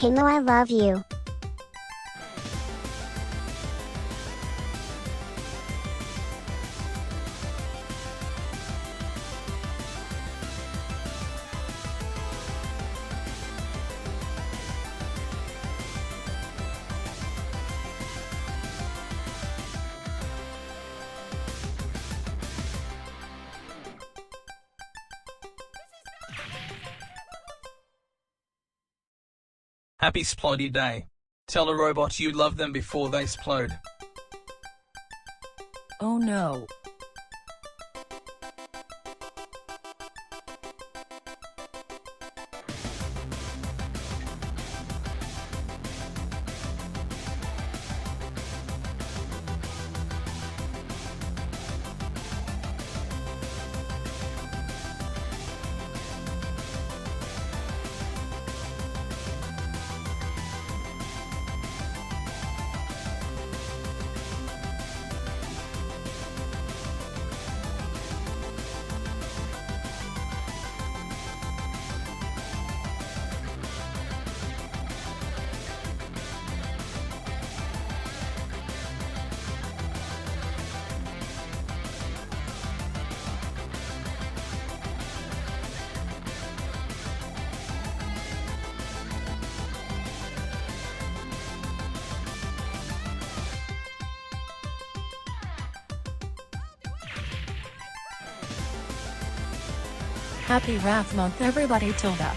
Himo, I love you. Happy Splody Day. Tell a robot you love them before they splode. Oh no. Happy Wrath Month everybody Tilda.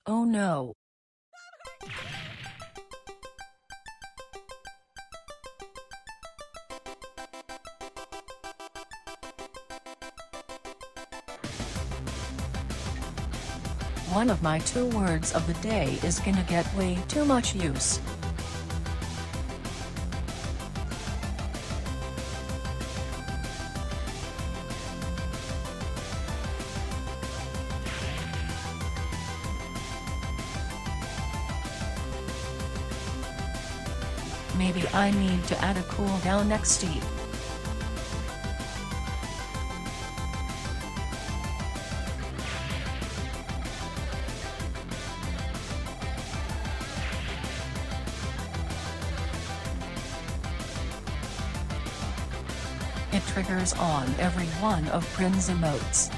Oh no. One of my 2 words of the day is gonna get way too much use. Maybe I need to add a cooldown next Steve. It triggers on every one of Prin's emotes.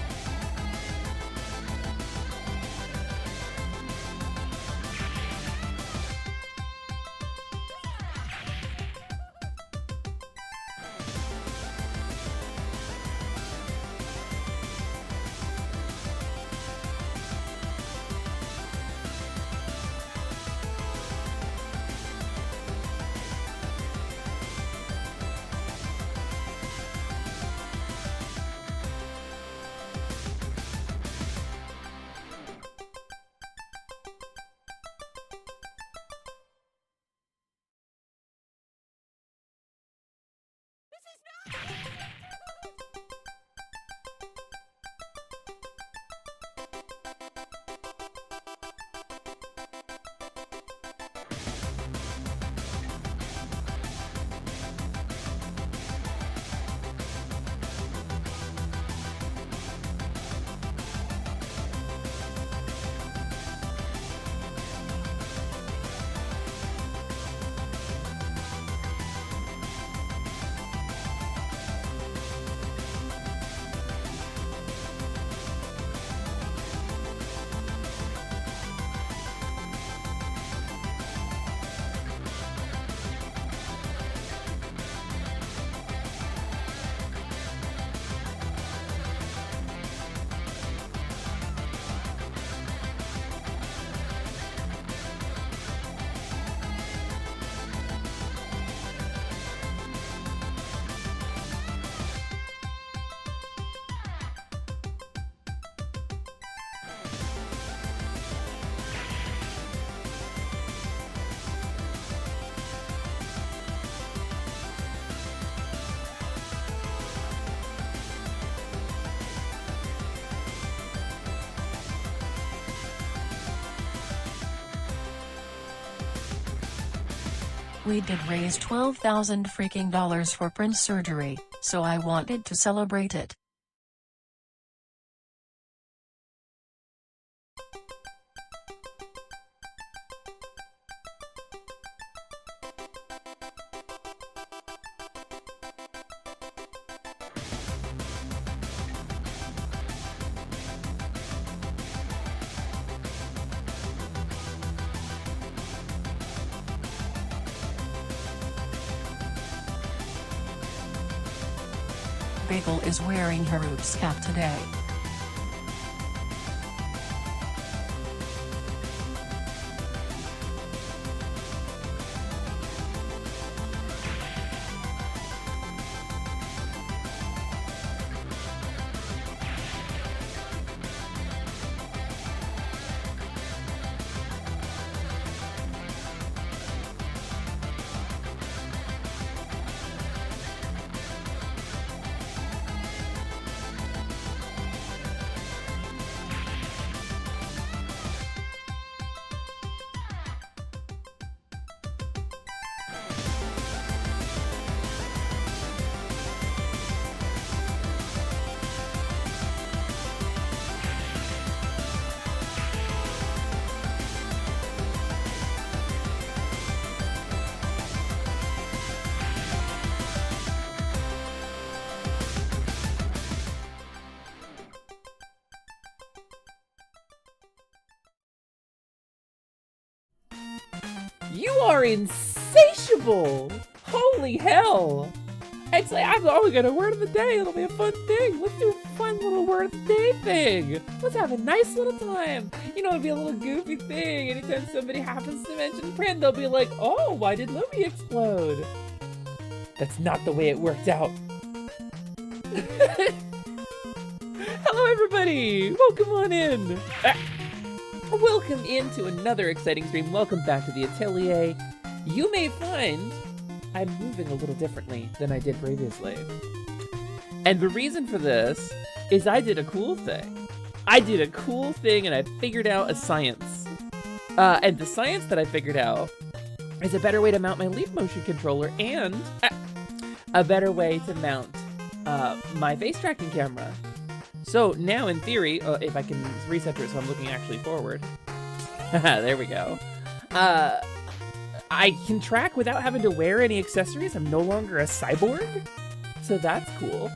We did raise $12,000 freaking dollars for Prince's surgery, so I wanted to celebrate it. Bagel is wearing her Oops cap today. You are insatiable! Holy hell! It's like, I'm only gonna word of the day. It'll be a fun thing. Let's do a fun little word of the day thing. Let's have a nice little time. You know, it'll be a little goofy thing. Anytime somebody happens to mention Prin, they'll be like, oh, why did Lumi explode? That's not the way it worked out. Hello, everybody. Welcome on in. Welcome into another exciting stream. Welcome back to the atelier. You may find I'm moving a little differently than I did previously. And the reason for this is I did a cool thing. I did a cool thing and I figured out a science. And the science that I figured out is a better way to mount my Leaf Motion controller and a better way to mount my face tracking camera. So now in theory, if I can reset it so I'm looking actually forward. There we go. I can track without having to wear any accessories. I'm no longer a cyborg. So that's cool.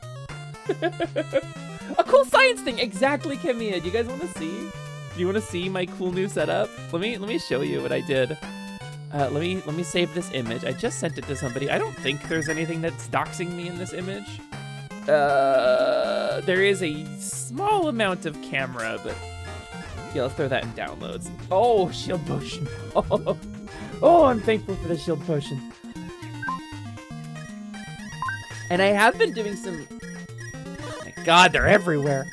A cool science thing. Exactly, Kamiya. Do you guys want to see? Do you want to see my cool new setup? Let me show you what I did. Let me save this image. I just sent it to somebody. I don't think there's anything that's doxing me in this image. There is a small amount of camera, but yeah, let's throw that in downloads. Oh, shield potion. Oh, I'm thankful for the shield potion. And I have been doing some... Oh my god, they're everywhere.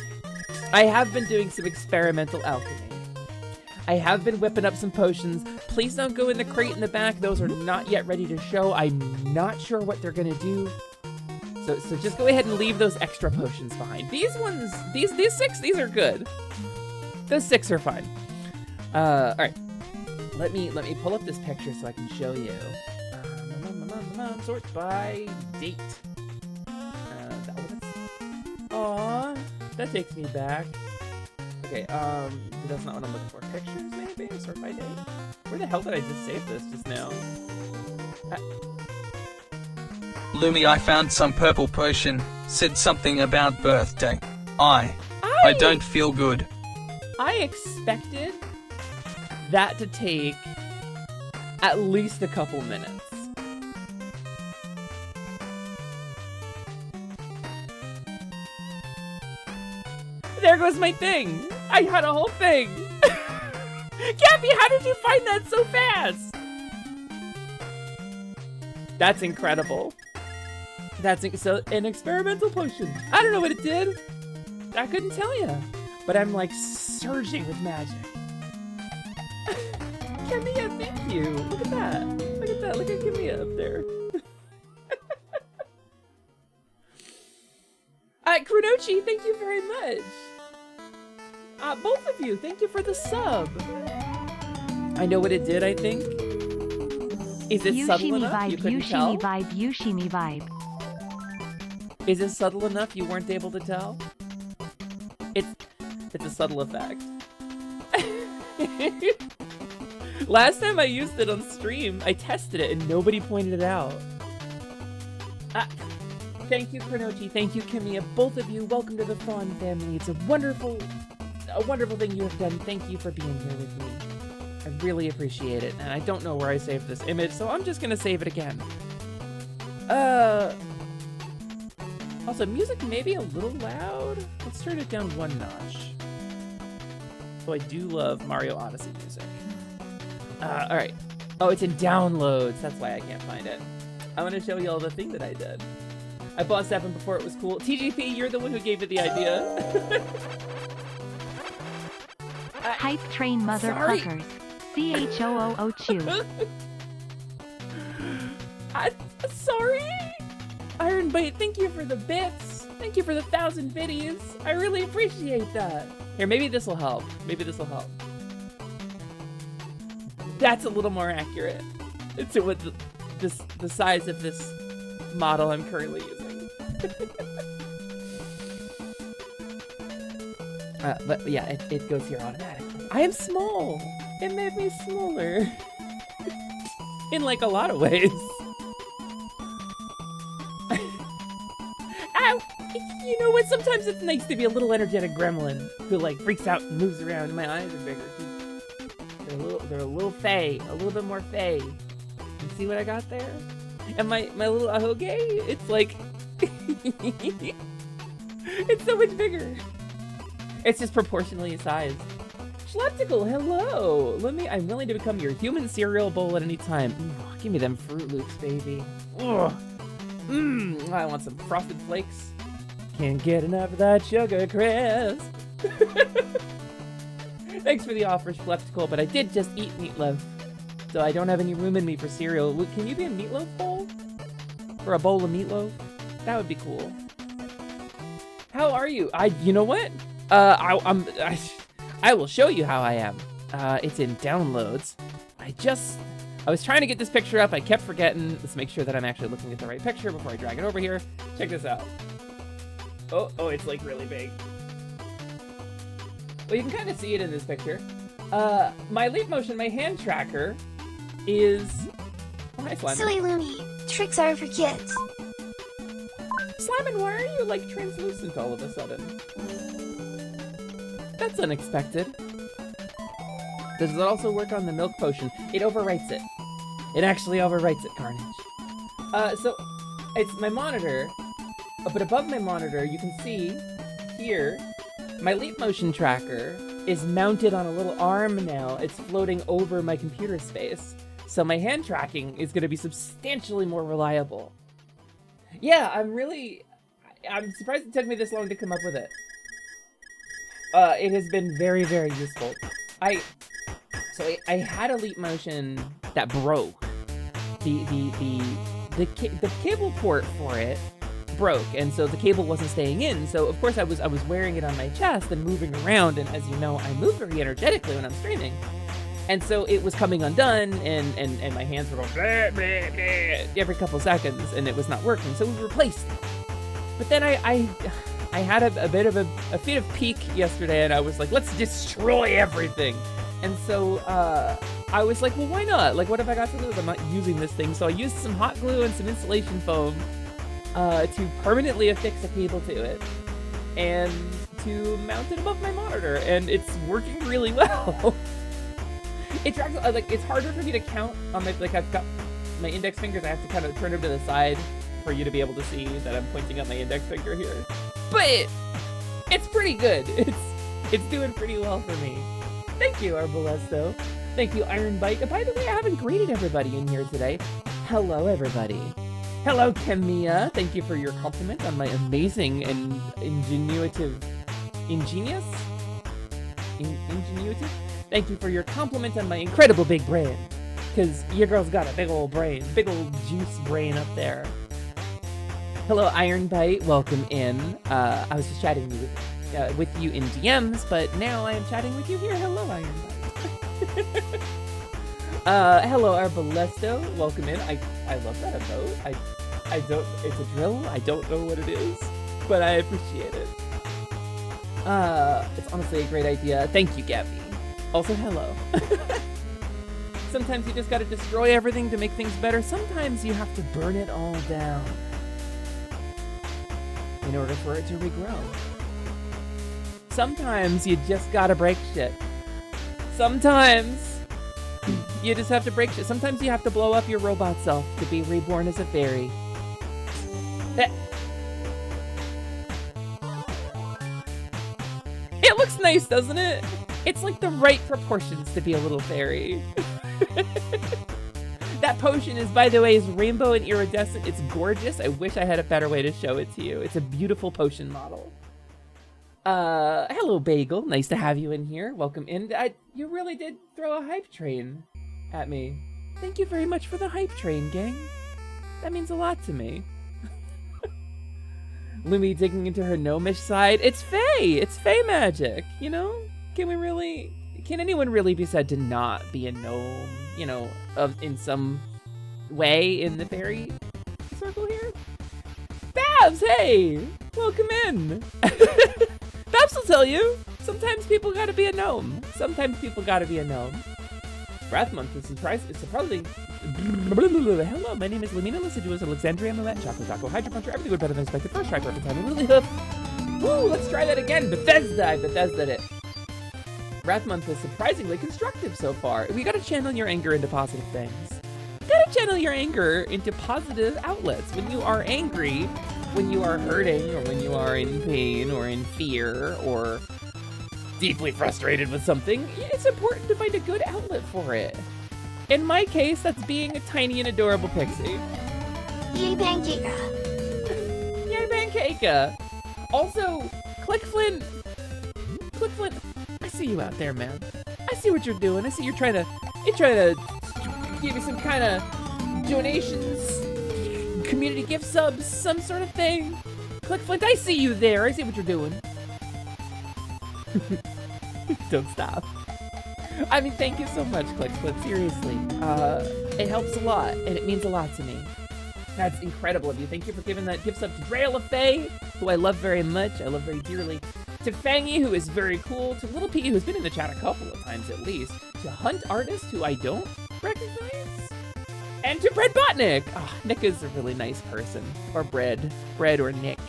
I have been doing some experimental alchemy. I have been whipping up some potions. Please don't go in the crate in the back. Those are not yet ready to show. I'm not sure what they're gonna do. So just go ahead and leave those extra potions behind. These ones, these 6, these are good. Those 6 are fine. All right. Let me pull up this picture so I can show you. Sort by date. Aww, that takes me back. Okay, that's not what I'm looking for. Pictures, maybe? Sort by date? Where the hell did I just save this just now? Lumi, I found some purple potion. Said something about birthday. I don't feel good. I expected that to take at least a couple minutes. There goes my thing. I had a whole thing. Gabby, how did you find that so fast? That's incredible. So an experimental potion. I don't know what it did. I couldn't tell you. But I'm like surging with magic. Kamiya, thank you. Look at that. Look at that. Look at Kamiya up there. Kunochi, thank you very much. Both of you, thank you for the sub. I know what it did, I think. Is it subtle Yushimi enough you vibe, couldn't tell? Yushimi vibe, Yushimi vibe. Is it subtle enough you weren't able to tell? It's a subtle effect. Last time I used it on stream, I tested it and nobody pointed it out. Thank you, Chronochi. Thank you, Kimia. Both of you, welcome to the Faun family. It's a wonderful thing you have done. Thank you for being here with me. I really appreciate it. And I don't know where I saved this image, so I'm just gonna save it again. Also, music may be a little loud. Let's turn it down one notch. Oh, I do love Mario Odyssey music. All right. Oh, it's in downloads. That's why I can't find it. I want to show you all the thing that I did. I bought 7 before it was cool. TGP, you're the one who gave it the idea. Hype train motherfuckers. CHOOO. Sorry. Iron Bite, thank you for the bits. Thank you for the 1,000 biddies. I really appreciate that. Here, maybe this will help. Maybe this will help. That's a little more accurate. It's with the size of this model I'm currently using. But yeah, it goes here automatically. I am small. It made me smaller. In like a lot of ways. Ow! You know what? Sometimes it's nice to be a little energetic gremlin who like freaks out and moves around. My eyes are bigger too. They're a little fey, a little bit more fey. You see what I got there? And my little ahoge, it's like it's so much bigger. It's just proportionally sized. Schleptical, hello. I'm willing to become your human cereal bowl at any time. Ooh, give me them Fruit Loops, baby. Ugh. I want some Frosted Flakes. Can't get enough of that sugar crisp. Thanks for the offer, Schleptical, but I did just eat meatloaf. So I don't have any room in me for cereal. Can you be a meatloaf bowl? Or a bowl of meatloaf? That would be cool. How are you? You know what? I will show you how I am. It's in downloads. I was trying to get this picture up. I kept forgetting. Let's make sure that I'm actually looking at the right picture before I drag it over here. Check this out. Oh, it's like really big. Well, you can kind of see it in this picture. My leap motion, my hand tracker is... Oh, hi, Slimer. Silly Lumi. Tricks are for kids. Slimer, why are you like translucent all of a sudden? That's unexpected. Does it also work on the milk potion? It overwrites it. It actually overwrites it, Carnage. So it's my monitor, but above my monitor, you can see here, my leap motion tracker is mounted on a little arm now. It's floating over my computer space. So my hand tracking is going to be substantially more reliable. Yeah, I'm surprised it took me this long to come up with it. It has been very, very useful. I had a leap motion that broke. The cable port for it broke, and so the cable wasn't staying in. So of course I was wearing it on my chest and moving around, and as you know, I move very energetically when I'm streaming. And so it was coming undone, and my hands were going blah, blah, blah, every couple seconds, and it was not working. So we replaced it. But then I had a bit of a fit of pique yesterday, and I was like, let's destroy everything. And so I was like, well, why not? Like, what if I got to lose? I'm not using this thing. So I used some hot glue and some insulation foam to permanently affix a cable to it and to mount it above my monitor. And it's working really well. It tracks, like, it's harder for me to count on my, like, I've got my index fingers. I have to kind of turn them to the side for you to be able to see that I'm pointing at my index finger here. But it's pretty good. It's doing pretty well for me. Thank you, Arbalesto. Thank you, Iron Bite. By the way, I haven't greeted everybody in here today. Hello, everybody. Hello, Kemia. Thank you for your compliment on my amazing and ingenuitive... Ingenious? Ingenuitive? Thank you for your compliment on my incredible big brain. Because your girl's got a big old brain. Big old juice brain up there. Hello, Iron Bite. Welcome in. I was just chatting with you in DMs, but now I am chatting with you here. Hello, Iron Bite. Hello, Arbalesto. Welcome in. I love that emote. I don't, it's a drill. I don't know what it is, but I appreciate it. It's honestly a great idea. Thank you, Gabby. Also, hello. Sometimes you just gotta destroy everything to make things better. Sometimes you have to burn it all down in order for it to regrow. Sometimes you just gotta break shit. Sometimes you just have to break shit. Sometimes you have to blow up your robot self to be reborn as a fairy. It looks nice, doesn't it? It's like the right proportions to be a little fairy. That potion is, by the way, is rainbow and iridescent. It's gorgeous. I wish I had a better way to show it to you. It's a beautiful potion model. Hello, Bagel. Nice to have you in here. Welcome in. You really did throw a hype train at me. Thank you very much for the hype train, gang. That means a lot to me. Lumi digging into her gnomish side. It's Fae. It's Fae magic, you know? Can anyone really be said to not be a gnome, you know, in some way in the fairy circle here? Babs, hey! Welcome in! Babs will tell you, sometimes people gotta be a gnome. Sometimes people gotta be a gnome. Wrath Month is surprising. Hello, my name is Lamina Luciduous Alexandria Millet, Chocolate Taco, Hydro Puncher, everything good better than expected. First try, perfect time, really hoof. Woo, let's try that again. Bethesda, I Bethesda'd it. Wrath Month is surprisingly constructive so far. We gotta channel your anger into positive things. You gotta channel your anger into positive outlets. When you are angry, when you are hurting, or when you are in pain, or in fear, or deeply frustrated with something, it's important to find a good outlet for it. In my case, that's being a tiny and adorable pixie. Yay, Pancake. Yay, Pancake. Also, Clickflint, I see you out there, man. I see what you're doing. I see you're trying to give me some kind of donations, community gift subs, some sort of thing. Clickflint, I see you there. I see what you're doing. Don't stop. I mean, thank you so much, Clickflint. Seriously, it helps a lot, and it means a lot to me. That's incredible of you. Thank you for giving that gift sub to Drail Faye, who I love very much. I love very dearly. To Fangy, who is very cool. To Little P, who's been in the chat a couple of times at least. To Hunt Artist, who I don't recognize. And to Bread Botnik. Oh, Nick is a really nice person. Or Bread or Nick.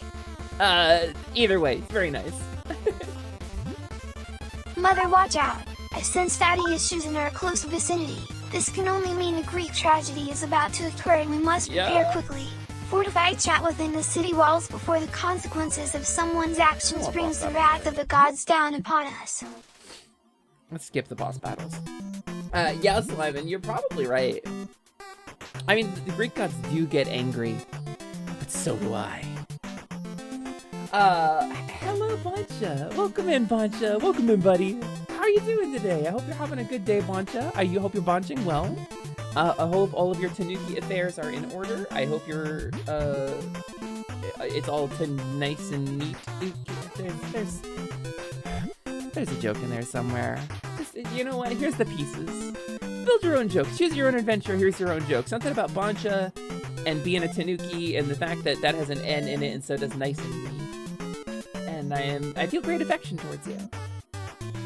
Either way, it's very nice. Mother, watch out. I sense fatty issues in our close vicinity. This can only mean a Greek tragedy is about to occur and we must prepare quickly. Fortify chat within the city walls before the consequences of someone's actions brings the wrath of the gods down upon us. Let's skip the boss battles. Yeah, Sliman, you're probably right. I mean, the Greek gods do get angry, but so do I. Hello, Boncha. Welcome in, Boncha. Welcome in, buddy. How are you doing today? I hope you're having a good day, Boncha. I hope you're bonching well. I hope all of your Tanuki affairs are in order. I hope you're, it's all nice and neat. There's a joke in there somewhere. Just, you know what? Here's the pieces. Build your own jokes. Choose your own adventure. Here's your own joke. Something about Boncha and being a Tanuki and the fact that that has an N in it and so does nice and neat. And I feel great affection towards you.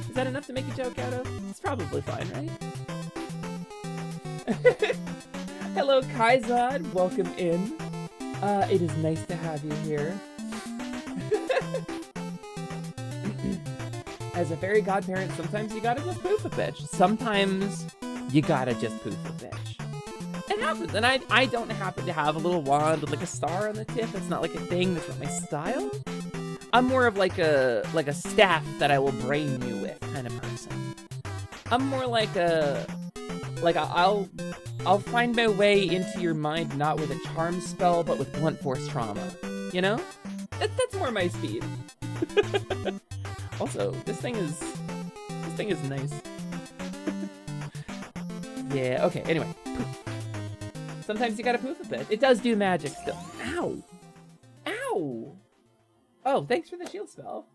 Is that enough to make a joke out of? It's probably fine, right? Hello, Kaizad. Welcome in. It is nice to have you here. As a fairy godparent, sometimes you gotta just poof a bitch. Sometimes you gotta just poof a bitch. It happens, and I don't happen to have a little wand with like a star on the tip. That's not like a thing. That's not my style. I'm more of like a staff that I will brain you with kind of person. I'm more like I'll find my way into your mind not with a charm spell, but with blunt force trauma. You know? That's more my speed. Also, this thing is nice. Yeah, okay, anyway. Poof. Sometimes you gotta poof a bit. It does do magic still. Ow! Ow! Oh, thanks for the shield spell.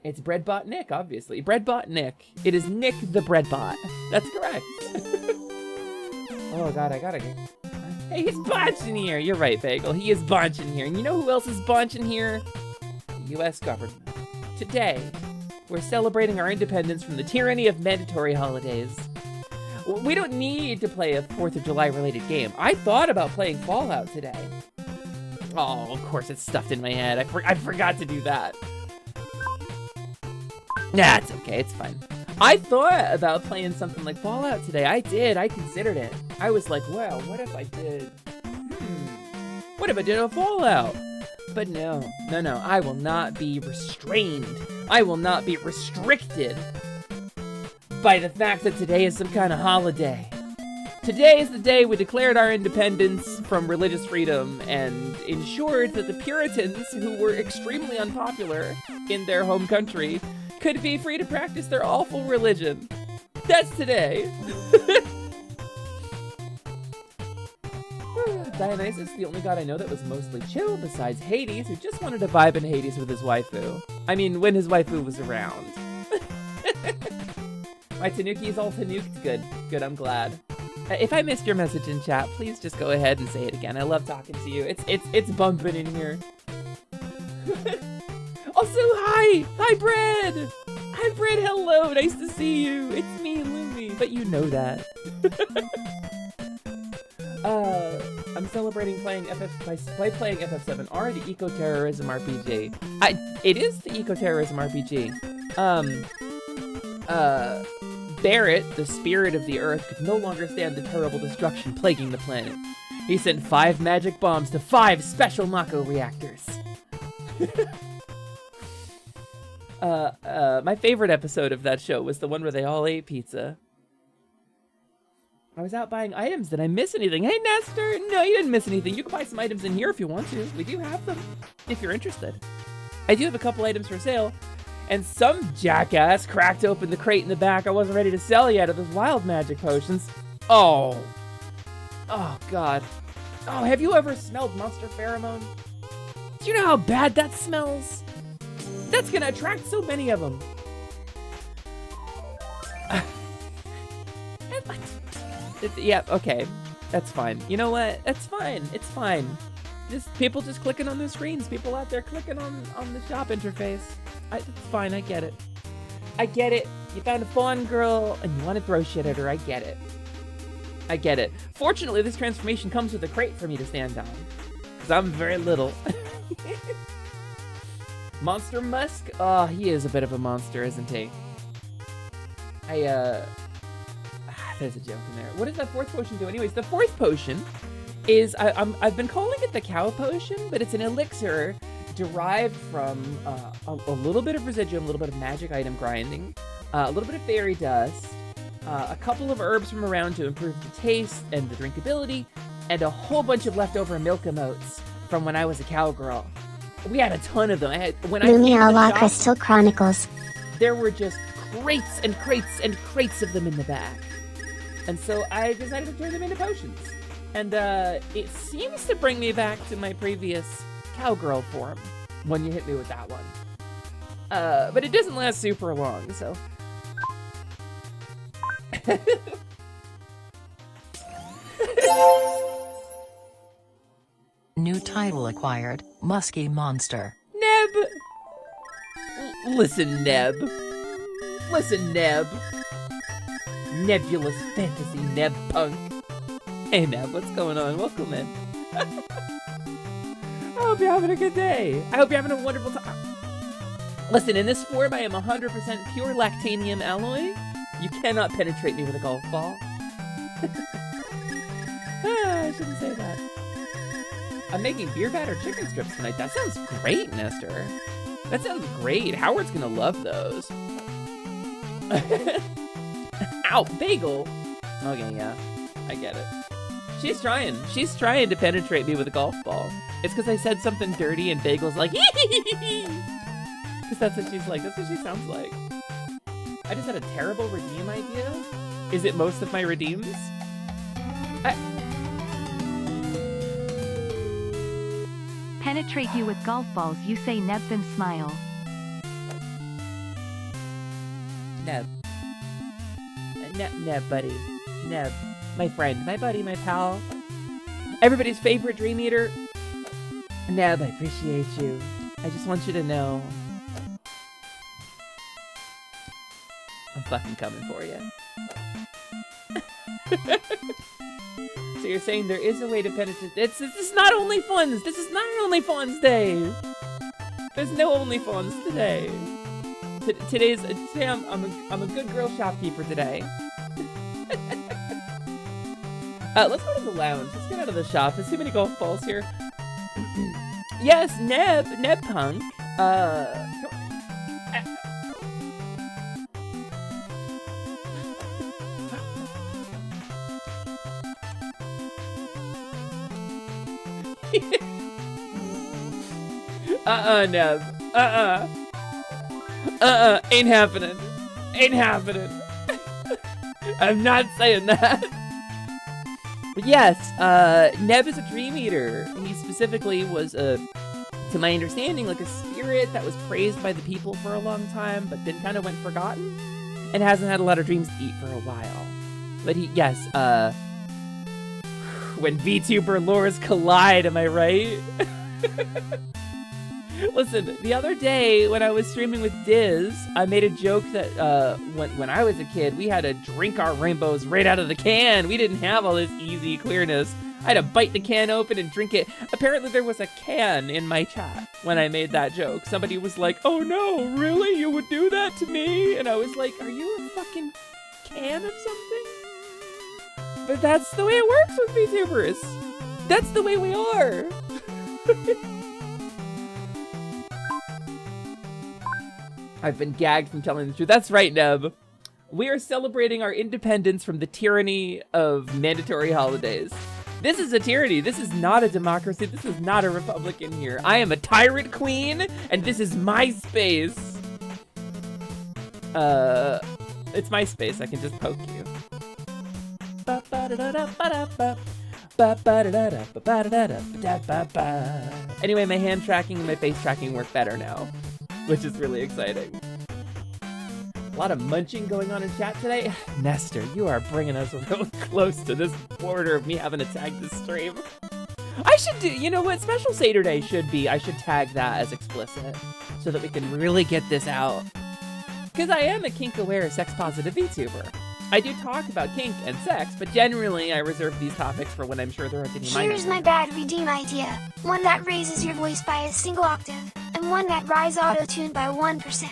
It's Breadbot Nick, obviously. Breadbot Nick. It is Nick the Breadbot. That's correct. Oh god, I gotta get... Hey, he's bunching here. You're right, Bagel. He is bunching here. And you know who else is bunching here? The U.S. government. Today, we're celebrating our independence from the tyranny of mandatory holidays. We don't need to play a 4th of July related game. I thought about playing Fallout today. Oh, of course it's stuffed in my head. I forgot to do that. Nah, it's okay, it's fine. I thought about playing something like Fallout today. I did, I considered it. I was like, well, what if I did... What if I did a Fallout? But no, I will not be restrained. I will not be restricted by the fact that today is some kind of holiday. Today is the day we declared our independence from religious freedom and ensured that the Puritans, who were extremely unpopular in their home country, could be free to practice their awful religion. That's today. Dionysus, the only god I know that was mostly chill, besides Hades, who just wanted to vibe in Hades with his waifu. I mean, when his waifu was around. My Tanuki is all tanuked. Good, I'm glad. If I missed your message in chat, please just go ahead and say it again. I love talking to you. It's bumping in here. Also, hi Bread! Hi Bread, hello, nice to see you. It's me, Lumi, but you know that. I'm celebrating playing playing FF7R, the eco-terrorism RPG. It is the eco-terrorism RPG. Barrett, the spirit of the earth, could no longer stand the terrible destruction plaguing the planet. He sent 5 magic bombs to 5 special Mako reactors. My favorite episode of that show was the one where they all ate pizza. I was out buying items. Did I miss anything? Hey, Nestor! No, you didn't miss anything. You can buy some items in here if you want to. We do have them, if you're interested. I do have a couple items for sale. And some jackass cracked open the crate in the back I wasn't ready to sell yet of those wild magic potions. Oh. Oh, God. Oh, have you ever smelled monster pheromone? Do you know how bad that smells? That's gonna attract so many of them. Yeah, okay. That's fine. You know what? That's fine. It's fine. Just people just clicking on their screens. People out there clicking on the shop interface. It's fine. I get it. I get it. You found a Faun girl and you want to throw shit at her. I get it. I get it. Fortunately, this transformation comes with a crate for me to stand on. Because I'm very little. Monster Musk? Oh, he is a bit of a monster, isn't he? There's a joke in there. What does that 4th potion do? Anyways, the 4th potion is, I've been calling it the cow potion, but it's an elixir derived from a little bit of residuum, a little bit of magic item grinding, a little bit of fairy dust, a couple of herbs from around to improve the taste and the drinkability, and a whole bunch of leftover milk emotes from when I was a cowgirl. We had a ton of them. Lumi Allah Crystal Chronicles. There were just crates and crates and crates of them in the back. And so I decided to turn them into potions. And it seems to bring me back to my previous cowgirl form when you hit me with that one. But it doesn't last super long, so. New title acquired, Musky Monster. Neb! Listen, Neb. Listen, Neb. Nebulous fantasy Neb punk. Hey, Neb, what's going on? Welcome in. I hope you're having a good day. I hope you're having a wonderful time. Listen, in this form, I am 100% pure lactanium alloy. You cannot penetrate me with a golf ball. I shouldn't say that. I'm making beer batter chicken strips tonight. That sounds great, Nestor. That sounds great. Howard's gonna love those. Ow, bagel. Okay, yeah, I get it. She's trying. She's trying to penetrate me with a golf ball. It's because I said something dirty and Bagel's like, because that's what she's like. That's what she sounds like. I just had a terrible redeem idea. Is it most of my redeems? Penetrate you with golf balls, you say Neb, then smile. Neb. Neb, buddy. Neb. My friend, my buddy, my pal. Everybody's favorite Dream Eater. Neb, I appreciate you. I just want you to know. I'm fucking coming for you. So you're saying there is a way to penetrate. This is not OnlyFans. This is not an OnlyFans day. There's no OnlyFans today. Today I'm a good girl shopkeeper today. Let's go to the lounge. Let's get out of the shop. There's too many golf balls here. Yes, Neb Punk. Neb. Ain't happening. Ain't happening. I'm not saying that. But yes, Neb is a Dream Eater. He specifically was to my understanding, like a spirit that was praised by the people for a long time, but then kind of went forgotten, and hasn't had a lot of dreams to eat for a while. But yes, when VTuber lores collide, am I right? Listen, the other day when I was streaming with Deez, I made a joke that when I was a kid, we had to drink our rainbows right out of the can. We didn't have all this easy queerness. I had to bite the can open and drink it. Apparently there was a can in my chat when I made that joke. Somebody was like, oh no, really? You would do that to me? And I was like, are you a fucking can of something? But that's the way it works with VTubers. That's the way we are. I've been gagged from telling the truth. That's right, Neb. We are celebrating our independence from the tyranny of mandatory holidays. This is a tyranny. This is not a democracy. This is not a republic in here. I am a tyrant queen, and this is my space. It's my space. I can just poke you. Anyway, my hand tracking and my face tracking work better now, which is really exciting. A lot of munching going on in chat today. Nestor, you are bringing us real close to this border of me having to tag this stream. I should do, you know what Special Saturday should be? I should tag that as explicit so that we can really get this out. Because I am a kink-aware, sex-positive VTuber. I do talk about kink and sex, but generally I reserve these topics for when I'm sure there aren't any minors. Here's my bad redeem idea. One that raises your voice by a single octave, and one that rise auto-tune by 1%.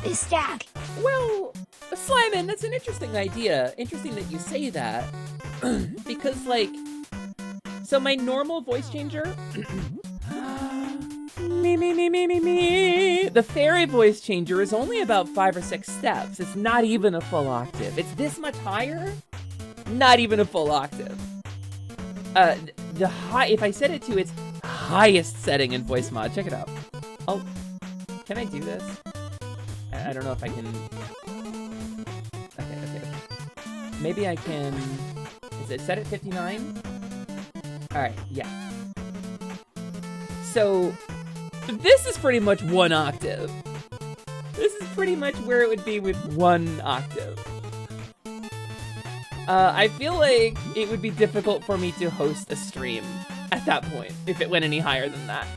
This stack. Well, Slyman, that's an interesting idea. Interesting that you say that. Because, like, so my normal voice changer... me. The fairy voice changer is only about 5 or 6 steps. It's not even a full octave. It's this much higher? Not even a full octave. If I set it to its highest setting in voice mod, check it out. Oh, can I do this? I don't know if I can. Okay. Maybe I can. Is it set at 59? All right, yeah. So this is pretty much 1 octave. This is pretty much where it would be with 1 octave. I feel like it would be difficult for me to host a stream at that point if it went any higher than that.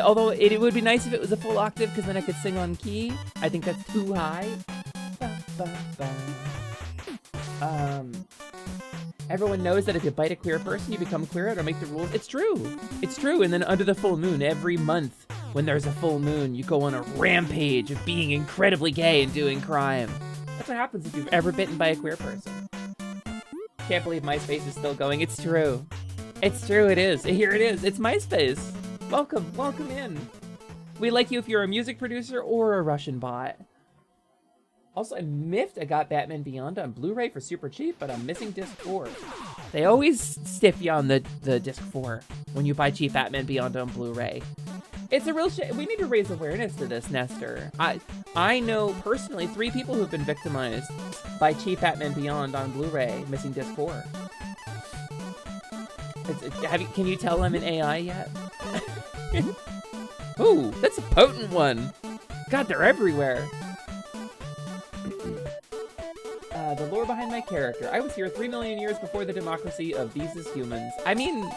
Although it would be nice if it was a full octave, because then I could sing on key. I think that's too high. Everyone knows that if you bite a queer person, you become queer. I don't make the rules. It's true. It's true. And then under the full moon, every month when there's a full moon, you go on a rampage of being incredibly gay and doing crime. That's what happens if you've ever bitten by a queer person. Can't believe MySpace is still going. It's true. It's true, it is. Here it is. It's MySpace. Welcome. Welcome in. We like you if you're a music producer or a Russian bot. Also, I miffed I got Batman Beyond on Blu-ray for super cheap, but I'm missing disc 4. They always stiff you on the disc 4 when you buy cheap Batman Beyond on Blu-ray. It's a real shame. We need to raise awareness to this, Nestor. I know personally 3 people who've been victimized by cheap Batman Beyond on Blu-ray, missing disc 4. Can you tell I'm an AI yet? Ooh, that's a potent one. God, they're everywhere. The lore behind my character. I was here 3 million years before the democracy of these as humans. I mean,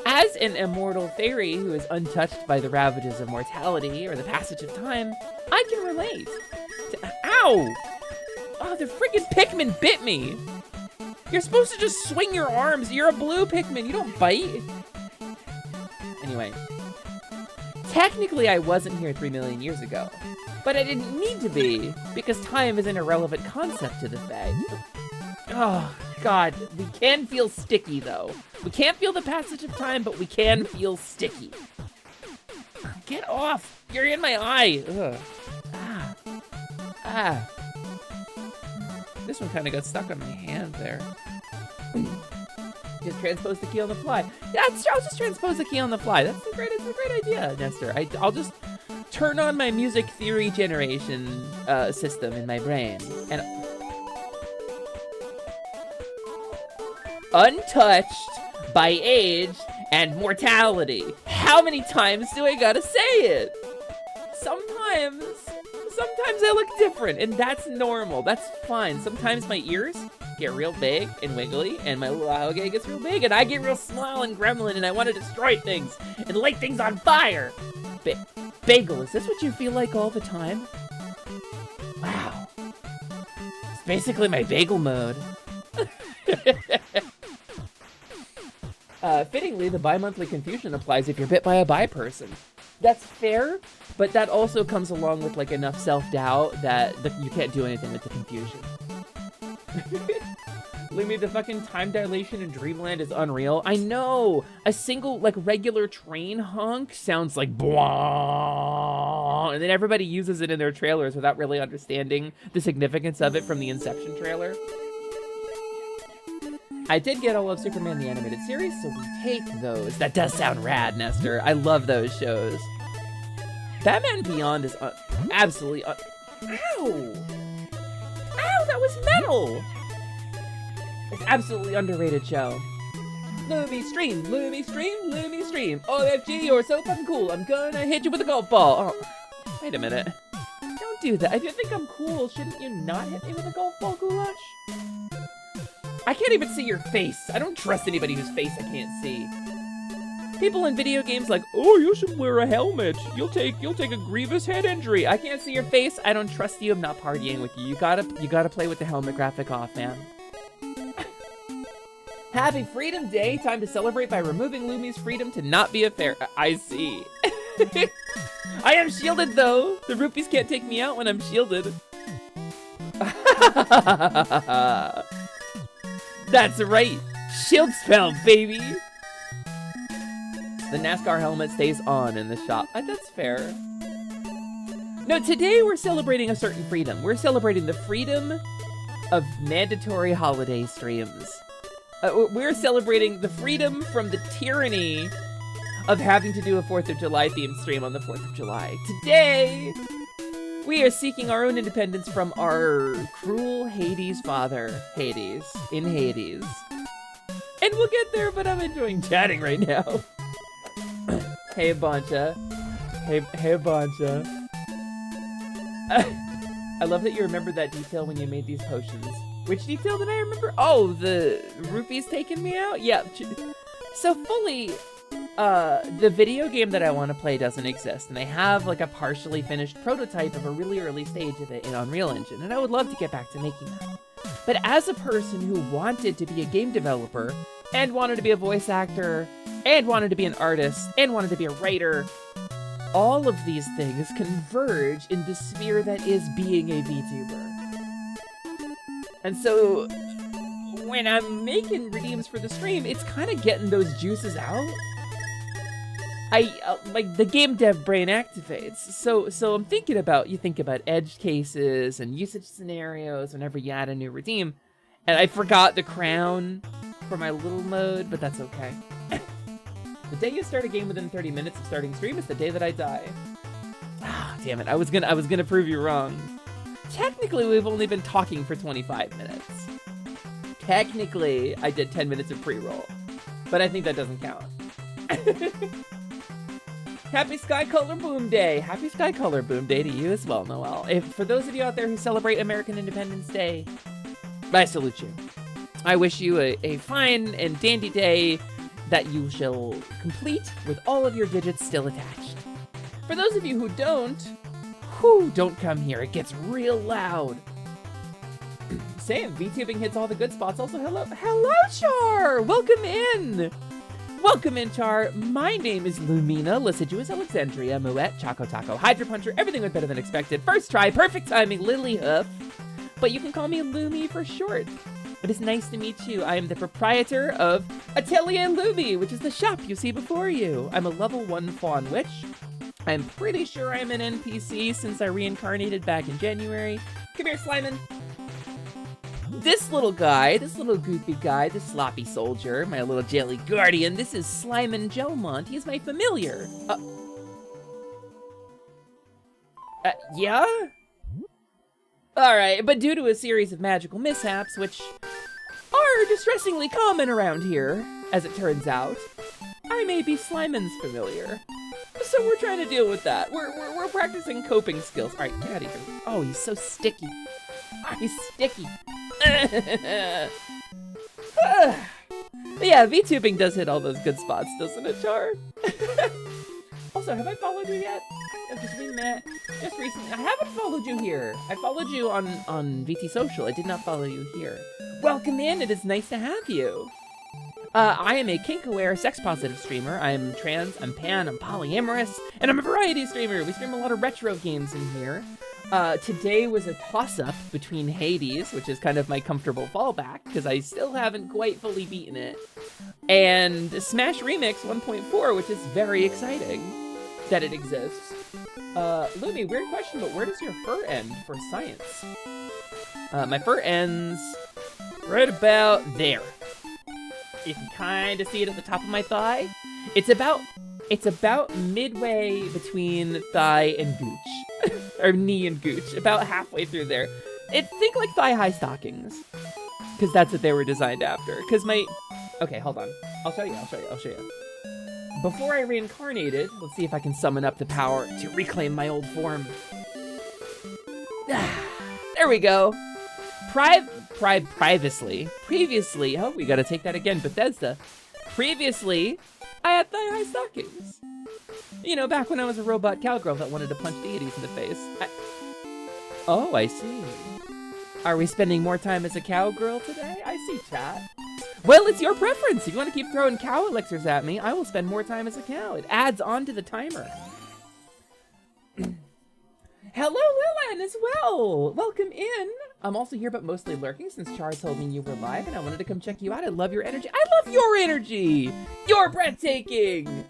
as an immortal fairy who is untouched by the ravages of mortality or the passage of time, I can relate. Ow! Oh, the freaking Pikmin bit me! You're supposed to just swing your arms. You're a blue Pikmin. You don't bite. Anyway. Technically, I wasn't here 3 million years ago. But I didn't need to be, because time is an irrelevant concept to the Fae. Oh, God. We can feel sticky, though. We can't feel the passage of time, but we can feel sticky. Get off! You're in my eye! Ugh. Ah. Ah. This one kind of got stuck on my hand there. Just transpose the key on the fly. Yeah, I'll just transpose the key on the fly. That's a great idea, Nestor. I'll just turn on my music theory generation system in my brain. And untouched by age and mortality. How many times do I gotta say it? Sometimes I look different, and that's normal. That's fine. Sometimes my ears get real big and wiggly, and my little eye gets real big, and I get real small and gremlin, and I want to destroy things and light things on fire. Bagel, is this what you feel like all the time? Wow. It's basically my bagel mode. Fittingly, the bi-monthly confusion applies if you're bit by a bi person. That's fair, but that also comes along with like enough self-doubt that you can't do anything with the confusion. Lumi, the fucking time dilation in Dreamland is unreal. I know! A single, like, regular train honk sounds like blah, and then everybody uses it in their trailers without really understanding the significance of it from the Inception trailer. I did get all of Superman the Animated Series, so we take those. That does sound rad, Nestor. I love those shows. Batman Beyond is absolutely Ow! Ow, that was metal! It's absolutely underrated show. Lumi stream, Lumi stream, Lumi stream. OFG, you're so fucking cool. I'm gonna hit you with a golf ball. Oh, wait a minute. Don't do that. If you think I'm cool, shouldn't you not hit me with a golf ball, Goulash? I can't even see your face. I don't trust anybody whose face I can't see. People in video games like, oh, you should wear a helmet. You'll take a grievous head injury. I can't see your face. I don't trust you. I'm not partying with you. You gotta play with the helmet graphic off, man. Happy Freedom Day. Time to celebrate by removing Lumi's freedom to not be a fair. I see. I am shielded though. The rupees can't take me out when I'm shielded. That's right. Shield spell, baby. The NASCAR helmet stays on in the shop. That's fair. No, today we're celebrating a certain freedom. We're celebrating the freedom of mandatory holiday streams. We're celebrating the freedom from the tyranny of having to do a 4th of July themed stream on the 4th of July. Today, we are seeking our own independence from our cruel Hades father, Hades, in Hades. And we'll get there, but I'm enjoying chatting right now. Hey, Boncha. Hey, Boncha. I love that you remembered that detail when you made these potions. Which detail did I remember? Oh, the rupees taking me out? Yeah. So fully, the video game that I want to play doesn't exist, and I have like a partially finished prototype of a really early stage of it in Unreal Engine, and I would love to get back to making that. But as a person who wanted to be a game developer, and wanted to be a voice actor, and wanted to be an artist, and wanted to be a writer, all of these things converge in the sphere that is being a VTuber. And so, when I'm making redeems for the stream, it's kind of getting those juices out. Like, the game dev brain activates. So I'm thinking about, you think about edge cases and usage scenarios whenever you add a new redeem. And I forgot the crown for my little mode, but that's okay. The day you start a game within 30 minutes of starting stream is the day that I die. Ah, damn it, I was gonna prove you wrong. Technically, we've only been talking for 25 minutes. Technically, I did 10 minutes of pre-roll. but I think that doesn't count. Happy Sky Color Boom Day. Happy Sky Color Boom Day to you as well, Noelle. For those of you out there who celebrate American Independence Day, I salute you. I wish you a fine and dandy day that you shall complete with all of your digits still attached. For those of you who don't come here. It gets real loud. Same, VTubing hits all the good spots. Also, hello, Char! Welcome in! Welcome in, Char. My name is Lumina, Liciduous Alexandria, Moet, Choco Taco, Hydra Puncher, everything went better than expected. First try, perfect timing, Lily Hoof. But you can call me Lumi for short. It is nice to meet you. I am the proprietor of Atelier Lumi, which is the shop you see before you. I'm a level 1 Faun witch. I'm pretty sure I'm an NPC since I reincarnated back in January. Come here, Slimin. This little guy, this little goofy guy, this sloppy soldier, my little jelly guardian, this is Slimin Gelmont. He's my familiar. Yeah? Alright, but due to a series of magical mishaps, which are distressingly common around here, as it turns out, I may be Slimin's familiar. So we're trying to deal with that. We're practicing coping skills. Alright, get out of here. Oh, he's so sticky. He's sticky. Yeah, VTubing does hit all those good spots, doesn't it, Char? Also, have I followed you yet? Because we met just recently. I haven't followed you here. I followed you on VT Social. I did not follow you here. Welcome in. It is nice to have you. I am a kink-aware, sex-positive streamer. I'm trans, I'm pan, I'm polyamorous, and I'm a variety streamer. We stream a lot of retro games in here. Today was a toss-up between Hades, which is kind of my comfortable fallback, because I still haven't quite fully beaten it, and Smash Remix 1.4, which is very exciting that it exists. Lumi, weird question, but where does your fur end for science? My fur ends right about there. You can kind of see it at the top of my thigh. It's about midway between thigh and gooch. Or knee and gooch, about halfway through there. Think like thigh-high stockings, because that's what they were designed after. Because okay, hold on. I'll show you. Before I reincarnated, let's see if I can summon up the power to reclaim my old form. There we go. Previously, oh, we gotta take that again, Bethesda. Previously, I had thigh-high stockings. You know, back when I was a robot cowgirl that wanted to punch deities in the face. Oh, I see. Are we spending more time as a cowgirl today? I see, chat. Well, it's your preference. If you want to keep throwing cow elixirs at me, I will spend more time as a cow. It adds on to the timer. Hello, Lillian, as well. Welcome in. I'm also here, but mostly lurking since Char told me you were live, and I wanted to come check you out. I love your energy. I love your energy. You're breathtaking.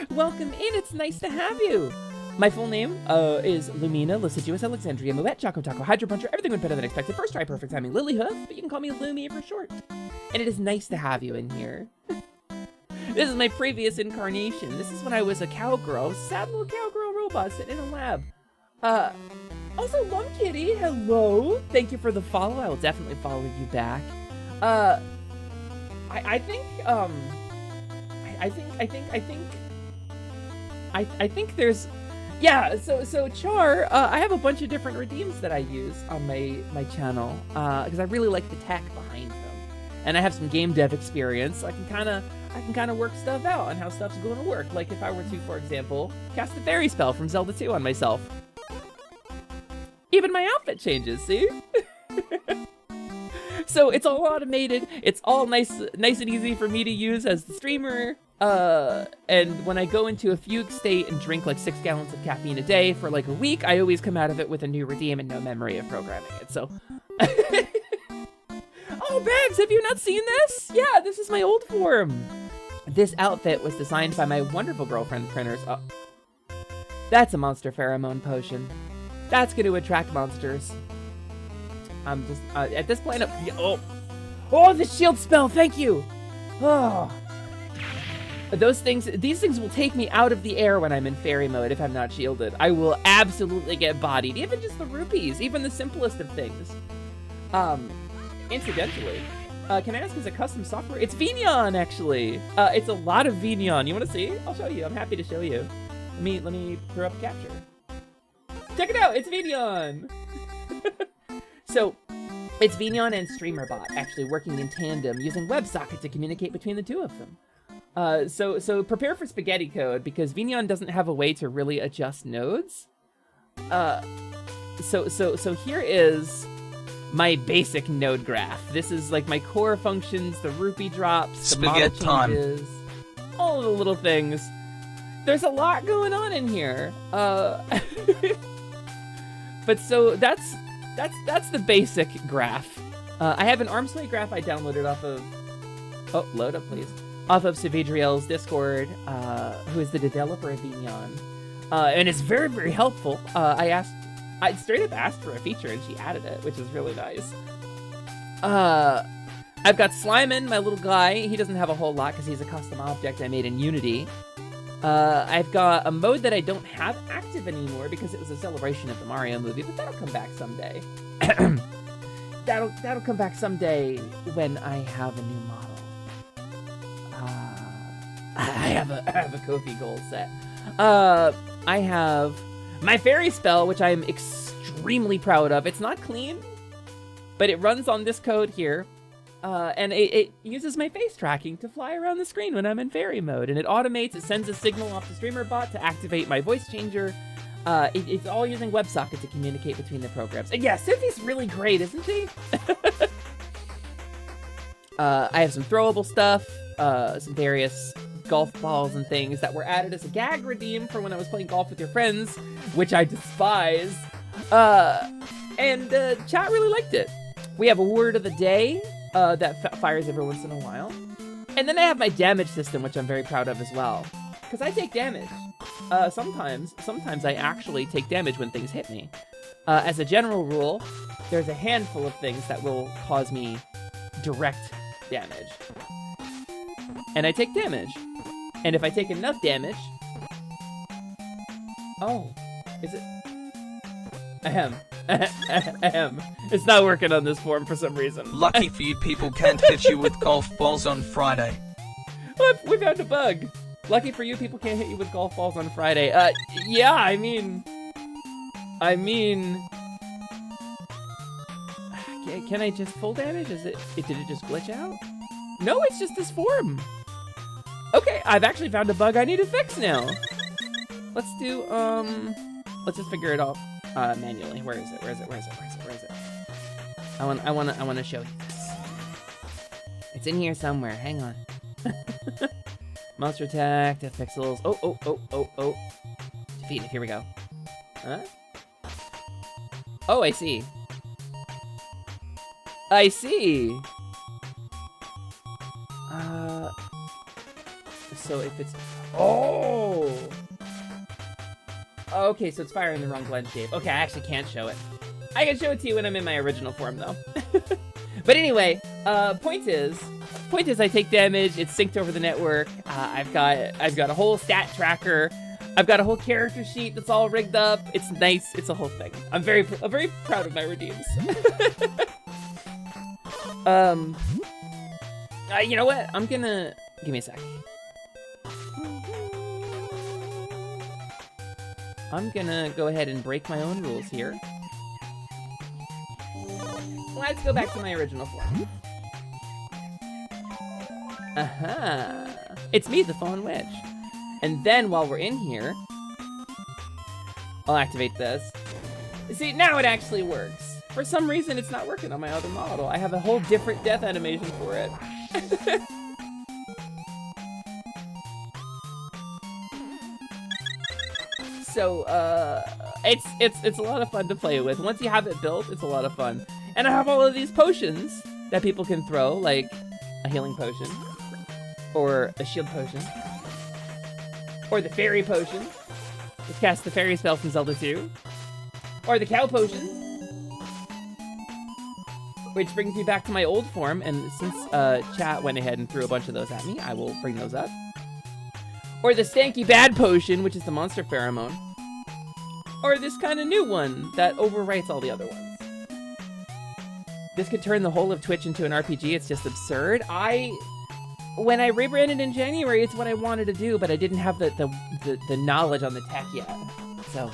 Welcome in. It's nice to have you. My full name is Lumina, Liciduous Alexandria, Moet, Choco Taco, Hydra Puncher, everything went better than expected. First try, perfect timing, Lily Hoof, but you can call me Lumi for short. And it is nice to have you in here. This is my previous incarnation. This is when I was a cowgirl, sad little cowgirl robot sitting in a lab. Also, Lum Kitty, hello. Thank you for the follow. I will definitely follow you back. I think there's, yeah, so Char, I have a bunch of different redeems that I use on my channel, because I really like the tech behind them. And I have some game dev experience, so I can kind of work stuff out on how stuff's going to work. Like if I were to, for example, cast the fairy spell from Zelda 2 on myself. Even my outfit changes, see? So it's all automated, it's all nice and easy for me to use as the streamer. And when I go into a fugue state and drink like 6 gallons of caffeine a day for like a week, I always come out of it with a new redeem and no memory of programming it, so. Oh, Bags, have you not seen this? Yeah, this is my old form. This outfit was designed by my wonderful girlfriend printers. Oh, that's a monster pheromone potion. That's going to attract monsters. I'm just, at this point, oh, the shield spell, thank you. Oh. These things will take me out of the air when I'm in fairy mode if I'm not shielded. I will absolutely get bodied, even just the rupees, even the simplest of things. Incidentally, Can I ask, is it custom software? It's Vignon, actually. It's a lot of Vignon. You want to see? I'll show you. I'm happy to show you. Let me throw up a capture. Check it out. It's Vignon. So, it's Vignon and StreamerBot actually working in tandem using WebSocket to communicate between the two of them. So prepare for spaghetti code because Vignon doesn't have a way to really adjust nodes. So here is my basic node graph. This is like my core functions, the rupee drops, the model changes, all of the little things. There's a lot going on in here. But so that's the basic graph. I have an arms length graph I downloaded off of, oh, load up please, off of Savidriel's Discord, who is the developer of Vignon. And it's very, very helpful. I straight up asked for a feature and she added it, which is really nice. I've got Slimin, my little guy. He doesn't have a whole lot because he's a custom object I made in Unity. I've got a mode that I don't have active anymore because it was a celebration of the Mario movie, but that'll come back someday. That'll come back someday when I have a new model. I have a Kofi gold set. I have my fairy spell, which I'm extremely proud of. It's not clean, but it runs on this code here. And it uses my face tracking to fly around the screen when I'm in fairy mode. And it automates, it sends a signal off the StreamerBot to activate my voice changer. It's all using WebSocket to communicate between the programs. And yeah, Cynthia's really great, isn't she? I have some throwable stuff, some various golf balls and things that were added as a gag redeem for when I was playing golf with your friends, which I despise. And chat really liked it. We have a word of the day that fires every once in a while. And then I have my damage system, which I'm very proud of as well. Because I take damage. Sometimes I actually take damage when things hit me. As a general rule, there's a handful of things that will cause me direct damage. And I take damage. And if I take enough damage... Oh, is it? Ahem. Ahem. It's not working on this form for some reason. Lucky for you, people can't hit you with golf balls on Friday. We found a bug. Lucky for you, people can't hit you with golf balls on Friday. Yeah, I mean... Can I just full damage? Did it just glitch out? No, it's just this form. Okay, I've actually found a bug I need to fix now. Let's do, let's just figure it out manually. Where is it? I want to show you this. It's in here somewhere. Hang on. Monster attack, death pixels. Oh. Defeated. Here we go. Huh? Oh, I see. So if it's... Oh! Okay, so it's firing the wrong blend shape. Okay, I actually can't show it. I can show it to you when I'm in my original form, though. But anyway, point is I take damage. It's synced over the network. I've got a whole stat tracker. I've got a whole character sheet that's all rigged up. It's nice. It's a whole thing. I'm very proud of my redeems. You know what? I'm gonna... Give me a sec. I'm gonna go ahead and break my own rules here. Let's go back to my original form. Aha! It's me, the Faun Wedge. And then while we're in here, I'll activate this. See, now it actually works. For some reason, it's not working on my other model. I have a whole different death animation for it. So, it's a lot of fun to play with. Once you have it built, it's a lot of fun. And I have all of these potions that people can throw, like a healing potion, or a shield potion, or the fairy potion, which casts the fairy spell from Zelda 2, or the cow potion, which brings me back to my old form, and since chat went ahead and threw a bunch of those at me, I will bring those up. Or the stanky bad potion, which is the monster pheromone. Or this kind of new one that overwrites all the other ones. this could turn the whole of Twitch into an RPG. It's just absurd. When I rebranded in January, it's what I wanted to do, but I didn't have the knowledge on the tech yet. So,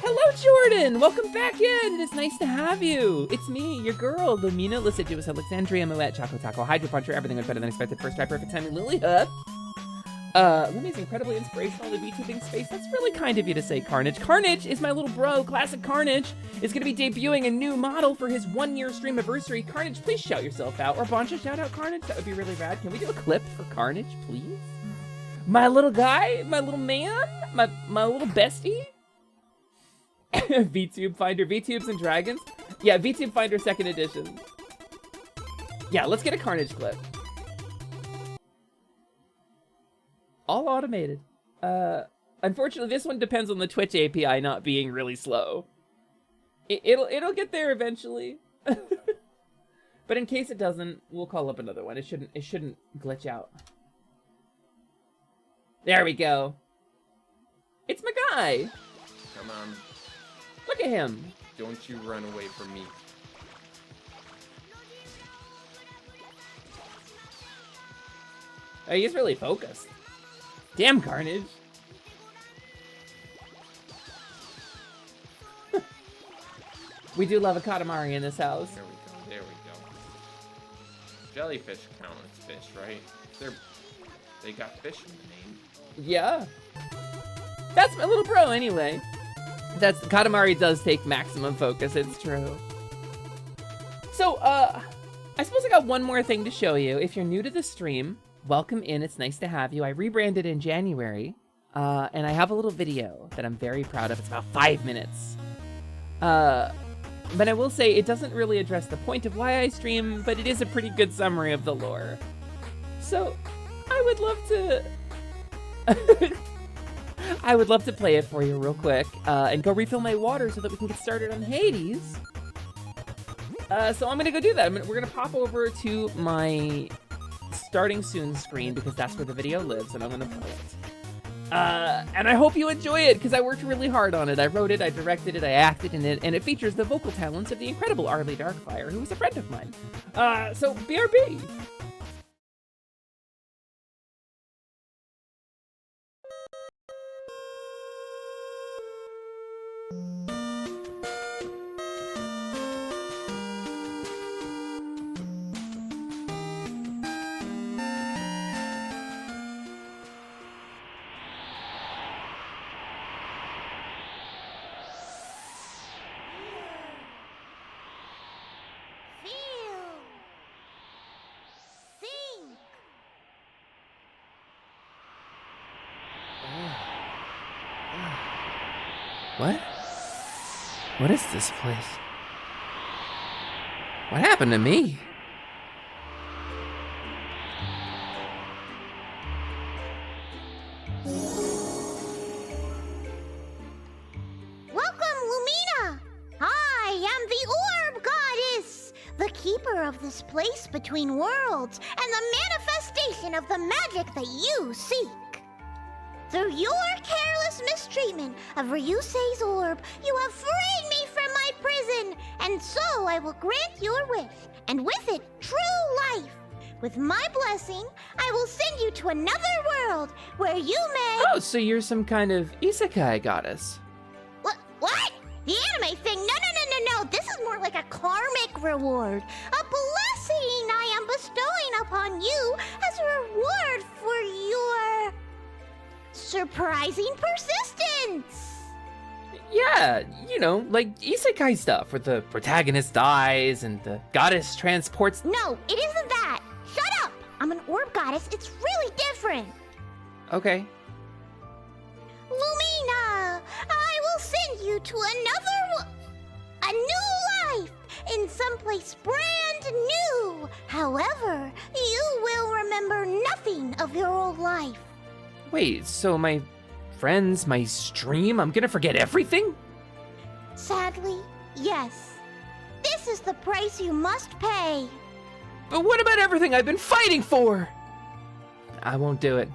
hello, Jordan. Welcome back in. It is nice to have you. It's me, your girl, Lumina, Liciduous, Alexandria, Moet, Choco Taco, Hydro Puncher. Everything was better than expected. First try, perfect timing, Lily Huff. Lumi is incredibly inspirational to VTubing space. That's really kind of you to say, Carnage. Carnage is my little bro. Classic Carnage is going to be debuting a new model for his 1-year stream anniversary. Carnage, please shout yourself out. Or Boncha, shout out Carnage. That would be really rad. Can we do a clip for Carnage, please? My little guy, my little man, my little bestie. VTube Finder, VTubes and Dragons. Yeah, VTube Finder 2nd edition. Yeah, let's get a Carnage clip. All automated. Unfortunately, this one depends on the Twitch API not being really slow. It'll get there eventually. But in case it doesn't, we'll call up another one. It shouldn't glitch out. There we go. It's my guy. Come on. Look at him. Don't you run away from me. Oh, he's really focused. Damn, Carnage. We do love a Katamari in this house. There we go, there we go. Jellyfish count as fish, right? They got fish in the name. Yeah. That's my little bro anyway. Katamari does take maximum focus, it's true. So, I suppose I got one more thing to show you. If you're new to the stream, welcome in, it's nice to have you. I rebranded in January, and I have a little video that I'm very proud of. It's about 5 minutes. But I will say it doesn't really address the point of why I stream, but it is a pretty good summary of the lore. So, I would love to... I would love to play it for you real quick, and go refill my water so that we can get started on Hades. So I'm gonna go do that. We're gonna pop over to my starting soon screen because that's where the video lives, and I'm gonna play it. And I hope you enjoy it because I worked really hard on it. I wrote it, I directed it, I acted in it, and it features the vocal talents of the incredible Arlie Darkfire, who is a friend of mine. So BRB. What? What is this place? What happened to me? Welcome, Lumina! I am the Orb Goddess, the keeper of this place between worlds and the manifestation of the magic that you seek. Through your careless mistreatment of Ryusei's orb, you have freed me from my prison, and so I will grant your wish, and with it, true life. With my blessing, I will send you to another world where you may... Oh, so you're some kind of isekai goddess. What? The anime thing? No. This is more like a karmic reward. A blessing I am bestowing upon you as a reward for your... surprising persistence! Yeah, you know, like isekai stuff, where the protagonist dies and the goddess transports... No, it isn't that! Shut up! I'm an orb goddess, it's really different! Okay. Lumina! I will send you to a new life! In someplace brand new! However, you will remember nothing of your old life. Wait, so my friends, my stream, I'm gonna forget everything? Sadly, yes. This is the price you must pay. But what about everything I've been fighting for? I won't do it.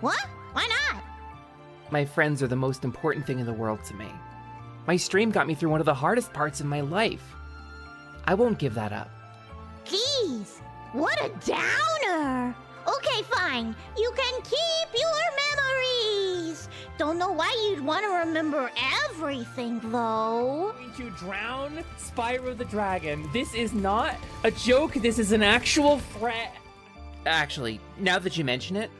What? Why not? My friends are the most important thing in the world to me. My stream got me through one of the hardest parts of my life. I won't give that up. Jeez, what a downer. Okay, fine. You can keep your memories. Don't know why you'd want to remember everything, though. Going to drown Spyro the Dragon. This is not a joke. This is an actual threat. Actually, now that you mention it.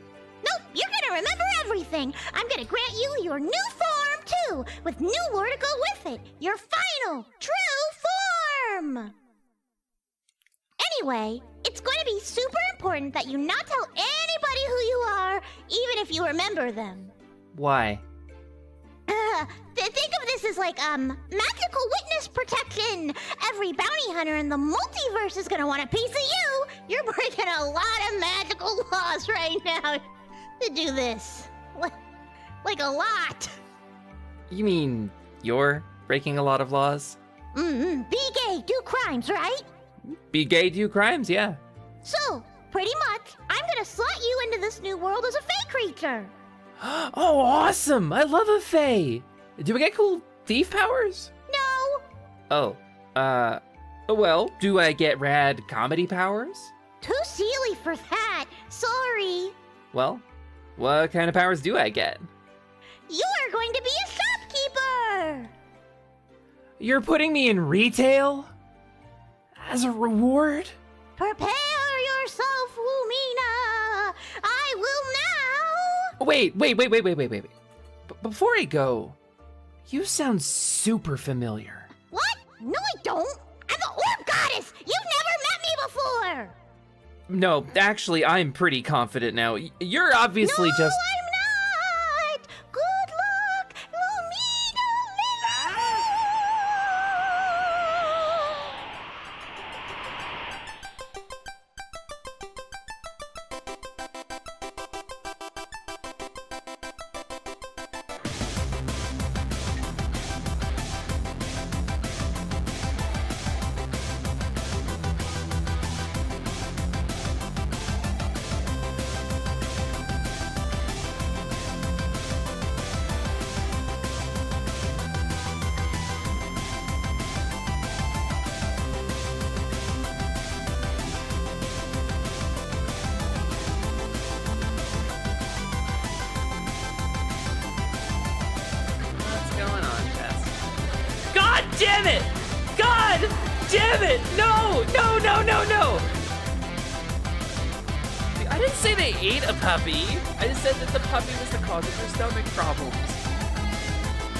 Nope, you're gonna remember everything. I'm gonna grant you your new form, too, with new lore to go with it. Your final, true form. Anyway, it's going to be super important that you not tell anybody who you are, even if you remember them. Why? Think of this as like, magical witness protection. Every bounty hunter in the multiverse is gonna want a piece of you. You're breaking a lot of magical laws right now to do this. Like a lot. You mean you're breaking a lot of laws? Be gay, do crimes, right? Be gay, do crimes, yeah. So, pretty much, I'm gonna slot you into this new world as a fey creature. Oh, awesome! I love a fae. Do we get cool thief powers? No, Oh, well, do I get rad comedy powers? too silly for that. Sorry. Well, what kind of powers do I get? You are going to be a shopkeeper. You're putting me in retail? As a reward? Prepare yourself, Lumina. I will now. Wait. Before I go, you sound super familiar. What? No, I don't. I'm the orb goddess. You've never met me before. No, actually, I'm pretty confident now. You're obviously No, just... I'm not. Good luck, Lumina. What's going on, Tess? God damn it! God damn it! No! I didn't say they ate a puppy. I just said that the puppy was the cause of their stomach problems.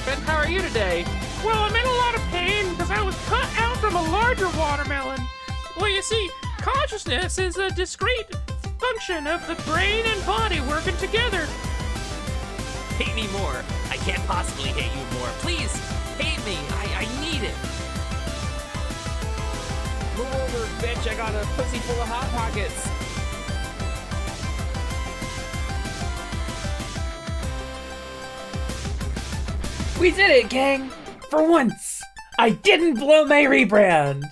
Ben, how are you today? Well, I'm in a lot of pain because I was cut out from a larger watermelon. Well, you see, consciousness is a discrete function of the brain and body working together. Hate me more. I can't possibly hate you more. Please, hate me. I need it. Move over, bitch. I got a pussy full of Hot Pockets. We did it, gang! For once! I didn't blow my rebrand!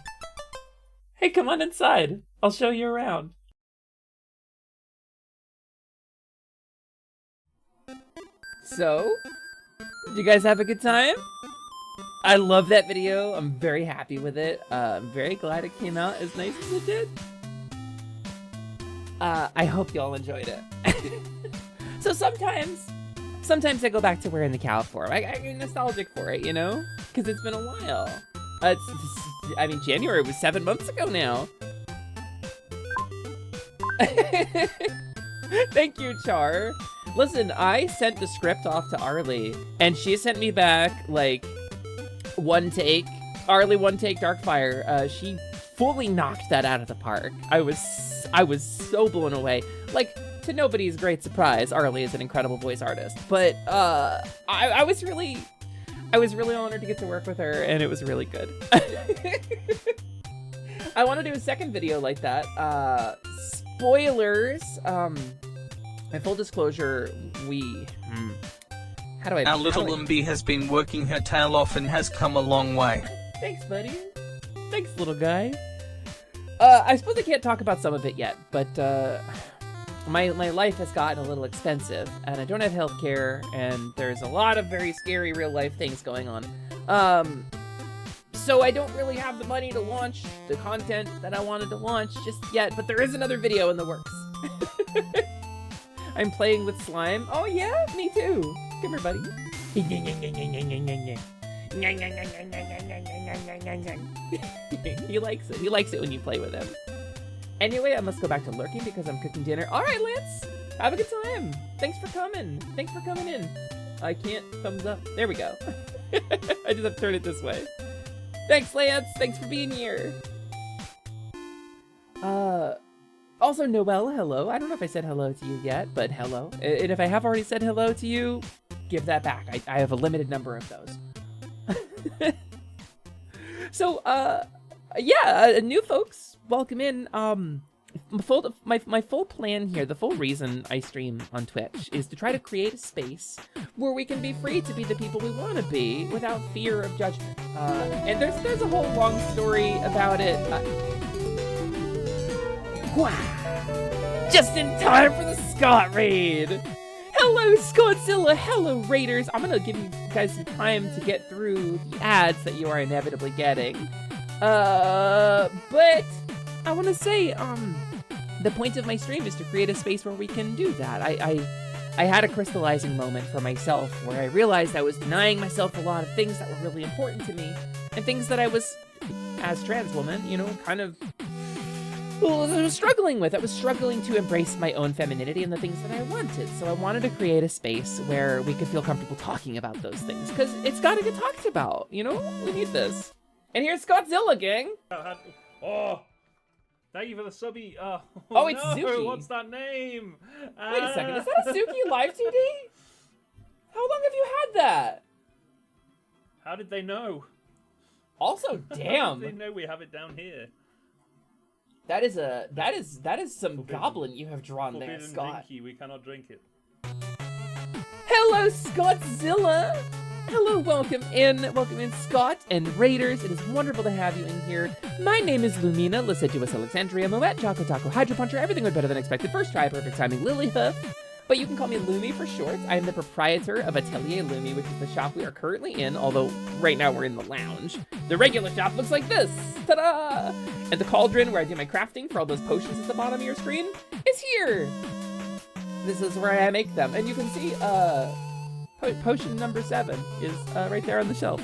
Hey, come on inside. I'll show you around. So, did you guys have a good time? I love that video. I'm very happy with it. I'm very glad it came out as nice as it did. I hope y'all enjoyed it. So sometimes I go back to wearing the cowl form. I get nostalgic for it, you know? Because it's been a while. I mean, January was 7 months ago now. Thank you, Char. Listen, I sent the script off to Arlie, and she sent me back, like, one take. Arlie, one take, Darkfire. She fully knocked that out of the park. I was so blown away. Like, to nobody's great surprise, Arlie is an incredible voice artist. But, I was really honored to get to work with her, and it was really good. I want to do a second video like that. Spoilers, and full disclosure, how do I... Our little Lumbi has been working her tail off and has come a long way. Thanks, buddy. Thanks, little guy. I suppose I can't talk about some of it yet, but, my life has gotten a little expensive, and I don't have healthcare, and there's a lot of very scary real-life things going on. So I don't really have the money to launch the content that I wanted to launch just yet, but there is another video in the works. I'm playing with slime. Oh yeah, me too. Come here, buddy. He likes it. He likes it when you play with him. Anyway, I must go back to lurking because I'm cooking dinner. All right, Lance. Have a good time. Thanks for coming. Thanks for coming in. I can't thumbs up. There we go. I just have to turn it this way. Thanks, Lance. Thanks for being here. Also, Noelle, hello. I don't know if I said hello to you yet, but hello. And if I have already said hello to you, give that back. I have a limited number of those. So, yeah, new folks, welcome in. My full plan here, the full reason I stream on Twitch is to try to create a space where we can be free to be the people we want to be without fear of judgment. And there's a whole long story about it. Just in time for the Scott raid. Hello, Scottzilla. Hello, Raiders. I'm gonna give you guys some time to get through the ads that you are inevitably getting. But I want to say, the point of my stream is to create a space where we can do that. I had a crystallizing moment for myself where I realized I was denying myself a lot of things that were really important to me, and things that I was, as trans woman, you know, kind of struggling with. I was struggling to embrace my own femininity and the things that I wanted. So I wanted to create a space where we could feel comfortable talking about those things, because it's got to get talked about, you know? We need this. And here's Scottzilla, gang. Oh, thank you for the subby. Oh, it's no, Zuki. What's that name? Wait a second, is that a Zuki live 2D? How long have you had that? How did they know? Also, damn. How did they know we have it down here? That is some goblin you have drawn there, Scott. Drinky, we cannot drink it. Hello, Scottzilla. Hello, welcome in, Scott and Raiders. It is wonderful to have you in here. My name is Lumina, Lasciduous Alexandria, Moet, Choco Taco, Hydro Puncher, everything went better than expected. First try, perfect timing, Lilyhoof. But you can call me Lumi for short. I am the proprietor of Atelier Lumi, which is the shop we are currently in, although right now we're in the lounge. The regular shop looks like this. Ta-da! And the cauldron where I do my crafting for all those potions at the bottom of your screen is here. This is where I make them. And you can see, potion number 7 is right there on the shelf.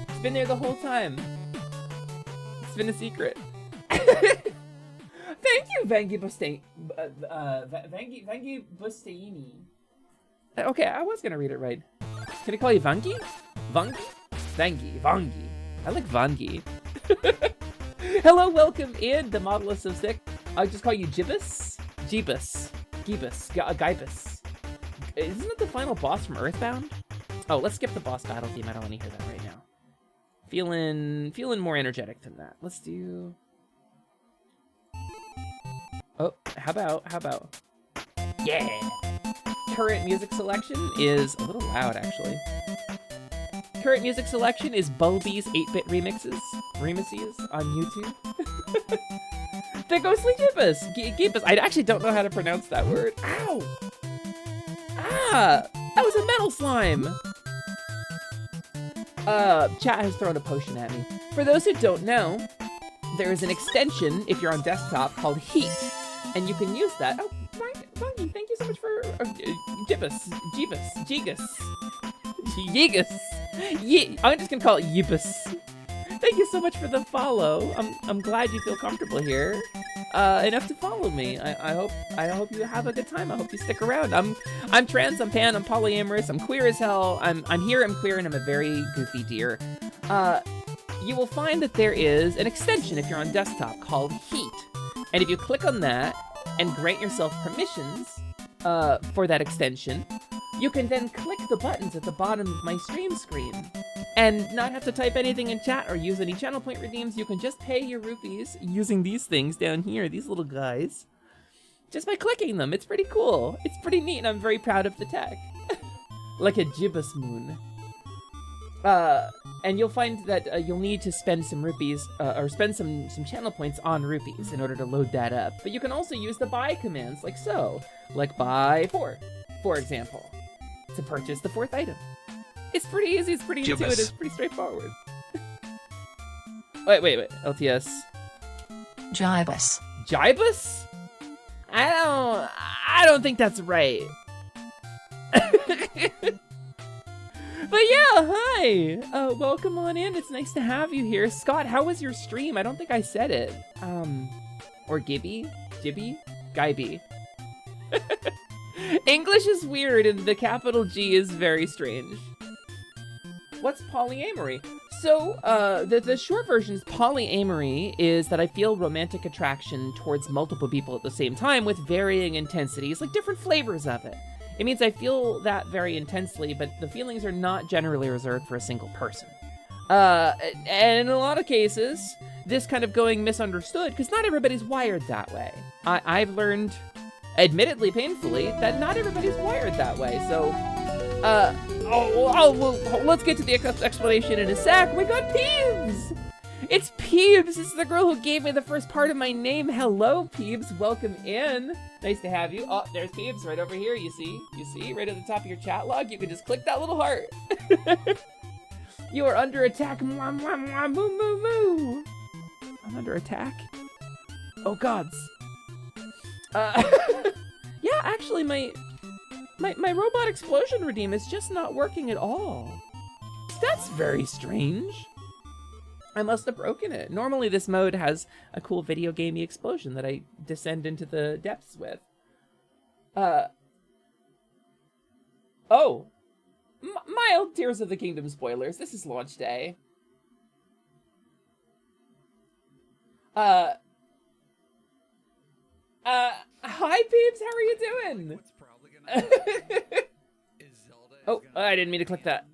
It's been there the whole time. It's been a secret. Thank you, Vangi Bustaini. Okay, I was gonna read it right. Can I call you Vangi? Vangi? Vangi. I like Vangi. Hello, welcome in, the model is so sick. I'll just call you Gibbous. Gibbous. Isn't it the final boss from Earthbound? Oh, let's skip the boss battle theme. I don't want to hear that right now. Feeling more energetic than that. Let's do... Oh, how about... Yeah! Current music selection is a little loud, actually. Current music selection is Bulby's 8-bit remixes on YouTube. The Ghostly Gibbous. I actually don't know how to pronounce that word. Ow! Ah! That was a metal slime! Chat has thrown a potion at me. For those who don't know, there is an extension, if you're on desktop, called Heat. And you can use that. Oh, Vangi, thank you so much for... Gigas. I'm just gonna call it Yibus. Thank you so much for the follow. I'm glad you feel comfortable here. Enough to follow me. I hope you have a good time. I hope you stick around. I'm trans, I'm pan, I'm polyamorous, I'm queer as hell. I'm here, I'm queer, and I'm a very goofy deer. You will find that there is an extension if you're on desktop called Heat. And if you click on that and grant yourself permissions for that extension, you can then click the buttons at the bottom of my stream screen and not have to type anything in chat or use any channel point redeems. You can just pay your rupees using these things down here, these little guys, just by clicking them. It's pretty cool. It's pretty neat, and I'm very proud of the tech. Like a gibbous moon. And you'll find that you'll need to spend some rupees, or spend some channel points on rupees in order to load that up. But you can also use the buy commands like so. Like buy 4, for example, to purchase the 4th item. It's pretty easy, it's pretty intuitive, it's pretty straightforward. Wait. LTS. Jibus. Jibus? I don't think that's right. But yeah, hi! Welcome on in. It's nice to have you here. Scott, how was your stream? I don't think I said it. Or Gibby? Gibby. English is weird and the capital G is very strange. What's polyamory? So, the short version is polyamory is that I feel romantic attraction towards multiple people at the same time with varying intensities, like different flavors of it. It means I feel that very intensely, but the feelings are not generally reserved for a single person. And in a lot of cases, this kind of going misunderstood, because not everybody's wired that way. I've learned, admittedly painfully, that not everybody's wired that way, so... let's get to the explanation in a sec. We got Peebs! It's Peebs! It's the girl who gave me the first part of my name. Hello, Peebs. Welcome in. Nice to have you. Oh, there's Peebs right over here. You see? Right at the top of your chat log. You can just click that little heart. You are under attack. Mwah, mwah, mwah, moo, moo, moo. I'm under attack? Oh, gods. Yeah, actually, my robot explosion redeem is just not working at all. That's very strange. I must have broken it. Normally this mode has a cool video gamey explosion that I descend into the depths with. Oh. Mild Tears of the Kingdom spoilers. This is launch day. Hi peeps, how are you doing? Oh, I didn't mean to click that.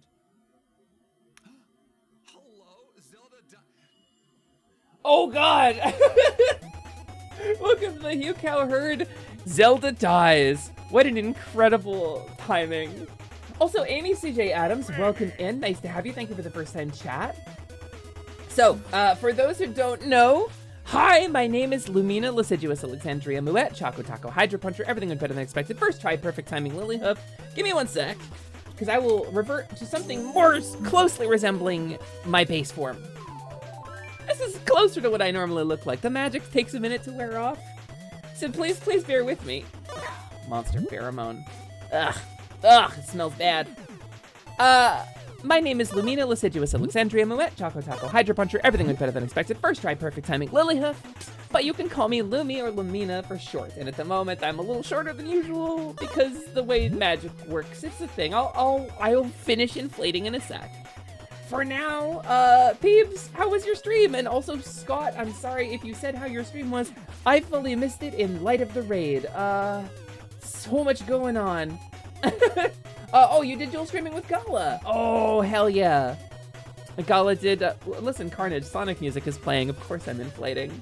Oh god! Welcome to the Hugh Cow Herd. Zelda dies. What an incredible timing. Also, Amy CJ Adams, welcome in. Nice to have you. Thank you for the first time chat. So, for those who don't know, hi, my name is Lumina Liciduous Alexandria Muet, Choco Taco Hydro Puncher, everything went better than expected. First try, perfect timing, Lily Hoof. Give me 1 sec, because I will revert to something more closely resembling my base form. This is closer to what I normally look like. The magic takes a minute to wear off. So please bear with me. Monster pheromone. Ugh, it smells bad. My name is Lumina Liciduous Alexandria Muet, Choco Taco Hydro Puncher, everything went better than expected. First try, perfect timing, Lily Hoof. But you can call me Lumi or Lumina for short. And at the moment, I'm a little shorter than usual because the way magic works, it's a thing. I'll finish inflating in a sec. For now, Peebs, how was your stream? And also, Scott, I'm sorry if you said how your stream was. I fully missed it in light of the raid. So much going on. Oh, you did dual streaming with Gala. Oh, hell yeah. Gala did, listen, Carnage, Sonic music is playing. Of course I'm inflating.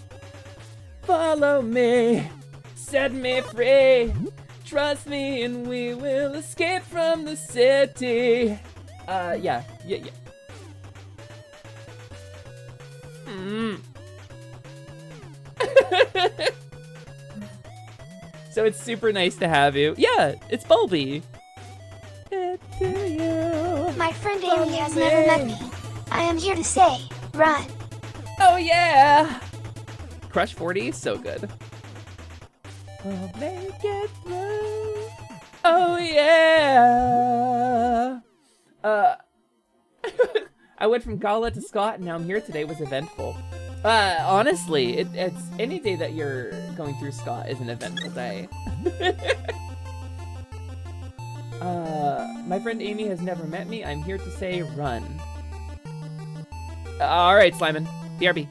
Follow me, set me free. Trust me and we will escape from the city. Yeah. So it's super nice to have you. Yeah, it's Bulby. My friend Amy has never met me. I am here to say, run. Oh yeah! Crush 40 is so good. I'll make it through. Oh yeah! I went from Gala to Scott and now I'm here today was eventful. Honestly, it's any day that you're going through Scott is an eventful day. My friend Amy has never met me. I'm here to say run. Alright, Slimin. BRB.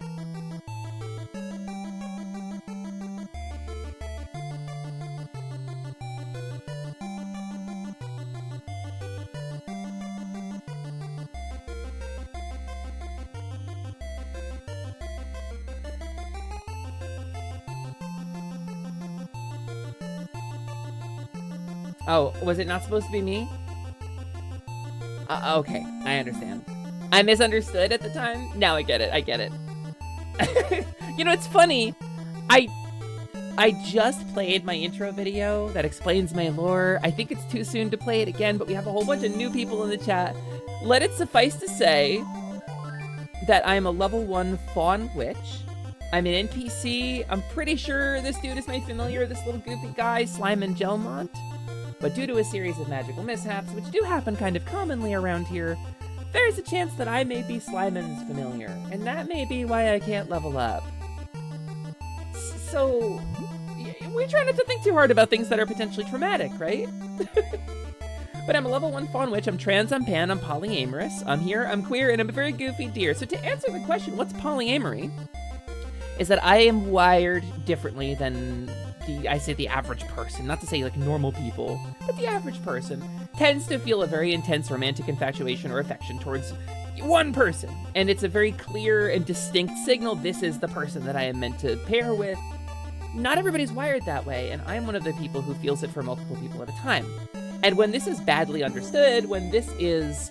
Oh, was it not supposed to be me? Okay, I understand. I misunderstood at the time. Now I get it. You know, it's funny. I just played my intro video that explains my lore. I think it's too soon to play it again, but we have a whole bunch of new people in the chat. Let it suffice to say that I'm a level 1 Faun witch. I'm an NPC. I'm pretty sure this dude is made familiar, this little goofy guy, Slyman Gelmont. But due to a series of magical mishaps, which do happen kind of commonly around here, there's a chance that I may be Slyman's familiar, and that may be why I can't level up. So, we try not to think too hard about things that are potentially traumatic, right? But I'm a level 1 Faun witch, I'm trans, I'm pan, I'm polyamorous, I'm here, I'm queer, and I'm a very goofy deer. So to answer the question, what's polyamory? Is that I am wired differently than the average person. Not to say like normal people, but the average person tends to feel a very intense romantic infatuation or affection towards one person. And it's a very clear and distinct signal, this is the person that I am meant to pair with. Not everybody's wired that way, and I'm one of the people who feels it for multiple people at a time. And when this is badly understood, when this is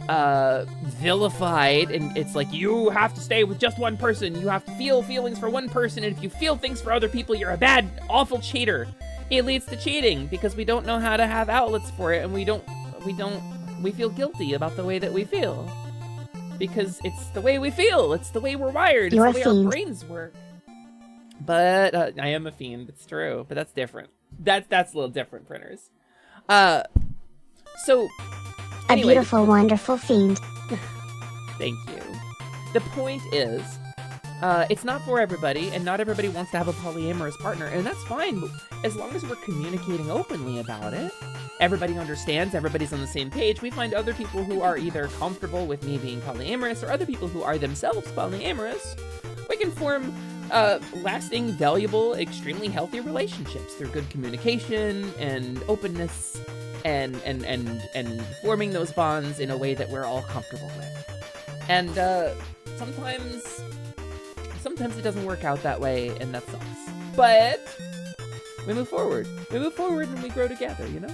vilified, and it's like, you have to stay with just one person, you have to feel feelings for one person, and if you feel things for other people, you're a bad, awful cheater. It leads to cheating, because we don't know how to have outlets for it, and we feel guilty about the way that we feel. Because it's the way we feel, it's the way we're wired, it's the way our brains work. But, I am a fiend, it's true, but that's different. That's a little different, printers. So, anyway, a beautiful, wonderful fiend. Thank you. The point is, it's not for everybody, and not everybody wants to have a polyamorous partner, and that's fine, as long as we're communicating openly about it. Everybody understands, everybody's on the same page. We find other people who are either comfortable with me being polyamorous, or other people who are themselves polyamorous. We can form lasting, valuable, extremely healthy relationships through good communication and openness and forming those bonds in a way that we're all comfortable with. And sometimes it doesn't work out that way, and that sucks. But we move forward. We move forward and we grow together, you know?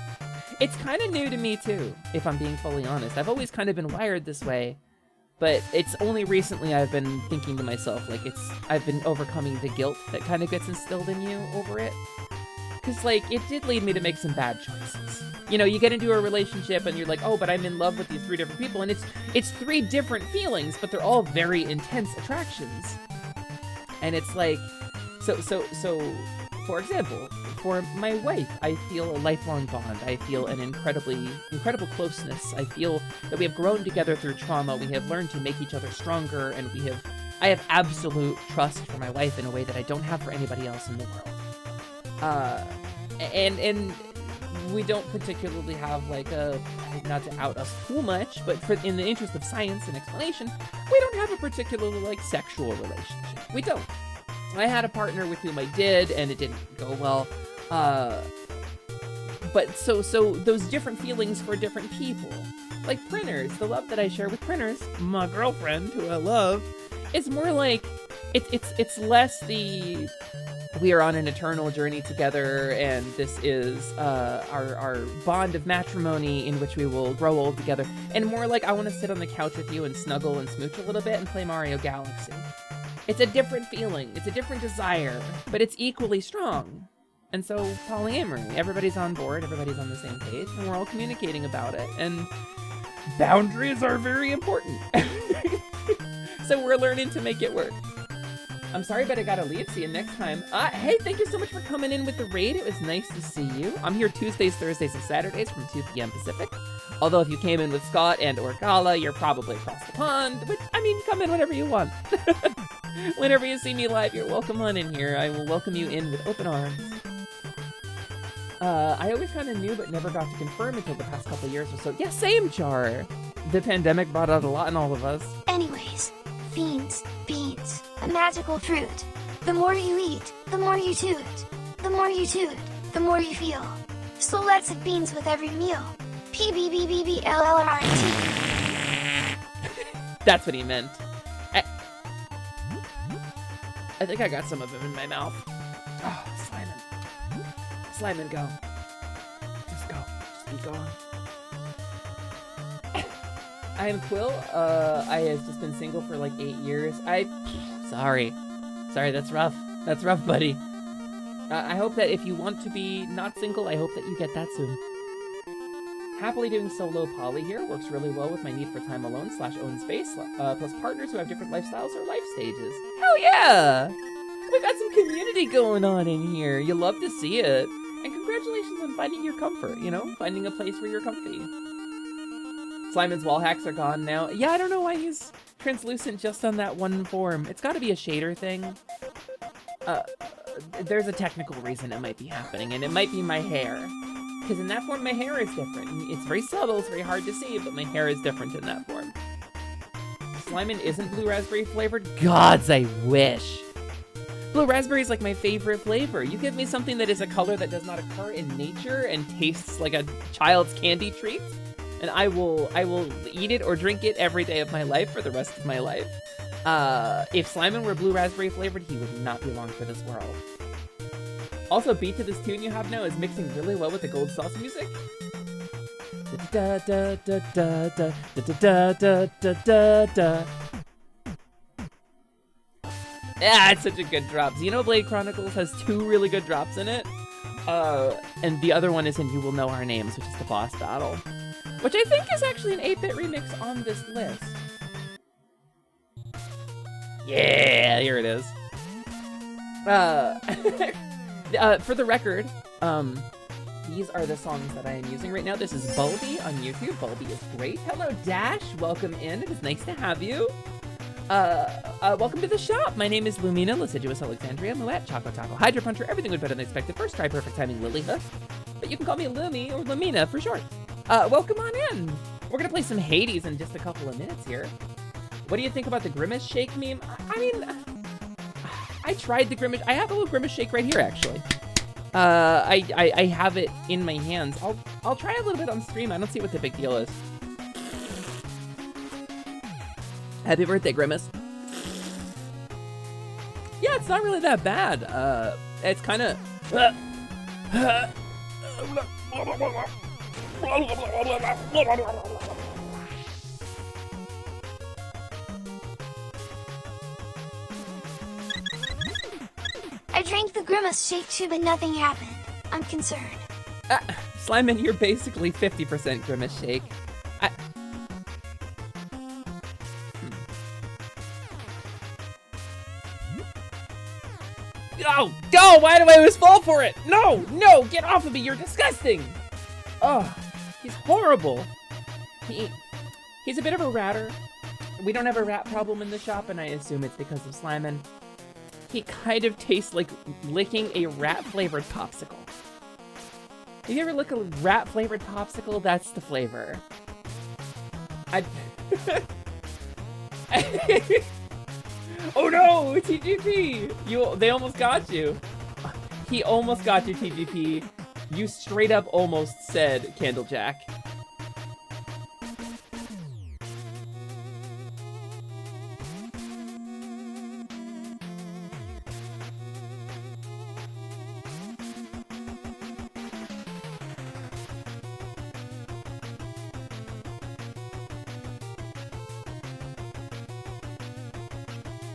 It's kind of new to me too, if I'm being fully honest. I've always kind of been wired this way. But it's only recently I've been thinking to myself, like, I've been overcoming the guilt that kind of gets instilled in you over it. Because, like, it did lead me to make some bad choices. You know, you get into a relationship and you're like, oh, but I'm in love with these 3 different people. And it's 3 different feelings, but they're all very intense attractions. And it's like, so, for example, for my wife, I feel a lifelong bond. I feel an incredible closeness. I feel that we have grown together through trauma. We have learned to make each other stronger, and I have absolute trust for my wife in a way that I don't have for anybody else in the world. And we don't particularly have like not to out us too much, but in the interest of science and explanation, we don't have a particularly like sexual relationship. We don't. I had a partner with whom I did, and it didn't go well. But so those different feelings for different people. Like printers, the love that I share with printers, my girlfriend who I love, is more like, it's less the, we are on an eternal journey together, and this is our bond of matrimony in which we will grow old together, and more like, I want to sit on the couch with you and snuggle and smooch a little bit and play Mario Galaxy. It's a different feeling, it's a different desire, but it's equally strong. And so, polyamory, everybody's on board, everybody's on the same page, and we're all communicating about it, and boundaries are very important. So we're learning to make it work. I'm sorry, but I gotta leave. See you next time. Hey, thank you so much for coming in with the raid. It was nice to see you. I'm here Tuesdays, Thursdays, and Saturdays from 2 p.m. Pacific. Although if you came in with Scott and or Gala, you're probably across the pond, which, I mean, come in whenever you want. Whenever you see me live, you're welcome on in here. I will welcome you in with open arms. I always kind of knew but never got to confirm until the past couple years or so. Yeah, same, Char. The pandemic brought out a lot in all of us. Anyways, beans, a magical fruit. The more you eat, the more you toot. The more you toot, the more you feel. So let's have beans with every meal. PBBBBLLRT. That's what he meant. I think I got some of him in my mouth. Oh, Slyman, go. Just go. Just be gone. I am Quill. I have just been single for like 8 years. Sorry, that's rough. That's rough, buddy. I hope that if you want to be not single, I hope that you get that soon. Happily doing solo poly here. Works really well with my need for time alone / own space, plus partners who have different lifestyles or life stages. Hell yeah! We got some community going on in here. You love to see it. And congratulations on finding your comfort, you know? Finding a place where you're comfy. Slimon's wall hacks are gone now. Yeah, I don't know why he's translucent just on that one form. It's gotta be a shader thing. There's a technical reason it might be happening, and it might be my hair. Because in that form, my hair is different. It's very subtle, it's very hard to see, but my hair is different in that form. Slimon isn't blue raspberry flavored? Gods, I wish. Blue raspberry is like my favorite flavor. You give me something that is a color that does not occur in nature and tastes like a child's candy treat, and I will eat it or drink it every day of my life for the rest of my life. If Slimon were blue raspberry flavored, he would not belong for this world. Also, beat to this tune you have now is mixing really well with the gold sauce music. Da da da da da da da da da da. Yeah, it's such a good drop. Xenoblade Chronicles has 2 really good drops in it. And the other one is in You Will Know Our Names, which is the boss battle. Which I think is actually an 8-bit remix on this list. Yeah, here it is. For the record, these are the songs that I am using right now. This is Bulby on YouTube. Bulby is great. Hello, Dash. Welcome in. It is nice to have you. Welcome to the shop. My name is Lumina, Liciduous Alexandria, Moet, Choco Taco, Hydra Puncher, everything would better than expected. First try, perfect timing, Lily Hoof. But you can call me Lumi or Lumina for short. Welcome on in. We're gonna play some Hades in just a couple of minutes here. What do you think about the Grimace Shake meme? I mean, I tried the Grimace. I have a little Grimace Shake right here, actually. I have it in my hands. I'll try a little bit on stream. I don't see what the big deal is. Happy birthday, Grimace. Yeah, it's not really that bad. It's kind of... I drank the Grimace Shake too, but nothing happened. I'm concerned. Slimon, you're basically 50% Grimace Shake. Oh, go! Why do I always fall for it? No, no, get off of me, you're disgusting! Oh, he's horrible. He's a bit of a ratter. We don't have a rat problem in the shop, and I assume it's because of Slimon. He kind of tastes like licking a rat-flavored popsicle. Have you ever licked a rat-flavored popsicle? That's the flavor. Oh no, TGP! They almost got you. He almost got you, TGP. You straight up almost said Candlejack.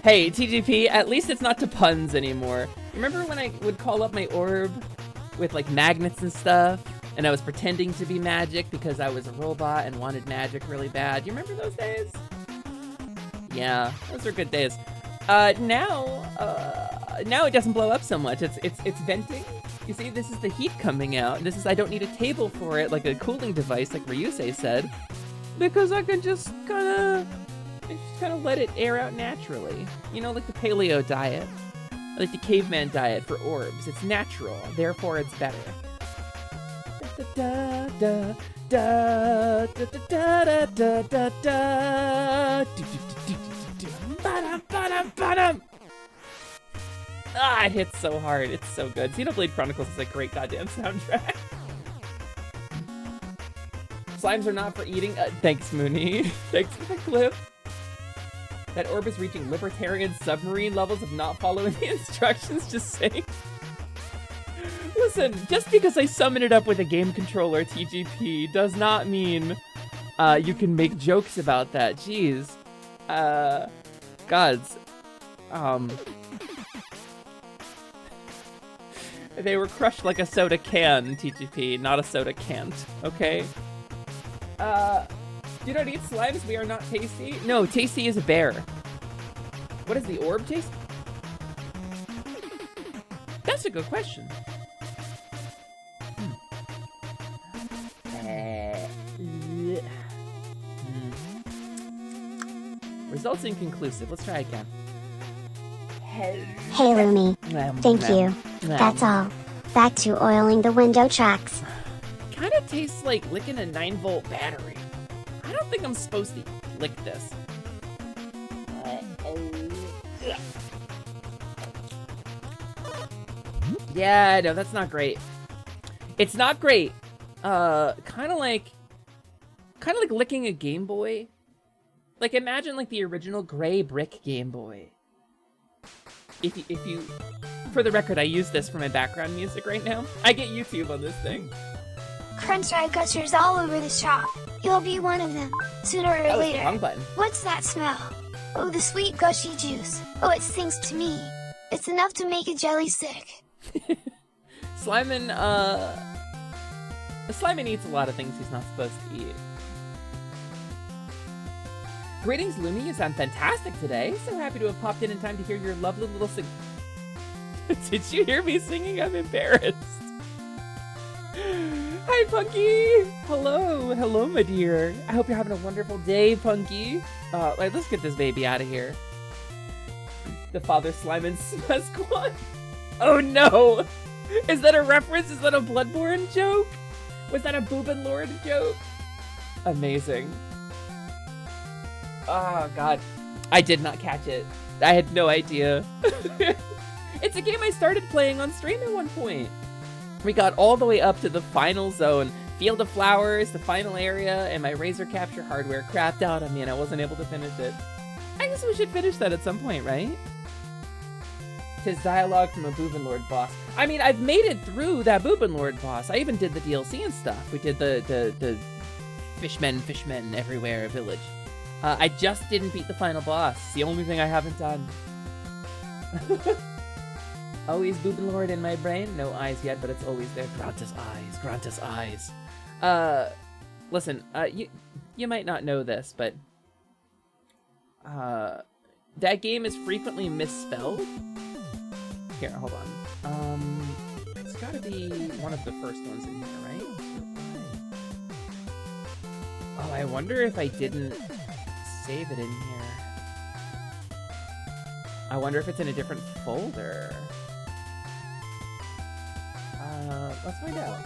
Hey, TGP, at least it's not to puns anymore. Remember when I would call up my orb with like magnets and stuff, and I was pretending to be magic because I was a robot and wanted magic really bad? You remember those days? Yeah, those are good days. Now it doesn't blow up so much. It's venting. You see, this is the heat coming out. This is, I don't need a table for it, like a cooling device, like Ryusei said, because I can just kind of let it air out naturally. You know, like the paleo diet, like the caveman diet for orbs. It's natural, therefore it's better. Ah, it hits so hard. It's so good. Xenoblade Chronicles is a great goddamn soundtrack. Slimes are not for eating. Thanks, Mooney. Thanks for the clip. That orb is reaching libertarian submarine levels of not following the instructions, just saying. Listen, just because I summon it up with a game controller, TGP, does not mean you can make jokes about that. Jeez. Gods. They were crushed like a soda can, TGP, not a soda can't, okay? Do not eat slimes, we are not tasty. No, tasty is a bear. What does the orb taste? That's a good question. Results inconclusive. Let's try again. Hey Lumi. Thank you. That's all. Back to oiling the window tracks. Kind of tastes like licking a 9-volt battery. I don't think I'm supposed to lick this. Yeah, no, that's not great. It's not great. Kind of like licking a Game Boy. Like, imagine like the original gray brick Game Boy. If you, for the record, I use this for my background music right now. I get YouTube on this thing. Crunch eye gushers all over the shop. You'll be one of them, sooner or That was the later. wrong button. What's that smell? Oh, the sweet gushy juice. Oh, it stings to me. It's enough to make a jelly sick. Slimin eats a lot of things he's not supposed to eat. Greetings, Lumi. You sound fantastic today. So happy to have popped in time to hear your lovely little sing. Did you hear me singing? I'm embarrassed. Hi, Punky. Hello, my dear. I hope you're having a wonderful day, Punky. Let's get this baby out of here. The father slime and squad. Oh no! Is that a reference? Is that a Bloodborne joke? Was that a Boobin Lord joke? Amazing. Oh god. I did not catch it. I had no idea. It's a game I started playing on stream at one point. We got all the way up to the final zone, Field of Flowers, the final area, and my Razor Capture hardware crapped out on me and I wasn't able to finish it. I guess we should finish that at some point, right? Tis dialogue from a Boobin Lord boss. I mean, I've made it through that Boobin Lord boss. I even did the DLC and stuff. We did the fishmen everywhere village. I just didn't beat the final boss. It's the only thing I haven't done. Always Boobin Lord in my brain. No eyes yet, but it's always there. Grant us eyes. Grant us eyes. Listen, you might not know this, but that game is frequently misspelled. Here, hold on. It's gotta be one of the first ones in here, right? Oh, I wonder if I didn't save it in here. I wonder if it's in a different folder. Let's find out.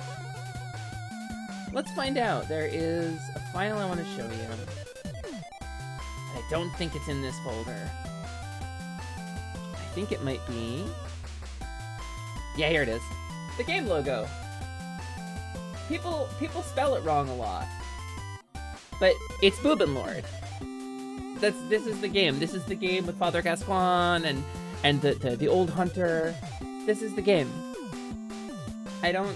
Let's find out. There is a file I want to show you. I don't think it's in this folder. I think it might be... Yeah, here it is. The game logo. People spell it wrong a lot. But it's Boobin Lord. This is the game. This is the game with Father Gascoigne and the old hunter. This is the game. I don't...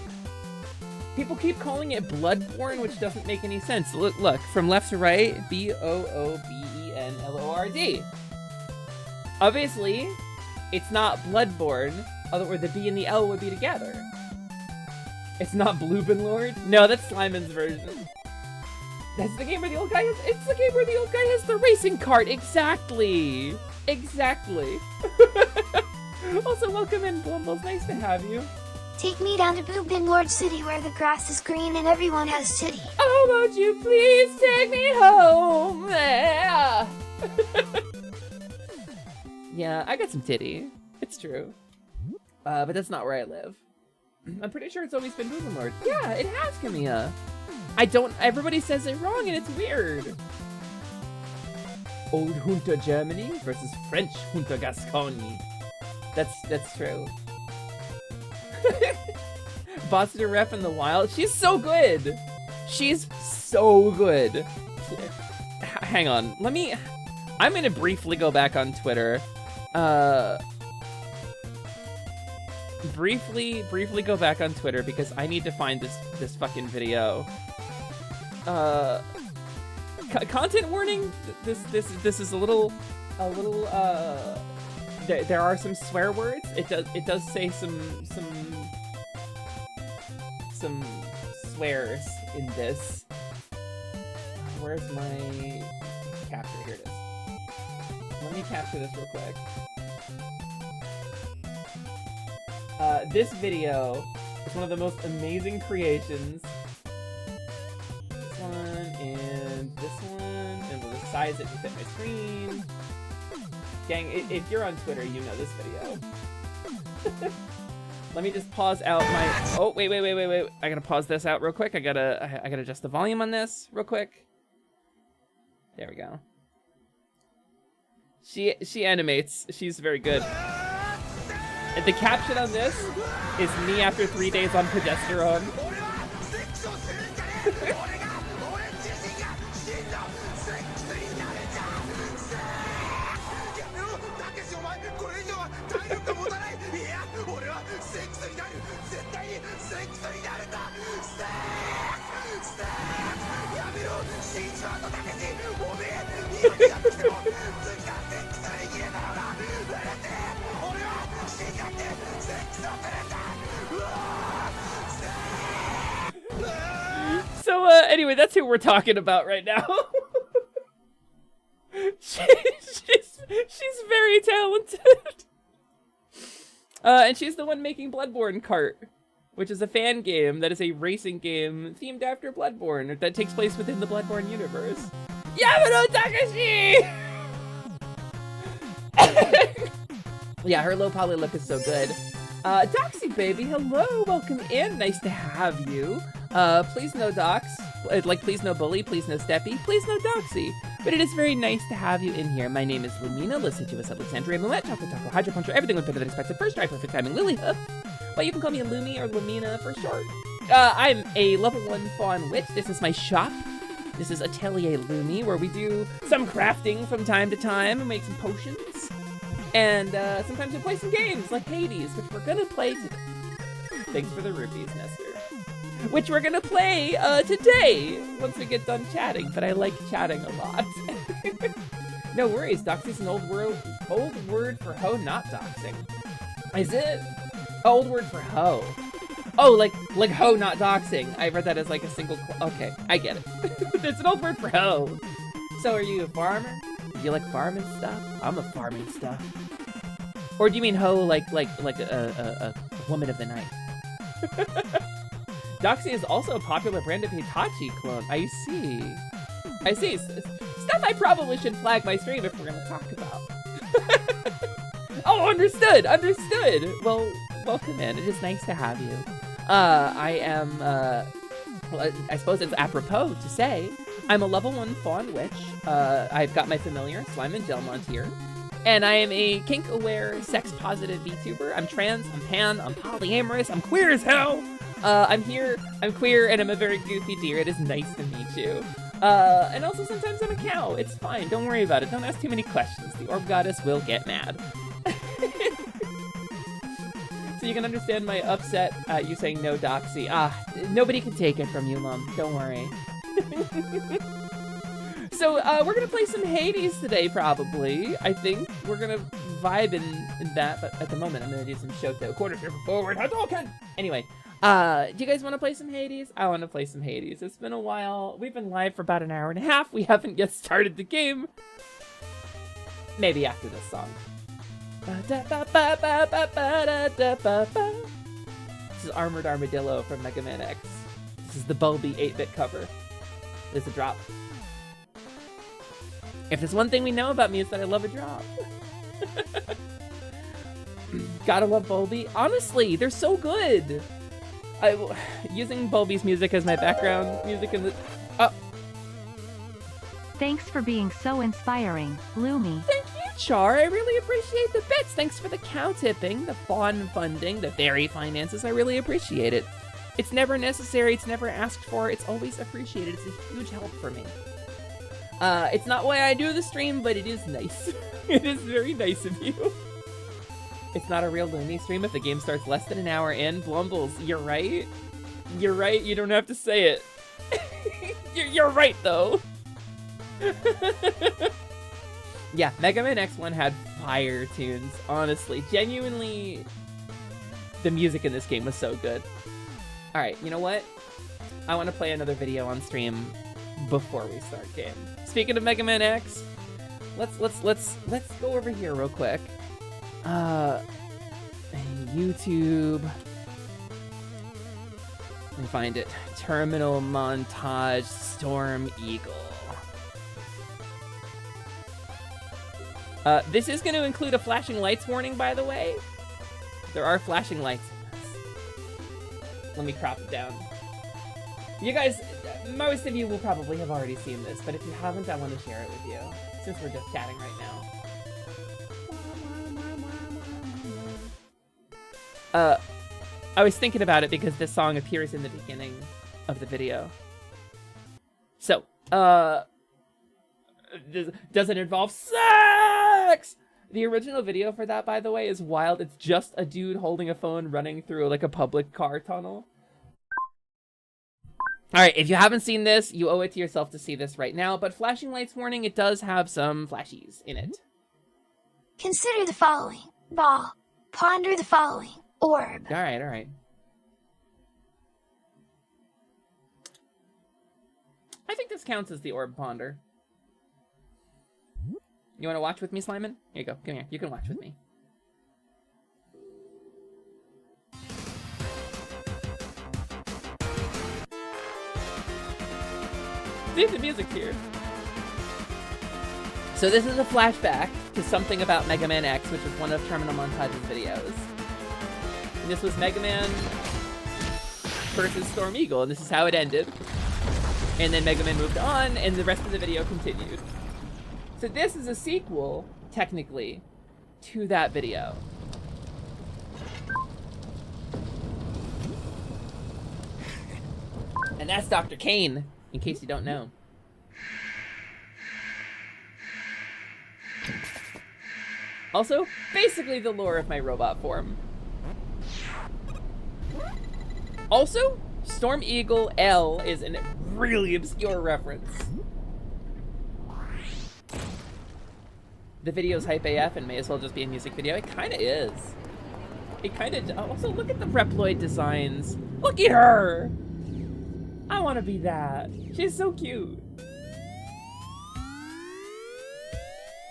People keep calling it Bloodborne, which doesn't make any sense. Look, from left to right, B-O-O-B-E-N-L-O-R-D. Obviously, it's not Bloodborne, or the B and the L would be together. It's not Bloobin Lord? No, that's Slimon's version. That's the game where the old guy has... It's the game where the old guy has the racing cart! Exactly! Exactly! Also, welcome in, Blumbles. Nice to have you. Take me down to Boobin Lord City where the grass is green and everyone has titty. Oh, won't you please take me home? Yeah, yeah, I got some titty. It's true. But that's not where I live. I'm pretty sure it's always been Boobin Lord. Yeah, it has, Camilla. Everybody says it wrong and it's weird. Old Junta Germany versus French Junta Gascogne. That's true. Boster Ref in the wild. She's so good. She's so good. Hang on. I'm gonna briefly go back on Twitter. Briefly go back on Twitter because I need to find this fucking video. Content warning. This is a little. There are some swear words. It does say some swears in this. Where's my capture? Here it is. Let me capture this real quick. This video is one of the most amazing creations. This one and this one, and we'll just size it to fit my screen. Gang, if you're on Twitter, you know this video. Let me just pause out my. Oh, wait. I gotta pause this out real quick. I gotta adjust the volume on this real quick. There we go. She animates. She's very good. And the caption on this is me after 3 days on progesterone. So, anyway, that's who we're talking about right now. she's very talented. And she's the one making Bloodborne Kart, which is a fan game that is a racing game themed after Bloodborne that takes place within the Bloodborne universe. Yamano Takashi! Yeah, her low poly look is so good. Doxy baby, hello, welcome in, nice to have you. Please no dox, like please no bully, please no steppy, please no doxy. But it is very nice to have you in here. My name is Lumina, Lascivious Alexandria, Moet, Taco Taco, Hydro Puncher, everything with better than expected, first try, perfect timing, Lily Hoof. But you can call me Lumi or Lumina for short. I'm a level 1 Faun witch. This is my shop. This is Atelier Lumi, where we do some crafting from time to time and make some potions. And sometimes we play some games like Hades, which we're gonna play today. Thanks for the rupees, Nestor. Which we're gonna play today once we get done chatting, but I like chatting a lot. No worries, doxy's an old word for hoe, not doxing. Is it? Old word for hoe. Oh, like hoe, not doxing. I read that as like a single. Okay, I get it. It's an old word for hoe. So, are you a farmer? Do you like farming stuff? I'm a farming stuff. Or do you mean hoe like a woman of the night? Doxy is also a popular brand of Hitachi clone. I see. Stuff I probably should flag my stream if we're gonna talk about. Oh, understood. Well, welcome in. It is nice to have you. I am, well, I suppose it's apropos to say, I'm a level 1 Faun witch. I've got my familiar, Slime and Gelmont here. And I am a kink-aware, sex-positive VTuber. I'm trans, I'm pan, I'm polyamorous, I'm queer as hell. I'm here, I'm queer, and I'm a very goofy deer. It is nice to meet you. And also sometimes I'm a cow. It's fine, don't worry about it. Don't ask too many questions. The orb goddess will get mad. So you can understand my upset at you saying no doxy. Nobody can take it from you, Mom. Don't worry. So, we're gonna play some Hades today, probably. I think we're gonna vibe in that, but at the moment I'm gonna do some Shoto. Quarter circle forward, Hadouken! Anyway, do you guys want to play some Hades? I want to play some Hades. It's been a while. We've been live for about an hour and a half. We haven't yet started the game. Maybe after this song. This is Armored Armadillo from Mega Man X. This is the Bulby 8-bit cover. There's a drop. If there's one thing we know about me, it's that I love a drop. Gotta love Bulby. Honestly, they're so good. Using Bulby's music as my background music in the... Thanks for being so inspiring, Lumi. Thank you, Char. I really appreciate the bits. Thanks for the cow tipping, the Faun funding, the fairy finances. I really appreciate it. It's never necessary. It's never asked for. It's always appreciated. It's a huge help for me. It's not why I do the stream, but it is nice. It is very nice of you. It's not a real Lumi stream if the game starts less than an hour in. Blumbles, you're right. You're right. You don't have to say it. You're right, though. Yeah, Mega Man X1 had fire tunes. Honestly, genuinely, the music in this game was so good. All right, you know what? I want to play another video on stream before we start game. Speaking of Mega Man X, let's go over here real quick. YouTube. Let me find it. Terminal montage Storm Eagle. This is going to include a flashing lights warning, by the way. There are flashing lights in this. Let me crop it down. You guys, most of you will probably have already seen this, but if you haven't, I want to share it with you, since we're just chatting right now. I was thinking about it because this song appears in the beginning of the video. So, does it involve sex? The original video for that, by the way, is wild. It's just a dude holding a phone running through like a public car tunnel. Alright, if you haven't seen this, you owe it to yourself to see this right now, but flashing lights warning, it does have some flashies in it. Consider the following. Ball. Ponder the following. Orb. Alright. I think this counts as the orb ponder. You want to watch with me, Slimin? Here you go. Come here. You can watch with me. See, the music's here. So this is a flashback to something about Mega Man X, which is one of Terminal Montage's videos. And this was Mega Man versus Storm Eagle, and this is how it ended. And then Mega Man moved on, and the rest of the video continued. So this is a sequel, technically, to that video. And that's Dr. Kane, in case you don't know. Also, basically the lore of my robot form. Also, Storm Eagle L is a really obscure reference. The video's hype AF and may as well just be a music video. It kinda is. It kinda... Also, look at the Reploid designs. Look at her! I wanna be that. She's so cute.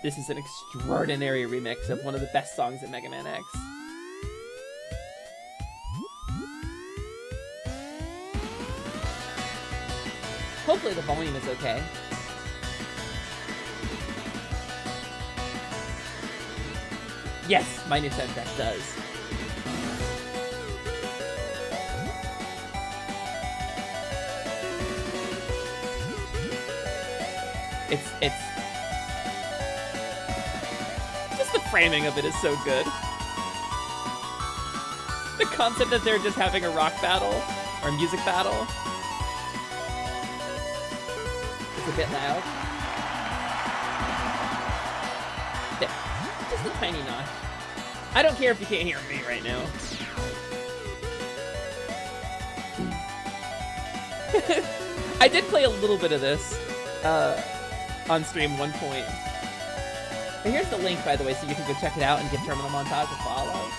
This is an extraordinary remix of one of the best songs in Mega Man X. Hopefully the volume is okay. Yes, my new soundtrack does. It's just the framing of it is so good. The concept that they're just having a rock battle or a music battle. It's a bit loud. There. Just a tiny notch. I don't care if you can't hear me right now. I did play a little bit of this on stream one point. And here's the link, by the way, so you can go check it out and give Terminal Montage a follow.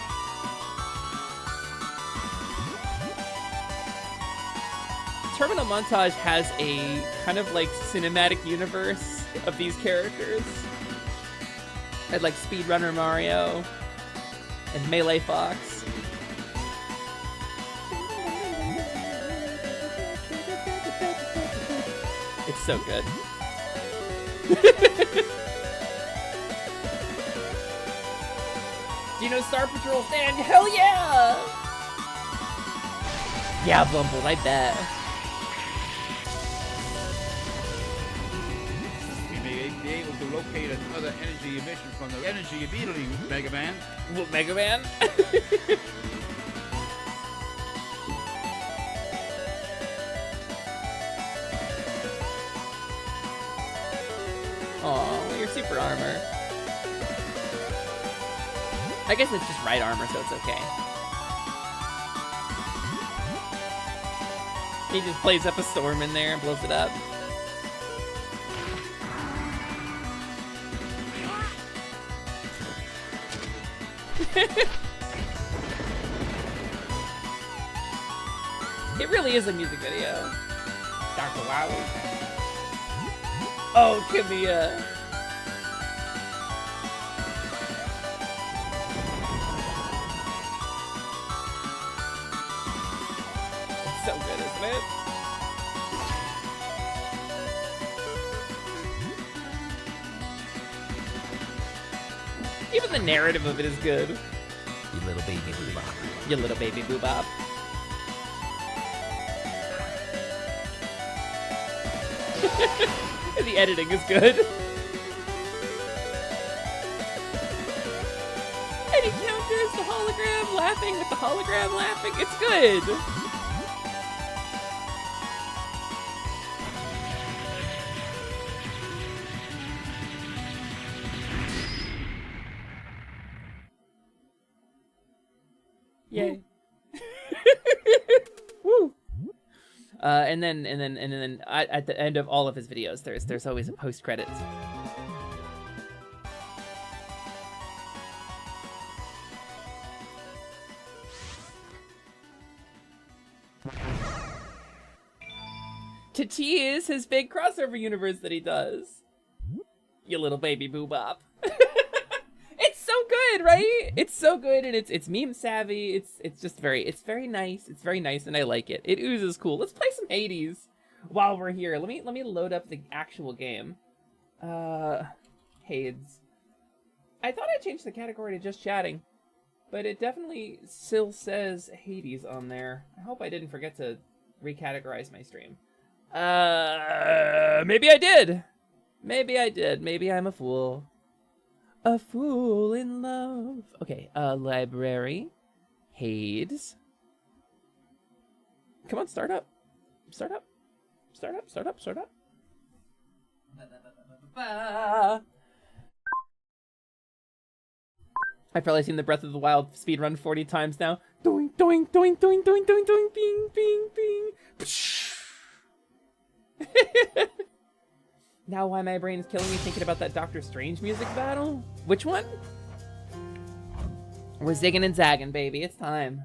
Terminal Montage has a kind of like cinematic universe of these characters. Had like Speedrunner Mario and Melee Fox. It's so good. Do you know Star Patrol Stan? Hell yeah! Yeah, Bumble, I bet. We may be able to locate another energy emission from the energy emitting Mega Man. What, Mega Man? Oh, your super armor. I guess it's just right armor, so it's okay. He just plays up a storm in there and blows it up. It really is a music video. Dr. Wowie. Oh, Camilla. It's so good, isn't it? Even the narrative of it is good. You little baby boobop. You little baby boobop. The editing is good. And he counters the hologram laughing with the hologram laughing. It's good. Yay. Woo. And then at the end of all of his videos, there's always a post credits. To tease his big crossover universe that he does. You little baby boobop. It's so good, right? It's so good, and it's meme savvy. It's just very nice. It's very nice, and I like it. It oozes cool. Let's play some Hades while we're here. Let me load up the actual game. Hades. I thought I changed the category to just chatting, but it definitely still says Hades on there. I hope I didn't forget to recategorize my stream. Maybe I did. Maybe I did. Maybe I'm a fool. A fool in love. Okay, library. Hades. Come on, start up. Start up. Start up, start up, start up. I've probably seen the Breath of the Wild speedrun 40 times now. Doing, doing, doing, doing, doing, doing, doing, bing, bing, bing. Now why my brain is killing me thinking about that Doctor Strange music battle? Which one? We're zigging and zagging, baby. It's time.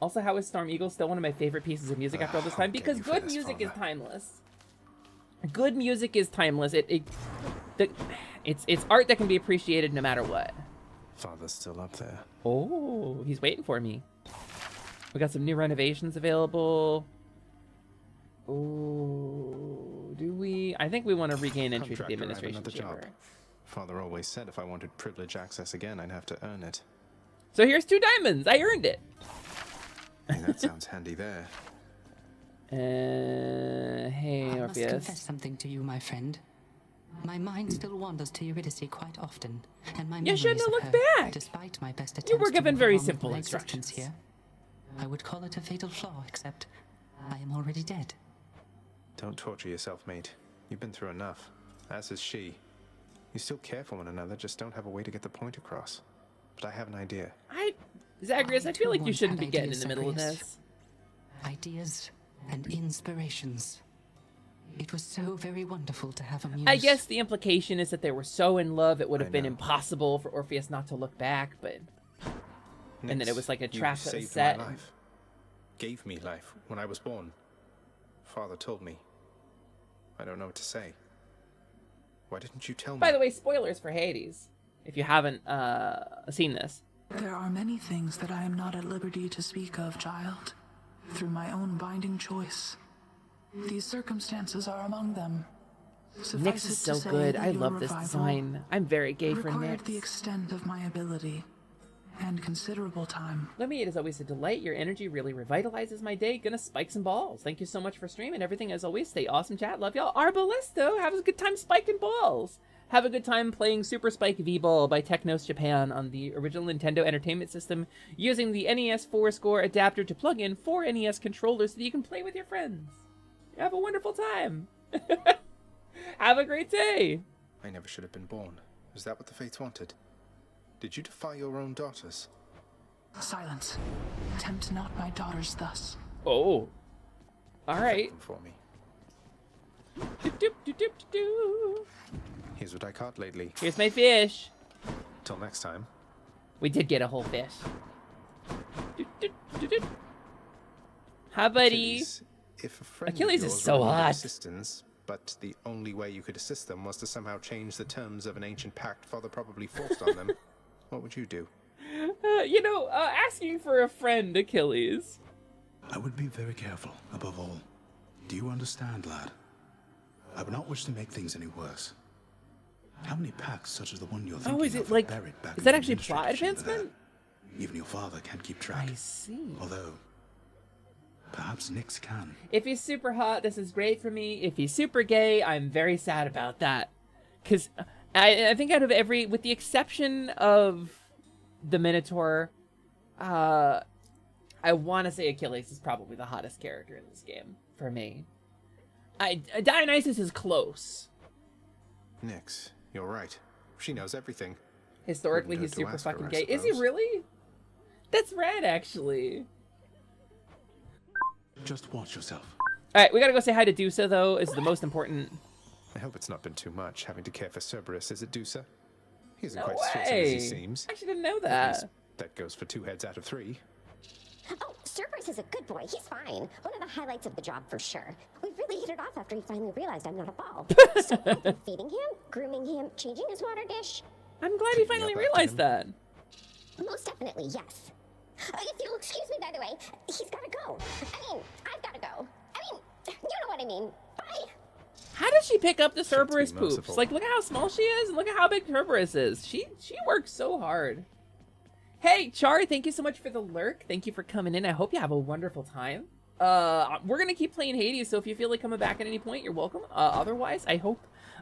Also, how is Storm Eagle still one of my favorite pieces of music after all this time? Because good music is timeless. Good music is timeless. It's art that can be appreciated no matter what. Father's still up there. Oh, he's waiting for me. We got some new renovations available. Oh, do we? I think we want to regain entry to the administration chamber. Father always said if I wanted privilege access again, I'd have to earn it. So here's 2 diamonds. I earned it. Hey, that sounds handy there. Hey, I Orpheus. must confess something to you, my friend. My mind still wanders to Eurydice quite often, and my You shouldn't have memories of looked her, back. despite my best attempts You were to given move very on with simple my instructions existence here. I would call it a fatal flaw, except I am already dead. Don't torture yourself, mate. You've been through enough. As has she. You still care for one another, just don't have a way to get the point across. But I have an idea. Zagreus, I feel like you once shouldn't had be getting in ideas, the middle of Zagreus. this. Ideas and inspirations. It was so very wonderful to have a muse. I guess the implication is that they were so in love it would have been impossible for Orpheus not to look back, but... And then it was like a trap that was set. My life. Gave me life when I was born. Father told me. I don't know what to say. Why didn't you tell me? By the way, spoilers for Hades, if you haven't seen this. There are many things that I am not at liberty to speak of, child. Through my own binding choice. These circumstances are among them. Nyx is so good. I love this design. I'm very gay for required Nyx. the extent of my ability and considerable time. Lumi, it is always a delight. Your energy really revitalizes my day. Gonna spike some balls. Thank you so much for streaming everything. As always, stay awesome, chat. Love y'all. Arbalesto, have a good time spiking balls. Have a good time playing Super Spike V-Ball by Technos Japan on the original Nintendo Entertainment System using the NES 4-score adapter to plug in 4 NES controllers so that you can play with your friends. Have a wonderful time. Have a great day. I never should have been born. Is that what the Fates wanted? Did you defy your own daughters? Silence. Tempt not my daughters thus. Oh. All right. For me. Do. Here's what I caught lately. Here's my fish. Till next time. We did get a whole fish. Hi, buddy. If a friend Achilles of is yours so were in hot. Assistance, but the only way you could assist them was to somehow change the terms of an ancient pact Father probably forced on them, what would you do? Asking for a friend, Achilles. I would be very careful, above all. Do you understand, lad? I would not wish to make things any worse. How many packs such as the one you're thinking Oh, is it of like... buried back Is in that the actually plot administrative chamber advancement? there? Even your father can't keep track. I see. Although, perhaps Nyx can. If he's super hot, this is great for me. If he's super gay, I'm very sad about that. Because I think out of every... With the exception of the Minotaur, I want to say Achilles is probably the hottest character in this game for me. Dionysus is close. Nyx, you're right. She knows everything. Historically, he's super fucking gay. Is he really? That's rad, actually. Just watch yourself. Alright, we gotta go say hi to Dusa, though, is the most important. I hope it's not been too much having to care for Cerberus, is it, Dusa? He isn't No quite as fearsome as he way. seems. I actually didn't know At that. least that goes for 2 heads out of 3. Oh, Cerberus is a good boy. He's fine. One of the highlights of the job for sure. We really hit it off after he finally realized I'm not a ball. So we've been feeding him, grooming him, changing his water dish. I'm glad he finally realized that. Most definitely, yes. If you'll excuse me, by the way, he's gotta go. I mean, I've gotta go. I mean, you know what I mean. Bye. How does she pick up the Cerberus be poops? merciful. Like, look at how small she is, and look at how big Cerberus is. She works so hard. Hey, Char, thank you so much for the lurk. Thank you for coming in. I hope you have a wonderful time. We're gonna keep playing Hades, so if you feel like coming back at any point, you're welcome. Otherwise, I hope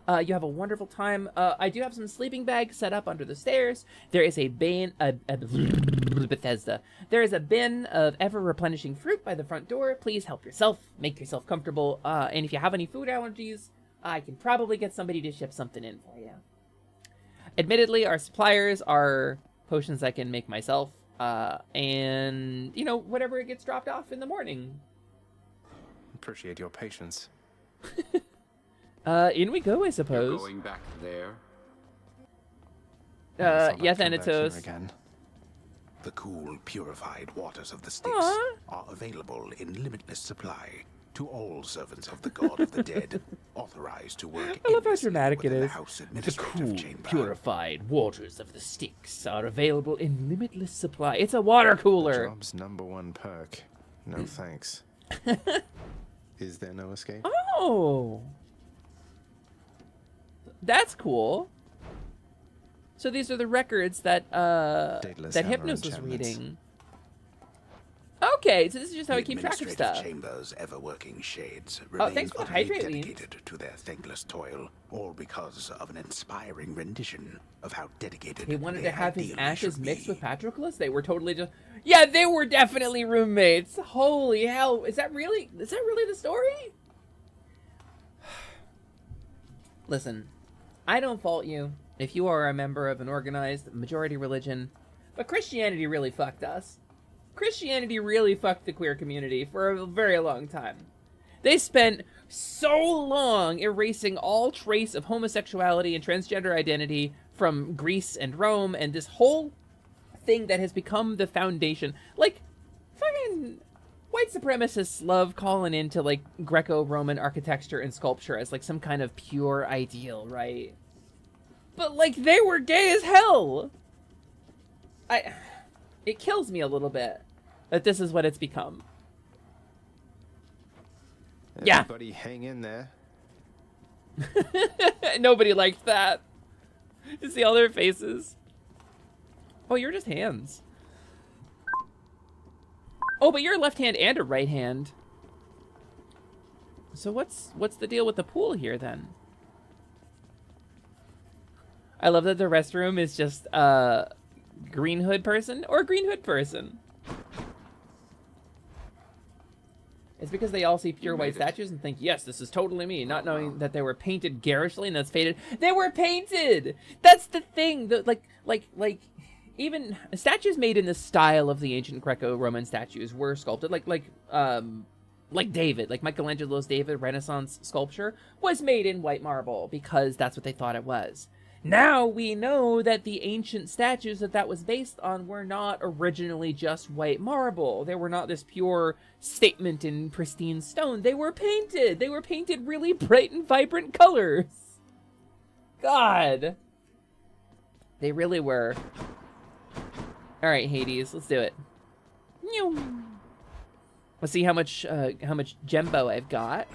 you have a wonderful time. I do have some sleeping bags set up under the stairs. There is a bin, Bethesda. There is a bin of ever-replenishing fruit by the front door. Please help yourself. Make yourself comfortable. And if you have any food allergies, I can probably get somebody to ship something in for you. Admittedly, our suppliers are potions I can make myself. And, you know, whatever it gets dropped off in the morning. Appreciate your patience. In we go, I suppose. You're going back there? Yes, Thanatos. The cool, purified waters of the Styx are available in limitless supply to all servants of the god of the dead, authorized to work. I love how dramatic it is. House The cool, purified waters of the Styx are available in limitless supply. It's a water cooler. Job's #1 perk. No thanks. Is there no escape? Oh, that's cool. So these are the records that that Hypnos was reading. Okay, so this is just how we keep track of stuff. Chambers, ever-working shades Thanks for the utterly hydrate, dedicated to their thankless toil, all because of an inspiring rendition of how dedicated He wanted they to have his ideally ashes should mixed be. with Patroclus. They were totally just... Yeah, they were definitely roommates. Holy hell. Is that really the story? Listen, I don't fault you if you are a member of an organized majority religion, but Christianity really fucked us. Christianity really fucked the queer community for a very long time. They spent so long erasing all trace of homosexuality and transgender identity from Greece and Rome, and this whole thing that has become the foundation. Like, fucking white supremacists love calling into, like, Greco-Roman architecture and sculpture as, like, some kind of pure ideal, right? But, like, they were gay as hell! It kills me a little bit that this is what it's become. Everybody hang in there. Nobody liked that. You see all their faces. Oh, you're just hands. Oh, but you're a left hand and a right hand. So what's the deal with the pool here then? I love that the restroom is just green hood person or green hood person. It's because they all see pure white statues and think, yes, this is totally me, not knowing that they were painted garishly and that's faded. They were painted! That's the thing. Like, even statues made in the style of the ancient Greco-Roman statues were sculpted like David, like Michelangelo's David Renaissance sculpture was made in white marble because that's what they thought it was. Now we know that the ancient statues that was based on were not originally just white marble. They were not this pure statement in pristine stone. They were painted. They were painted really bright and vibrant colors. God. They really were. All right, Hades, let's do it. Let's see how much Gembo I've got.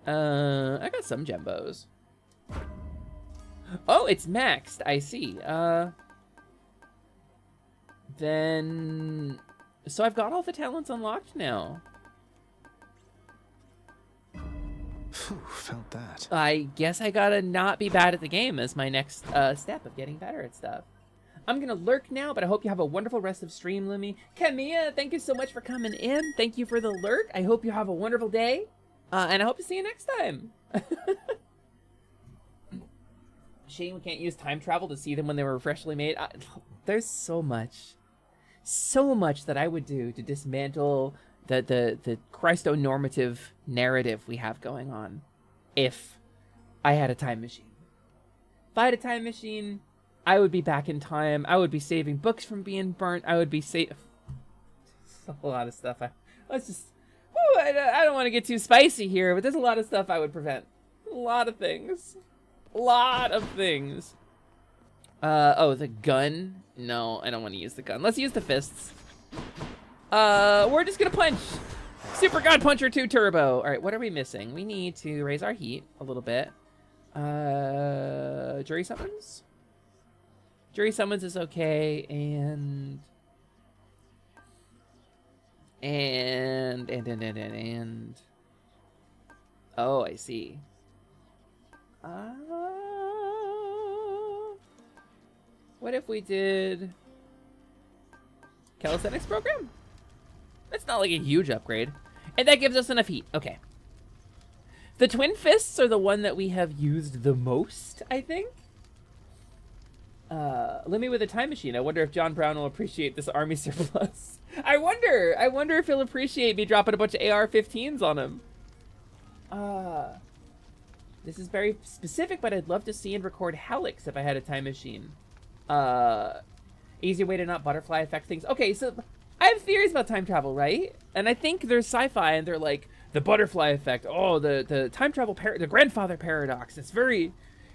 I got some Gembos. Oh, it's maxed. I see. Then... So I've got all the talents unlocked now. Phew, felt that. I guess I gotta not be bad at the game as my next step of getting better at stuff. I'm gonna lurk now, but I hope you have a wonderful rest of stream, Lumi. Kamiya, thank you so much for coming in. Thank you for the lurk. I hope you have a wonderful day. And I hope to see you next time. Shame we can't use time travel to see them when they were freshly made. There's so much that I would do to dismantle the Christo-normative narrative we have going on if I had a time machine. If I had a time machine, I would be back in time. I would be saving books from being burnt. I would be a lot of stuff. Let's just... Ooh, I don't want to get too spicy here, but there's a lot of stuff I would prevent. A lot of things. A lot of things. Oh, the gun? No, I don't want to use the gun. Let's use the fists. We're just gonna punch. Super God Puncher 2 Turbo. All right, what are we missing? We need to raise our heat a little bit. Jury Summons? Jury Summons is okay, and... Oh, I see. What if we did calisthenics program? That's not like a huge upgrade. And that gives us enough heat. Okay. The twin fists are the one that we have used the most, I think. Lumi with a time machine. I wonder if John Brown will appreciate this army surplus. I wonder if he'll appreciate me dropping a bunch of AR-15s on him. This is very specific, but I'd love to see and record Helix if I had a time machine. Easy way to not butterfly effect things. Okay, so I have theories about time travel, right? And I think there's sci-fi, and they're like, the butterfly effect. Oh, the time travel, the grandfather paradox. It's very...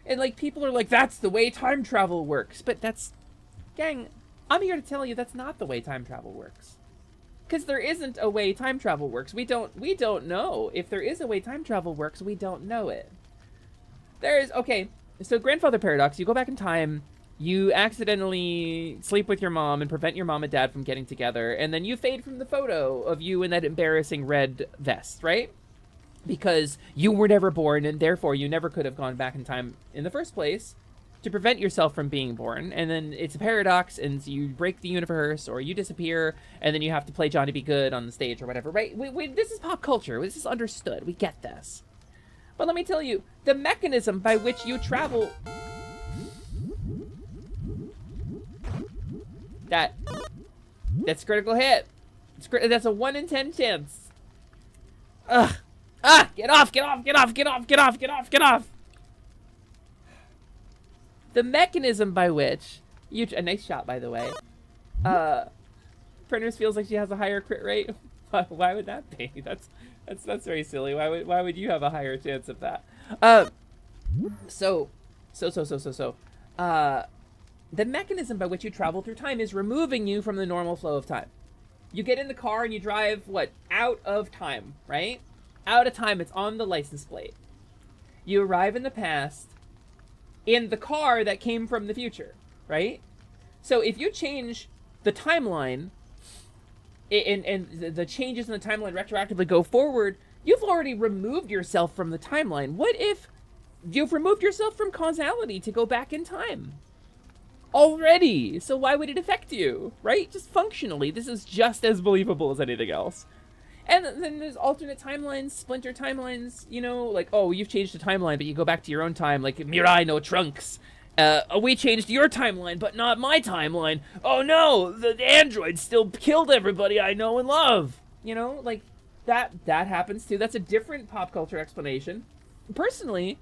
And, like, people are like, that's the way time travel works. But that's... Gang, I'm here to tell you that's not the way time travel works. Because there isn't a way time travel works. We don't know. If there is a way time travel works, we don't know it. Okay, so grandfather paradox, you go back in time, you accidentally sleep with your mom and prevent your mom and dad from getting together, and then you fade from the photo of you in that embarrassing red vest, right? Because you were never born, and therefore you never could have gone back in time in the first place to prevent yourself from being born. And then it's a paradox, and you break the universe, or you disappear, and then you have to play Johnny Be Good on the stage or whatever, right? This is pop culture. This is understood. We get this. But let me tell you, the mechanism by which you travel... That's critical hit. That's a 1 in 10 chance. Ugh. Ah! Get off! Get off! Get off! Get off! Get off! Get off! Get off! The mechanism by which you... A nice shot, by the way. Printers feels like she has a higher crit rate. Why would that be? That's very silly. Why would you have a higher chance of that? The mechanism by which you travel through time is removing you from the normal flow of time. You get in the car and you drive, what, out of time, right? Out of time, it's on the license plate. You arrive in the past in the car that came from the future, right? So if you change the timeline, and the changes in the timeline retroactively go forward, you've already removed yourself from the timeline. What if you've removed yourself from causality to go back in time? Already! So why would it affect you, right? Just functionally, this is just as believable as anything else. And then there's alternate timelines, splinter timelines, you know, like, oh, you've changed the timeline, but you go back to your own time, like Mirai no Trunks. We changed your timeline, but not my timeline. Oh no, the android still killed everybody I know and love. You know, like, that happens too. That's a different pop culture explanation. Personally,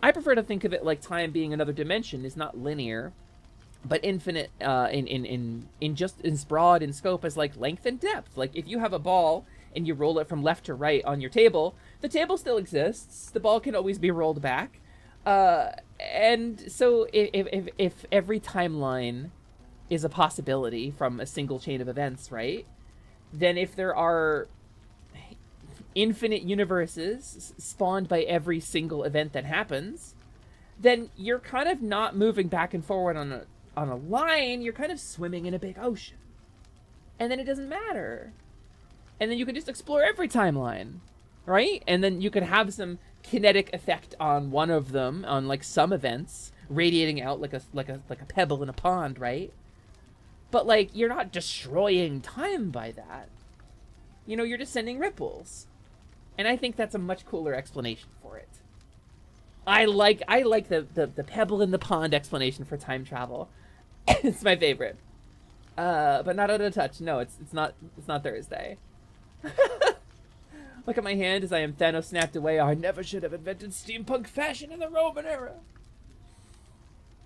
I prefer to think of it like time being another dimension is not linear, but infinite in just as broad in scope as like length and depth. Like if you have a ball and you roll it from left to right on your table, the table still exists. The ball can always be rolled back. And so if every timeline is a possibility from a single chain of events, right? Then if there are infinite universes spawned by every single event that happens, then you're kind of not moving back and forward on a line, you're kind of swimming in a big ocean. And then it doesn't matter. And then you can just explore every timeline, right? And then you could have some kinetic effect on one of them, on like some events, radiating out like a pebble in a pond, right? But like you're not destroying time by that. You know, you're just sending ripples. And I think that's a much cooler explanation for it. I like the pebble in the pond explanation for time travel. It's my favorite. But not out of touch. No, it's not Thursday. Look at my hand as I am Thanos snapped away. I never should have invented steampunk fashion in the Roman era.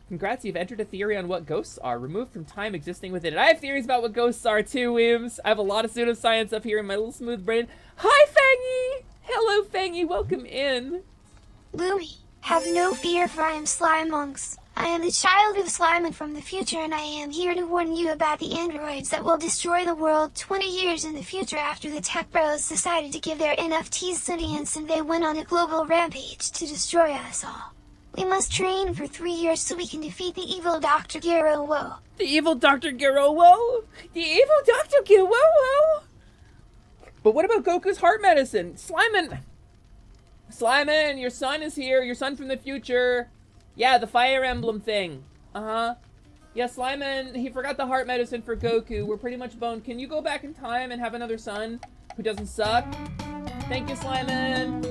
Congrats, you've entered a theory on what ghosts are, removed from time existing within it. I have theories about what ghosts are too, Williams. I have a lot of pseudoscience up here in my little smooth brain. Hi, Fangy! Hello, Fangy, welcome in. Lumi, have no fear, for I am Slimonks. I am the child of Slimon from the future, and I am here to warn you about the androids that will destroy the world 20 years in the future after the tech bros decided to give their NFTs sentience and they went on a global rampage to destroy us all. We must train for 3 years so we can defeat the evil Dr. Gero-wo. The evil Dr. Gero-wo? The evil Dr. Gero-wo? But what about Goku's heart medicine? Slimon, your son is here. Your son from the future. Yeah, the Fire Emblem thing. Uh-huh. Yeah, Slimon, he forgot the heart medicine for Goku. We're pretty much boned. Can you go back in time and have another son who doesn't suck? Thank you, Slimon.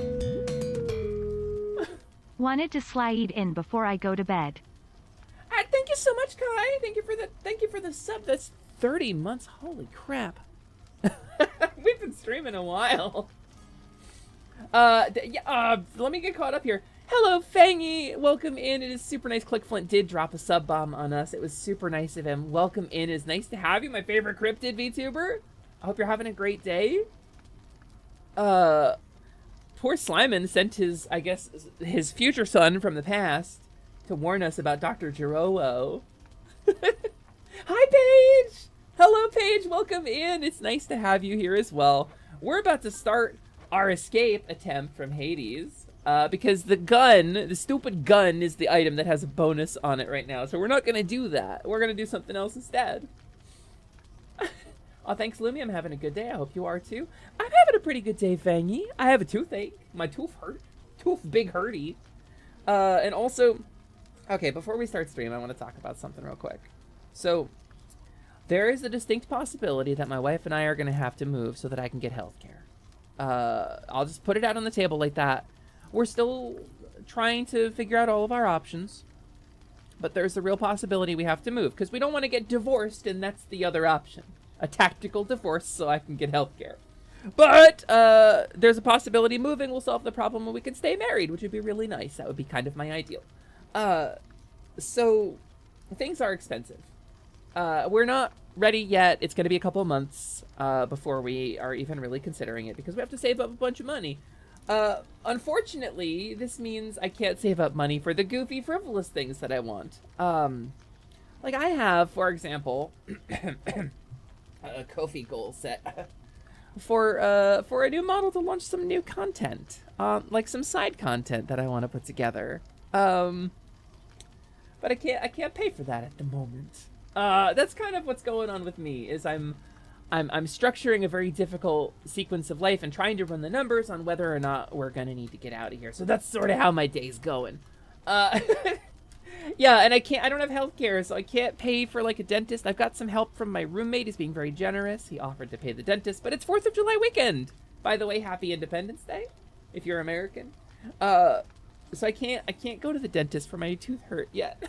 Wanted to slide in before I go to bed. Thank you so much, Kai. Thank you for the sub. That's 30 months. Holy crap. We've been streaming a while. Let me get caught up here. Hello, Fangy. Welcome in. It is super nice. ClickFlint did drop a sub bomb on us. It was super nice of him. Welcome in. It is nice to have you, my favorite cryptid VTuber. I hope you're having a great day. Poor Slimon sent his, I guess, his future son from the past to warn us about Dr. Gero-wo. Hi, Paige! Hello, Paige. Welcome in. It's nice to have you here as well. We're about to start our escape attempt from Hades. Because the stupid gun is the item that has a bonus on it right now. So we're not going to do that. We're going to do something else instead. Oh, thanks, Lumi. I'm having a good day. I hope you are too. I'm having a pretty good day, Fangy. I have a toothache. My tooth hurt. Tooth big hurty. And also, okay, before we start stream, I want to talk about something real quick. So, there is a distinct possibility that my wife and I are going to have to move so that I can get healthcare. I'll just put it out on the table like that. We're still trying to figure out all of our options. But there's a real possibility we have to move because we don't want to get divorced, and that's the other option. A tactical divorce so I can get healthcare. But there's a possibility moving will solve the problem and we can stay married, which would be really nice. That would be kind of my ideal. So things are expensive. We're not ready yet. It's going to be a couple of months before we are even really considering it because we have to save up a bunch of money. Unfortunately, this means I can't save up money for the goofy, frivolous things that I want. Like I have, for example, a Ko-fi goal set for a new model to launch some new content, like some side content that I want to put together. But I can't pay for that at the moment. That's kind of what's going on with me. Is I'm structuring a very difficult sequence of life and trying to run the numbers on whether or not we're gonna need to get out of here. So that's sort of how my day's going. Yeah, and I don't have healthcare, so I can't pay for like a dentist. I've got some help from my roommate. He's being very generous. He offered to pay the dentist, but it's 4th of July weekend. By the way, happy Independence Day, if you're American. So I can't go to the dentist for my tooth hurt yet.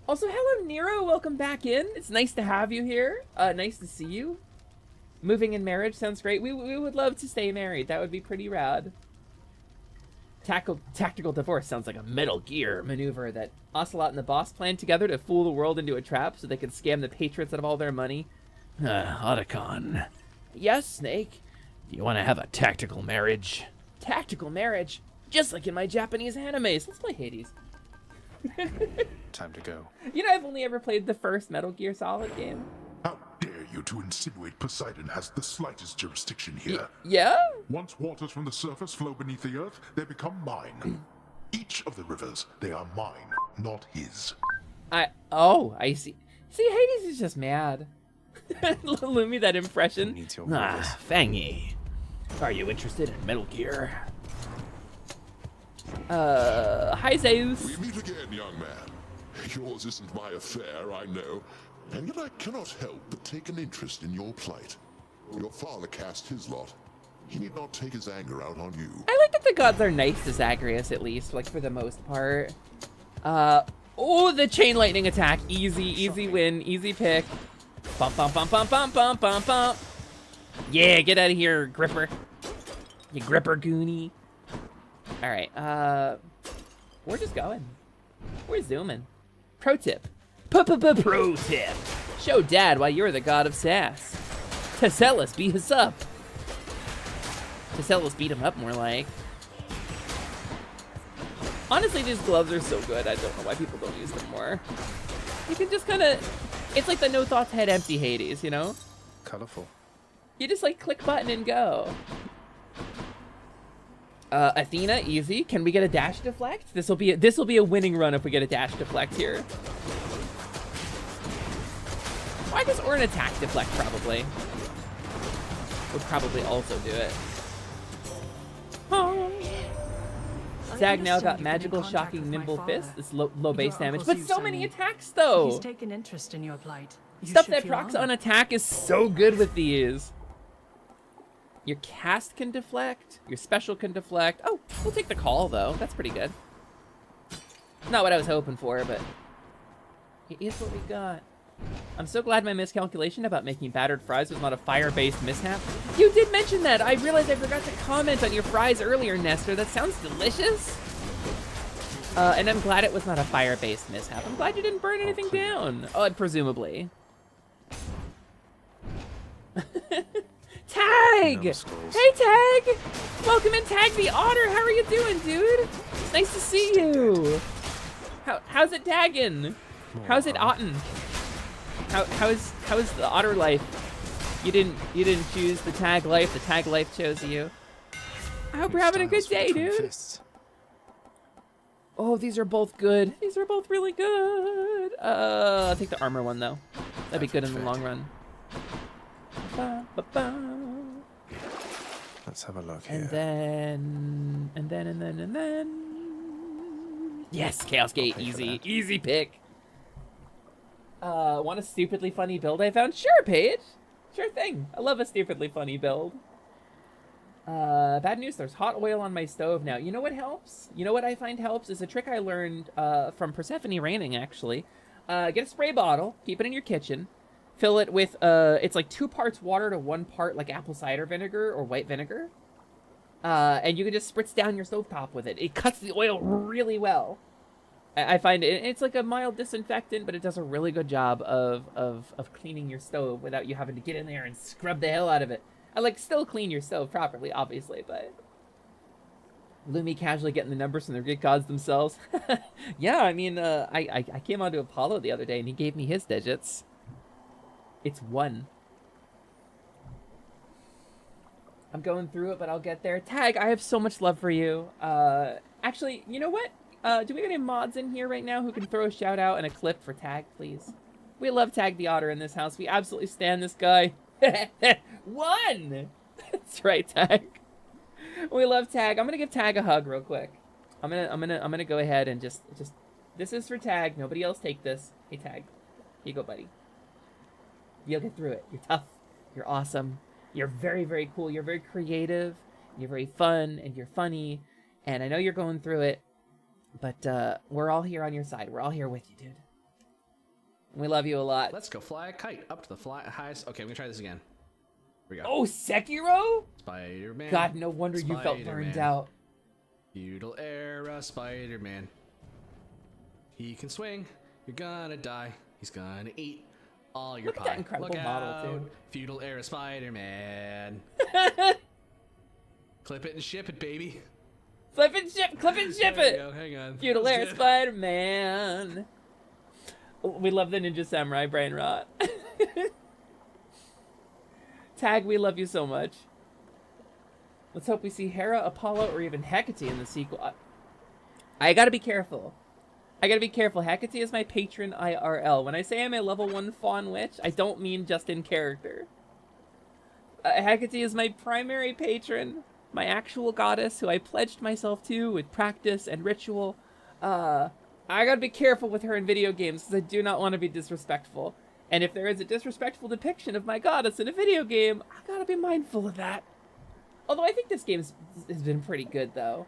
Also, hello Nero, welcome back in. It's nice to have you here. Nice to see you. Moving in marriage sounds great. We would love to stay married. That would be pretty rad. Tactical divorce sounds like a Metal Gear maneuver that Ocelot and the boss planned together to fool the world into a trap so they could scam the patriots out of all their money. Otacon, Yes, Snake? do you want to have a tactical marriage? Tactical marriage? Just like in my Japanese animes. Let's play Hades. Time to go. You know, I've only ever played the first Metal Gear Solid game. How dare you to insinuate Poseidon has the slightest jurisdiction here? Yeah? Once waters from the surface flow beneath the earth, they become mine. Each of the rivers, they are mine, not his. I see. See, Hades is just mad. Lumi, that impression. Fangy. Are you interested in Metal Gear? Hi Zeus. We meet again, young man. Yours isn't my affair, I know. And yet I cannot help but take an interest in your plight. Your father cast his lot. He need not take his anger out on you. I like that the gods are nice to Zagreus, at least, like, for the most part. Oh, the chain lightning attack. Easy win, easy pick. Bump, bump, bump, bump, bump, bump, bump, bump. Yeah, get out of here, Gripper. You Gripper Goonie. All right, we're just going. We're zooming. Pro tip. Pro tip. Show Dad why you're the god of sass. Tesellus beat us up. Tesellus beat him up, more like. Honestly, these gloves are so good. I don't know why people don't use them more. You can just kind of, it's like the no thoughts head empty Hades, you know? Colorful. You just like click button and go. Athena, easy. Can we get a dash deflect? This will be a winning run if we get a dash deflect here. Or I guess, or an attack deflect probably. Would probably also do it. Oh. Zag now got magical, shocking, nimble fist. It's low base damage, but so many attacks though. He's taken interest in your plight. Stuff that procs on attack is so good with these. Your cast can deflect. Your special can deflect. Oh, we'll take the call though. That's pretty good. Not what I was hoping for, but it is what we got. I'm so glad my miscalculation about making battered fries was not a fire-based mishap. You did mention that. I realized I forgot to comment on your fries earlier, Nestor. That sounds delicious. And I'm glad it was not a fire-based mishap. I'm glad you didn't burn anything down. Oh, presumably. Tag! Hey, Tag! Welcome in, Tag the Otter. How are you doing, dude? It's nice to see you. How's it tagging? How's it otten? How is the otter life? You didn't choose the tag life. The tag life chose you. I hope you're having a good day, dude. Oh, these are both good. These are both really good. I'll take the armor one though. That'd be good in the long run. Let's have a look here. And then. Yes, Chaos Gate, easy pick. Want a stupidly funny build I found? Sure, Paige. Sure thing. I love a stupidly funny build. Bad news, there's hot oil on my stove now. You know what helps? You know what I find helps is a trick I learned from Persephone Raining, actually. Get a spray bottle, keep it in your kitchen, fill it with, it's like 2 parts water to 1 part like apple cider vinegar or white vinegar. And you can just spritz down your stovetop with it. It cuts the oil really well. I find it's like a mild disinfectant, but it does a really good job of cleaning your stove without you having to get in there and scrub the hell out of it. I like still clean your stove properly, obviously, but Lumi casually getting the numbers from the Greek gods themselves. Yeah, I mean, I came onto Apollo the other day and he gave me his digits. It's 1. I'm going through it, but I'll get there. Tag, I have so much love for you. Actually, you know what? Do we have any mods in here right now who can throw a shout out and a clip for Tag, please? We love Tag the Otter in this house. We absolutely stand this guy. 1! That's right, Tag. We love Tag. I'm gonna give Tag a hug real quick. I'm gonna go ahead and just this is for Tag. Nobody else take this. Hey Tag. Here you go, buddy. You'll get through it. You're tough. You're awesome. You're very, very cool. You're very creative. You're very fun and you're funny. And I know you're going through it. But we're all here on your side. We're all here with you, dude. We love you a lot. Let's go fly a kite up to the highest. Okay, I'm gonna try this again. Here we go. Oh, Sekiro? Spider-Man. God, no wonder you felt burned out. Feudal era Spider-Man. He can swing. You're gonna die. He's gonna eat all your Look at pie. that incredible Look model, out. too. Feudal era Spider-Man. Clip it and ship it, baby. Flip and ship, clip and ship There it. you go, hang on. Feudal Let's era do it. Spider-Man. We love the Ninja Samurai brain rot. Tag, we love you so much. Let's hope we see Hera, Apollo, or even Hecate in the sequel. I gotta be careful. Hecate is my patron IRL. When I say I'm a level 1 Faun witch, I don't mean just in character. Hecate is my primary patron, my actual goddess who I pledged myself to with practice and ritual. I gotta be careful with her in video games because I do not want to be disrespectful. And if there is a disrespectful depiction of my goddess in a video game, I gotta be mindful of that. Although I think this game has been pretty good, though.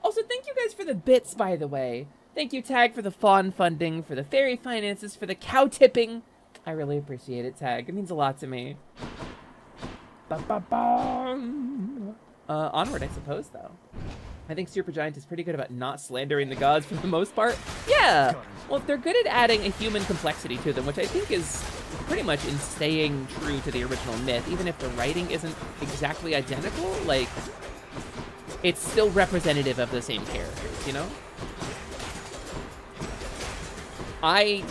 Also, thank you guys for the bits, by the way. Thank you, Tag, for the Faun funding, for the fairy finances, for the cow tipping. I really appreciate it, Tag. It means a lot to me. Ba-ba-bum. Onward, I suppose, though. I think Supergiant is pretty good about not slandering the gods for the most part. Yeah! Well, they're good at adding a human complexity to them, which I think is pretty much in staying true to the original myth. Even if the writing isn't exactly identical, like, it's still representative of the same characters, you know? I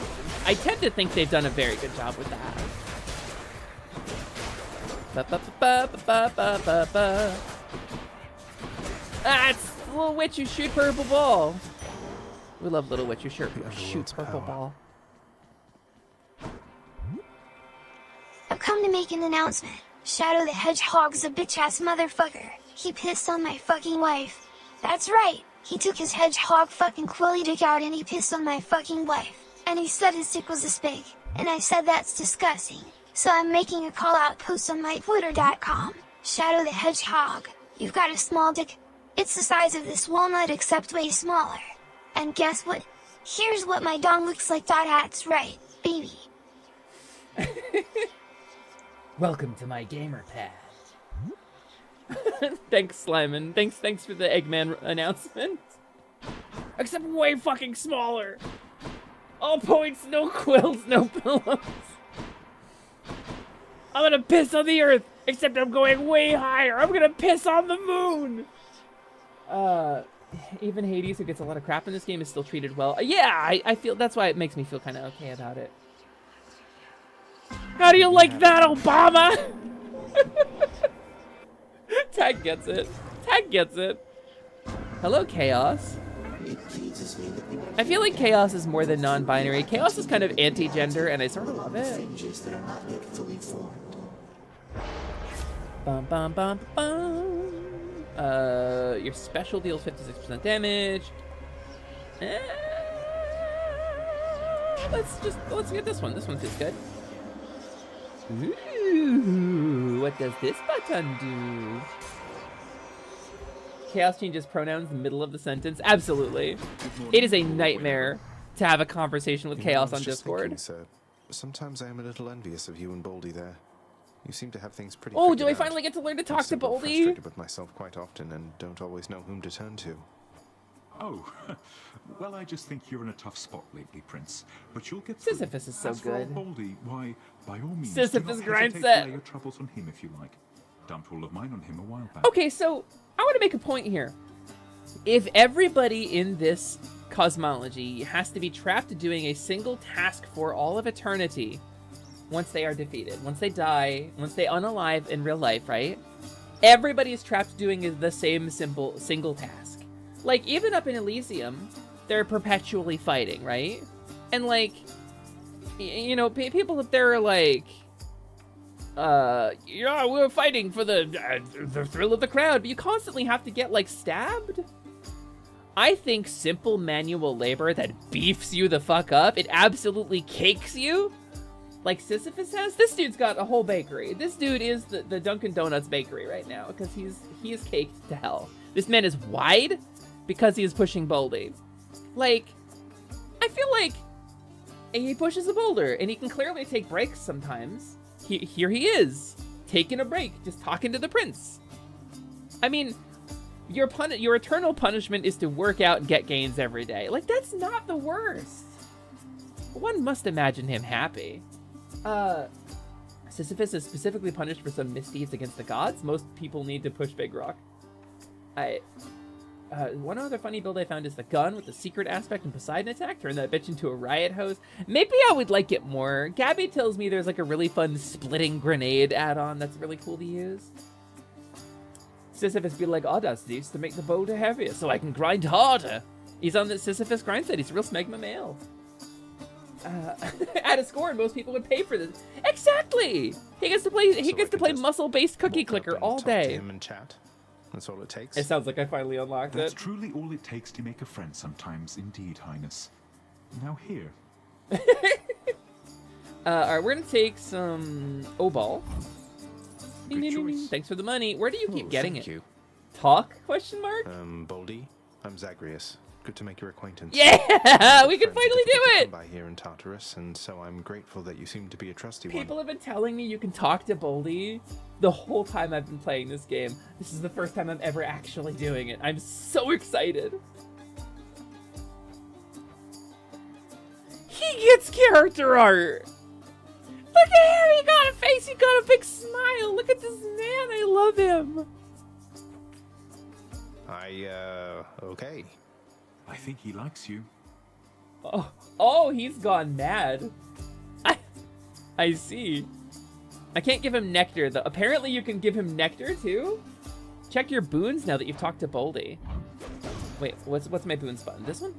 tend to think they've done a very good job with that. Ba-ba-ba-ba-ba-ba-ba-ba. Ah, it's the little witch who shoot purple ball. We love little witch who shoot purple ball. I've come to make an announcement. Shadow the Hedgehog's a bitch-ass motherfucker. He pissed on my fucking wife. That's right. He took his hedgehog fucking quilly dick out and he pissed on my fucking wife. And he said his dick was this big. And I said that's disgusting. So I'm making a call-out post on my Twitter.com. Shadow the Hedgehog. You've got a small dick. It's the size of this walnut except way smaller. And guess what? Here's what my dong looks like. That's right, baby. Welcome to my gamer pad. Thanks, Slyman. Thanks for the Eggman announcement. Except way fucking smaller. All points, no quills, no pillows. I'm gonna piss on the earth, except I'm going way higher. I'm gonna piss on the moon. Even Hades, who gets a lot of crap in this game, is still treated well. Yeah, I feel that's why it makes me feel kind of okay about it. How do you like that, Obama? Tag gets it. Tag gets it. Hello, Chaos. I feel like Chaos is more than non-binary. Chaos is kind of anti-gender, and I sort of love it. Bum, bum, bum, bum. Your special deals 56% damage. Let's get this one. This one feels good. Ooh, what does this button do? Chaos changes pronouns in the middle of the sentence. Absolutely. It is a nightmare to have a conversation with Chaos on Discord. Thinking, sir, sometimes I am a little envious of you and Baldy there. You seem to have things pretty. Oh, do I figured out. finally get to learn to I'm talk to still Baldy? frustrated with myself quite often and don't always know whom to turn to. Oh, well, I just think you're in a tough spot lately, Prince. But you'll get Sisyphus is so As for good. Baldy, why, by all means, Sisyphus do not grind hesitate set. to lay your troubles on him if you like. Dumped all of mine on him a while back. Okay, so I want to make a point here. If everybody in this cosmology has to be trapped doing a single task for all of eternity, once they are defeated, once they die, once they unalive in real life, right? Everybody is trapped doing the same single task. Like, even up in Elysium, they're perpetually fighting, right? And, like, you know, people up there are like, yeah, we're fighting for the thrill of the crowd, but you constantly have to get, like, stabbed? I think simple manual labor that beefs you the fuck up, it absolutely cakes you, like Sisyphus has. This dude's got a whole bakery. This dude is the Dunkin' Donuts bakery right now, because he is caked to hell. This man is wide because he is pushing Baldy. Like, I feel like he pushes a boulder, and he can clearly take breaks sometimes. Here he is, taking a break, just talking to the prince. I mean, your eternal punishment is to work out and get gains every day. Like, that's not the worst. One must imagine him happy. Sisyphus is specifically punished for some misdeeds against the gods. Most people need to push Big Rock. One other funny build I found is the gun with the secret aspect and Poseidon attack. Turn that bitch into a riot hose. Maybe I would like it more. Gabby tells me there's like a really fun splitting grenade add-on that's really cool to use. Sisyphus be like, oh, does this to make the boulder heavier so I can grind harder. He's on the Sisyphus grind set. He's a real smegma male. At a score, and most people would pay for this. Exactly. He gets to play. He gets to play muscle-based cookie clicker all day. Him and chat. That's all it takes. It sounds like I finally unlocked That's it. truly all it takes to make a friend sometimes, indeed, Highness. Now here. Alright, we're gonna take some O-ball. Ding, Good ding, ding, ding. choice. Thanks for the money. Where do you keep getting thank it? you. Talk? Question mark? Baldy, I'm Zagreus. Good to make your acquaintance. Yeah, we can finally do it. By here in Tartarus, and so I'm grateful that you seem to be a trusty People one. have been telling me you can talk to Boldy the whole time I've been playing this game. This is the first time I'm ever actually doing it. I'm so excited. He gets character art. Look at him. He got a face. He got a big smile. Look at this man. I love him. Okay. I think he likes you. Oh, he's gone mad. I see. I can't give him nectar, though. Apparently you can give him nectar, too? Check your boons now that you've talked to Boldy. Wait, what's my boons button? This one?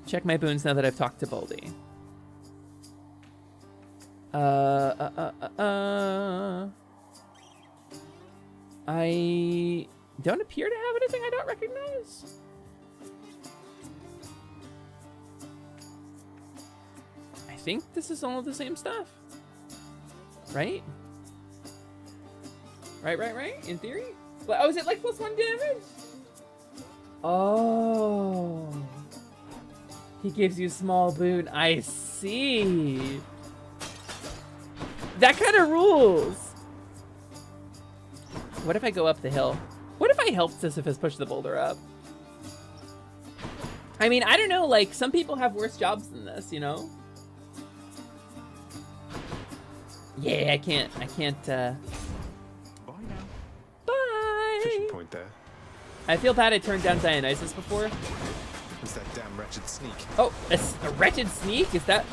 Check my boons now that I've talked to Boldy. I don't appear to have anything I don't recognize. I think this is all of the same stuff. Right? Right? In theory? Oh, is it like +1 damage? Oh. He gives you small boon. I see. That kind of rules. What if I go up the hill? What if I help Sisyphus push the boulder up? I mean, I don't know, like, some people have worse jobs than this, you know? Yeah, I can't, Bye now. Bye! Fishing point there. I feel bad I turned down Dionysus before. It's that damn wretched sneak. Oh, a wretched sneak? Is that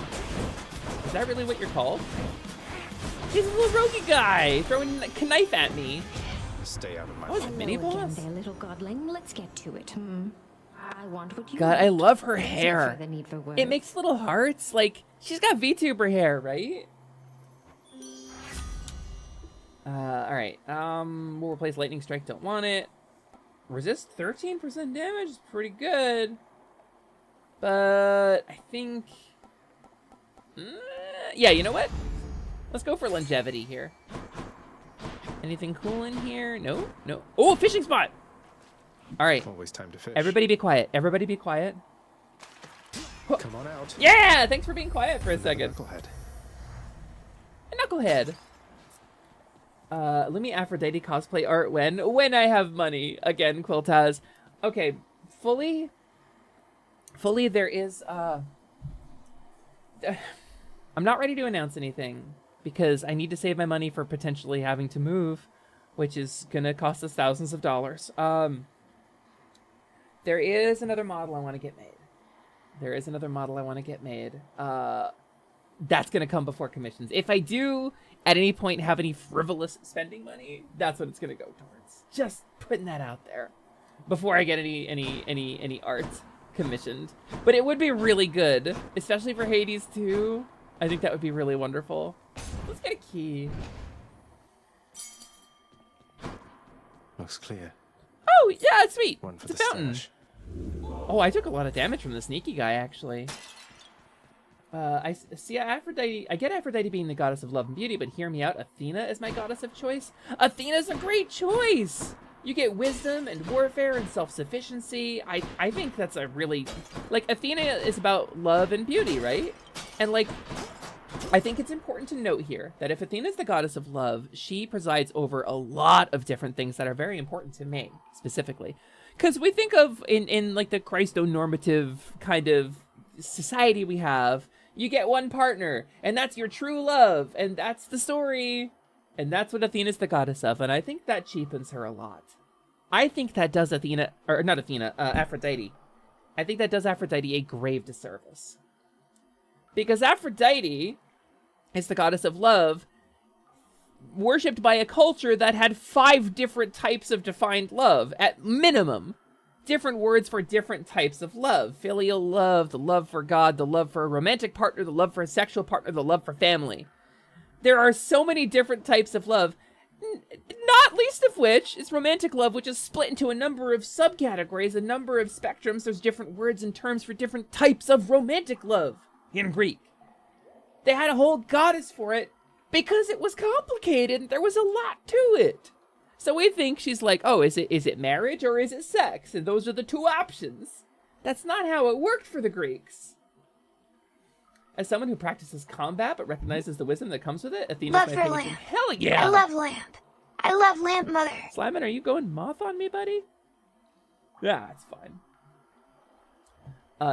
really what you're called? He's a little roguey guy throwing a knife at me. Stay out of my Oh, it's a mini Hello again boss? there, little godling. Let's get to it. I want what you God, I want. love her There's no hair. further need for It words. makes little hearts. Like, she's got VTuber hair, right? Alright. We'll replace Lightning Strike, don't want it. Resist 13% damage is pretty good. But I think... yeah, you know what? Let's go for longevity here. Anything cool in here? No? No. Oh, fishing spot! Alright. Always time to fish. Everybody be quiet. Everybody be quiet. Come on out. Yeah! Thanks for being quiet for a second. Knucklehead. Knucklehead. Lumi Aphrodite cosplay art when I have money. Again, Quiltaz. Okay, fully there is, I'm not ready to announce anything because I need to save my money for potentially having to move, which is gonna cost us thousands of dollars. There is another model I want to get made. That's gonna come before commissions. If I do at any point have any frivolous spending money, that's what it's gonna go towards. Just putting that out there before I get any art commissioned. But it would be really good, especially for Hades too. I think that would be really wonderful. Let's get a key. Looks clear. Oh yeah, it's sweet. One for It's a the fountain. stash. Oh, I took a lot of damage from the sneaky guy actually. I see Aphrodite. I get Aphrodite being the goddess of love and beauty, but hear me out. Athena is my goddess of choice. Athena's a great choice. You get wisdom and warfare and self-sufficiency. I think that's a really, like, Athena is about love and beauty, right? And like, I think it's important to note here that if Athena is the goddess of love, she presides over a lot of different things that are very important to me, specifically. Because we think of, in like the Christo-normative kind of society we have, you get one partner, and that's your true love, and that's the story. And that's what Athena's the goddess of, and I think that cheapens her a lot. I think that does Aphrodite. I think that does Aphrodite a grave disservice. Because Aphrodite is the goddess of love, worshipped by a culture that had 5 different types of defined love, at minimum. Different words for different types of love. Filial love, the love for God, the love for a romantic partner, the love for a sexual partner, the love for family. There are so many different types of love, not least of which is romantic love, which is split into a number of subcategories, a number of spectrums. There's different words and terms for different types of romantic love in Greek. They had a whole goddess for it because it was complicated and there was a lot to it. So we think she's like, oh, is it marriage or is it sex? And those are the 2 options. That's not how it worked for the Greeks. As someone who practices combat but recognizes the wisdom that comes with it, Athena's Love my for patron. lamp. Hell yeah! I love lamp. I love lamp, mother. Slyman, are you going moth on me, buddy? Yeah, it's fine.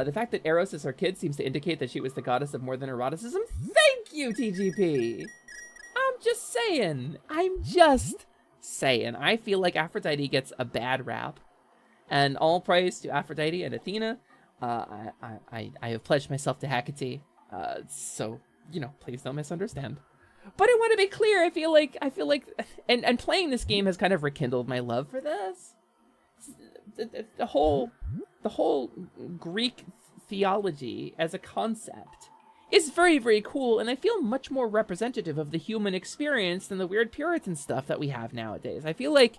The fact that Eros is her kid seems to indicate that she was the goddess of more than eroticism. Thank you, TGP! I'm just saying. I feel like Aphrodite gets a bad rap. And all praise to Aphrodite and Athena. I have pledged myself to Hecate. So, you know, please don't misunderstand. But I want to be clear, I feel like, and playing this game has kind of rekindled my love for this. The whole Greek theology as a concept is very, very cool, and I feel much more representative of the human experience than the weird Puritan stuff that we have nowadays. I feel like,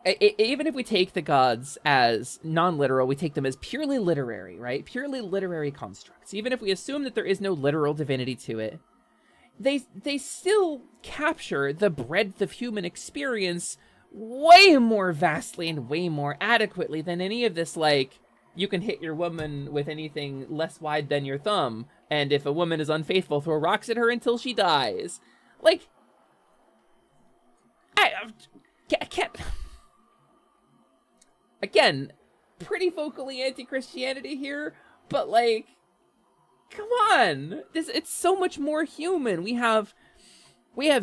even if we take the gods as non-literal, we take them as purely literary, right? Purely literary constructs. Even if we assume that there is no literal divinity to it, they still capture the breadth of human experience way more vastly and way more adequately than any of this, like, you can hit your woman with anything less wide than your thumb, and if a woman is unfaithful, throw rocks at her until she dies. Like, I can't... Again, pretty vocally anti-Christianity here, but like, come on! It's so much more human. We have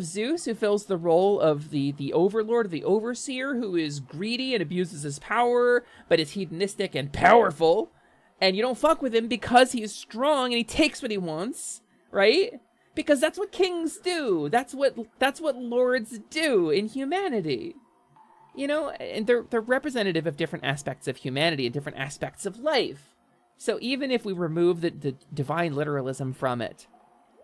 Zeus, who fills the role of the overlord, the overseer, who is greedy and abuses his power, but is hedonistic and powerful. And you don't fuck with him because he's strong and he takes what he wants, right? Because that's what kings do. That's what lords do in humanity. You know, and they're representative of different aspects of humanity and different aspects of life. So even if we remove the divine literalism from it,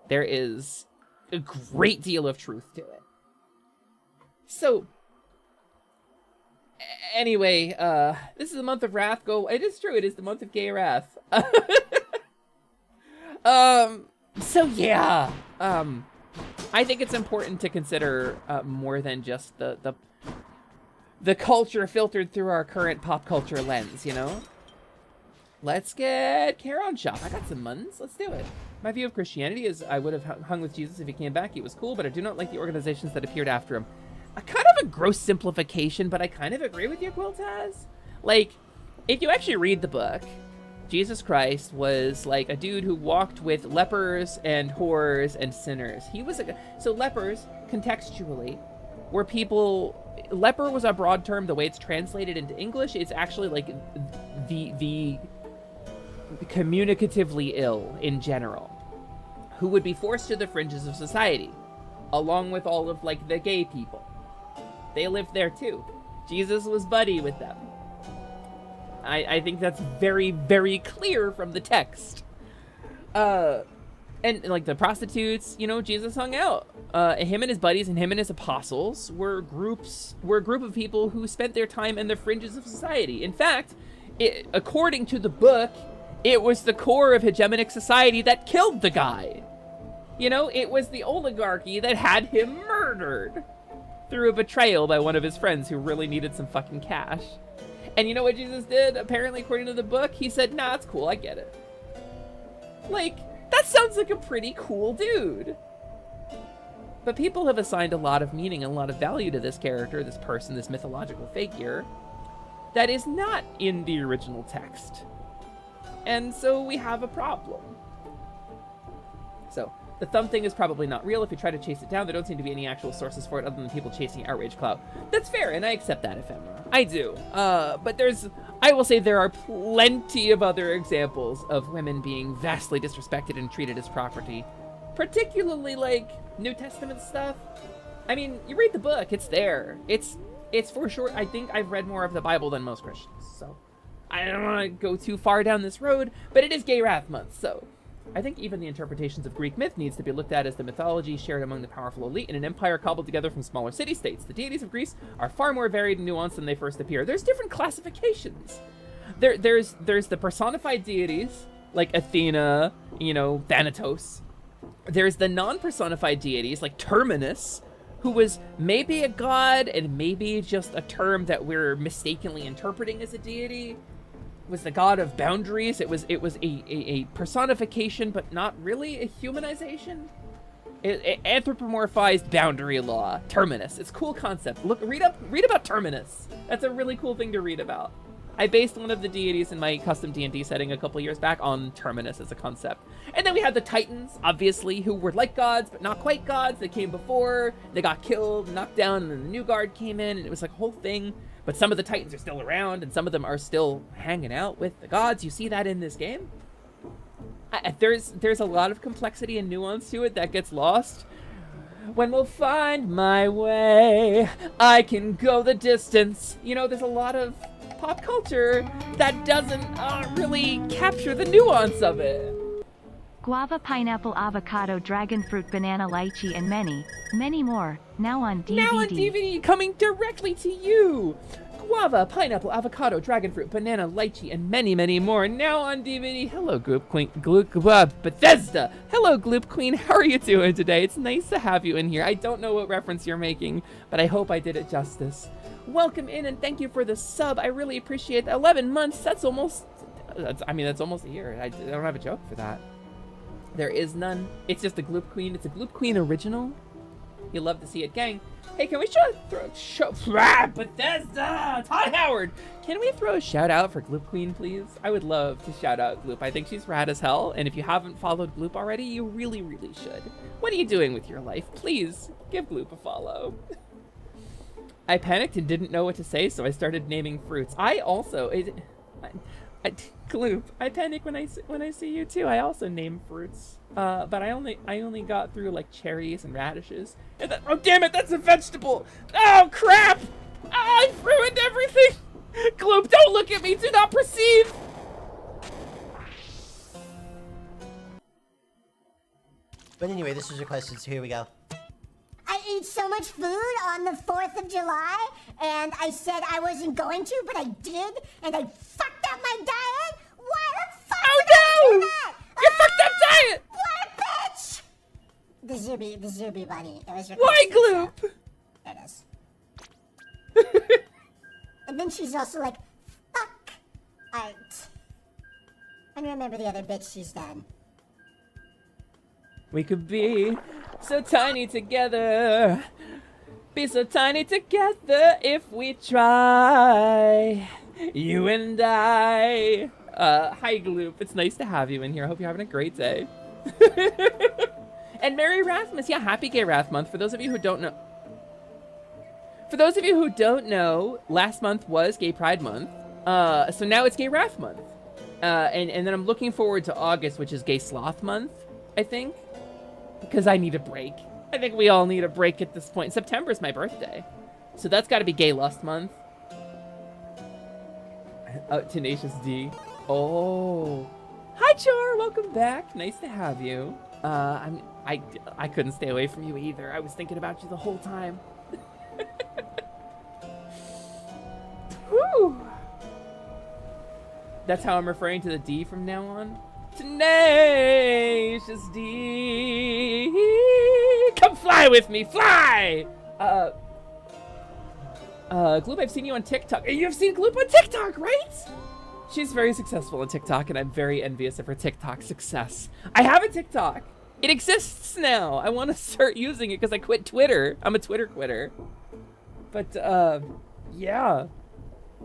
there is a great deal of truth to it. So, anyway, this is the month of wrath. It is true, it is the month of gay wrath. So yeah, I think it's important to consider more than just the culture filtered through our current pop culture lens, you know? Let's get Charon shop. I got some muns. Let's do it. My view of Christianity is I would have hung with Jesus if he came back. He was cool, but I do not like the organizations that appeared after him. A kind of a gross simplification, but I kind of agree with you, Quiltaz. Like, if you actually read the book, Jesus Christ was like a dude who walked with lepers and whores and sinners. He was so lepers, contextually, were people... Leper was a broad term. The way it's translated into English, it's actually like the communicatively ill in general, who would be forced to the fringes of society, along with all of like the gay people. They lived there too. Jesus was buddy with them. I think that's very, very clear from the text. And like the prostitutes, you know, Jesus hung out. Him and his buddies and him and his apostles were a group of people who spent their time in the fringes of society. In fact, according to the book, it was the core of hegemonic society that killed the guy. You know, it was the oligarchy that had him murdered through a betrayal by one of his friends who really needed some fucking cash. And you know what Jesus did? Apparently, according to the book, he said, nah, it's cool, I get it. Like, That sounds like a pretty cool dude. But people have assigned a lot of meaning and a lot of value to this character, this person, this mythological figure, that is not in the original text. And so we have a problem. So, the thumb thing is probably not real. If you try to chase it down, there don't seem to be any actual sources for it other than people chasing Outrage Cloud. That's fair, and I accept that, Ephemera. I do. But I will say there are plenty of other examples of women being vastly disrespected and treated as property. Particularly, like, New Testament stuff. I mean, you read the book, it's there. It's for sure. I think I've read more of the Bible than most Christians, so I don't want to go too far down this road, but it is Gay Wrath Month, so I think even the interpretations of Greek myth needs to be looked at as the mythology shared among the powerful elite in an empire cobbled together from smaller city-states. The deities of Greece are far more varied and nuanced than they first appear. There's different classifications. There's the personified deities, like Athena, Thanatos. There's the non-personified deities, like Terminus, who was maybe a god and maybe just a term that we're mistakenly interpreting as a deity. Was the god of boundaries. It was a personification, but not really a humanization. It anthropomorphized boundary law. Terminus. It's a cool concept. Read about Terminus. That's a really cool thing to read about. I based one of the deities in my custom D&D setting a couple years back on Terminus as a concept. And then we had the Titans, obviously, who were like gods, but not quite gods. They came before, they got killed, knocked down, and then the new guard came in, and it was like a whole thing. But some of the Titans are still around, and some of them are still hanging out with the gods. You see that in this game. There's a lot of complexity and nuance to it that gets lost. When we'll find my way, I can go the distance. There's a lot of pop culture that doesn't really capture the nuance of it. Guava, pineapple, avocado, dragon fruit, banana, lychee, and many, many more, now on DVD. Now on DVD, coming directly to you! Guava, pineapple, avocado, dragon fruit, banana, lychee, and many, many more, now on DVD. Hello, Gloop Queen, Bethesda! Hello, Gloop Queen, how are you doing today? It's nice to have you in here. I don't know what reference you're making, but I hope I did it justice. Welcome in, and thank you for the sub. I really appreciate that. 11 months, that's almost a year. I don't have a joke for that. There is none. It's just a Gloop Queen. It's a Gloop Queen original. You love to see it, gang. Hey, can we show Bethesda, Todd Howard? Can we throw a shout out for Gloop Queen, please? I would love to shout out Gloop. I think she's rad as hell, and if you haven't followed Gloop already, you really, really should. What are you doing with your life? Please give Gloop a follow. I panicked and didn't know what to say, so I started naming fruits. I also, Gloop, I panic when I see you too. I also name fruits, but I only got through like cherries and radishes. And oh damn it, that's a vegetable! Oh crap! I've ruined everything. Gloop, don't look at me. Do not perceive. But anyway, this was requested, so here we go. I ate so much food on the 4th of July, and I said I wasn't going to, but I did, and I fucked up my diet? Why the fuck did I do that? You fucked up diet! What a bitch! The Zuby bunny. It was why, Gloop? There it is. And then she's also like, fuck art. And remember the other bitch she's done. We could be so tiny together. Be so tiny together if we try. You and I. Hi, Gloop. It's nice to have you in here. I hope you're having a great day. And Merry Wrathmas. Yeah, happy Gay Wrath Month. For those of you who don't know, last month was Gay Pride Month. So now it's Gay Wrath Month. And then I'm looking forward to August, which is Gay Sloth Month, I think. Because I need a break. I think we all need a break at this point. September's my birthday. So that's got to be Gay Lust Month. Tenacious D. Oh. Hi, Char. Welcome back. Nice to have you. I couldn't stay away from you either. I was thinking about you the whole time. Whew. That's how I'm referring to the D from now on. Tenacious D. Come fly with me. Fly! Gloop, I've seen you on TikTok. You've seen Gloop on TikTok, right? She's very successful on TikTok, and I'm very envious of her TikTok success. I have a TikTok. It exists now. I want to start using it because I quit Twitter. I'm a Twitter quitter. But, yeah.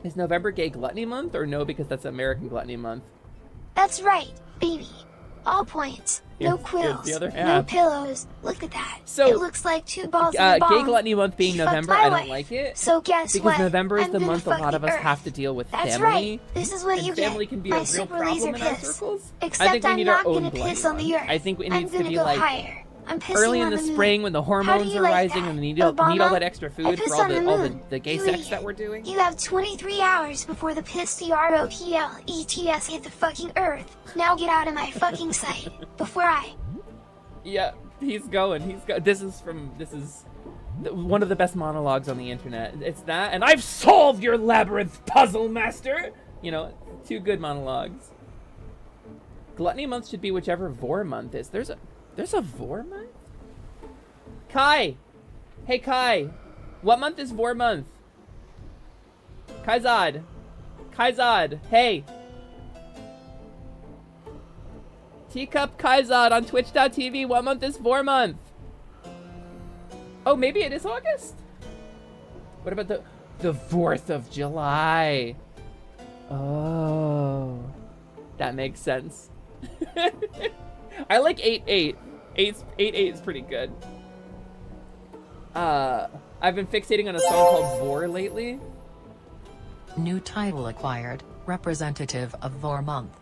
Is November Gay Gluttony Month, or no, because that's American Gluttony Month? That's right, baby. All points. No Here's quills. the other No half. pillows. Look at that. So, it looks like 2 balls in a Gay bomb. Gluttony Month being She fucked November, my I don't wife. like it. So guess because what? November is I'm the gonna month a fuck lot the of us earth. have to deal with That's family. right. This is what and you family get. can be My a real super problem laser in our piss. circles. Except I think we I'm need not our own gonna Gluttony piss on the Month. earth. I think it I'm needs to gonna be go like higher. I'm pissing early in on the moon. spring when the How do hormones you are like rising that? and they need all Obama? that extra I food piss for all on the moon. the gay You sex idiot. that we're doing. You have 23 hours before the piss DROPLETS hit the fucking earth. Now get out of my fucking sight before I. Yeah, he's going. This is one of the best monologues on the internet. It's that, and I've solved your labyrinth puzzle, master. You know, 2 good monologues. Gluttony month should be whichever Vor month is. There's a Vor month? Kai! Hey, Kai! What month is Vor month? Kaizad! Hey! Teacup Kaizad on twitch.tv. What month is Vor month? Oh, maybe it is August? What about the 4th of July? Oh, that makes sense. I like 8-8. 8-8 is pretty good. I've been fixating on a song called Vor lately. New title acquired, representative of Vor month.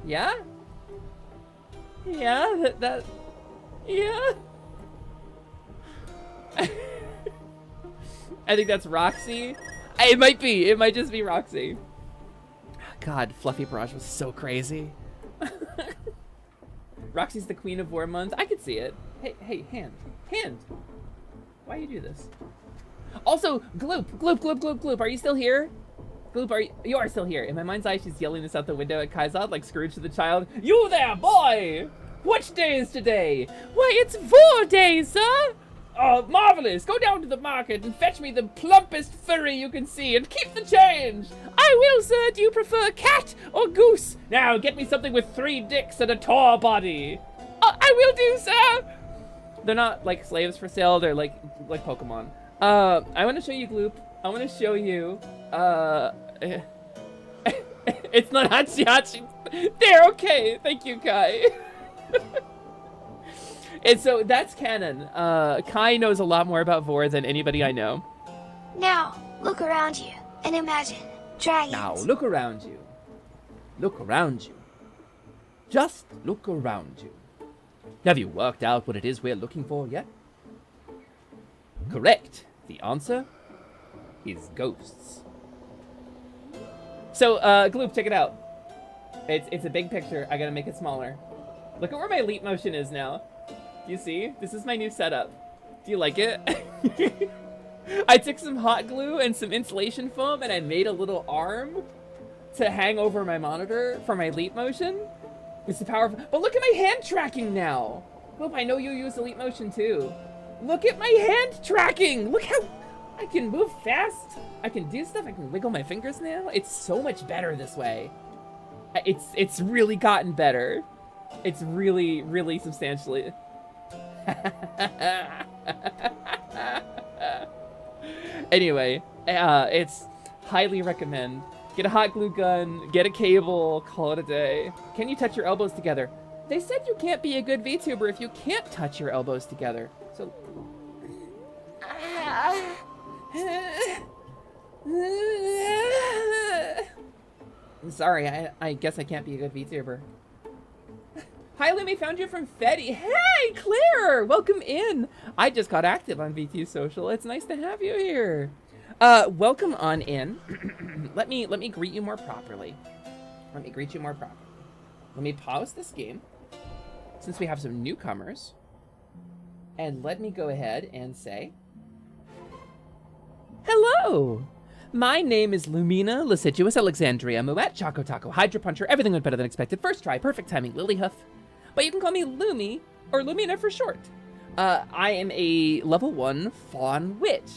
Yeah? Yeah, yeah. I think that's Roxy. It might be. It might just be Roxy. God, Fluffy Barrage was so crazy. Roxy's the queen of War month. I could see it. Hey, hand. Why you do this? Also, Gloop, are you still here? Gloop, you are still here. In my mind's eye, she's yelling this out the window at Kaizad like Scrooge to the child. You there, boy! What day is today? Why, it's Vor Day, sir! Oh, marvelous! Go down to the market and fetch me the plumpest furry you can see and keep the change! I will, sir! Do you prefer cat or goose? Now, get me something with 3 dicks and a tall body! I will do, sir! They're not, like, slaves for sale, they're like Pokemon. I want to show you, Gloop. I want to show you, it's not Hachi. They're okay. Thank you, Kai. And so that's canon. Kai knows a lot more about Vor than anybody I know. Now, look around you and imagine dragons. Now, look around you. Look around you. Just look around you. Have you worked out what it is we're looking for yet? Correct. The answer is ghosts. So, Gloop, check it out. It's a big picture. I gotta make it smaller. Look at where my leap motion is now. Do you see? This is my new setup. Do you like it? I took some hot glue and some insulation foam and I made a little arm to hang over my monitor for my leap motion. It's the powerful, but look at my hand tracking now. Gloop, I know you use the leap motion too. Look at my hand tracking. Look how I can move fast. I can do stuff. I can wiggle my fingers now. It's so much better this way. It's really gotten better. It's really, really substantially. Anyway, it's highly recommend. Get a hot glue gun, get a cable, call it a day. Can you touch your elbows together? They said you can't be a good VTuber if you can't touch your elbows together. So. I'm sorry, I guess I can't be a good VTuber. Hi, Lumi, found you from Fetty. Hey, Claire, welcome in. I just got active on VT Social. It's nice to have you here. Welcome on in. Let me greet you more properly. Let me pause this game, since we have some newcomers. And let me go ahead and say, hello. My name is Lumina, Lasciduous Alexandria, Moet, Choco Taco, Hydra Puncher, everything went better than expected. First try, perfect timing, Lily Huff. But you can call me Lumi, or Lumina for short. I am a level 1 Faun witch.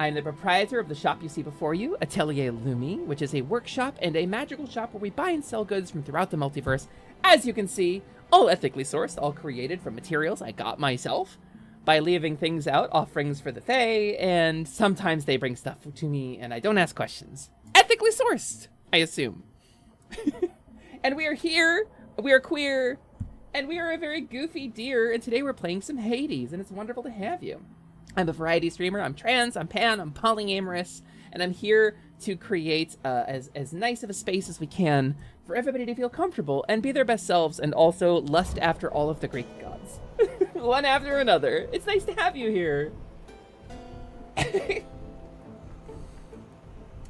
I'm the proprietor of the shop you see before you, Atelier Lumi, which is a workshop and a magical shop where we buy and sell goods from throughout the multiverse. As you can see, all ethically sourced, all created from materials I got myself by leaving things out, offerings for the Fae, and sometimes they bring stuff to me and I don't ask questions. Ethically sourced, I assume. And we are here, we are queer, and we are a very goofy deer, and today we're playing some Hades, and it's wonderful to have you. I'm a variety streamer, I'm trans, I'm pan, I'm polyamorous, and I'm here to create as nice of a space as we can for everybody to feel comfortable and be their best selves, and also lust after all of the Greek gods. One after another. It's nice to have you here.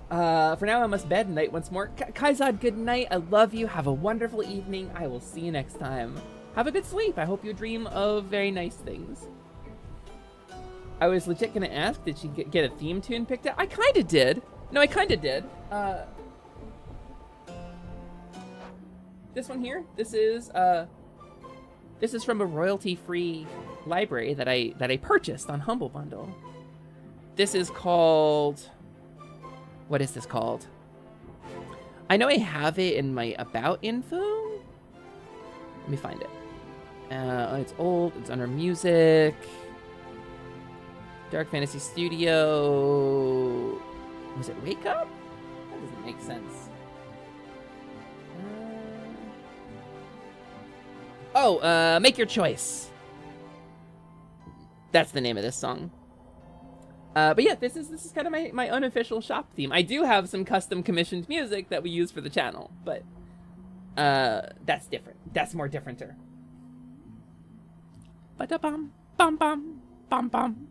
For now, I must bed. Night once more. Kaizad, good night. I love you. Have a wonderful evening. I will see you next time. Have a good sleep. I hope you dream of very nice things. I was legit gonna ask, did she get a theme tune picked out? I kinda did. No, I kinda did. This one here, this is from a royalty-free library that I purchased on Humble Bundle. This is called, what is this called? I know I have it in my about info. Let me find it. It's old, it's under music. Dark Fantasy Studio. Was it Wake Up? That doesn't make sense. Make Your Choice. That's the name of this song. But yeah, this is kind of my unofficial shop theme. I do have some custom commissioned music that we use for the channel, but that's different. That's more differenter. Ba-da-bum, bum bum, bum bum.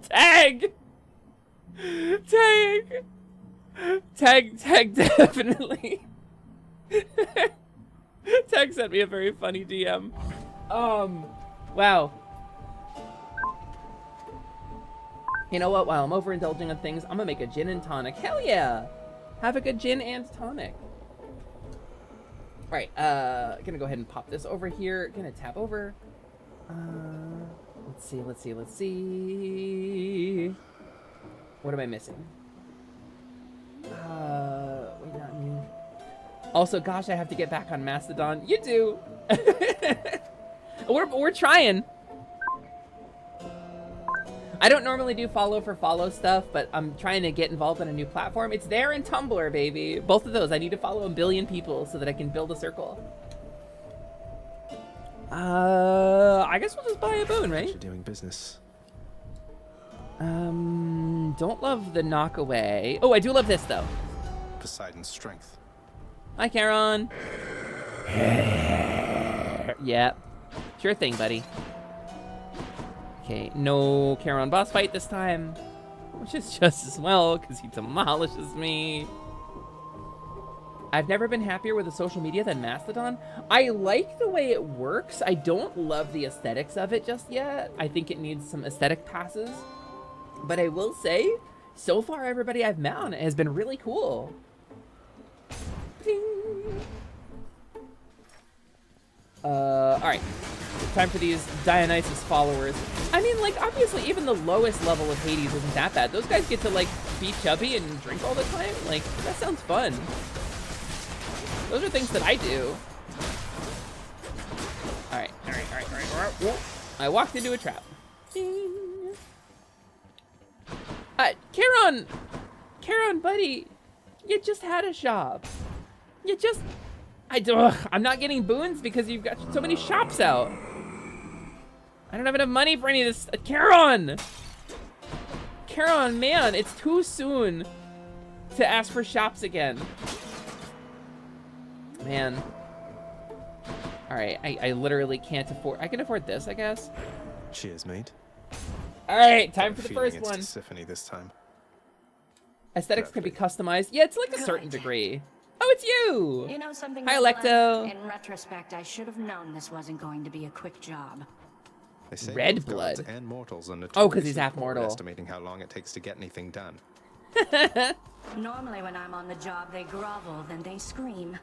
Tag! Tag definitely. Tag sent me a very funny DM. Wow. You know what? While I'm overindulging on things, I'm gonna make a gin and tonic. Hell yeah! Have a good gin and tonic. Alright, gonna go ahead and pop this over here. Gonna tap over. Let's see. What am I missing? Wait, not me. Also, gosh, I have to get back on Mastodon. You do! We're trying. I don't normally do follow for follow stuff, but I'm trying to get involved in a new platform. It's there in Tumblr, baby. Both of those. I need to follow 1 billion people so that I can build a circle. I guess we'll just buy a boon, right? You're doing business. Don't love the knockaway. Oh, I do love this, though. Poseidon's strength. Hi, Charon. Yeah. Sure thing, buddy. Okay, no Charon boss fight this time. Which is just as well, because he demolishes me. I've never been happier with the social media than Mastodon. I like the way it works. I don't love the aesthetics of it just yet. I think it needs some aesthetic passes. But I will say, so far everybody I've met on it has been really cool. Ding. Alright. Time for these Dionysus followers. I mean, like, obviously, even the lowest level of Hades isn't that bad. Those guys get to, like, be chubby and drink all the time. Like, that sounds fun. Those are things that I do. Alright. I walked into a trap. Ding. Charon, buddy. You just had a shop. I'm not getting boons because you've got so many shops out. I don't have enough money for any of this. Charon, man, it's too soon to ask for shops again. Man. All right, I literally can't afford. I can afford this, I guess. Cheers, mate. All right, time for the first one. Tiffany this time. Aesthetics can be customized. Yeah, it's like a certain degree. Oh, it's you! You know something? Hi, Evelyn? Electo. In retrospect, I should have known this wasn't going to be a quick job. They say Red both blood. gods and mortals are Oh, 'cause he's notoriously half poor mortal. at estimating how long it takes to get anything done. Normally when I'm on the job, they grovel, then they scream.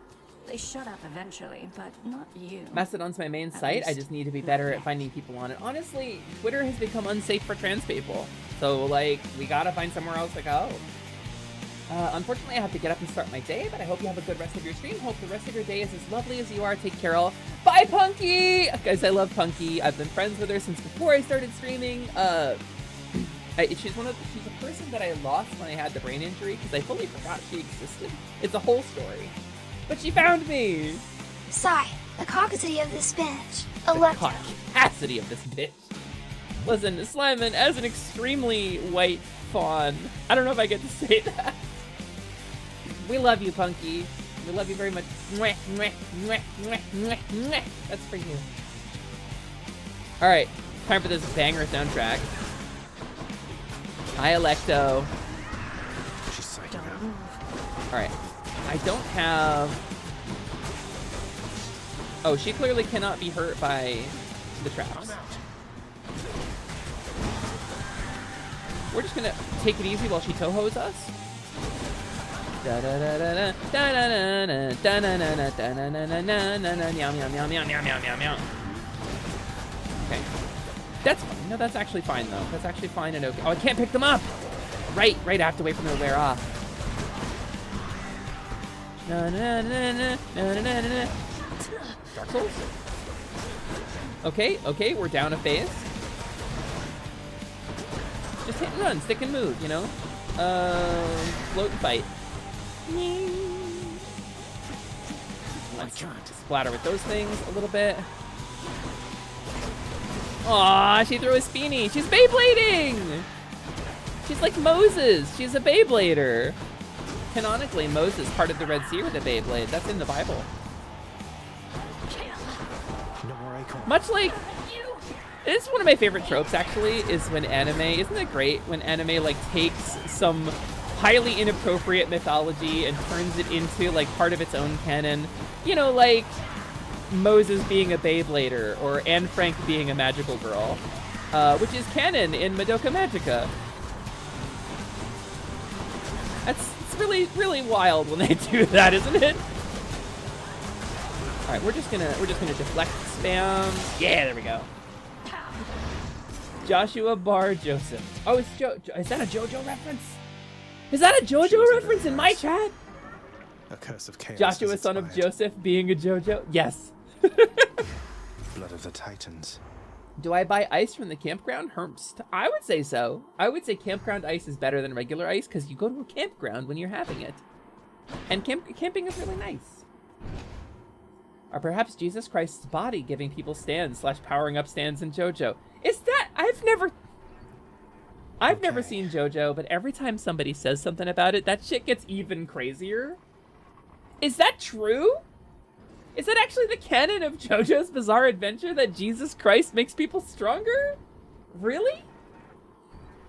They shut up eventually, but not you. Mastodon's my main At site. I least, just need to be not better yet. at finding people on it. Honestly, Twitter has become unsafe for trans people. So, like, we gotta find somewhere else to go. Unfortunately, I have to get up and start my day, but I hope you have a good rest of your stream. Hope the rest of your day is as lovely as you are. Take care, all. Bye, Punky! Guys, I love Punky. I've been friends with her since before I started streaming. She's a person that I lost when I had the brain injury because I fully forgot she existed. It's a whole story. But she found me! Sigh, the caucasity of this bench. The Electo. caucasity of this bitch. Listen, Sliman, as an extremely white fawn, I don't know if I get to say that. We love you, Punky. We love you very much. Mwah, mwah, mwah, mwah, mwah, mwah. That's for you. Alright, time for this banger soundtrack. Hi, Electo. She's psychic. Alright. I don't have... Oh, she clearly cannot be hurt by the traps. We're just gonna take it easy while she Tohos us. Okay. That's fine. No, that's actually fine, though. That's actually fine and okay. Oh, I can't pick them up! Right, I have to wait for them to wear off. Dark Souls? Okay, we're down a phase. Just hit and run, stick and move, you know? Float and fight. Let's splatter with those things a little bit. Aw, she threw a Speenie. She's Beyblading! She's like Moses. She's a Beyblader. Canonically, Moses parted the Red Sea with a Beyblade. That's in the Bible. Much like... It's one of my favorite tropes, actually, is when anime... Isn't it great when anime, like, takes some highly inappropriate mythology and turns it into, like, part of its own canon? You know, like... Moses being a Beyblader, or Anne Frank being a magical girl, which is canon in Madoka Magica. It's really, really wild when they do that, isn't it? All right, we're just gonna deflect spam. Yeah, there we go. Joshua Bar Joseph. Oh, it's is that a JoJo reference? Is that a JoJo reference in my chat? A curse of chaos. Joshua, son of Joseph, being a JoJo? Yes. Blood of the Titans. Do I buy ice from the campground? Hermst. I would say so. I would say campground ice is better than regular ice because you go to a campground when you're having it. And camping is really nice. Or perhaps Jesus Christ's body giving people stands / powering up stands in JoJo. Is that... I've never seen JoJo, but every time somebody says something about it, that shit gets even crazier. Is that true? Is that actually the canon of JoJo's Bizarre Adventure, that Jesus Christ makes people stronger? Really?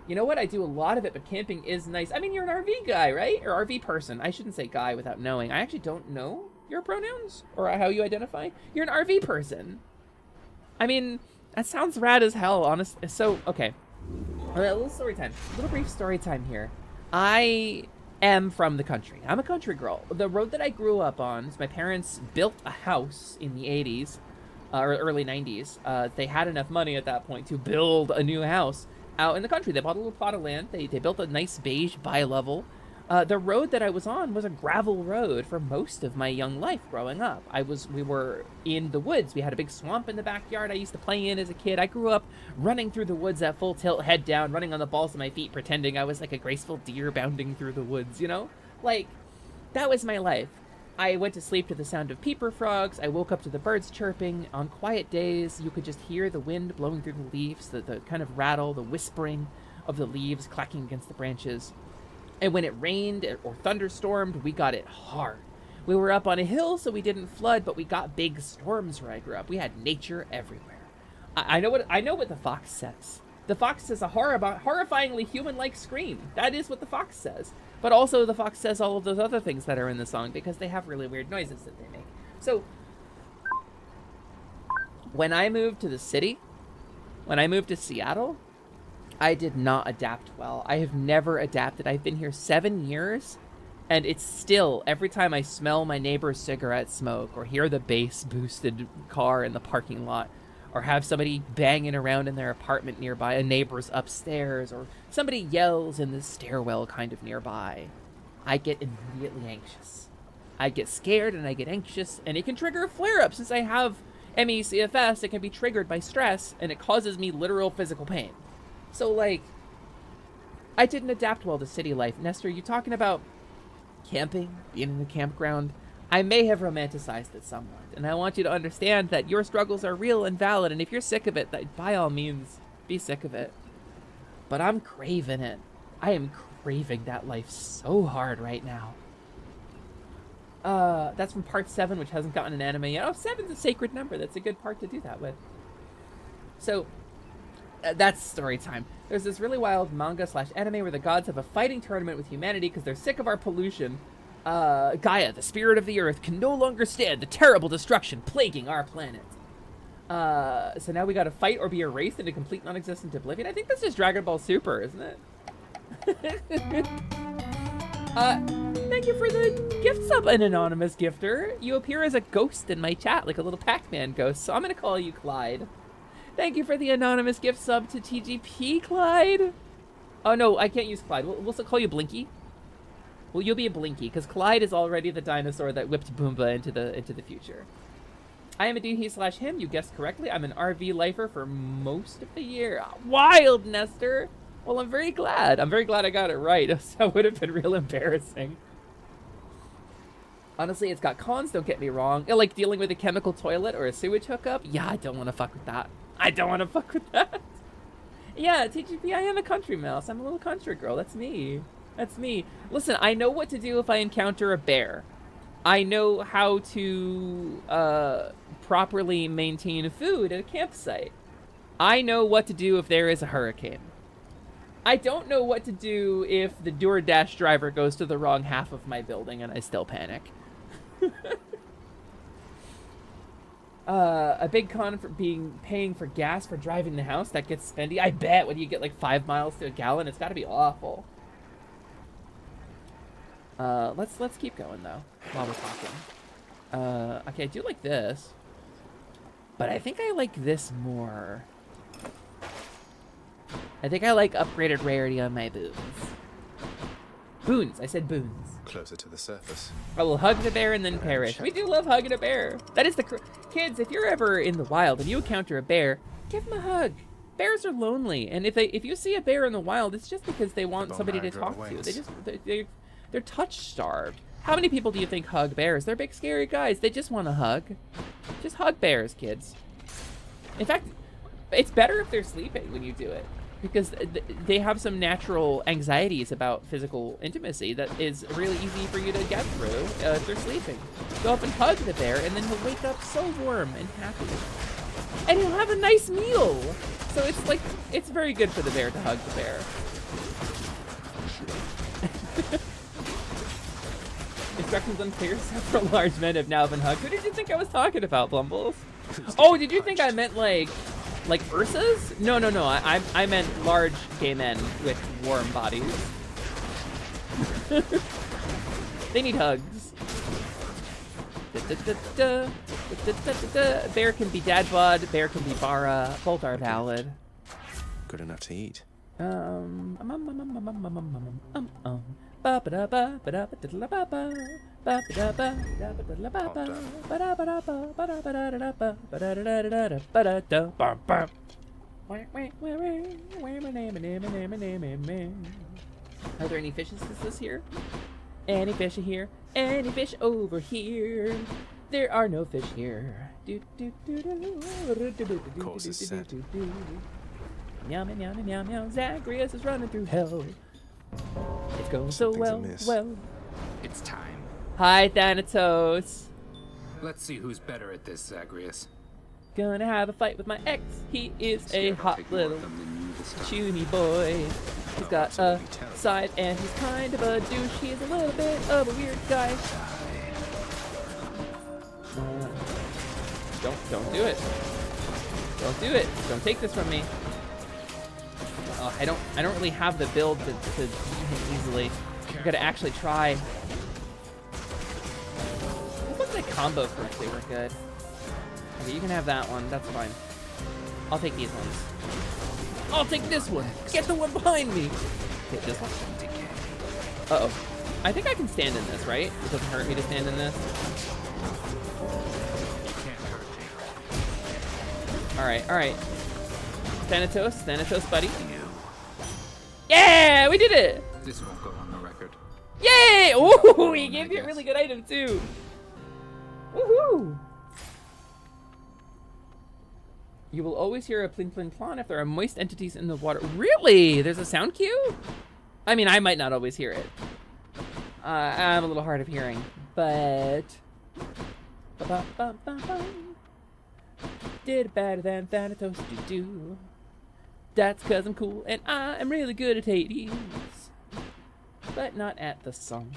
You know what? I do a lot of it, but camping is nice. I mean, you're an RV guy, right? Or RV person. I shouldn't say guy without knowing. I actually don't know your pronouns or how you identify. You're an RV person. I mean, that sounds rad as hell, honest. So, okay. A little story time. A little brief story time here. I am from the country. I'm a country girl. The road that I grew up on, my parents built a house in the 80s, or early 90s. They had enough money at that point to build a new house out in the country. They bought a little plot of land. They built a nice beige bi-level. The road that I was on was a gravel road for most of my young life growing up. We were in the woods. We had a big swamp in the backyard I used to play in as a kid. I grew up running through the woods at full tilt, head down, running on the balls of my feet, pretending I was like a graceful deer bounding through the woods, you know? Like, that was my life. I went to sleep to the sound of peeper frogs. I woke up to the birds chirping. On quiet days, you could just hear the wind blowing through the leaves, the kind of rattle, the whispering of the leaves clacking against the branches. And when it rained or thunderstormed, we got it hard. We were up on a hill, so we didn't flood, but we got big storms where I grew up. We had nature everywhere. I know what the fox says. The fox says a horrifyingly human-like scream. That is what the fox says. But also the fox says all of those other things that are in the song because they have really weird noises that they make. So, when I moved to the city, when I moved to Seattle, I did not adapt well. I have never adapted. I've been here 7 years, And it's still, every time I smell my neighbor's cigarette smoke or hear the bass boosted car in the parking lot or have somebody banging around in their apartment nearby, a neighbor's upstairs, or somebody yells in the stairwell kind of nearby, I get immediately anxious. I get scared and I get anxious, and it can trigger a flare-up. Since I have ME/CFS, it can be triggered by stress, and it causes me literal physical pain. So, like, I didn't adapt well to city life. Nestor, you talking about camping, being in a campground? I may have romanticized it somewhat, and I want you to understand that your struggles are real and valid, and if you're sick of it, that by all means, be sick of it. But I'm craving it. I am craving that life so hard right now. That's from part 7, which hasn't gotten an anime yet. Oh, 7's a sacred number. That's a good part to do that with. So, that's story time. There's this really wild manga/anime where the gods have a fighting tournament with humanity because they're sick of our pollution. Gaia, the spirit of the earth, can no longer stand the terrible destruction plaguing our planet. So now we gotta fight or be erased into complete non-existent oblivion. I think that's just Dragon Ball Super, isn't it? Thank you for the gift sub, an anonymous gifter. You appear as a ghost in my chat, like a little Pac-Man ghost, so I'm gonna call you Clyde. Thank you for the anonymous gift sub to TGP, Clyde. Oh no, I can't use Clyde. We'll still call you Blinky. Well, you'll be a Blinky, because Clyde is already the dinosaur that whipped Boomba into the future. I am a he/him, you guessed correctly. I'm an RV lifer for most of the year. Wild, Nestor! Well, I'm very glad. I'm very glad I got it right. That would have been real embarrassing. Honestly, it's got cons, don't get me wrong. Like dealing with a chemical toilet or a sewage hookup. Yeah, I don't want to fuck with that. I don't want to fuck with that. Yeah, TGP, I am a country mouse. I'm a little country girl. That's me. That's me. Listen, I know what to do if I encounter a bear. I know how to properly maintain food at a campsite. I know what to do if there is a hurricane. I don't know what to do if the DoorDash driver goes to the wrong half of my building and I still panic. A big con for paying for gas for driving the house, that gets spendy. I bet when you get like 5 miles to a gallon, it's gotta be awful. Let's keep going though, while we're talking. Okay, I do like this, but I think I like this more. I think I like upgraded rarity on my boons. Boons, I said boons. Closer to the surface. I will hug the bear and then perish. We do love hugging a bear. That is the kids. If you're ever in the wild and you encounter a bear, give them a hug. Bears are lonely, and if you see a bear in the wild, it's just because they want somebody to talk to. They're touch starved. How many people do you think hug bears? They're big scary guys. They just want a hug. Just hug bears, kids. In fact, it's better if they're sleeping when you do it, because they have some natural anxieties about physical intimacy that is really easy for you to get through if they're sleeping. Go up and hug the bear, and then he'll wake up so warm and happy. And he'll have a nice meal. So it's like, it's very good for the bear to hug the bear. Instructions unclear. Several large men have now been hugged. Who did you think I was talking about, Blumbles? Oh, did you think I meant like Ursas? No. I meant large gay men with warm bodies. They need hugs. Bear can be dad bod. Bear can be bara. Both are valid. Good enough to eat. Are there any fishes this here? Any fish here? Any fish over here? There are no fish here. Course is set. Meow, meow, meow, meow, meow. Zagreus is running through hell. It's going so well. It's time. Hi, Thanatos. Let's see who's better at this, Zagreus. Gonna have a fight with my ex. He is a hot little chuny boy. He's got a side and he's kind of a douche. He's a little bit of a weird guy. Don't do it. Don't do it. Don't take this from me. I don't really have the build to beat him easily. I gotta actually try. combo fruits, they were good. Okay, you can have that one. That's fine. I'll take these ones. I'll take this one. Get the one behind me. Take this one. Uh-oh. I think I can stand in this, right? It doesn't hurt me to stand in this. Alright, alright. Thanatos, buddy. Yeah, we did it! This won't go on the record. Yay! Ooh, he gave me a really good item too. Woohoo! You will always hear a pling pling plon if there are moist entities in the water. Really? There's a sound cue? I mean, I might not always hear it. I'm a little hard of hearing, but... Did better than Thanatos do. That's cause I'm cool and I am really good at Hades. But not at the song.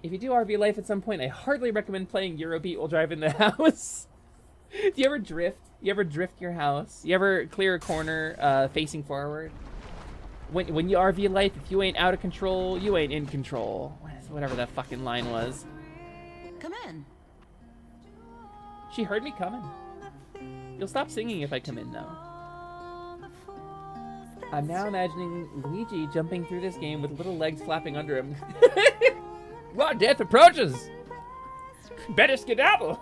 If you do RV life at some point, I hardly recommend playing Eurobeat while driving the house. Do you ever drift? You ever drift your house? You ever clear a corner facing forward? When you RV life, if you ain't out of control, you ain't in control. Whatever that fucking line was. Come in. She heard me coming. You'll stop singing if I come in, though. I'm now imagining Luigi jumping through this game with little legs flapping under him. Well, death approaches! Better skedaddle!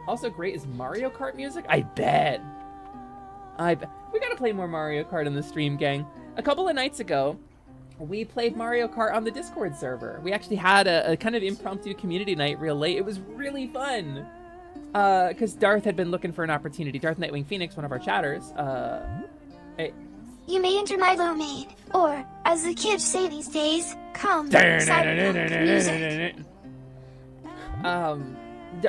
Also great is Mario Kart music? I bet! We gotta play more Mario Kart in the stream, gang. A couple of nights ago, we played Mario Kart on the Discord server. We actually had a kind of impromptu community night real late. It was really fun. Because Darth had been looking for an opportunity. Darth Nightwing Phoenix, one of our chatters. Hey. You may enter my domain, or, as the kids say these days, come cyberpunk music.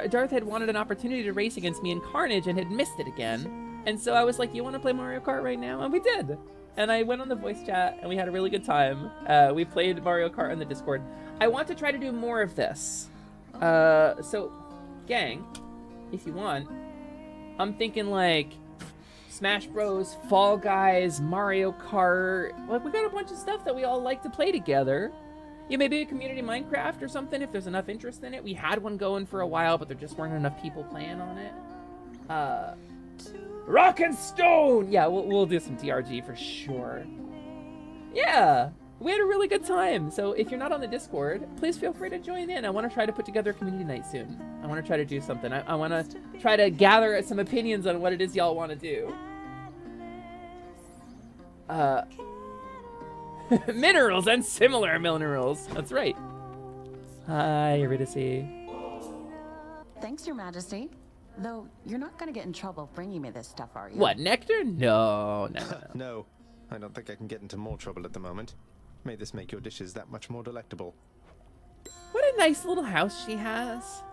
Darth had wanted an opportunity to race against me in Carnage and had missed it again. And so I was like, you want to play Mario Kart right now? And we did. And I went on the voice chat and we had a really good time. We played Mario Kart on the Discord. I want to try to do more of this. So, gang, if you want, I'm thinking like Smash Bros, Fall Guys, Mario Kart. Like, we got a bunch of stuff that we all like to play together. Yeah, maybe a community Minecraft or something if there's enough interest in it. We had one going for a while, but there just weren't enough people playing on it. Rock and Stone! Yeah, we'll do some TRG for sure. Yeah, we had a really good time. So if you're not on the Discord, please feel free to join in. I want to try to put together a community night soon. I want to try to do something. I want to try to gather some opinions on what it is y'all want to do. Minerals and similar minerals. That's right. Hi, Eurydice. Thanks, Your Majesty. Though, you're not gonna get in trouble bringing me this stuff, are you? What, nectar? No. No, I don't think I can get into more trouble at the moment. May this make your dishes that much more delectable. What a nice little house she has.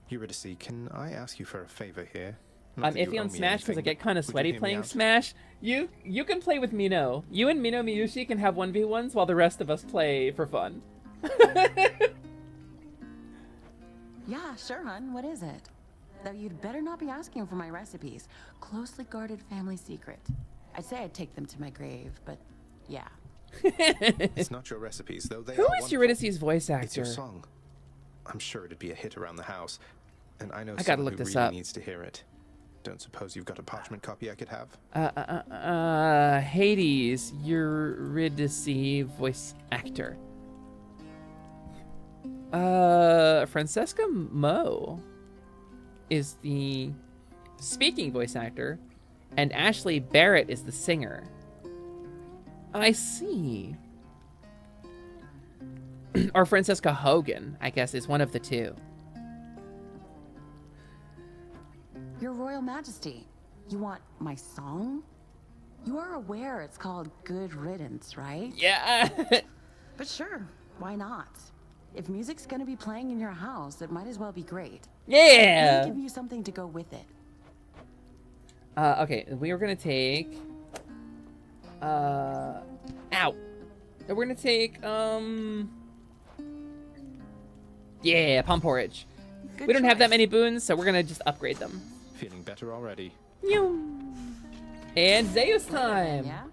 Eurydice, can I ask you for a favor here? I'm iffy on Smash because I get kind of sweaty playing Smash. You can play with Mino. You and Mino Miyushi can have 1v1s while the rest of us play for fun. Yeah, sure, hun. What is it? Though you'd better not be asking for my recipes. Closely guarded family secret. I'd say I'd take them to my grave, but yeah. It's not your recipes, though they Who are is Eurydice's voice actor? It's your song. I'm sure it'd be a hit around the house. And I know I gotta someone look who this really up. needs to hear it. Don't suppose you've got a parchment copy I could have? Hades, Eurydice voice actor. Francesca Mo is the speaking voice actor, and Ashley Barrett is the singer. I see. Or Francesca Hogan, I guess, is one of the two. Your Royal Majesty, you want my song? You are aware it's called Good Riddance, right? Yeah. But sure, why not? If music's gonna be playing in your house, it might as well be great. Yeah. Let me give you something to go with it. Okay, we are gonna take ow. We're gonna take yeah, palm porridge. Good we don't have that choice. many boons, so we're gonna just upgrade them. Feeling better already. And Zeus time. Yeah?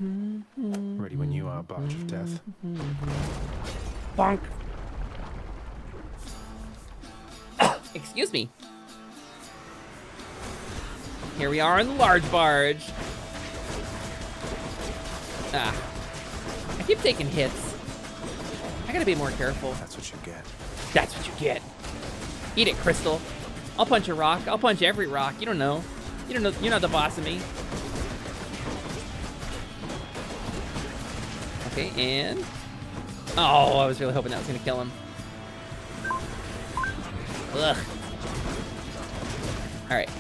Ready when you are, Barge of Death. Bonk. Excuse me. Here we are on the large barge. Ah. I keep taking hits. I gotta be more careful. That's what you get. That's what you get. Eat it, Crystal. I'll punch a rock. I'll punch every rock. You don't know. You don't know. You're not the boss of me. Okay, and... Oh, I was really hoping that was gonna kill him. Ugh. Alright,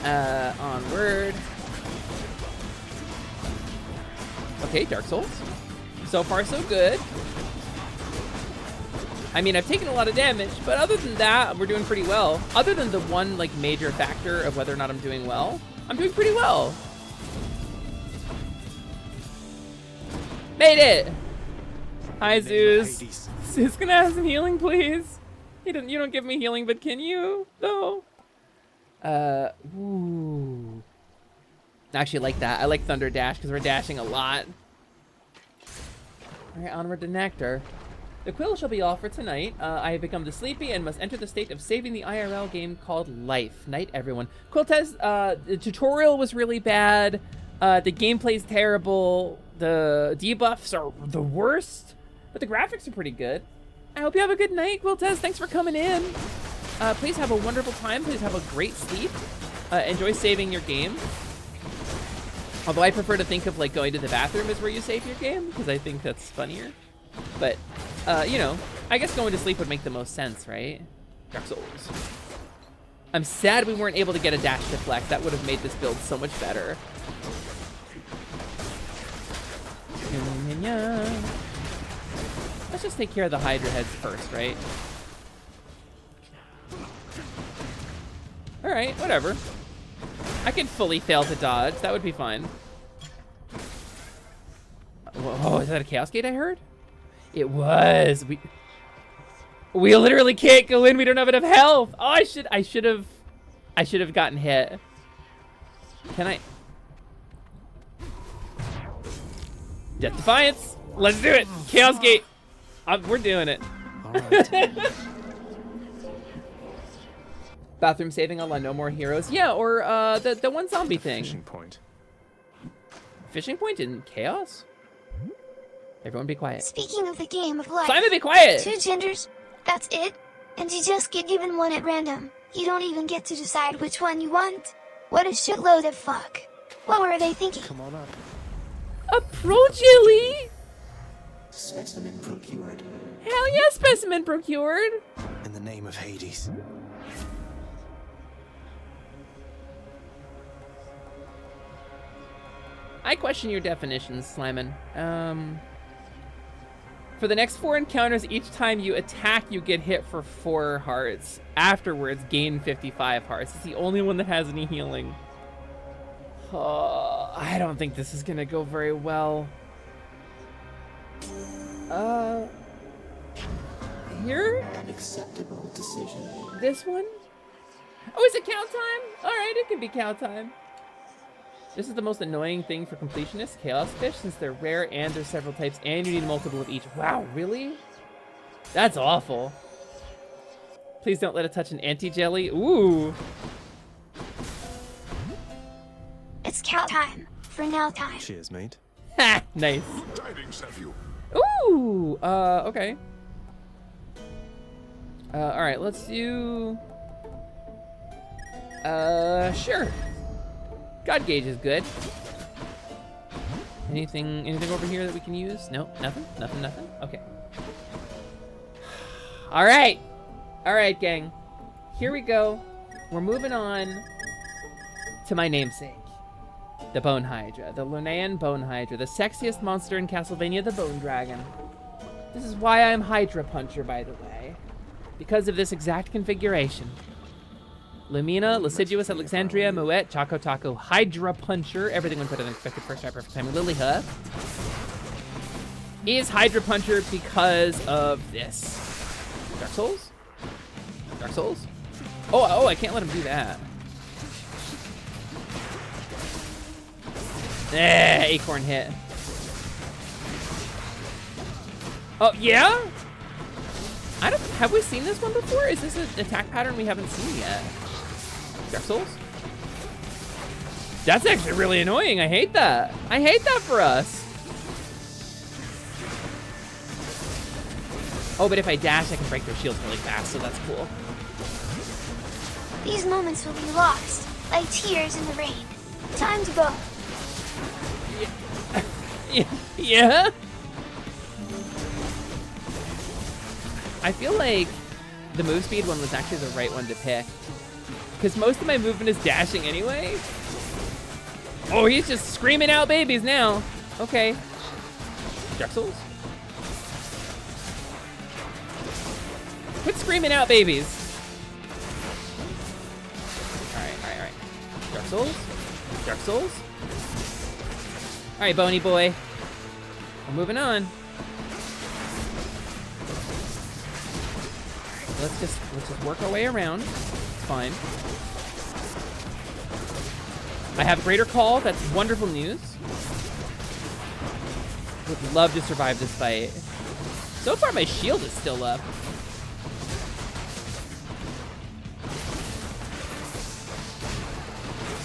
onward. Okay, Dark Souls. So far, so good. I mean, I've taken a lot of damage, but other than that, we're doing pretty well. Other than the one, like, major factor of whether or not I'm doing well, I'm doing pretty well. Made it! Hi, Zeus. Zeus, can I have some healing, please? You don't give me healing, but can you? No. Ooh. I actually like that. I like Thunder Dash because we're dashing a lot. All right, onward to Nectar. The quill shall be all for tonight. I have become the sleepy and must enter the state of saving the IRL game called Life. Night, everyone. Quiltez, the tutorial was really bad. The gameplay's terrible. The debuffs are the worst, but the graphics are pretty good. I hope you have a good night, Quiltez. Thanks for coming in. Please have a wonderful time. Please have a great sleep. Enjoy saving your game. Although I prefer to think of like going to the bathroom is where you save your game, because I think that's funnier. But, you know, I guess going to sleep would make the most sense, right? Dark Souls. I'm sad we weren't able to get a dash deflect. That would have made this build so much better. Let's just take care of the Hydra heads first, right? Alright, whatever. I could fully fail to dodge. That would be fine. Whoa, is that a Chaos Gate I heard? It was. We literally can't go in. We don't have enough health. Oh, I should have gotten hit. Can I? Death Defiance. Let's do it. Chaos Gate. We're doing it. All right. Bathroom saving a la No More Heroes. Yeah, or the one zombie thing. Fishing point. Fishing point in Chaos? Everyone be quiet. Speaking of the game of life, Simon, be quiet! 2 genders, that's it? And you just get given one at random. You don't even get to decide which one you want. What a shitload of fuck. What were they thinking? Come on up. A Pro Jelly? Specimen procured. Hell yeah, specimen procured! In the name of Hades. I question your definitions, Slimin. For the next 4 encounters, each time you attack, you get hit for 4 hearts. Afterwards, gain 55 hearts. It's the only one that has any healing. I don't think this is gonna go very well. Here? An acceptable decision. This one? Oh, is it count time? Alright, it can be count time. This is the most annoying thing for completionists, Chaos Fish, since they're rare and there's several types and you need multiple of each. Wow, really? That's awful. Please don't let it touch an anti-jelly. Ooh. It's count time. For now time. Cheers, mate. Ha! Nice. Tidings have you. Ooh! Okay. Alright, let's do... sure. God Gauge is good. Anything over here that we can use? No, nothing? Nothing? Okay. Alright, gang. Here we go. We're moving on to my namesake. The Bone Hydra. The Lunaean Bone Hydra. The sexiest monster in Castlevania, the Bone Dragon. This is why I'm Hydra Puncher, by the way. Because of this exact configuration. Lumina, Lascivious, Alexandria, Moet, Choco Taco, Hydra Puncher, everything when put in expected first try, perfect timing, Lilyhuff, is Hydra Puncher because of this. Dark Souls? Dark Souls? Oh, I can't let him do that. Acorn hit. Oh, yeah? Have we seen this one before? Is this an attack pattern we haven't seen yet? Dark Souls? That's actually really annoying. I hate that. I hate that for us. Oh, but if I dash, I can break their shields really fast, so that's cool. These moments will be lost, like tears in the rain. Time to go. Yeah? I feel like the move speed one was actually the right one to pick. Because most of my movement is dashing anyway. Oh, he's just screaming out babies now. Okay. Dark Souls? Quit screaming out babies. Alright. Dark Souls? Dark Souls? Alright, Bony boy. We're moving on. Let's just work our way around. It's fine. I have greater call. That's wonderful news. Would love to survive this fight. So far, my shield is still up.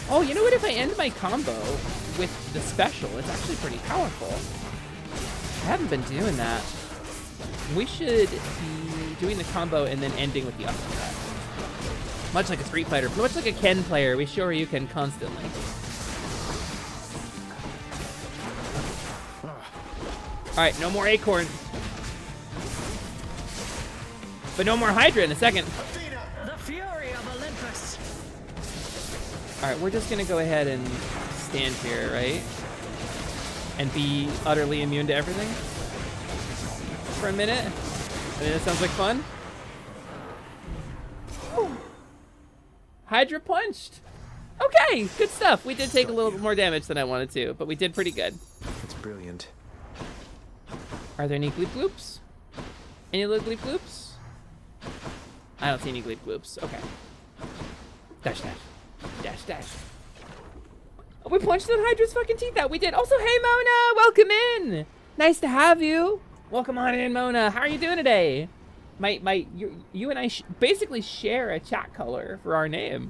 Oh, you know what? If I end my combo with the special, it's actually pretty powerful. I haven't been doing that. We should be doing the combo and then ending with the uppercut. Much like a Street Fighter, much like a Ken player, we Shoryuken constantly. Alright, no more Acorn. But no more Hydra in a second. The fury of Olympus. Alright, we're just gonna go ahead and stand here, right? And be utterly immune to everything? For a minute? I mean, that sounds like fun. Whew. Hydra punched. Okay, good stuff. We did take a little bit more damage than I wanted to, but we did pretty good. It's brilliant. Are there any Gleep Gloops? Any little Gleep Gloops? I don't see any Gleep Gloops. Okay. Dash, dash. Dash, dash. Oh, we punched that Hydra's fucking teeth out. We did. Also, hey, Mona, welcome in. Nice to have you. Welcome on in, Mona. How are you doing today? You and I basically share a chat color for our name.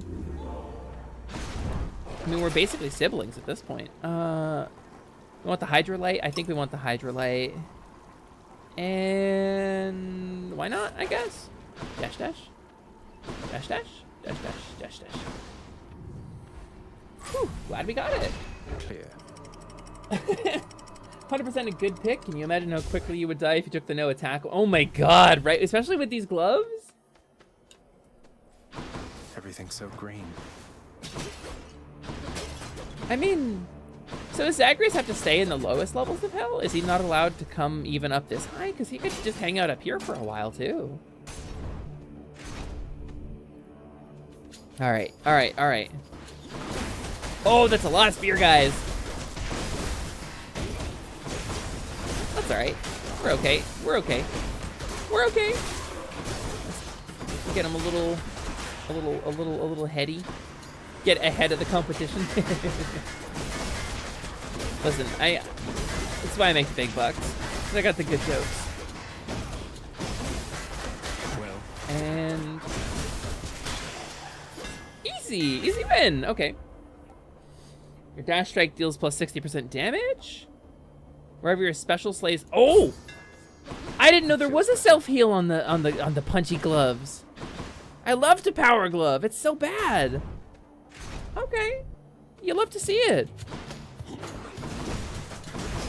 I mean, we're basically siblings at this point. We want the Hydrolite? I think we want the Hydrolite. And why not, I guess? Dash, dash. Dash, dash. Dash, dash, dash, dash. Whew, glad we got it. Clear. 100% a good pick. Can you imagine how quickly you would die if you took the no attack? Oh my god, right? Especially with these gloves? Everything's so green. I mean, so does Zagreus have to stay in the lowest levels of hell? Is he not allowed to come even up this high? Because he could just hang out up here for a while too. Alright, alright, alright. Oh, that's a lot of spear guys. That's alright. We're okay. We're okay. We're okay. Let's get him a little heady. Get ahead of the competition. Listen, that's why I make the big bucks. I got the good jokes. Well. And easy win. Okay. Your dash strike deals plus 60% damage. Wherever your special slays. Oh, I didn't know there was a self heal on the punchy gloves. I love to power glove. It's so bad. Okay, you love to see it.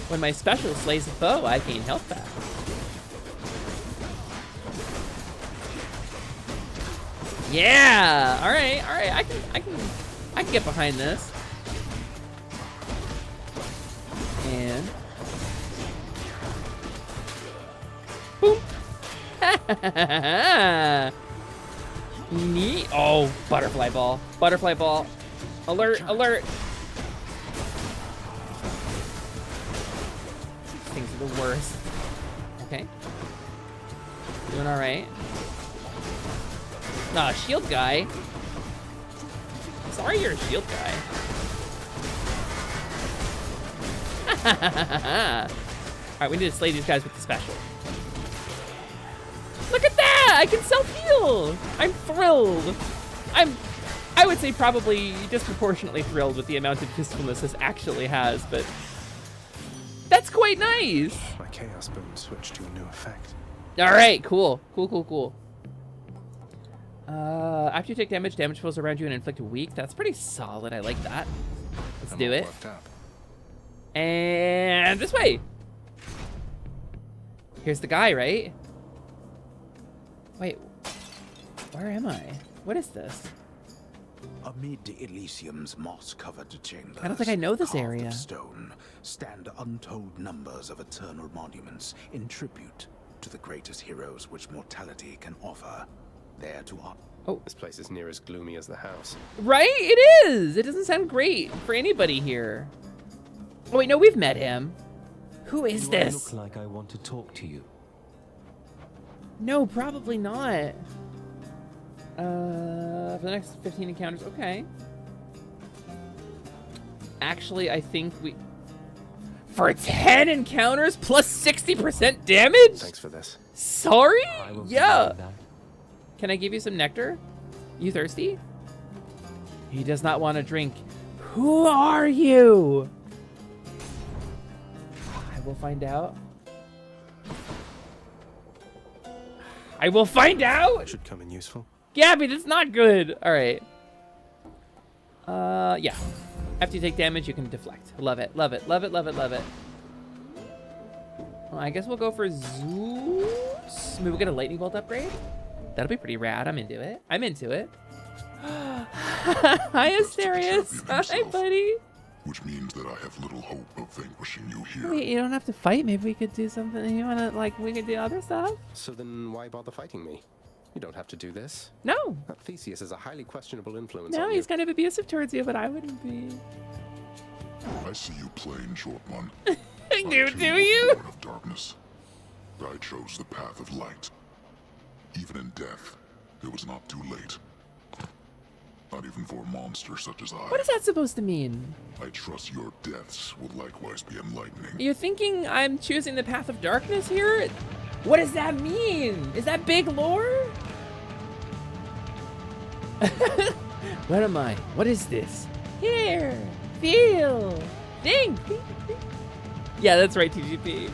When my special slays a foe, I gain health back. Yeah. All right. I can get behind this. And boom. Neat. Oh, butterfly ball. Butterfly ball. Alert, alert. These things are the worst. Okay. Doing all right. Nah, shield guy. Sorry you're a shield guy. Alright, we need to slay these guys with the special. Look at that! I can self-heal! I'm thrilled. I would say probably disproportionately thrilled with the amount of usefulness this actually has, but that's quite nice. My chaos boon switched to a new effect. All right, cool. Cool. After you take damage, damage flows around you and inflict a weak. That's pretty solid. I like that. Let's do it. And this way. Here's the guy, right? Wait, where am I? What is this? Amid Elysium's moss-covered chambers, I don't think I know this carved area. of stone, stand untold numbers of eternal monuments in tribute to the greatest heroes which mortality can offer. There to honor. Oh, this place is near as gloomy as the house. Right? It is. It doesn't sound great for anybody here. Oh wait, no, we've met him. Who is Do I this? look like I want to talk to you? No, probably not. For the next 15 encounters, okay. Actually, I think we... For 10 encounters plus 60% damage? Thanks for this. Sorry? Yeah. Can I give you some nectar? You thirsty? He does not want to drink. Who are you? I will find out. I will find out! Should come in useful. Gabby, that's not good. All right. Yeah. After you take damage, you can deflect. Love it. Well, I guess we'll go for Zeus. Maybe we'll get a lightning bolt upgrade. That'll be pretty rad. I'm into it. Hi, Asterius. Hi, buddy. Which means that I have little hope of vanquishing you here. Wait, you don't have to fight. Maybe we could do something. You wanna, we could do other stuff? So then why bother fighting me? You don't have to do this. No. Theseus is a highly questionable influence No, on he's you. kind of abusive towards you, but I wouldn't be. I see you plain, short one. Do you? Born of darkness. I chose the path of light. Even in death, it was not too late. Not even for a monster such as I. What is that supposed to mean? I trust your deaths will likewise be enlightening. You're thinking I'm choosing the path of darkness here? What does that mean? Is that big lore? What am I? What is this? Here, feel, think. Yeah, that's right, TGP.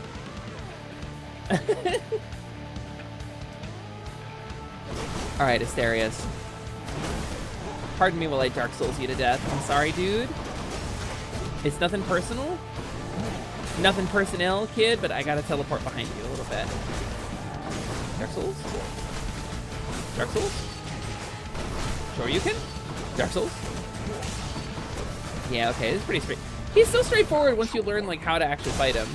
All right, Asterius. Pardon me while I Dark Souls you to death. I'm sorry, dude. It's nothing personal. Nothing personnel, kid, but I gotta teleport behind you a little bit. Dark Souls? Dark Souls? Sure you can? Dark Souls? Yeah, okay, this is pretty straight. He's so straightforward once you learn, like, how to actually fight him.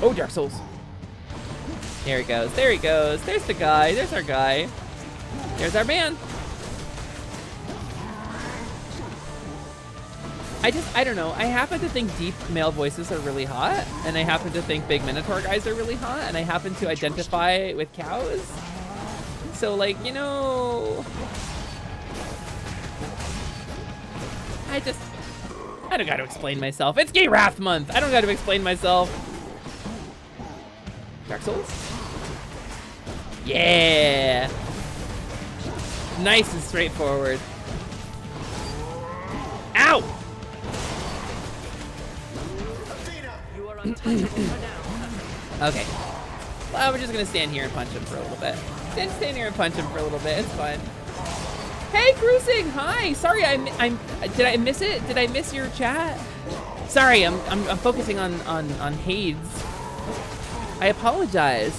Oh, Dark Souls. There he goes, there he goes. There's the guy, there's our guy. There's our man. I don't know. I happen to think deep male voices are really hot, and I happen to think big Minotaur guys are really hot, and I happen to identify with cows. So, like, you know... I don't gotta explain myself. It's Gay Wrath Month. I don't gotta explain myself. Dark Souls? Yeah! Nice and straightforward. Ow! Okay. Well, we're just gonna stand here and punch him for a little bit. Stand here and punch him for a little bit. It's fine. Hey, Cruising! Hi. Sorry, did I miss it? Did I miss your chat? Sorry, I'm focusing on Hades. I apologize.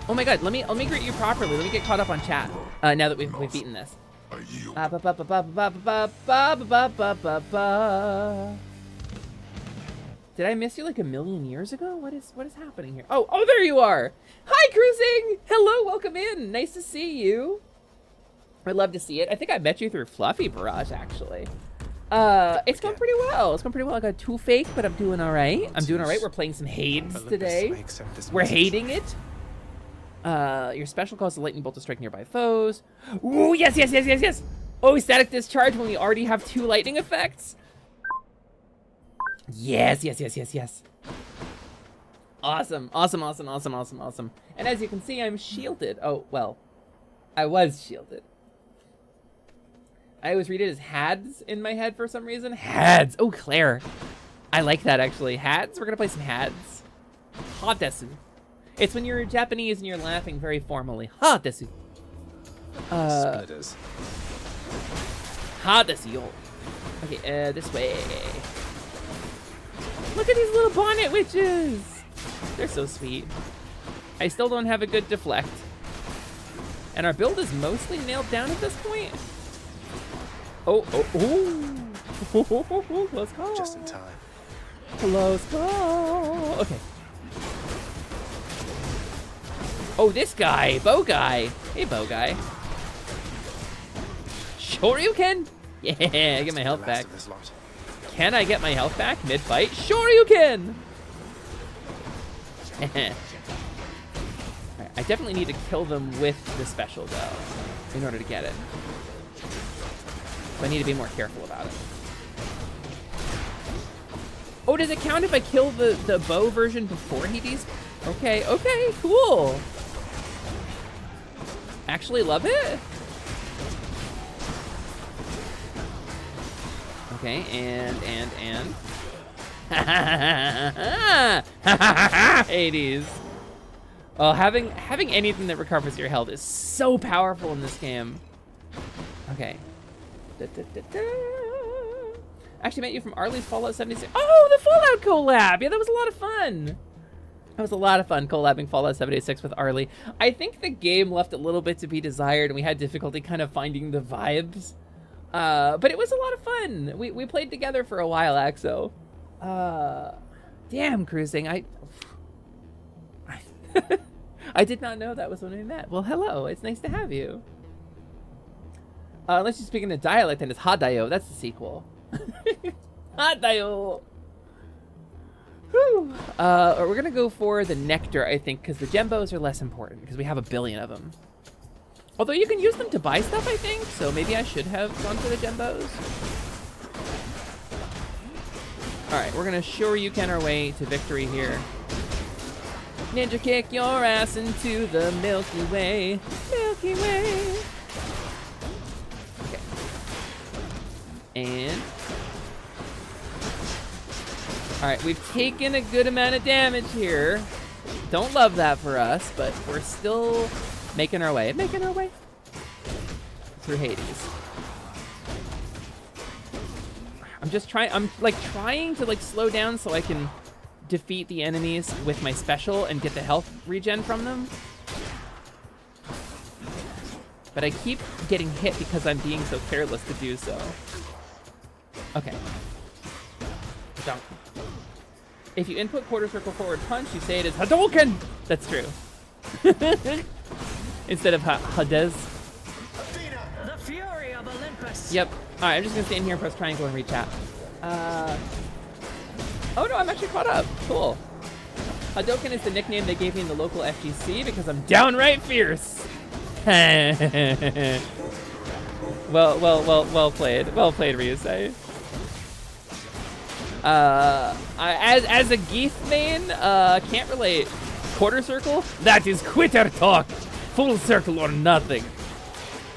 Oh my God, let me greet you properly. Let me get caught up on chat. Now that we've beaten this. Did I miss you like a million years ago? What is happening here? Oh, there you are. Hi, Cruising. Hello, welcome in. Nice to see you. I'd love to see it. I think I met you through Fluffy Barrage, actually. It's going pretty well. I got 2 fake, but I'm doing all right. We're playing some Hades today. We're hating it. Your special causes a lightning bolt to strike nearby foes. Ooh, yes. Oh, static discharge when we already have 2 lightning effects. Yes. Awesome. Awesome, awesome, awesome, awesome, awesome. And as you can see, I'm shielded. Oh, well, I was shielded. I always read it as hads in my head for some reason. Hads. Oh, Claire. I like that, actually. Hads? We're going to play some hads. Ha desu. It's when you're Japanese and you're laughing very formally. Ha desu. Splitters. Ha desu yo. Okay, this way. Look at these little bonnet witches. They're so sweet. I still don't have a good deflect. And our build is mostly nailed down at this point. Oh. Close call. Just in time. Close call. Okay. Oh, this guy. Bow guy. Hey, bow guy. Shoryuken? Yeah, get my health back. Can I get my health back mid-fight? Shoryuken! Right, I definitely need to kill them with the special, though, in order to get it. So I need to be more careful about it. Oh, does it count if I kill the bow version before he Deez? Okay, cool. Actually love it. Okay, and. Hades. Oh, having anything that recovers your health is so powerful in this game. Okay. Actually met you from Arlie's Fallout 76. Oh, the Fallout collab! Yeah, that was a lot of fun. That was a lot of fun collabing Fallout 76 with Arlie. I think the game left a little bit to be desired, and we had difficulty kind of finding the vibes. But it was a lot of fun. We played together for a while, Axo. Damn, cruising. I did not know that was when we met. Well, hello. It's nice to have you. Unless you're speaking a dialect, then it's Hadayo. That's the sequel. Hadayo. Whew. We're gonna go for the nectar, I think, because the gembos are less important because we have 1 billion of them. Although you can use them to buy stuff, I think, so maybe I should have gone for the gembos. All right, we're gonna Shoryuken our way to victory here. Ninja kick your ass into the Milky Way. Milky Way. Okay. And. All right, we've taken a good amount of damage here. Don't love that for us, but we're still making our way through Hades. I'm trying to slow down so I can defeat the enemies with my special and get the health regen from them. But I keep getting hit because I'm being so careless to do so. Okay. Don't. If you input quarter circle forward punch, you say it is Hadouken! That's true. Instead of Hades. The fury of Olympus. Yep. Alright, I'm just gonna stand here and press triangle and reach out. Oh no, I'm actually caught up. Cool. Hadouken is the nickname they gave me in the local FGC because I'm downright fierce. Well played. Well played, Ryusei. As a Geef main, can't relate. Quarter circle? That is quitter talk. Full circle or nothing.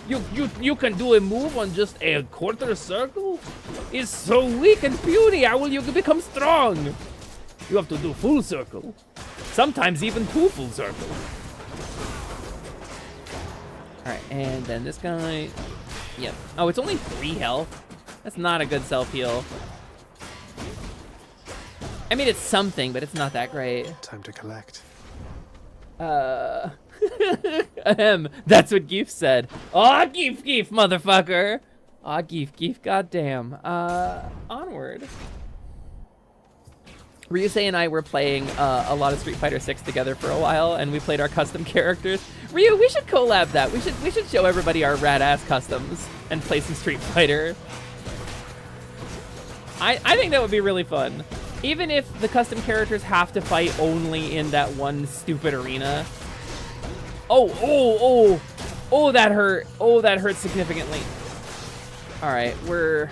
You can do a move on just a quarter circle? It's so weak and puny. How will you become strong? You have to do full circle. Sometimes even 2 full circle. Alright, and then this guy. Yep. Oh, it's only 3 health. That's not a good self-heal. I mean, it's something, but it's not that great. Time to collect. That's what Geef said. Aw, Geef, motherfucker. Aw, Geef, goddamn. Onward. Ryusei and I were playing a lot of Street Fighter 6 together for a while, and we played our custom characters. Ryu, we should collab that. We should show everybody our rad-ass customs and play some Street Fighter. I think that would be really fun. Even if the custom characters have to fight only in that one stupid arena. Oh, that hurt. Oh, that hurt significantly. All right, we're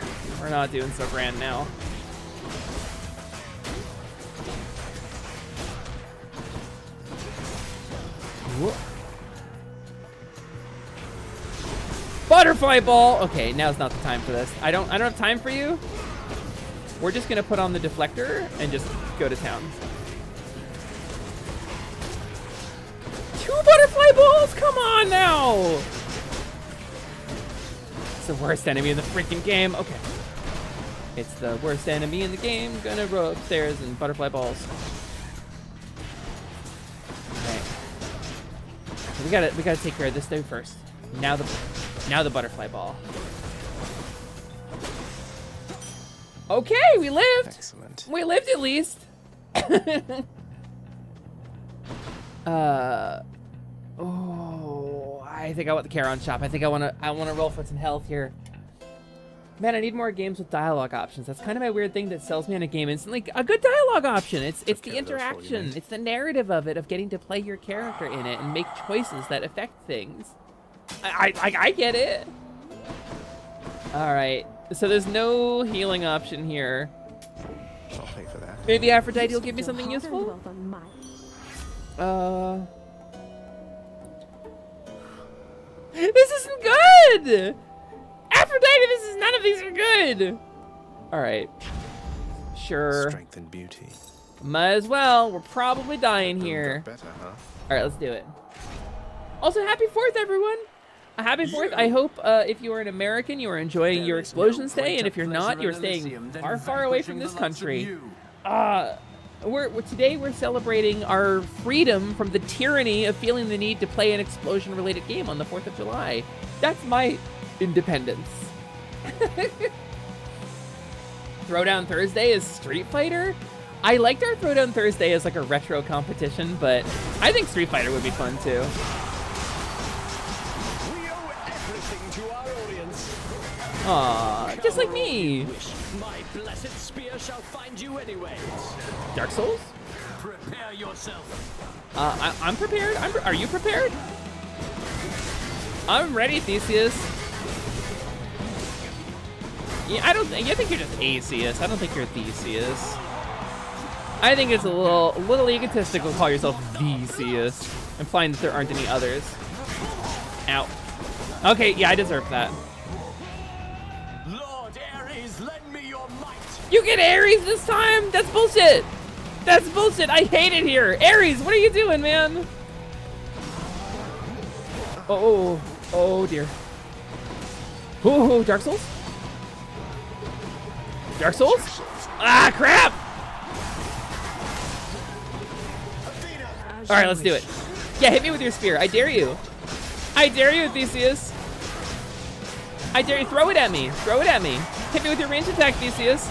not doing so grand now. Whoa. Butterfly ball. Okay, now's not the time for this. I don't have time for you. We're just gonna put on the deflector and just go to town. 2 butterfly balls. Come on now. It's the worst enemy in the freaking game. Okay. It's the worst enemy in the game. Gonna go upstairs and butterfly balls. Alright. We gotta take care of this thing first. Now the butterfly ball. Okay, we lived. Excellent. We lived at least. Oh, I think I want the Charon shop. I think I wanna roll for some health here. Man, I need more games with dialogue options. That's kind of my weird thing that sells me on a game instantly. A good dialogue option. It's the interaction. It's the narrative of it, of getting to play your character in it and make choices that affect things. I get it. All right. So there's no healing option here. I'll pay for that. Maybe Aphrodite will give me something useful. This isn't good. Aphrodite, none of these are good. All right. Sure. Strength and beauty. Might as well. We're probably dying here. Better, huh? All right, let's do it. Also, happy 4th, everyone. A happy 4th. I hope if you are an American, you are enjoying your Explosions Day, and if you're not, you're staying far, far away from this country. Today we're celebrating our freedom from the tyranny of feeling the need to play an explosion-related game on the 4th of July. That's my independence. Throwdown Thursday is Street Fighter. I liked our Throwdown Thursday as like a retro competition, but I think Street Fighter would be fun too. We owe everything to our audience. Aw, just like me. My blessed spear shall find you anyways. Dark Souls? Prepare yourself. I'm prepared. Are you prepared? I'm ready, Theseus. Yeah, I think you're just Theseus. I don't think you're Theseus. I think it's a little egotistical to call yourself Theseus, implying that there aren't any others. Ow. Okay, yeah, I deserve that. Lord Ares, lend me your might. You get Ares this time? That's bullshit. That's bullshit. I hate it here. Ares, what are you doing, man? Oh dear. Oh, Dark Souls? Dark Souls? Ah, crap! All right, let's do it. Yeah, hit me with your spear. I dare you. I dare you, Theseus. I dare you. Throw it at me. Throw it at me. Hit me with your ranged attack, Theseus.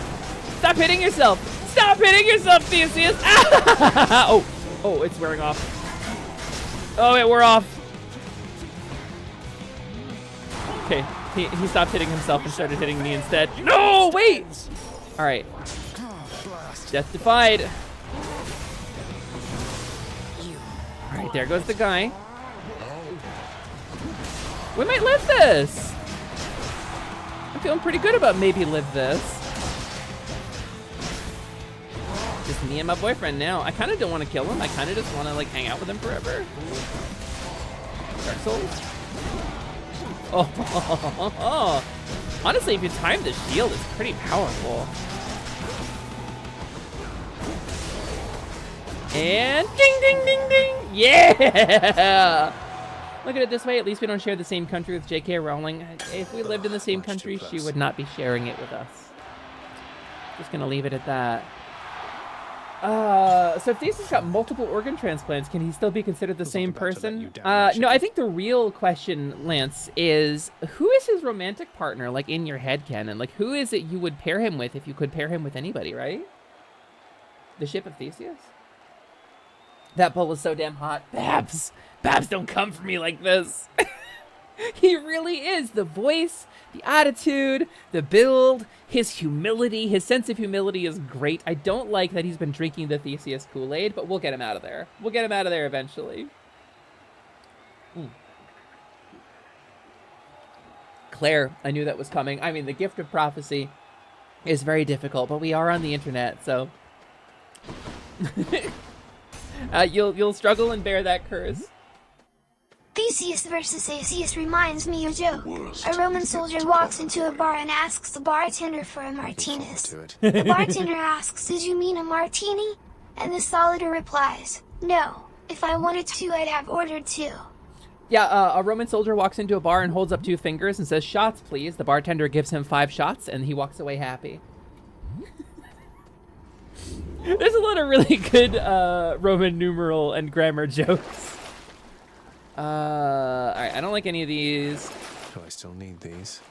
Stop hitting yourself. Stop hitting yourself, Theseus. Ah! Oh, it's wearing off. Oh, it wore off. Okay, he stopped hitting himself and started hitting me instead. No, wait! All right. Death defied. All right, there goes the guy. We might live this. I'm feeling pretty good about maybe live this. Just me and my boyfriend now. I kind of don't want to kill him. I kind of just want to like hang out with him forever. Dark Souls. Oh. Honestly, if you time the shield, it's pretty powerful. And ding, ding, ding, ding. Yeah. Look at it this way. At least we don't share the same country with J.K. Rowling. If we lived in the same country, she would not be sharing it with us. Just gonna leave it at that. So if Deez has got multiple organ transplants, can he still be considered the same person? No, I think the real question, Lance, is who is his romantic partner, like in your head canon? Like who is it you would pair him with if you could pair him with anybody, right? The ship of Theseus? That bull is so damn hot. Babs, don't come for me like this. He really is. The voice, the attitude, the build, his humility, his sense of humility is great. I don't like that he's been drinking the Theseus Kool-Aid, but we'll get him out of there. We'll get him out of there eventually. Claire, I knew that was coming. I mean, the gift of prophecy is very difficult, but we are on the internet, so... You'll struggle and bear that curse. Theseus versus Atheus reminds me of a joke. A Roman soldier walks into a bar and asks the bartender for a martinez. The bartender asks, "Did you mean a martini?" And the soldier replies, "No. If I wanted to, I'd have ordered two." Yeah, a Roman soldier walks into a bar and holds up 2 fingers and says, "Shots, please." The bartender gives him 5 shots, and he walks away happy. There's a lot of really good Roman numeral and grammar jokes. Alright, I don't like any of these. Do I still need these?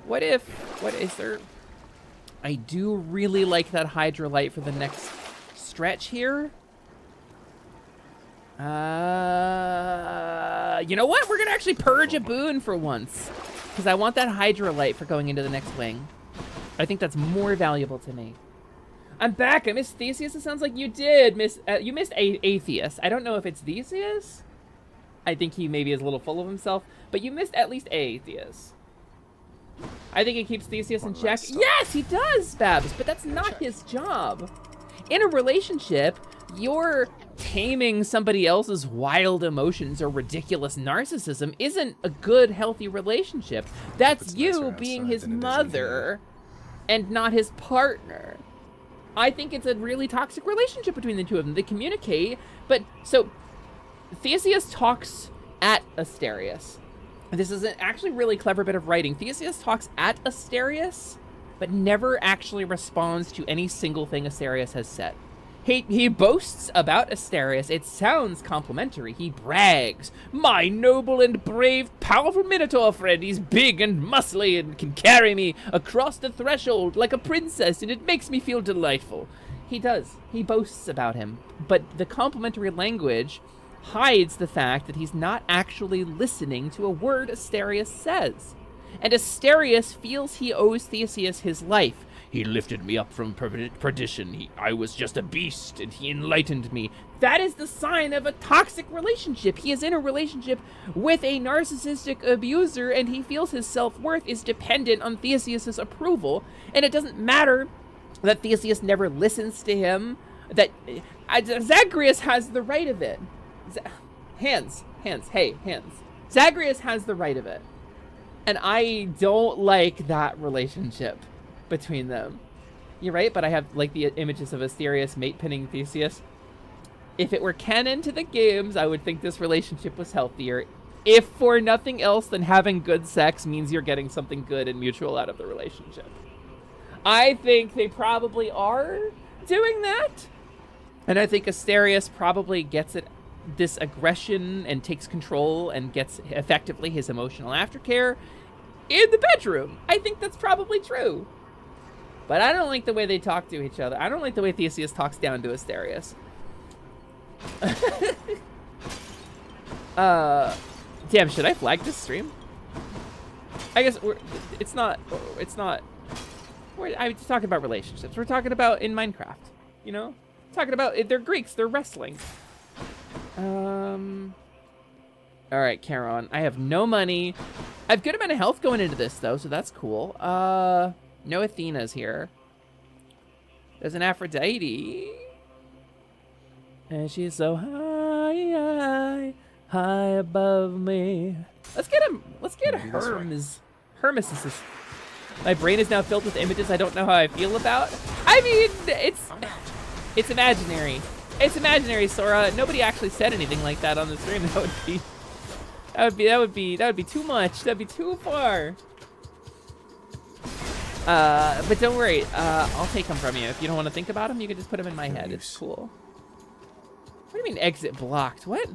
What is there? I do really like that hydrolite for the next stretch here. You know what? We're gonna actually purge a boon for once, because I want that hydrolite for going into the next wing. I think that's more valuable to me. I'm back. I missed Theseus. It sounds like you did miss. You missed Atheus. I don't know if it's Theseus. I think he maybe is a little full of himself, but you missed at least Atheus. I think it keeps Theseus in check. Yes, he does, Babs, but that's not his job. In a relationship, you're taming somebody else's wild emotions or ridiculous narcissism isn't a good, healthy relationship. That's you being his mother and not his partner. I think it's a really toxic relationship between the two of them. They communicate, but so Theseus talks at Asterius. This is an actually really clever bit of writing. Theseus talks at Asterius, but never actually responds to any single thing Asterius has said. He boasts about Asterius. It sounds complimentary. He brags, "My noble and brave, powerful Minotaur friend. He's big and muscly and can carry me across the threshold like a princess, and it makes me feel delightful." He does. He boasts about him. But the complimentary language hides the fact that he's not actually listening to a word Asterius says. And Asterius feels he owes Theseus his life. "He lifted me up from perdition. I was just a beast, and he enlightened me." That is the sign of a toxic relationship. He is in a relationship with a narcissistic abuser, and he feels his self-worth is dependent on Theseus's approval. And it doesn't matter that Theseus never listens to him. That Zagreus has the right of it. Hands. Zagreus has the right of it. And I don't like that relationship between them. You're right, but I have like the images of Asterius mate pinning Theseus. If it were canon to the games, I would think this relationship was healthier. If for nothing else than having good sex means you're getting something good and mutual out of the relationship. I think they probably are doing that. And I think Asterius probably gets this aggression and takes control and gets effectively his emotional aftercare in the bedroom. I think that's probably true. But I don't like the way they talk to each other. I don't like the way Theseus talks down to Asterius. Damn, should I flag this stream? I guess I'm just talking about relationships. We're talking about in Minecraft, you know? Talking about, they're Greeks, they're wrestling. All right, Charon, I have no money. I have good amount of health going into this though, so that's cool. No Athena's here. There's an Aphrodite. And she's so high above me. Let's get Hermes. Hermes is my brain is now filled with images I don't know how I feel about. I mean, it's imaginary. It's imaginary, Sora. Nobody actually said anything like that on the stream. That would be too much. That'd be too far. But don't worry. I'll take them from you. If you don't want to think about them, you can just put them in my head. It's cool. What do you mean exit blocked? What?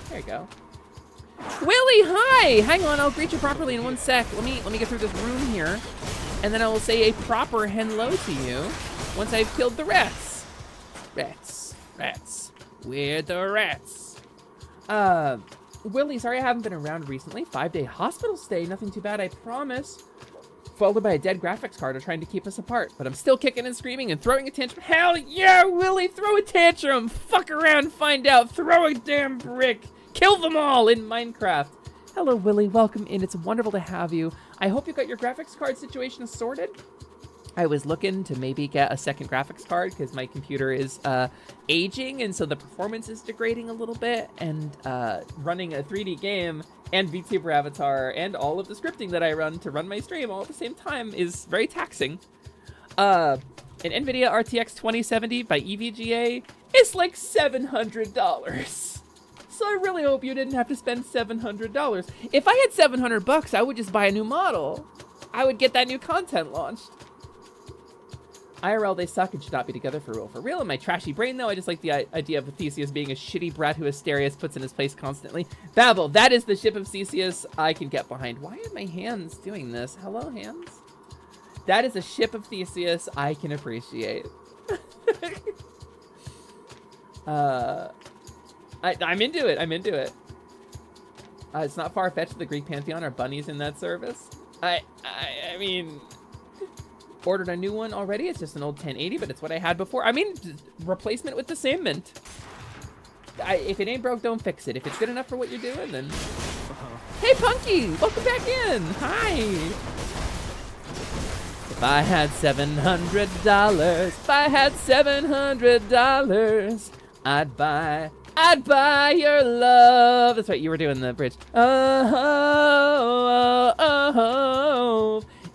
There you go. Willie, hi! Hang on, I'll greet you properly in 1 sec. Let me get through this room here, and then I will say a proper hello to you once I've killed the rats. Rats. We're the rats. Willie, sorry I haven't been around recently. 5-day hospital stay, nothing too bad, I promise. Followed by a dead graphics card trying to keep us apart, but I'm still kicking and screaming and throwing a tantrum. Hell yeah, Willie, throw a tantrum. Fuck around, find out, throw a damn brick. Kill them all in Minecraft. Hello, Willie, welcome in. It's wonderful to have you. I hope you got your graphics card situation sorted. I was looking to maybe get a second graphics card because my computer is aging, and so the performance is degrading a little bit, and running a 3D game and VTuber avatar and all of the scripting that I run to run my stream all at the same time is very taxing. An NVIDIA RTX 2070 by EVGA is like $700. So I really hope you didn't have to spend $700. If I had $700, I would just buy a new model. I would get that new content launched. IRL, they suck and should not be together for real. For real, in my trashy brain, though, I just like the idea of Theseus being a shitty brat who Asterius puts in his place constantly. Babel, that is the ship of Theseus I can get behind. Why are my hands doing this? Hello, hands? That is a ship of Theseus I can appreciate. I'm into it. I'm into it. It's not far-fetched. The Greek pantheon are bunnies in that service. I mean, ordered a new one already. It's just an old 1080, but it's what I had before. I mean, replacement with the same mint. If it ain't broke, don't fix it. If it's good enough for what you're doing, then... Hey, Punky! Welcome back in! Hi! If I had $700, if I had $700, I'd buy your love. That's right, you were doing the bridge. Oh.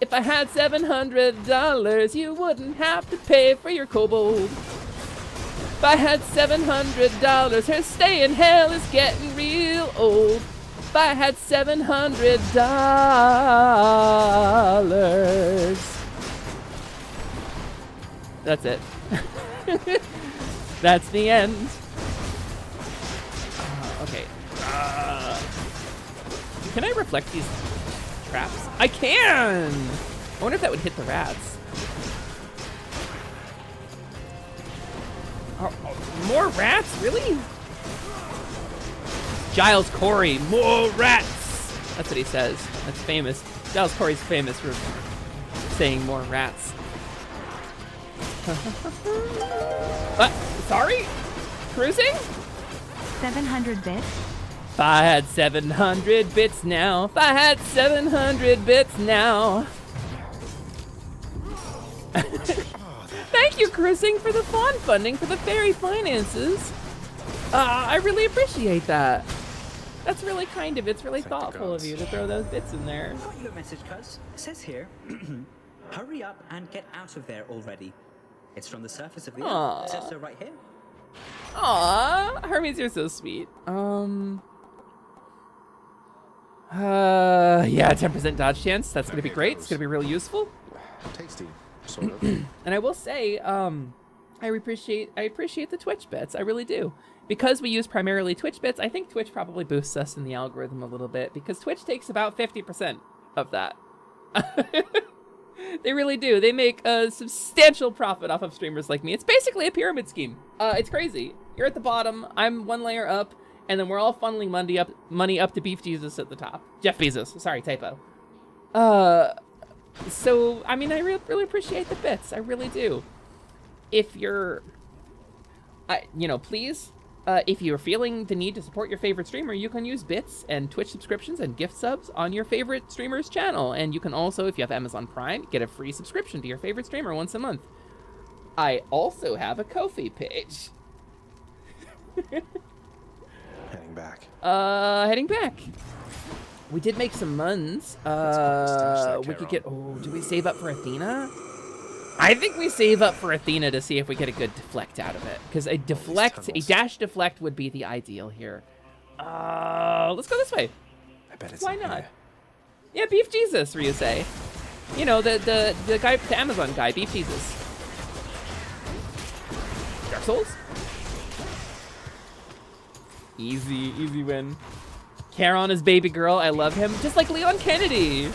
If I had $700, you wouldn't have to pay for your kobold. If I had $700, her stay in hell is getting real old. If I had $700. That's it. That's the end. Okay. Can I reflect these traps? I can! I wonder if that would hit the rats. More rats? Really? Giles Corey, more rats! That's what he says. That's famous. Giles Corey's famous for saying more rats. Sorry? Cruising? 700 bits? If I had 700 bits now. If I had 700 bits now. Thank you, Cruising, for the Faun funding for the fairy finances. I really appreciate that. That's really kind of, it's really thoughtful of you to throw those bits in there. Got your message, cuz. It says here, hurry up and get out of there already. It's from the surface of the earth. It says so right here. Aww, Hermes, you're so sweet. Yeah, 10% dodge chance. That's gonna be great. It's gonna be real useful. Tasty, sort of. And I will say, I appreciate the Twitch bits. I really do. Because we use primarily Twitch bits, I think Twitch probably boosts us in the algorithm a little bit because Twitch takes about 50% of that. They really do. They make a substantial profit off of streamers like me. It's basically a pyramid scheme. It's crazy. You're at the bottom, I'm one layer up, and then we're all funneling money up to Beef Jesus at the top. Jeff Bezos, sorry, typo. So, I mean, I really appreciate the bits. I really do. If you're, please, if you're feeling the need to support your favorite streamer, you can use bits and Twitch subscriptions and gift subs on your favorite streamer's channel. And you can also, if you have Amazon Prime, get a free subscription to your favorite streamer once a month. I also have a Ko-fi page. Heading back. Heading back. We did make some muns. We could get, do we save up for Athena? I think we save up for Athena to see if we get a good deflect out of it. Because a dash deflect would be the ideal here. Let's go this way. I bet it's Why not? Yeah, Beef Jesus, Ryu say. You know, the guy, the Amazon guy, Beef Jesus. Dark Souls? Easy win. Charon is baby girl, I love him. Just like Leon Kennedy.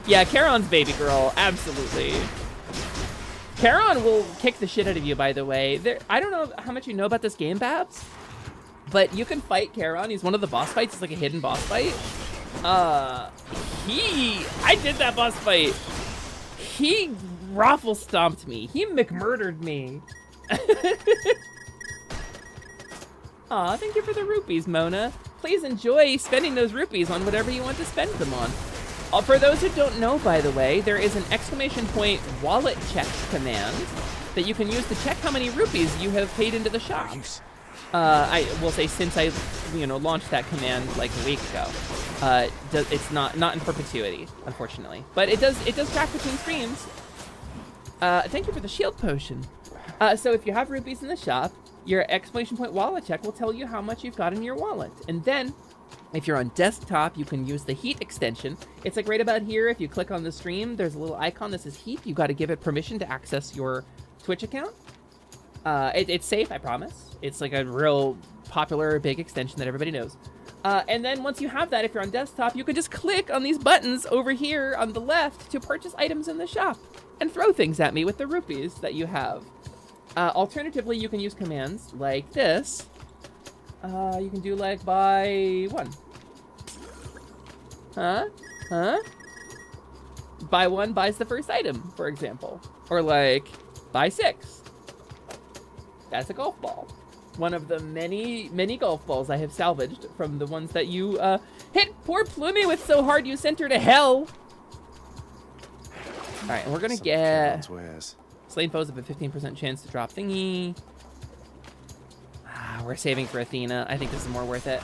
Yeah, Charon's baby girl, absolutely. Charon will kick the shit out of you, by the way. I don't know how much you know about this game, Babs, but you can fight Charon. He's one of the boss fights. It's like a hidden boss fight. I did that boss fight. He raffle stomped me. He McMurdered me. Aw, thank you for the rupees, Mona. Please enjoy spending those rupees on whatever you want to spend them on. For those who don't know, by the way, there is an exclamation point wallet check command that you can use to check how many rupees you have paid into the shop. I will say since I, launched that command like a week ago, it's not in perpetuity, unfortunately, but it does track between streams. Thank you for the shield potion. So if you have rupees in the shop, your exclamation point wallet check will tell you how much you've got in your wallet, and then if you're on desktop, you can use the heat extension. It's like right about here. If you click on the stream, there's a little icon that says heat. You got to give it permission to access your Twitch account. It's safe, I promise. It's like a real popular big extension that everybody knows. And then once you have that, if you're on desktop, you can just click on these buttons over here on the left to purchase items in the shop and throw things at me with the rupees that you have. Alternatively, you can use commands like this. You can do like buy one. Huh? Buy one buys the first item, for example. Or like buy 6. That's a golf ball. One of the many, many golf balls I have salvaged from the ones that you hit poor Plummy with so hard you sent her to hell. All right, and we're gonna get slain foes have a 15% chance to drop thingy. We're saving for Athena. I think this is more worth it.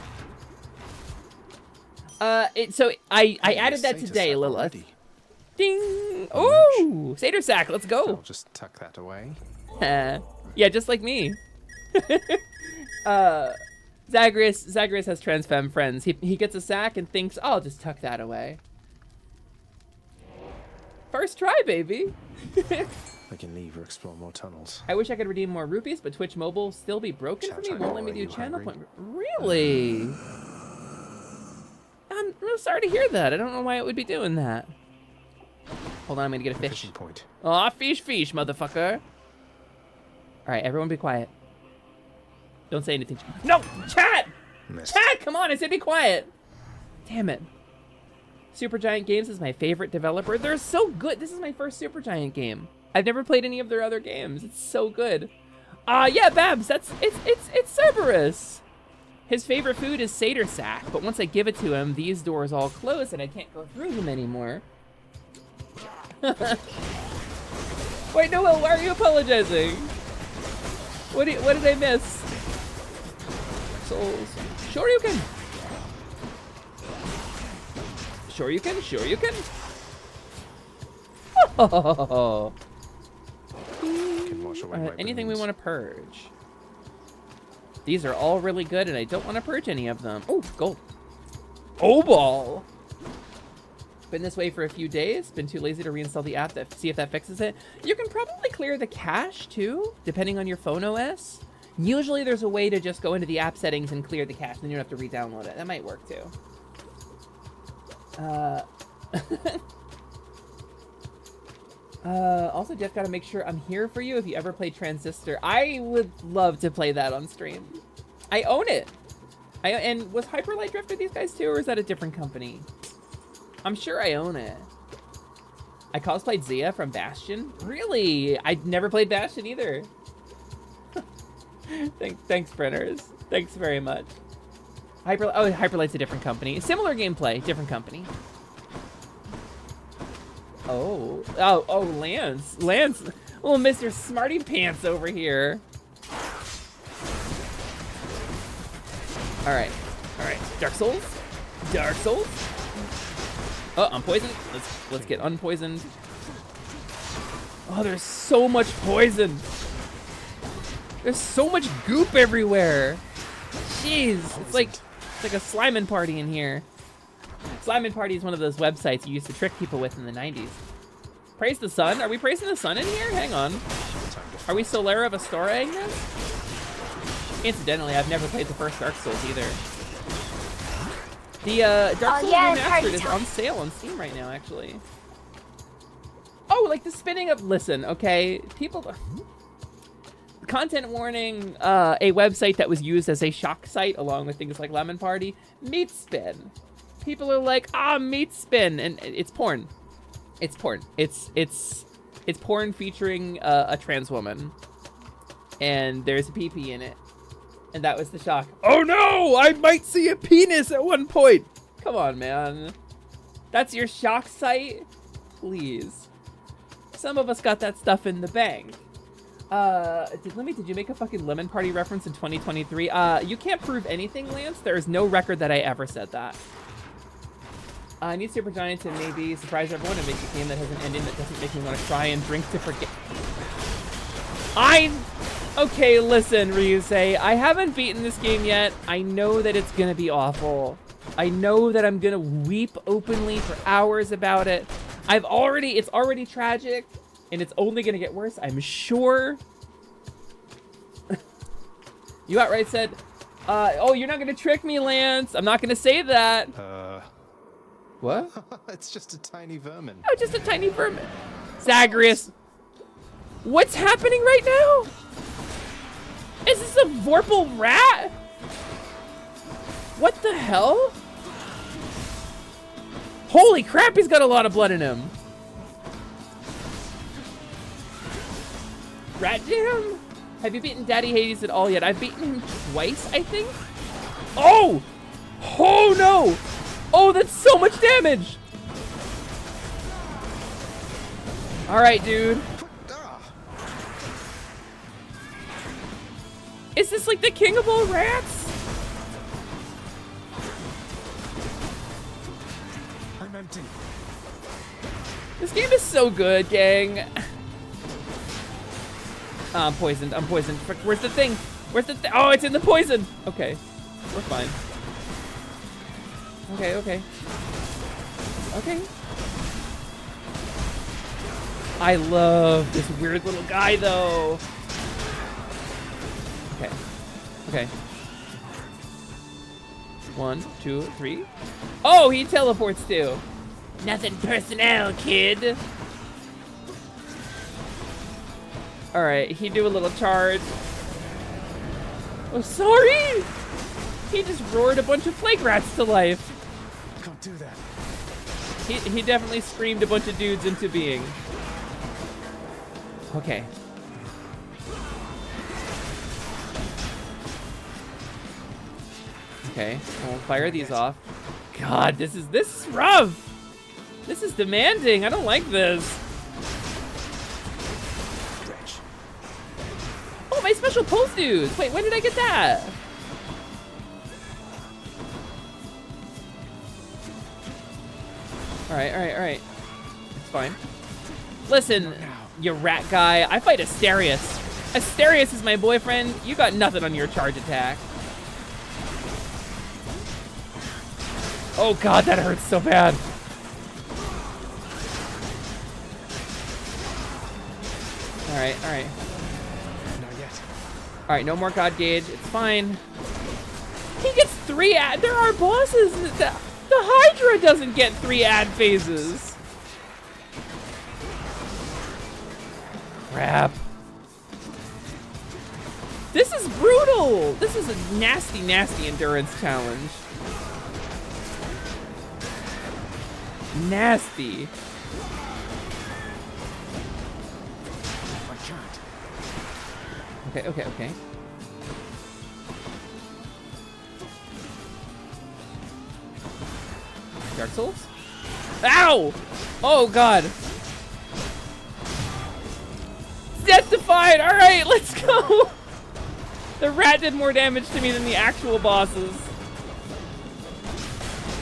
So I added that today, Lilith. Ding! Ooh, Seder sack. Let's go. I'll just tuck that away. Yeah, just like me. Zagreus has trans femme friends. He gets a sack and thinks, oh, I'll just tuck that away. First try, baby. I can leave or explore more tunnels. I wish I could redeem more rupees, but Twitch Mobile still be broken for me. Won't let me do channel point. Really? I'm real sorry to hear that. I don't know why it would be doing that. Hold on, I'm gonna get a fish. Fishing point. Aw, fish, motherfucker. All right, everyone be quiet. Don't say anything. No, chat! Chat, come on, I said be quiet. Damn it. Supergiant Games is my favorite developer. They're so good. This is my first Supergiant game. I've never played any of their other games. It's so good. Yeah, Babs, it's Cerberus. His favorite food is Seder sack, but once I give it to him, these doors all close and I can't go through them anymore. Wait, Noel, why are you apologizing? What did I miss? Souls. Sure you can. Sure you can. Sure you can. Oh. Anything we want to purge. These are all really good, and I don't want to purge any of them. Oh, gold. Oh, ball. Been this way for a few days. Been too lazy to reinstall the app to see if that fixes it. You can probably clear the cache, too, depending on your phone OS. Usually there's a way to just go into the app settings and clear the cache, then you don't have to re-download it. That might work, too. Also, Jeff, gotta make sure I'm here for you if you ever play Transistor. I would love to play that on stream. I own it. And was Hyperlight Drifter these guys too, or is that a different company? I'm sure I own it. I cosplayed Zia from Bastion. Really? I'd never played Bastion either. Thanks, printers. Thanks very much. Hyperlight's a different company. Similar gameplay, different company. Oh, Lance, little Mr. Smarty Pants over here. All right, Dark Souls. Oh, I'm poisoned. Let's get unpoisoned. Oh, there's so much poison. There's so much goop everywhere. Jeez, it's like a Slimin' Party in here. Slimin' Party is one of those websites you used to trick people with in the 90s. Praise the sun? Are we praising the sun in here? Hang on. Are we Solera of Astora, Agnes? Incidentally, I've never played the first Dark Souls either. The Dark Souls Remastered is on sale on Steam right now, actually. Oh, like the spinning of... Listen, okay? People... Content warning, a website that was used as a shock site along with things like Lemon Party. Meat Spin. People are like, Meat Spin, and it's porn. It's porn. It's porn featuring a trans woman, and there's a pee-pee in it, and that was the shock. Oh no! I might see a penis at one point. Come on, man. That's your shock site? Please. Some of us got that stuff in the bank. Did you make a fucking Lemon Party reference in 2023? You can't prove anything, Lance. There is no record that I ever said that. I need Supergiant to maybe surprise everyone and make a game that has an ending that doesn't make me want to cry and drink to forget. Okay, listen, Ryusei. I haven't beaten this game yet. I know that it's gonna be awful. I know that I'm gonna weep openly for hours about it. It's already tragic, and it's only gonna get worse, I'm sure. You outright said, oh, you're not gonna trick me, Lance. I'm not gonna say that. What? It's just a tiny vermin. Oh, just a tiny vermin. Zagreus. What's happening right now? Is this a Vorpal rat? What the hell? Holy crap, he's got a lot of blood in him. Rat Jam? Have you beaten Daddy Hades at all yet? I've beaten him twice, I think. Oh! Oh no! Oh, that's so much damage! Alright, dude. Is this like the king of all rats? I'm empty. This game is so good, gang. Oh, I'm poisoned. I'm poisoned. Frick, where's the thing? Where's the thing? Oh, it's in the poison. Okay. We're fine. Okay, okay. Okay. I love this weird little guy, though. Okay. Okay. 1, 2, 3. Oh, he teleports too. Nothing personnel, kid. All right, he do a little charge. Oh, sorry. He just roared a bunch of plague rats to life. Can't do that. He definitely screamed a bunch of dudes into being. Okay. Okay, we'll fire these off. God, this is rough. This is demanding. I don't like this. Oh, my special pulse dudes. Wait, when did I get that? All right. It's fine. Listen, you rat guy. I fight Asterius. Asterius is my boyfriend. You got nothing on your charge attack. Oh God, that hurts so bad. All right. Not yet. All right, no more God Gauge. It's fine. He gets 3 ad. There are bosses. The Hydra doesn't get 3 ad phases. Crap. This is brutal. This is a nasty, nasty endurance challenge. Nasty. I can't. Okay. Dark Souls? Ow! Oh God. Death-defied! Alright, let's go! The rat did more damage to me than the actual bosses.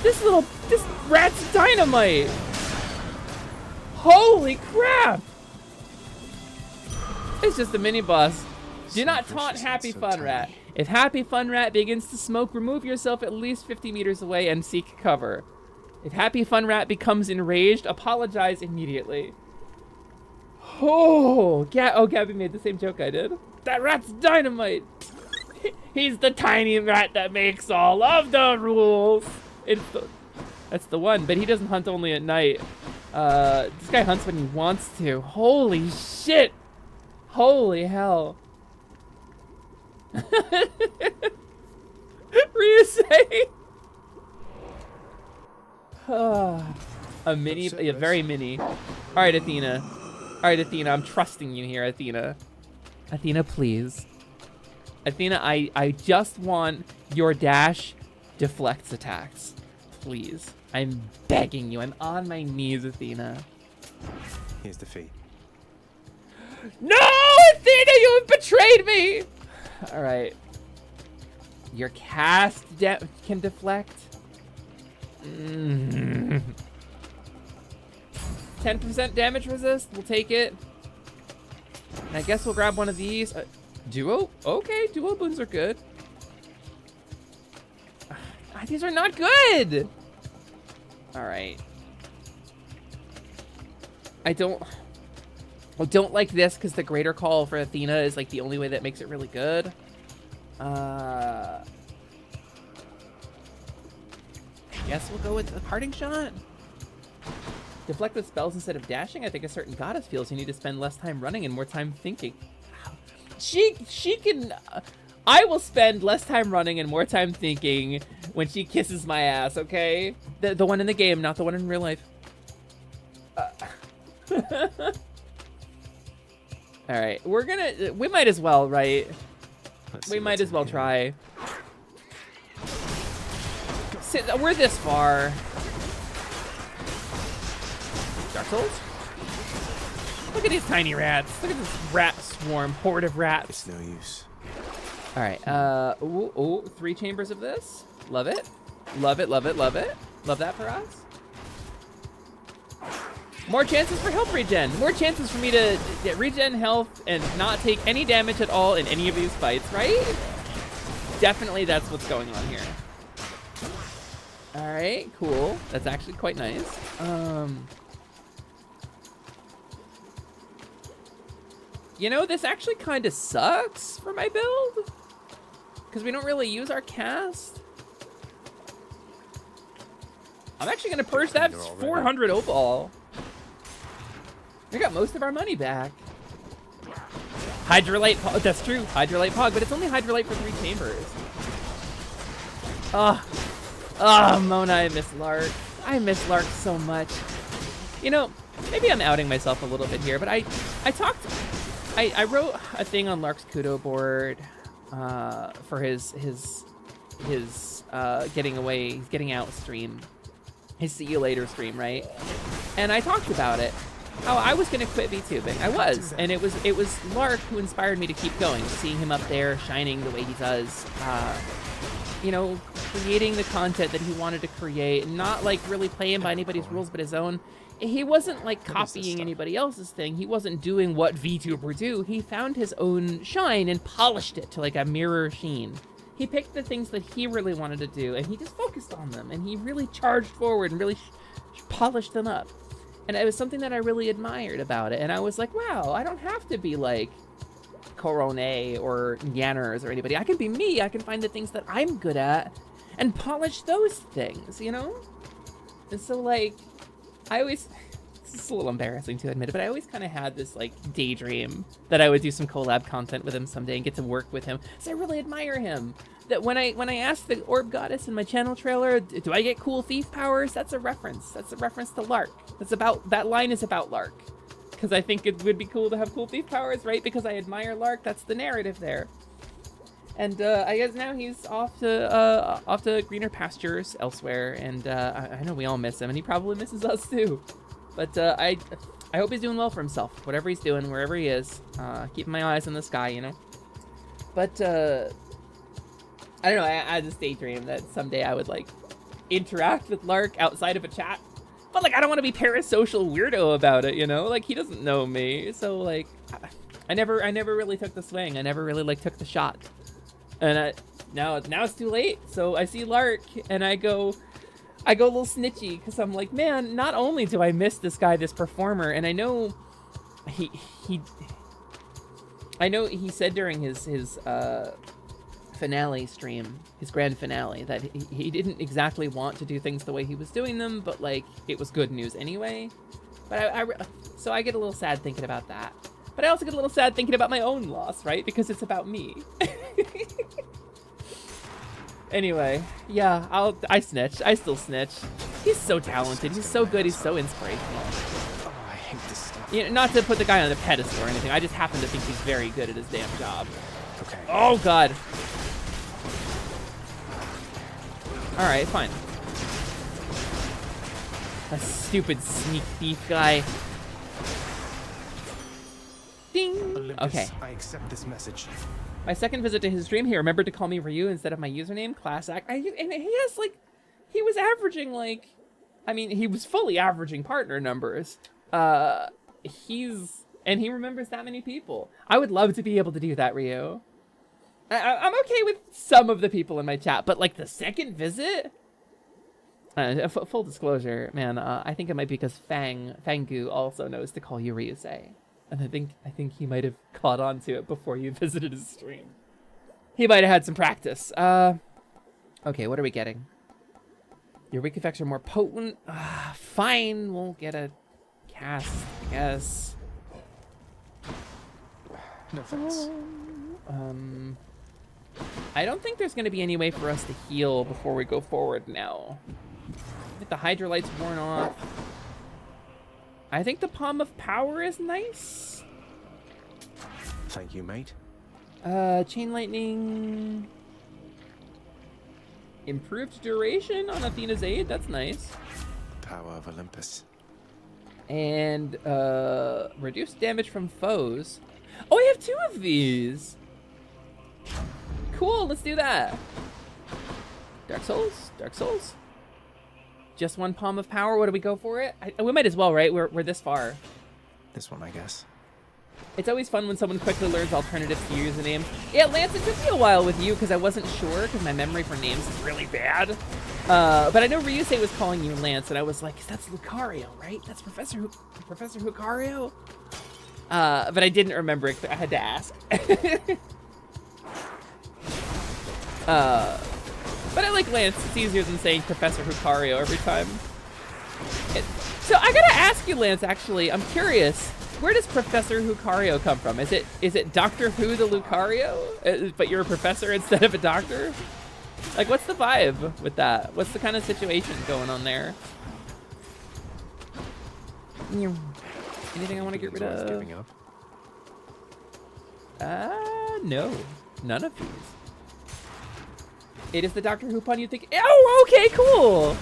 This rat's dynamite! Holy crap! It's just a mini boss. Do not taunt Happy Fun Rat. If Happy Fun Rat begins to smoke, remove yourself at least 50 meters away and seek cover. If Happy Fun Rat becomes enraged, apologize immediately. Oh, Gabby made the same joke I did. That rat's dynamite. He's the tiny rat that makes all of the rules. That's the one, but he doesn't hunt only at night. This guy hunts when he wants to. Holy shit. Holy hell. Ryusei. A very mini. All right, Athena. I'm trusting you here, Athena. Athena, please. Athena, I just want your dash deflects attacks. Please. I'm begging you. I'm on my knees, Athena. Here's the fee. No, Athena, you have betrayed me. All right. Your cast can deflect. 10% damage resist. We'll take it. And I guess we'll grab one of these. Duo? Okay, duo boons are good. These are not good. All right. I don't like this because the greater call for Athena is like the only way that makes it really good. I guess we'll go with the parting shot. Deflect with spells instead of dashing. I think a certain goddess feels you need to spend less time running and more time thinking. She can. I will spend less time running and more time thinking when she kisses my ass. Okay, the one in the game, not the one in real life. All right, we might as well, right? We might as well try. We're this far. Dark Souls? Look at these tiny rats. Look at this rat swarm, horde of rats. It's no use. All right, ooh, 3 chambers of this. Love it. Love it, love it, love it. Love that for us. More chances for health regen. More chances for me to get regen health and not take any damage at all in any of these fights, right? Definitely that's what's going on here. All right, cool. That's actually quite nice. You know, this actually kind of sucks for my build because we don't really use our cast. I'm actually going to purge that 400 opal. We got most of our money back. Hydrolite Pog, that's true. Hydrolite Pog, but it's only Hydrolite for 3 chambers. Oh, Mona, I miss Lark. I miss Lark so much. You know, maybe I'm outing myself a little bit here, but I wrote a thing on Lark's Kudo board for his getting out stream, his see you later stream, right? And I talked about it. How I was gonna quit VTubing. I was, and it was Lark who inspired me to keep going. Seeing him up there shining the way he does, you know, creating the content that he wanted to create, not like really playing by anybody's rules but his own. He wasn't like copying anybody else's thing. He wasn't doing what VTubers do. He found his own shine and polished it to like a mirror sheen. He picked the things that he really wanted to do and he just focused on them and he really charged forward and really polished them up. And it was something that I really admired about it. And I was like, wow, I don't have to be like Corone or Yanners or anybody. I can be me. I can find the things that I'm good at and polish those things, you know? And so like, I always, it's a little embarrassing to admit it, but I always kind of had this like daydream that I would do some collab content with him someday and get to work with him. So I really admire him. That when I asked the Orb Goddess in my channel trailer, do I get cool thief powers? That's a reference. That's a reference to Lark. That line is about Lark. Because I think it would be cool to have cool thief powers, right? Because I admire Lark. That's the narrative there. And I guess now he's off to greener pastures elsewhere. And I know we all miss him, and he probably misses us too. But I hope he's doing well for himself. Whatever he's doing, wherever he is, keeping my eyes on the sky, you know. But I don't know. I had this daydream that someday I would like interact with Lark outside of a chat. But like I don't want to be parasocial weirdo about it, you know. Like he doesn't know me, so like I never really took the swing. I never really like took the shot. And now it's too late. So I see Lark and I go a little snitchy because I'm like, man, not only do I miss this guy, this performer, and I know he said during his finale stream, his grand finale, that he didn't exactly want to do things the way he was doing them, but like it was good news anyway. But so I get a little sad thinking about that. But I also get a little sad thinking about my own loss, right? Because it's about me. Anyway, yeah, I snitch. I still snitch. He's so talented. He's so good. He's so inspirational. Oh, I hate this stuff. You know, not to put the guy on the pedestal or anything. I just happen to think he's very good at his damn job. Okay. Oh, God. All right, fine. A stupid sneak thief guy. Ding! Olympus, Okay. I accept this message. My second visit to his stream, he remembered to call me Ryu instead of my username, class act. And he has, like, he was averaging, like, I mean, he was fully averaging partner numbers. And he remembers that many people. I would love to be able to do that, Ryu. I'm okay with some of the people in my chat, but, like, the second visit? Full disclosure, man, I think it might be because Fangu also knows to call you Ryusei. And I think he might have caught on to it before you visited his stream. He might have had some practice. Okay, what are we getting? Your weak effects are more potent. Fine, we'll get a cast, I guess. No thanks. I don't think there's gonna be any way for us to heal before we go forward now. I think the Hydrolight's worn off. I think the Palm of Power is nice. Thank you, mate. Chain Lightning. Improved duration on Athena's Aid, that's nice. The power of Olympus. And reduced damage from foes. Oh, we have 2 of these. Cool, let's do that. Dark Souls, Dark Souls. Just 1 Palm of Power, what do we go for it? We might as well, right? We're this far. This one, I guess. It's always fun when someone quickly learns alternatives to usernames. Yeah, Lance, it took me a while with you because I wasn't sure because my memory for names is really bad. But I know Ryusei was calling you Lance, and I was like, that's Lucario, right? That's Professor Lucario? But I didn't remember it. I had to ask. But I like Lance. It's easier than saying Professor Lucario every time. So I gotta ask you, Lance, actually, I'm curious. Where does Professor Lucario come from? Is it Doctor Who the Lucario? But you're a professor instead of a doctor? Like, what's the vibe with that? What's the kind of situation going on there? Anything I want to get rid of? Giving up. No. None of these. It is the Doctor Who pun you think. Oh, okay, cool.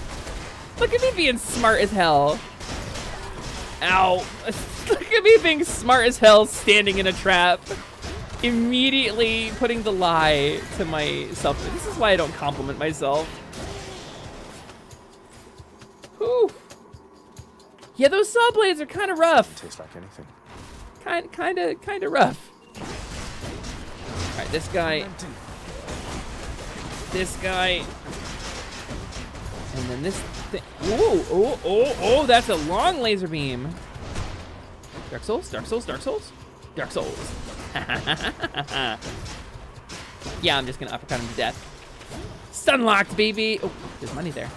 Look at me being smart as hell. Ow. Look at me being smart as hell, standing in a trap. Immediately putting the lie to myself. This is why I don't compliment myself. Whew. Yeah, those saw blades are kind of rough. Tastes like anything. Kind of rough. All right, this guy. This guy. And then this thing. Oh, that's a long laser beam. Dark Souls, Dark Souls, Dark Souls, Dark Souls. Yeah, I'm just gonna uppercut him to death. Stun locked, baby. Oh, there's money there.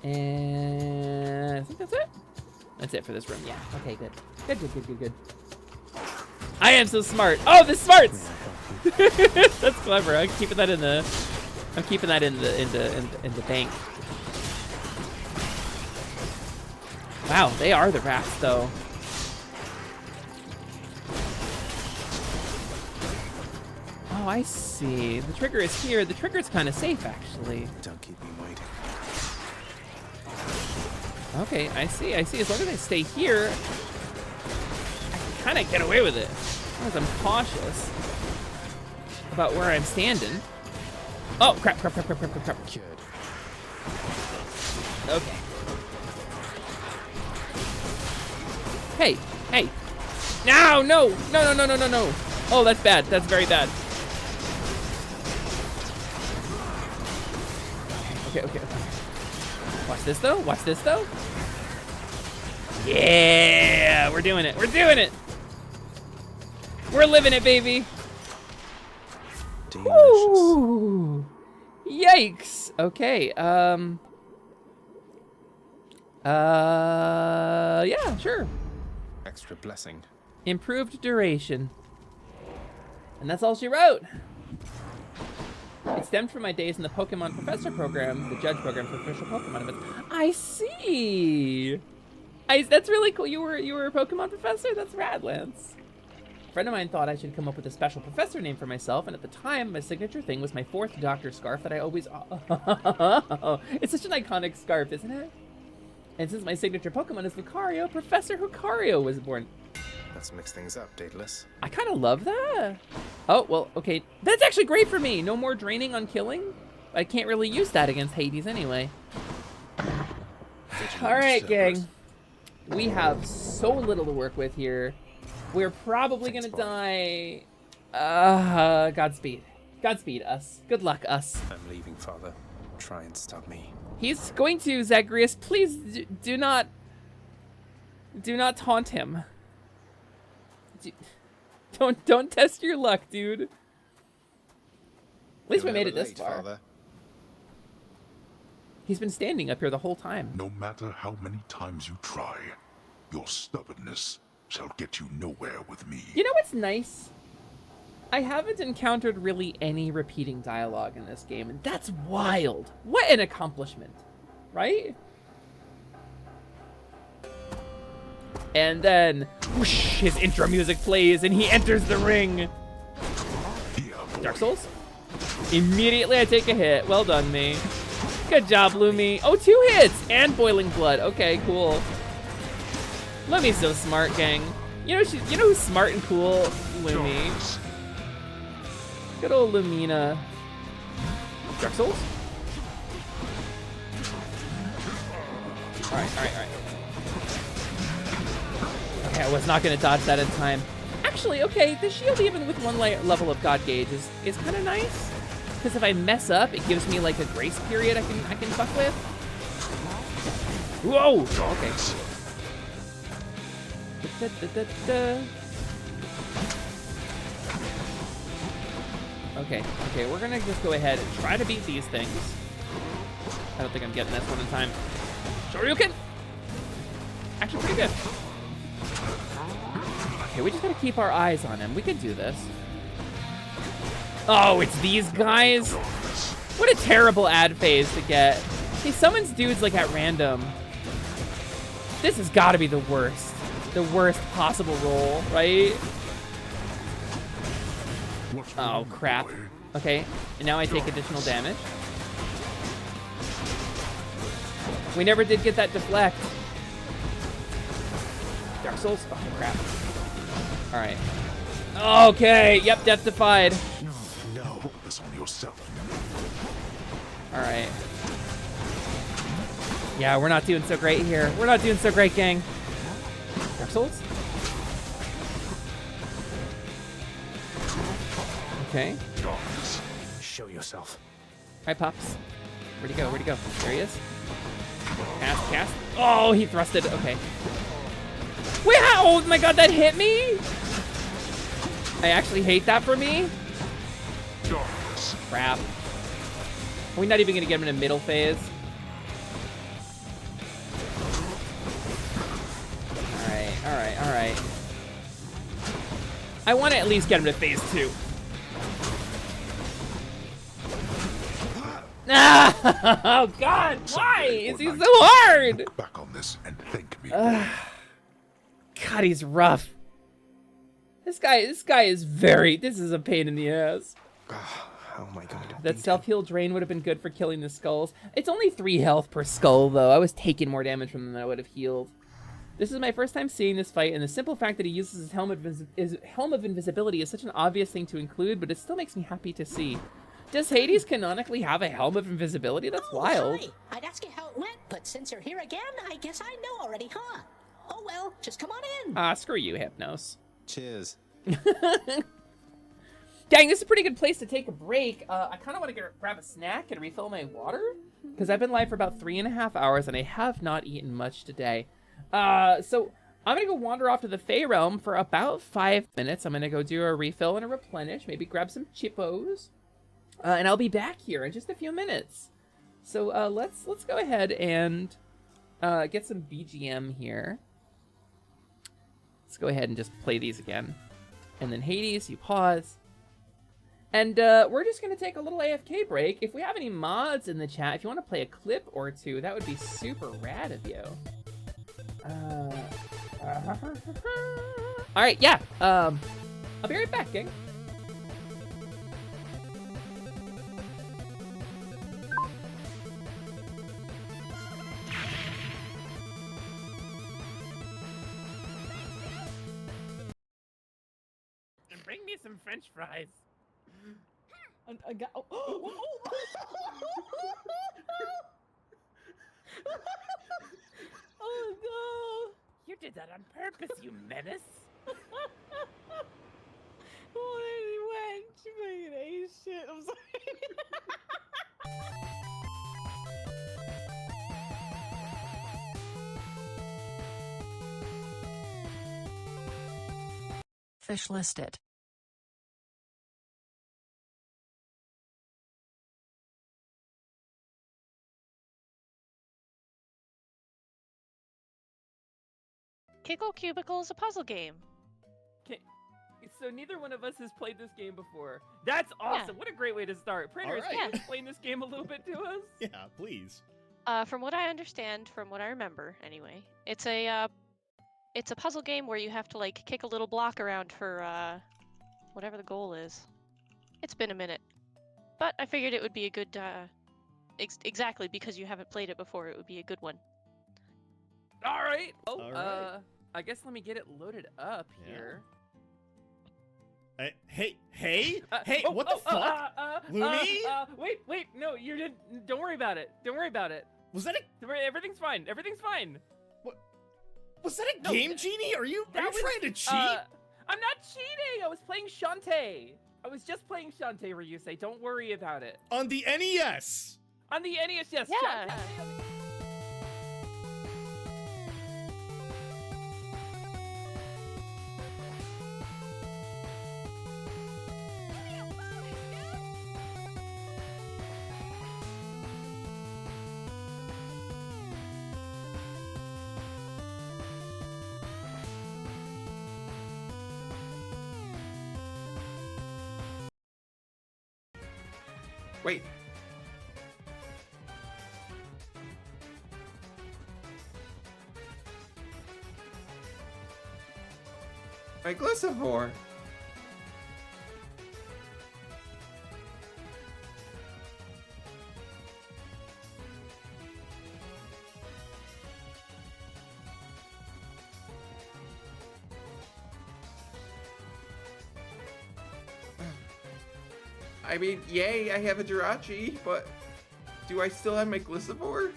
And I think that's it. That's it for this room. Yeah. Okay, good. Good. I am so smart. Oh, the smarts. That's clever. I'm keeping that in the. I'm keeping that in the bank. Wow, they are the rats, though. Oh, I see. The trigger is here. The trigger is kind of safe, actually. Don't keep me waiting. Okay, I see. As long as I stay here, I can kind of get away with it. As long as I'm cautious about where I'm standing. Oh, crap. Cured. Okay. Hey. No. Oh, that's bad. That's very bad. Okay. Watch this, though. Yeah, we're doing it. We're living it, baby. Ooh. Yikes. Okay. Yeah, sure. Extra blessing. Improved duration. And that's all she wrote. It stemmed from my days in the Pokemon Professor program, the judge program for official Pokemon events. I see. That's really cool. You were a Pokemon professor? That's rad, Lance. A friend of mine thought I should come up with a special professor name for myself, and at the time, my signature thing was my 4th Doctor scarf that I always... It's such an iconic scarf, isn't it? And since my signature Pokemon is Lucario, Professor Lucario was born. Let's mix things up, Daedalus. I kind of love that. Oh, well, okay. That's actually great for me. No more draining on killing. I can't really use that against Hades anyway. All right, gang. We have so little to work with here. We're probably gonna die. Godspeed. Godspeed, us. Good luck, us. I'm leaving, Father. Try and stop me. He's going to, Zagreus. Please do not taunt him. Don't test your luck, dude. At least we made it this far. Father. He's been standing up here the whole time. No matter how many times you try, your stubbornness shall get you nowhere with me. You know what's nice? I haven't encountered really any repeating dialogue in this game, and that's wild. What an accomplishment, right? And then, whoosh, his intro music plays, and he enters the ring. Dark Souls? Immediately I take a hit. Well done, me. Good job, Lumi. Oh, 2 hits and boiling blood. Okay, cool. Lumi's so smart, gang. You know who's smart and cool? Lumi. Good old Lumina. Dark Souls? Alright. Okay, I was not gonna dodge that in time. Actually, okay, the shield even with 1 level of God Gauge is kind of nice. Because if I mess up, it gives me like a grace period I can fuck with. Whoa! Okay. Okay, we're gonna just go ahead and try to beat these things. I don't think I'm getting this one in time. Shoryuken! Actually pretty good. Okay, we just gotta keep our eyes on him. We can do this. Oh, it's these guys? What a terrible ad phase to get. He summons dudes like at random. This has gotta be the worst. The worst possible roll, right? Oh, crap. Okay, and now I take additional damage. We never did get that deflect. Dark Souls? Oh, crap. Alright. Okay, yep, death defied. No, focus on yourself. Alright. Yeah, we're not doing so great here. We're not doing so great, gang. Dark Souls? Okay. Show yourself. Alright, Pops. Where'd he go? Where'd he go? There he is. Cast. Oh, he thrusted. Okay. Wait, how? Oh my god, that hit me? I actually hate that for me. Crap. Are we not even gonna get him in a middle phase? Alright. I want to at least get him to phase 2. Oh god, why is he so hard? Look back on this and thank me. God, he's rough. This guy is very. This is a pain in the ass. How am I going to That self-heal drain would have been good for killing the skulls. It's only 3 health per skull, though. I was taking more damage from them than I would have healed. This is my first time seeing this fight, and the simple fact that he uses his helm of invisibility is such an obvious thing to include, but it still makes me happy to see. Does Hades canonically have a helm of invisibility? That's wild. Hi. I'd ask you how it went, but since you're here again, I guess I know already, huh? Oh well, just come on in. Screw you, Hypnos. Cheers. Dang, this is a pretty good place to take a break. I kind of want to grab a snack and refill my water, because I've been live for about 3.5 hours, and I have not eaten much today. So I'm going to go wander off to the Fey Realm for about 5 minutes. I'm going to go do a refill and a replenish, maybe grab some chippos. And I'll be back here in just a few minutes. So let's go ahead and get some BGM here. Let's go ahead and just play these again. And then Hades, you pause. And we're just going to take a little AFK break. If we have any mods in the chat, if you want to play a clip or two, that would be super rad of you. All right, yeah. I'll be right back, gang. And bring me some French fries. I got. Oh, oh no! You did that on purpose, you menace. Oh, anyway, she made a shit. I'm sorry. Fish list it. Kickle Cubicle is a puzzle game. Okay, so neither one of us has played this game before. That's awesome! Yeah. What a great way to start. Printers, All can right. you explain this game a little bit to us? Yeah, please. From what I understand, from what I remember, anyway, it's a puzzle game where you have to like kick a little block around for whatever the goal is. It's been a minute, but I figured it would be a good exactly because you haven't played it before. It would be a good one. All right. Oh, All right. I guess let me get it loaded up here. Hey, what the fuck? Lumi? Wait, no, you didn't. Don't worry about it. Don't worry about it. Was that Everything's fine. Everything's fine. Was that a game, Genie? Are you trying to cheat? I'm not cheating. I was playing Shantae. I was just playing Shantae, Ryusei. Don't worry about it. On the NES. On the NES, yes. Yeah. Shantae. Wait. My glycivore. I mean, yay, I have a Jirachi, but do I still have my Glycivore?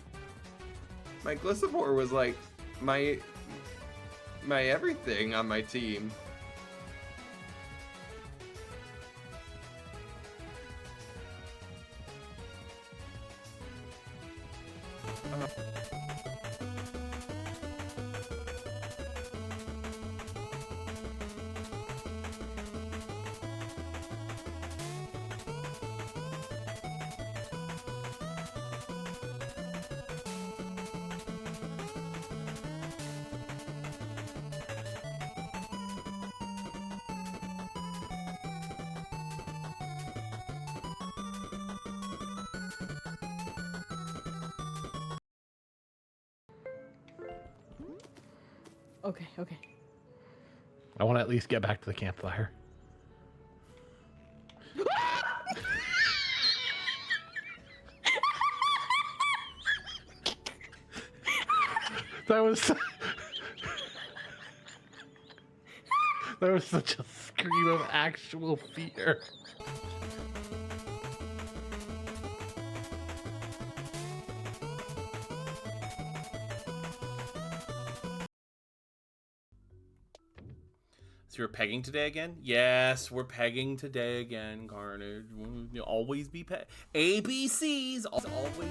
My Glycivore was like my everything on my team. Okay. I want to at least get back to the campfire. That was such a scream of actual fear. So you're pegging today again? Yes, we're pegging today again, Carnage. You'll always be ABCs, always.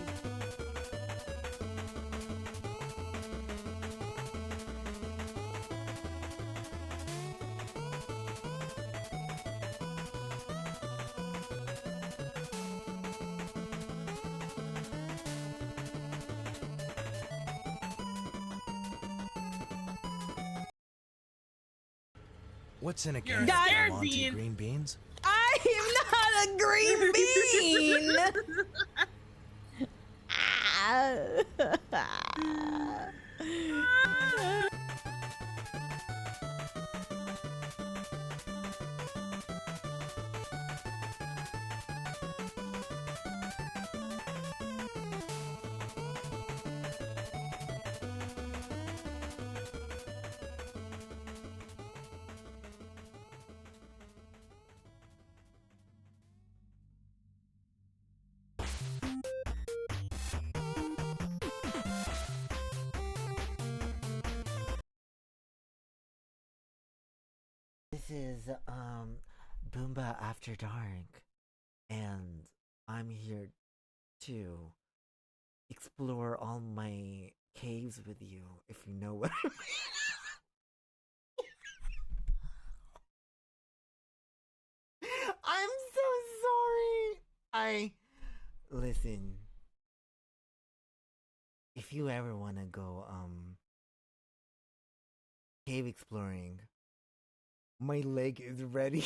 What's in a can? Guys, Monty green beans? I am not a green bean. This is Boomba After Dark, and I'm here to explore all my caves with you, if you know what I mean. I'm so sorry. Listen. If you ever want to go cave exploring, my leg is ready.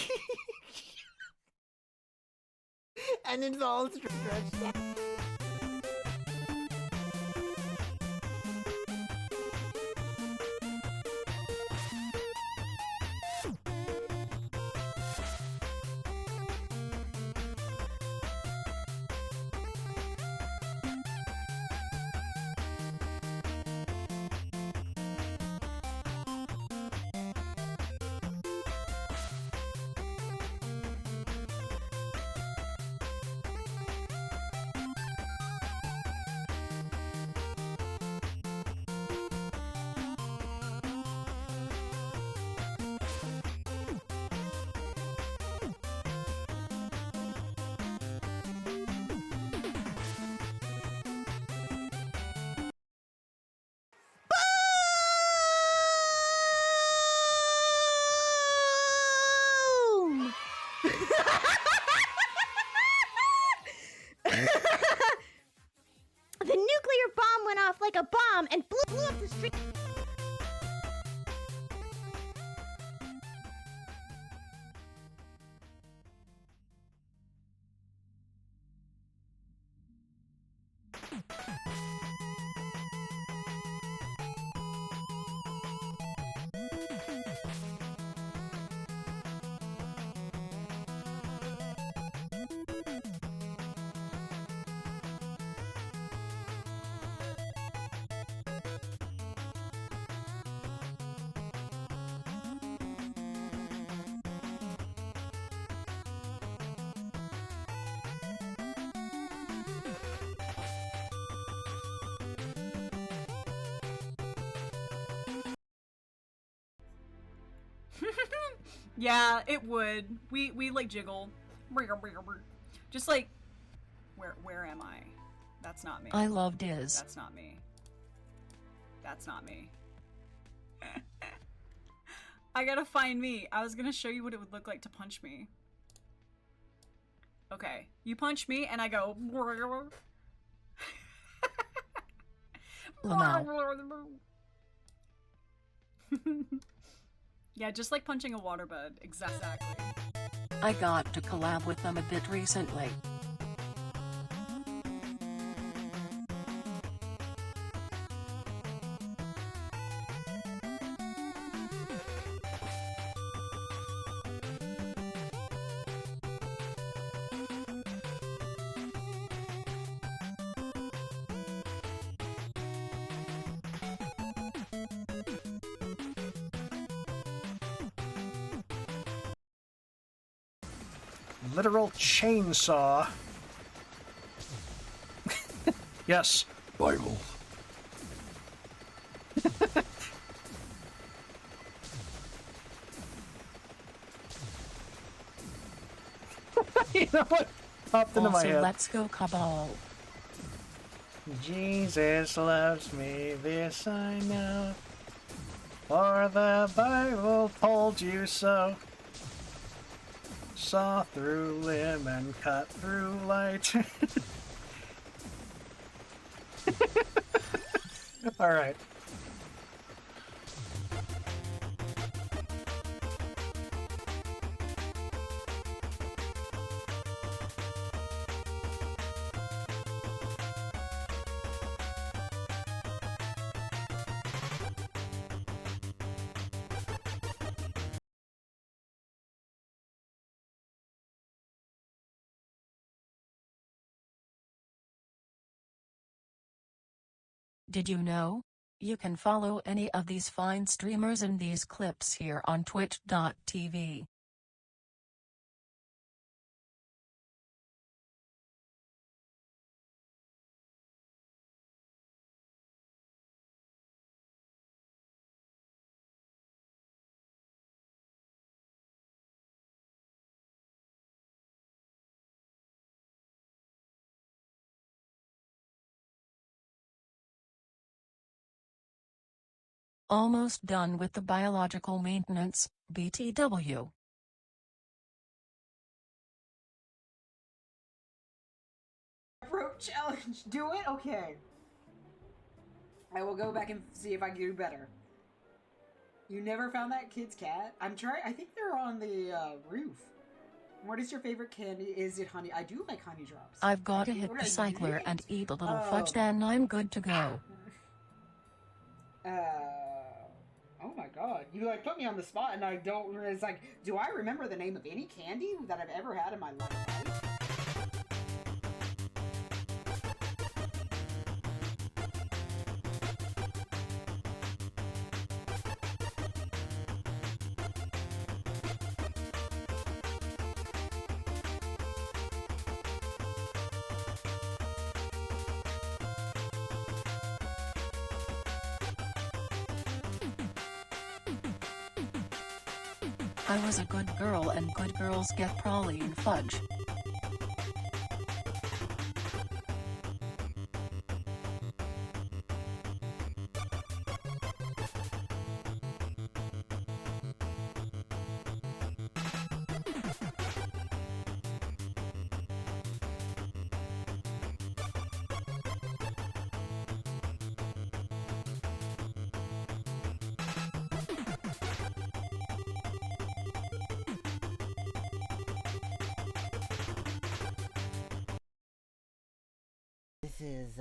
And it's all stretched out. Boom! The nuclear bomb went off like a bomb and blew up the street. Yeah, it would. We like jiggle. Just like where am I? That's not me. I love Deez. That's not me. That's not me. I gotta find me. I was gonna show you what it would look like to punch me. Okay, you punch me and I go. Yeah, just like punching a waterbed. Exactly. I got to collab with them a bit recently. Literal chainsaw. Yes. Bible. You know what popped into my Also, head? let's go Cabal. Jesus loves me, this I know. For the Bible told you so. Saw through limb and cut through light. Alright. Did you know? You can follow any of these fine streamers in these clips here on twitch.tv. Almost done with the biological maintenance, BTW. Rope challenge. Do it? Okay. I will go back and see if I can do better. You never found that kid's cat? I'm trying. I think they're on the roof. What is your favorite candy? Is it honey? I do like honey drops. I've got to hit the cycler and eat a little fudge, then I'm good to go. Oh my god. You like put me on the spot and I don't, it's like, do I remember the name of any candy that I've ever had in my life? I was a good girl and good girls get praline fudge. This is,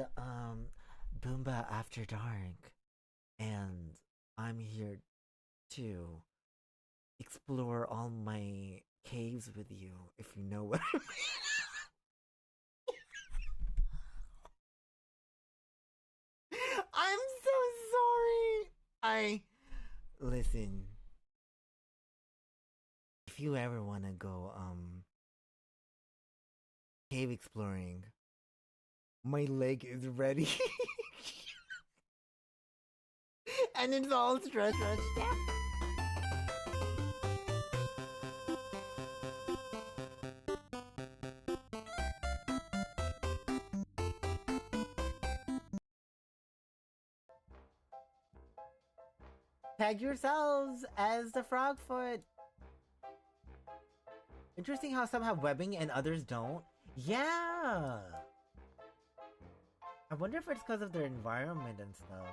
Boomba After Dark, and I'm here to explore all my caves with you, if you know what I mean. I'm so sorry! Listen. If you ever wanna go, cave exploring, my leg is ready. And it's all stretched out. Tag yourselves as the Frogfoot. Interesting how some have webbing and others don't. Yeah. I wonder if it's because of their environment and stuff.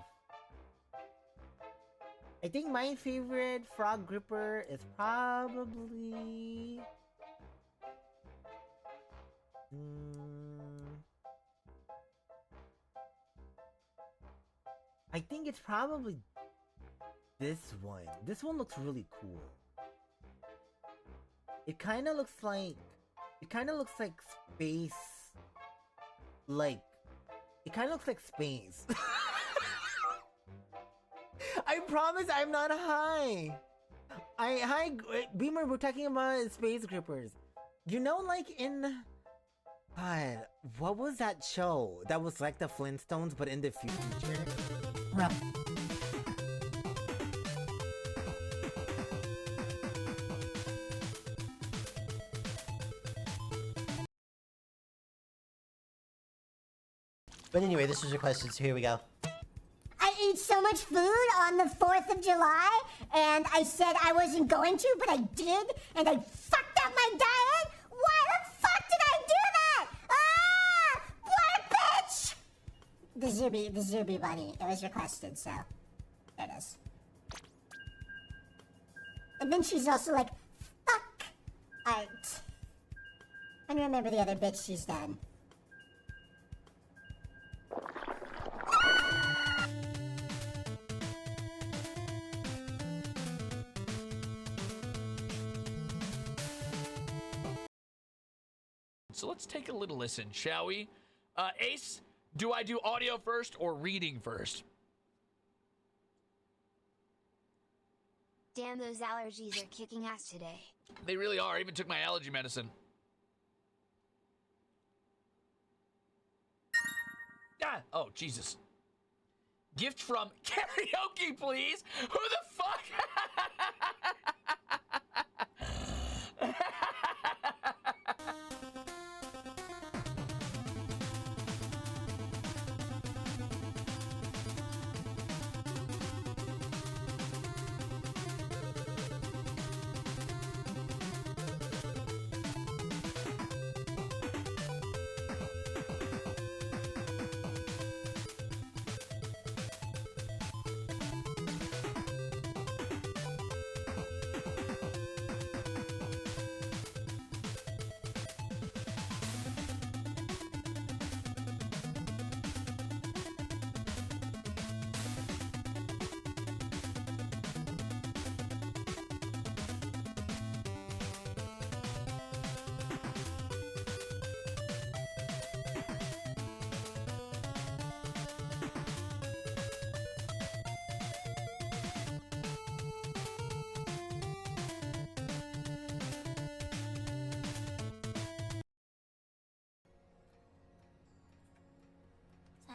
I think my favorite frog gripper is probably... I think it's probably this one. This one looks really cool. It kind of looks like... It kind of looks like space... Like... It kind of looks like space. I promise I'm not high. Hi, Beamer, we're talking about space grippers. You know, like in... God, what was that show that was like the Flintstones but in the future? Right. But anyway, this was requested, so here we go. I ate so much food on the 4th of July, and I said I wasn't going to, but I did, and I fucked up my diet? Why the fuck did I do that? Ah! What a bitch! The Zuby bunny. It was requested, so there it is. And then she's also like, fuck art. And remember the other bitch she's done. So let's take a little listen, shall we? Ace, do I do audio first or reading first? Damn, those allergies are kicking ass today. They really are. I even took my allergy medicine. Ah! Oh, Jesus. Gift from karaoke, please! Who the fuck?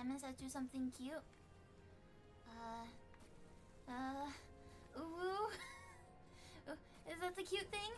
Simon says do something cute. Ooh. Is that the cute thing?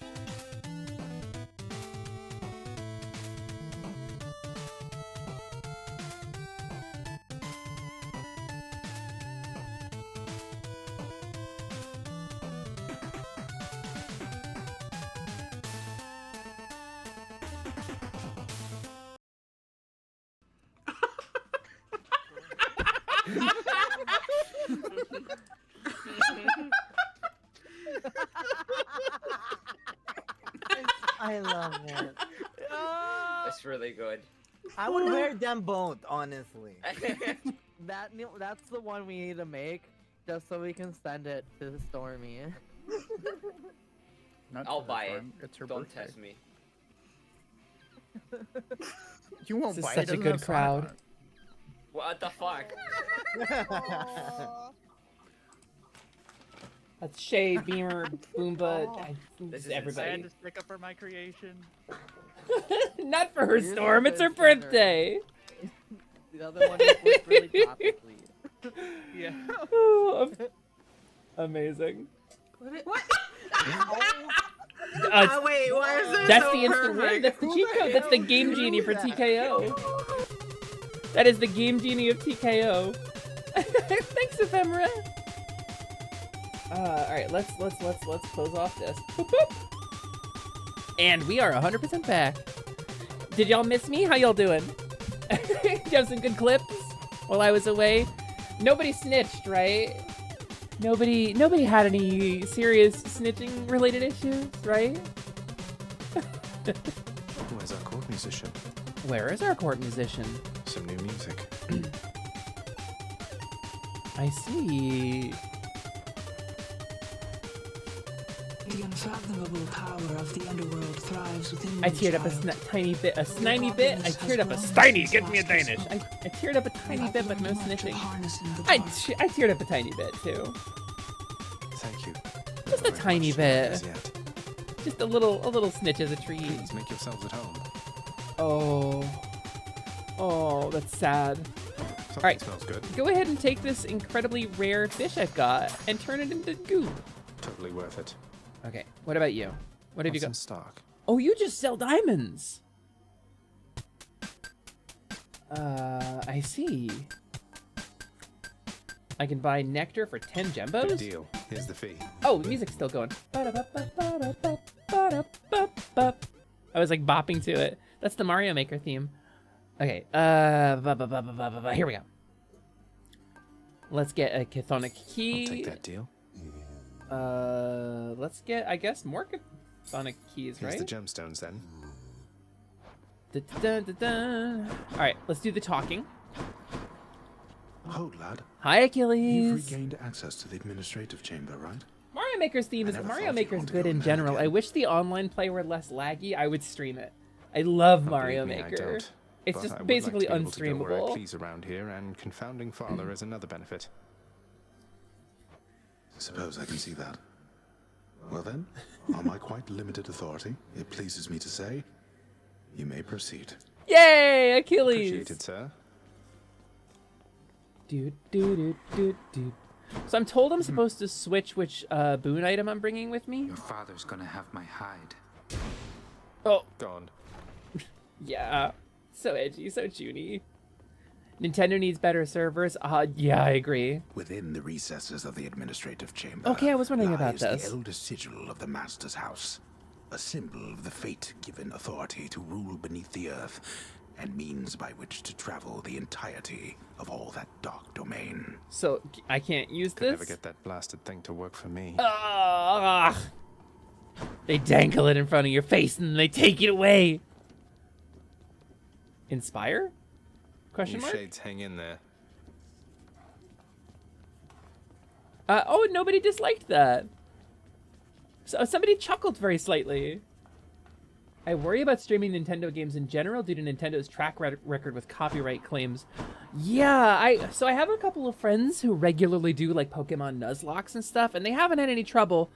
I love it. That's really good. I would wear them both, honestly. That's the one we need to make, just so we can send it to Stormy. I'll buy it. It's her Don't birthday. test me. You won't This is buy it. such a doesn't good have crowd. Sonic What the fuck? That's Shay, Beamer, Boomba, This is I had everybody. to stick up for my creation. Not for her, Storm. It's her birthday. The other one is really topically. Yeah. Oh, amazing. What? Wait, why is it that's so the instant win. perfect? That's the Who cheat the code. That's the hell game drew genie for that? TKO. That is the game genie of TKO. Thanks, Ephemera. All right, let's close off this. Boop, boop. And we are 100% back. Did y'all miss me? How y'all doing? Did you have some good clips while I was away? Nobody snitched, right? Nobody had any serious snitching related issues, right? Where's our court musician? Where is our court musician? Some new music. I see. The unfathomable power of the underworld thrives within I the teared up a child. tiny bit, a sniny bit. I teared up a steiny. Get me a Danish. I teared up a tiny bit, but no snitching. I teared up a tiny bit too. Thank you. Just a tiny bit. Just a little snitch as a treat. Please make yourselves at home. Oh, that's sad. Something All right, smells good. go ahead and take this incredibly rare fish I've got and turn it into goo. Totally worth it. Okay, what about you? What have you What's got? in stock? Oh, you just sell diamonds. I see. I can buy nectar for 10 gembos? Good deal. Here's the fee. Oh, the music's still going. I was like bopping to it. That's the Mario Maker theme. Okay, here we go. Let's get a chthonic key. I'll take that deal. Let's get, I guess, more chthonic keys, Here's right? the gemstones then. All right, let's do the talking. Hold, lad. Hi, Achilles. You've regained access to the administrative chamber, right? Mario Maker's theme is never Mario thought you'd Maker's want to good go in mad general. I wish the online play were less laggy. I would stream it. I love Mario Believe me, I Maker. don't. It's But just I would basically like to be able to go where I unstreamable. please around here, and confounding father is another benefit. Suppose I can see that. Well then, on my quite limited authority, it pleases me to say, you may proceed. Yay, Achilles! Appreciated, sir. So I'm told I'm supposed to switch which boon item I'm bringing with me. Your father's gonna have my hide. Oh, gone. Yeah, so edgy, so Junie. Nintendo needs better servers. Yeah, I agree. Within the recesses of the administrative chamber. Okay, I was wondering about lies this. The eldest sigil of the Master's house, a symbol of the fate-given authority to rule beneath the earth, and means by which to travel the entirety of all that dark domain. So I can't use Could this. never get that blasted thing to work for me. They dangle it in front of your face and then they take it away. Inspire? Question You mark? shades hang in there. Oh, nobody disliked that. So somebody chuckled very slightly. I worry about streaming Nintendo games in general due to Nintendo's track record with copyright claims. Yeah, so I have a couple of friends who regularly do like Pokemon Nuzlocks and stuff, and they haven't had any trouble.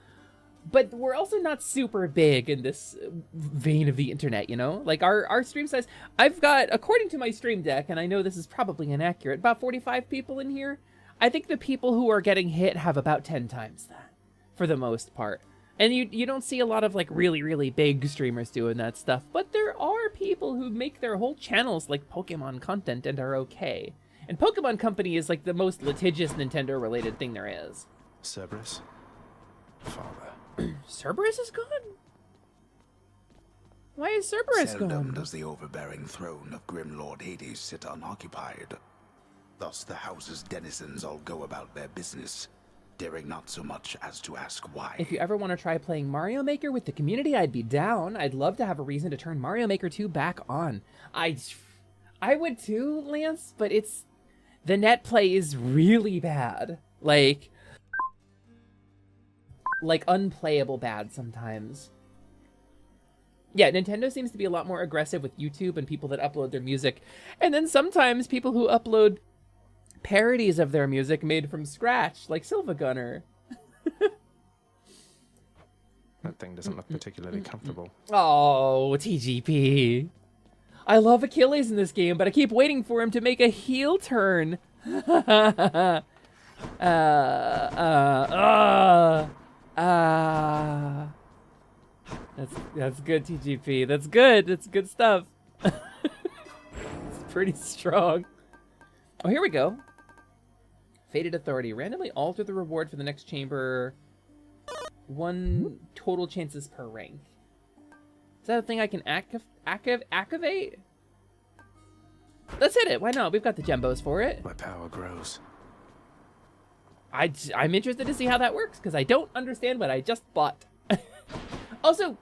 but we're also not super big in this vein of the internet, you know? Like our stream size, I've got, according to my stream deck, and I know this is probably inaccurate, about 45 people in here. I think the people who are getting hit have about 10 times that, for the most part. And you don't see a lot of like really big streamers doing that stuff, but there are people who make their whole channels like Pokemon content and are okay. And Pokemon Company is like the most litigious Nintendo related thing there is. Cerberus? Father. Cerberus is gone? Why is Cerberus Seldom gone? does the overbearing throne of Grim Lord Hades sit unoccupied. Thus the house's denizens all go about their business, daring not so much as to ask why. If you ever want to try playing Mario Maker with the community, I'd be down. I'd love to have a reason to turn Mario Maker 2 back on. I would too, Lance, but the net play is really bad. Like unplayable bad sometimes. Yeah, Nintendo seems to be a lot more aggressive with YouTube and people that upload their music. And then sometimes people who upload parodies of their music made from scratch, like Silva Gunner. That thing doesn't look particularly comfortable. Oh, TGP. I love Achilles in this game, but I keep waiting for him to make a heel turn. That's good, TGP. That's good. That's good stuff. It's pretty strong. Oh, here we go. Fated Authority. Randomly alter the reward for the next chamber. 1 total chances per rank. Is that a thing I can activate? Let's hit it. Why not? We've got the gembos for it. My power grows. I'm interested to see how that works, because I don't understand what I just bought. Also,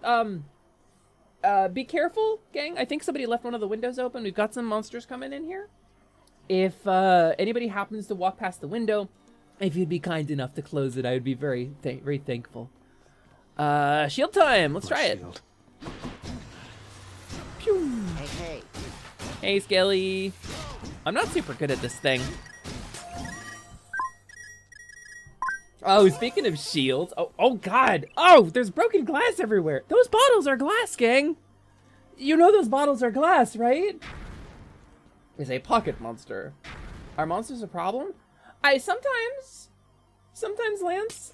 be careful, gang. I think somebody left one of the windows open. We've got some monsters coming in here. If anybody happens to walk past the window, if you'd be kind enough to close it, I would be very thankful. Shield time. Let's try it. Pew. Hey. Hey, Skelly. I'm not super good at this thing. Oh, speaking of shields. Oh God. Oh, there's broken glass everywhere. Those bottles are glass, gang. You know those bottles are glass, right? Is a pocket monster. Are monsters a problem? Sometimes, Lance,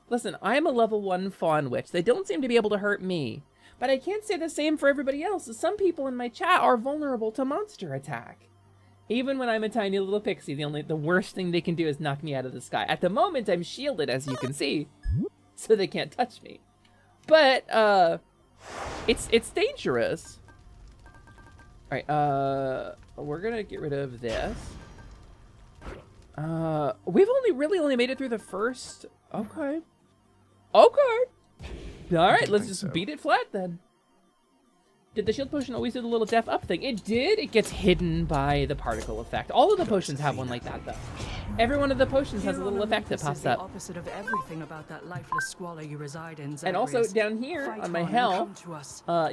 listen, I'm a level 1 Faun witch. They don't seem to be able to hurt me. But I can't say the same for everybody else. Some people in my chat are vulnerable to monster attack. Even when I'm a tiny little pixie, the worst thing they can do is knock me out of the sky. At the moment, I'm shielded, as you can see, so they can't touch me. But, it's dangerous. Alright, we're gonna get rid of this. We've really only made it through the first... Okay. Alright, let's just beat it flat then. Did the shield potion always do the little death up thing? It did. It gets hidden by the particle effect. All of the potions have one like that, though. Every one of the potions has a little effect that pops up. Opposite of everything about that lifeless squalor you reside in, and also down here on my health,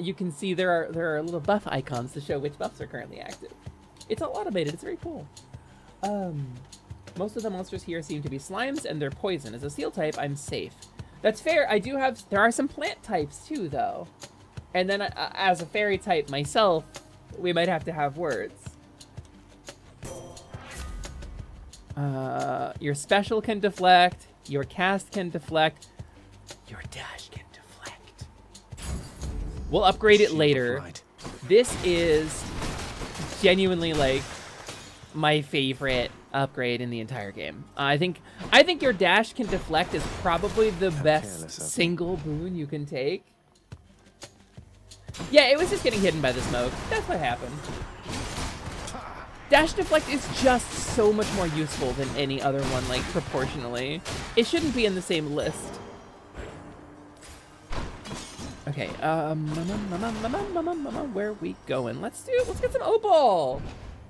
you can see there are little buff icons to show which buffs are currently active. It's all automated. It's very cool. Most of the monsters here seem to be slimes, and they're poison. As a steel type, I'm safe. That's fair. There are some plant types too, though. And then as a fairy type myself, we might have to have words. Your special can deflect, your cast can deflect, your dash can deflect. We'll upgrade it later. This is genuinely like my favorite upgrade in the entire game. I think your dash can deflect is probably the best single boon you can take. Yeah, it was just getting hidden by the smoke. That's what happened. Dash deflect is just so much more useful than any other one, like, proportionally. It shouldn't be in the same list. Okay, where are we going? Let's get some Opal!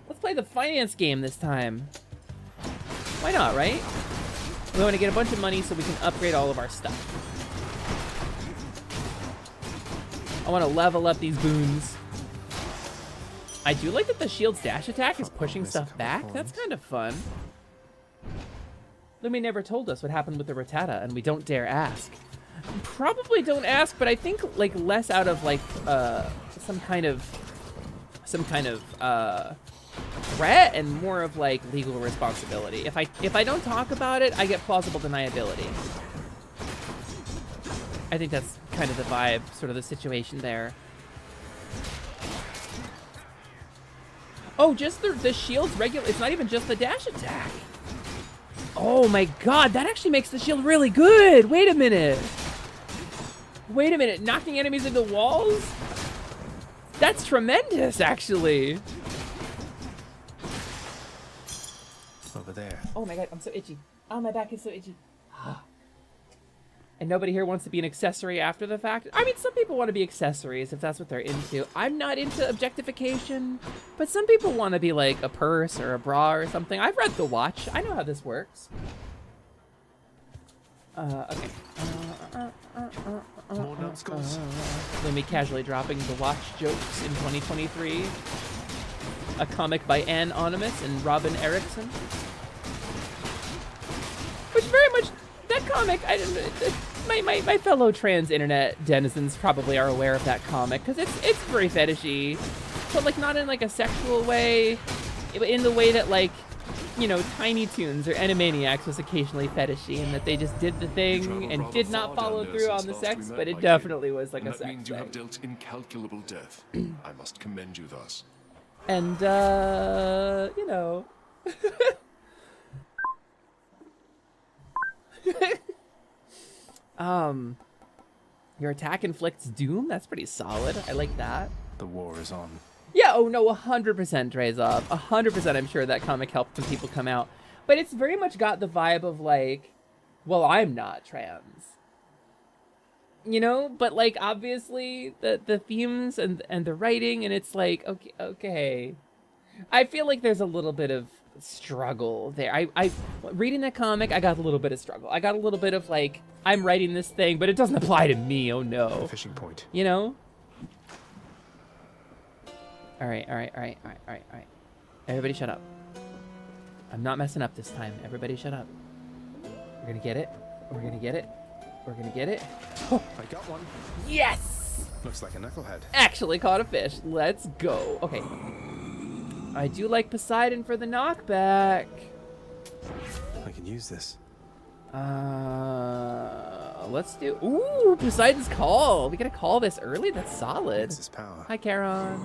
Let's play the finance game this time. Why not, right? We want to get a bunch of money so we can upgrade all of our stuff. I want to level up these boons. I do like that the shield's dash attack is pushing stuff back. That's kind of fun. Lumi never told us what happened with the Rattata, and we don't dare ask. Probably don't ask, but I think like less out of like some kind of threat and more of like legal responsibility. If I don't talk about it, I get plausible deniability. I think that's kind of the vibe, sort of the situation there. Oh, just the shield's regular. It's not even just the dash attack. Oh my god, that actually makes the shield really good. Wait a minute. Wait a minute, knocking enemies into walls? That's tremendous, actually. Over there. Oh my god, I'm so itchy. Oh, my back is so itchy. And nobody here wants to be an accessory after the fact. I mean, some people want to be accessories if that's what they're into. I'm not into objectification, but some people want to be like a purse or a bra or something. I've read The Watch. I know how this works. Okay. More numbskulls. Lumi casually dropping The Watch jokes in 2023. A comic by Ann Onimus and Robin Erickson. Which very much, that comic, my fellow trans internet denizens probably are aware of that comic, because it's very fetishy, but like not in like a sexual way, in the way that like, you know, Tiny Toons or Animaniacs was occasionally fetishy, and that they just did the thing and did not follow through on the sex, but it definitely was like a sex thing. That means you have dealt incalculable death. I must commend you thus. And, you know. Your attack inflicts doom? That's pretty solid. I like that. The war is on. Yeah, oh no, 100% Drezov. 100% I'm sure that comic helped some people come out. But it's very much got the vibe of like, well, I'm not trans. You know? But like, obviously, the themes and the writing, and it's like, okay. I feel like there's a little bit of struggle there. I reading that comic, I got a little bit of struggle. I got a little bit of like, I'm writing this thing, but it doesn't apply to me, oh no. Fishing point. You know? All right. Everybody shut up. I'm not messing up this time. Everybody shut up. We're gonna get it. We're gonna get it. We're gonna get it. Oh. I got one. Yes! Looks like a knucklehead. Actually caught a fish. Let's go. Okay. I do like Poseidon for the knockback. I can use this. Let's do. Ooh, Poseidon's call. We gotta call this early. That's solid. It's his power. Hi, Charon.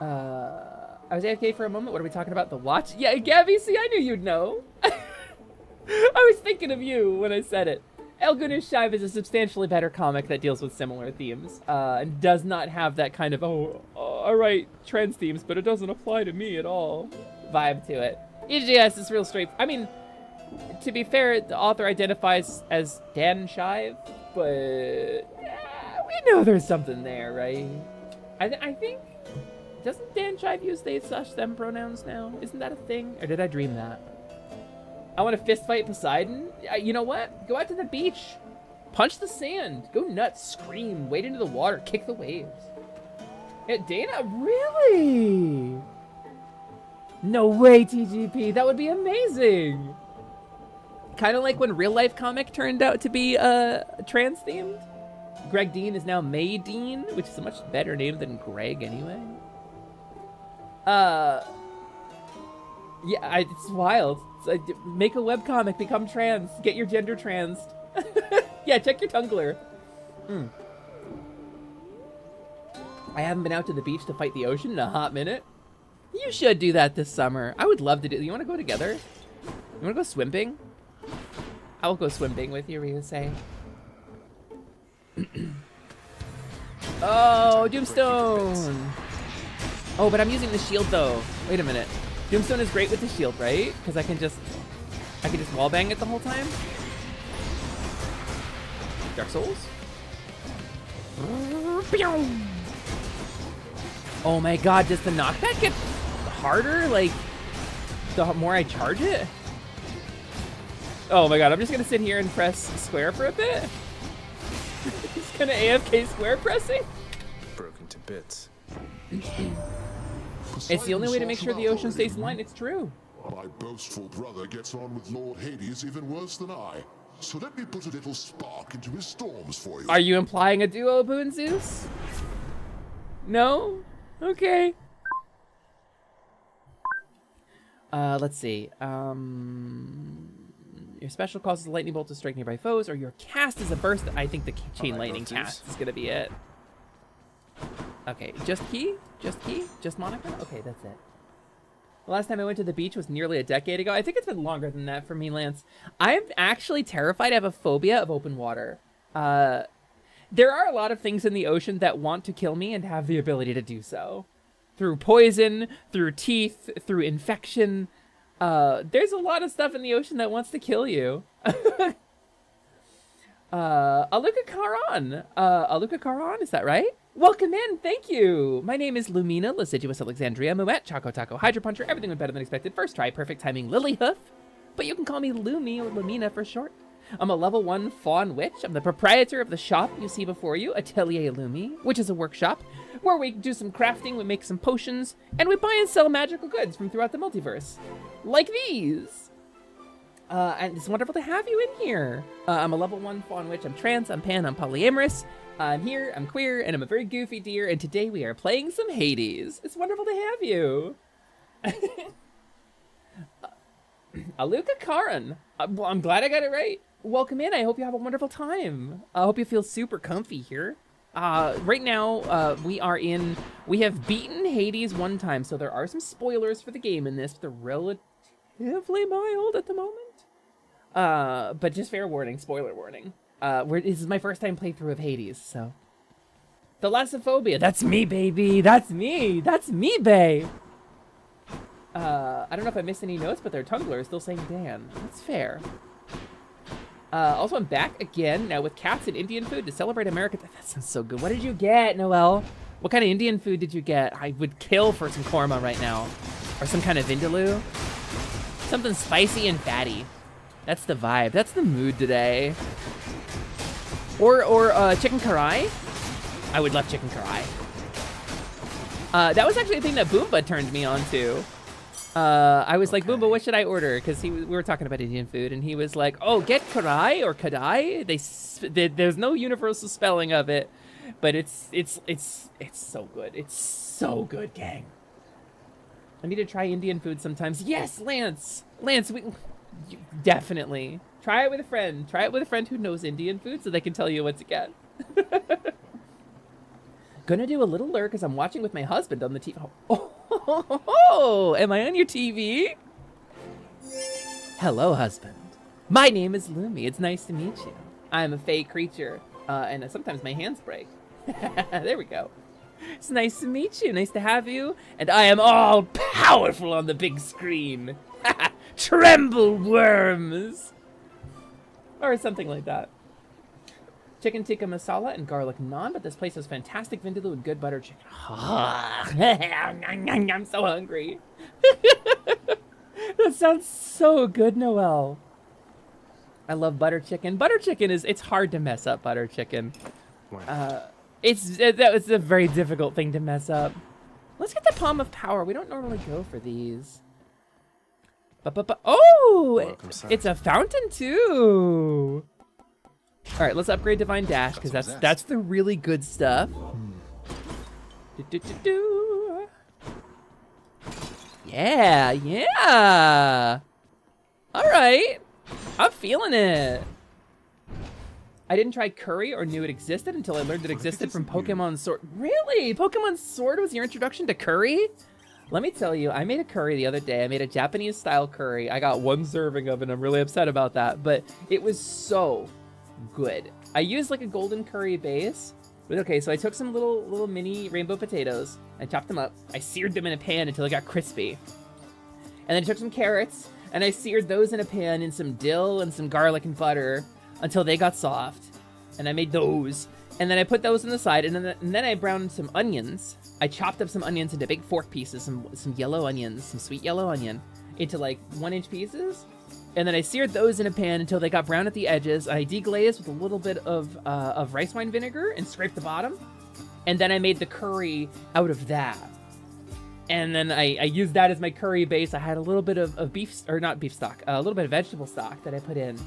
I was AFK for a moment. What are we talking about? The Watch? Yeah, Gabby. See, I knew you'd know. I was thinking of you when I said it. El Gunish Shive is a substantially better comic that deals with similar themes and does not have that kind of, all right, trans themes, but it doesn't apply to me at all vibe to it. EGS is real straight. I mean, to be fair, the author identifies as Dan Shive, but we know there's something there, right? I think, doesn't Dan Shive use they, such, them pronouns now? Isn't that a thing? Or did I dream that? I want to fist fight Poseidon? You know what? Go out to the beach. Punch the sand. Go nuts. Scream. Wade into the water. Kick the waves. Yeah, Dana, really? No way, TGP. That would be amazing. Kind of like when Real Life Comic turned out to be trans themed. Greg Dean is now May Dean, which is a much better name than Greg anyway. Yeah, it's wild. Make a webcomic, become trans, get your gender trans. Yeah, check your Tumblr. I haven't been out to the beach to fight the ocean in a hot minute. You should do that this summer. I would love to do. You want to go together? You want to go swimming? I will go swimming with you, Ryusei. Oh, Doomstone! Oh, but I'm using the shield though. Wait a minute. Doomstone is great with the shield, right? Because I can just wallbang it the whole time. Dark Souls. Oh my god, does the knockback get harder? Like, the more I charge it? Oh my god, I'm just gonna sit here and press square for a bit. Just gonna AFK square pressing. Broken to bits. It's the only way to make sure the ocean stays in line. It's true. My boastful brother gets on with Lord Hades even worse than I. So let me put a little spark into his storms for you. Are you implying a duo, Boon Zeus? No? Okay. Let's see. Your special causes a lightning bolt to strike nearby foes, or your cast is a burst. I think the chain lightning cast is gonna be it. Okay, just Key? Just Key? Just Monica? Okay, that's it. The last time I went to the beach was nearly a decade ago. I think it's been longer than that for me, Lance. I'm actually terrified. I have a phobia of open water. There are a lot of things in the ocean that want to kill me and have the ability to do so. Through poison, through teeth, through infection. There's a lot of stuff in the ocean that wants to kill you. Aluka Karan. Aluka Karan, is that right? Welcome in, thank you. My name is Lumina, Lasiduous Alexandria, Moet, Choco Taco, Hydro Puncher, everything went better than expected. First try, perfect timing, Lily Hoof. But you can call me Lumi or Lumina for short. I'm a level 1 Faun Witch. I'm the proprietor of the shop you see before you, Atelier Lumi, which is a workshop where we do some crafting, we make some potions, and we buy and sell magical goods from throughout the multiverse. Like these. And it's wonderful to have you in here. I'm a level 1 Faun Witch. I'm trans, I'm pan, I'm polyamorous. I'm here, I'm queer, and I'm a very goofy deer, and today we are playing some Hades. It's wonderful to have you. Aluka Karan. Well, I'm glad I got it right. Welcome in. I hope you have a wonderful time. I hope you feel super comfy here. Right now, we have beaten Hades one time, so there are some spoilers for the game in this, but they're relatively mild at the moment. But just fair warning, spoiler warning. This is my first time playthrough of Hades, so. Thalassophobia, that's me, baby, that's me, babe. I don't know if I missed any notes, but their Tumblr is still saying Dan. That's fair. Also, I'm back again, now with cats and Indian food to celebrate America. That sounds so good. What did you get, Noelle? What kind of Indian food did you get? I would kill for some korma right now. Or some kind of vindaloo. Something spicy and fatty. That's the vibe. That's the mood today. Or chicken karai. I would love chicken karai. That was actually a thing that Boomba turned me on to. I was like, Boomba, what should I order? Because we were talking about Indian food, and he was like, oh, get karai or kadai. There's no universal spelling of it, but it's so good. It's so good, gang. I need to try Indian food sometimes. Yes, Lance, definitely try it with a friend. Try it with a friend who knows Indian food, so they can tell you what to get. Gonna do a little lurk as I'm watching with my husband on the TV. Oh, am I on your TV? Hello, husband. My name is Lumi. It's nice to meet you. I'm a fey creature, and sometimes my hands break. There we go. It's nice to meet you. Nice to have you. And I am all powerful on the big screen. Tremble, worms. Or something like that. Chicken tikka masala and garlic naan, but this place has fantastic vindaloo and good butter chicken. I'm so hungry. That sounds so good, Noelle. I love butter chicken. Butter chicken it's hard to mess up butter chicken. It's a very difficult thing to mess up. Let's get the Palm of Power. We don't normally go for these. Oh, it's a fountain too. All right, let's upgrade Divine Dash because that's the really good stuff. Yeah. All right, I'm feeling it. I didn't try curry or knew it existed until I learned it existed from Pokemon Sword. Really? Pokemon Sword was your introduction to curry? Let me tell you, I made a curry the other day. I made a Japanese style curry. I got one serving of it. I'm really upset about that, but it was so good. I used like a golden curry base. But okay, so I took some little mini rainbow potatoes. I chopped them up. I seared them in a pan until they got crispy. And then I took some carrots and I seared those in a pan in some dill and some garlic and butter until they got soft. And I made those. And then I put those on the side, and then I browned some onions. I chopped up some onions into big fork pieces, some yellow onions, some sweet yellow onion, into like 1-inch pieces. And then I seared those in a pan until they got brown at the edges. I deglazed with a little bit of rice wine vinegar and scraped the bottom. And then I made the curry out of that. And then I used that as my curry base. I had a little bit of beef, or not beef stock, a little bit of vegetable stock that I put in.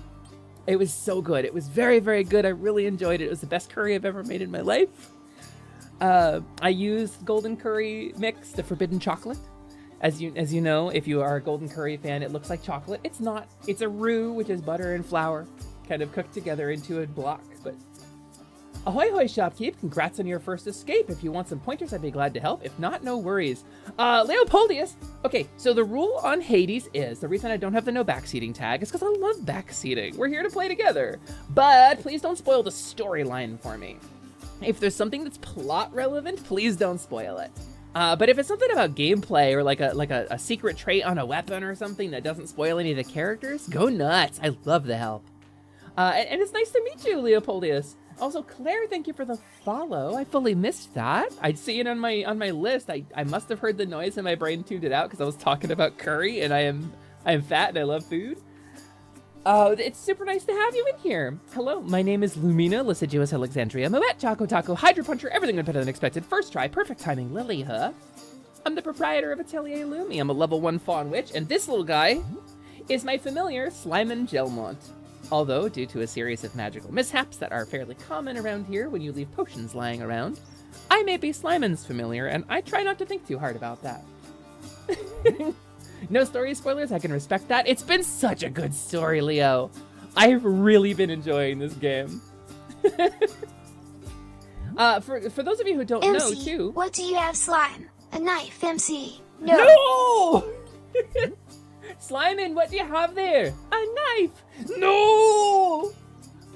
It was so good. It was very, very good. I really enjoyed it. It was the best curry I've ever made in my life. I used golden curry mix, the forbidden chocolate. As you know, if you are a golden curry fan, it looks like chocolate. It's not. It's a roux, which is butter and flour, kind of cooked together into a block. But ahoy hoy shopkeep, congrats on your first escape. If you want some pointers, I'd be glad to help. If not, no worries. Leopoldius. Okay, so the rule on Hades is, the reason I don't have the no backseating tag is because I love backseating. We're here to play together. But please don't spoil the storyline for me. If there's something that's plot relevant, please don't spoil it. But if it's something about gameplay or like a secret trait on a weapon or something that doesn't spoil any of the characters, go nuts. I love the help. And it's nice to meet you, Leopoldius. Also, Claire, thank you for the follow. I fully missed that. I'd see it on my list. I must have heard the noise and my brain tuned it out because I was talking about curry and I am fat and I love food. It's super nice to have you in here. Hello, my name is Lumina, Lysigius Alexandria, Moet, Choco Taco, Hydra Puncher, everything went better than expected. First try, perfect timing, Lily, huh? I'm the proprietor of Atelier Lumi. I'm a level 1 Faun Witch, and this little guy is my familiar, Slyman Gelmont. Although, due to a series of magical mishaps that are fairly common around here when you leave potions lying around, I may be Slyman's familiar, and I try not to think too hard about that. No story spoilers, I can respect that. It's been such a good story, Leo. I've really been enjoying this game. For those of you who don't know, too... What do you have, Slime? A knife, MC. No! Slyman, what do you have there? A knife! No!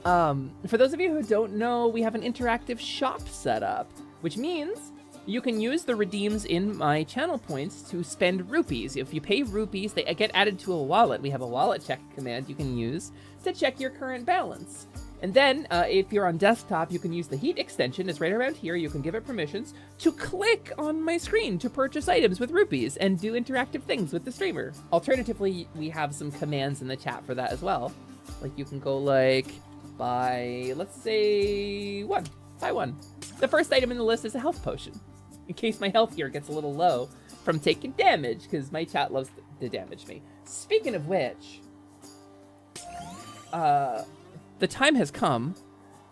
For those of you who don't know, we have an interactive shop set up, which means you can use the redeems in my channel points to spend rupees. If you pay rupees, they get added to a wallet. We have a wallet check command you can use to check your current balance. And then, if you're on desktop, you can use the heat extension. It's right around here. You can give it permissions to click on my screen to purchase items with rupees and do interactive things with the streamer. Alternatively, we have some commands in the chat for that as well. Like you can go like, buy, let's say, buy one. The first item in the list is a health potion, in case my health here gets a little low from taking damage, because my chat loves to damage me. Speaking of which, the time has come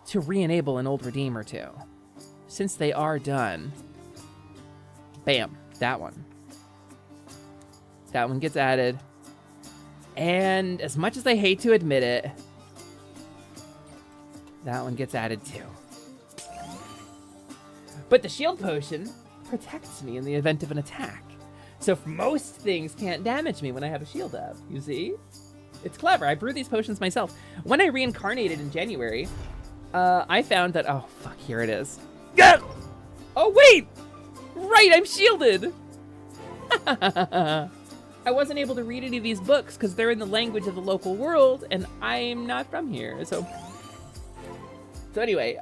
to re-enable an old redeem or two. Since they are done, bam, that one. That one gets added. And as much as I hate to admit it, that one gets added too. But the shield potion protects me in the event of an attack. So most things can't damage me when I have a shield up, you see? It's clever. I brewed these potions myself. When I reincarnated in January, I found that... Oh, fuck, here it is. Gah! Oh, wait! Right, I'm shielded! I wasn't able to read any of these books because they're in the language of the local world, and I'm not from here, so... So anyway,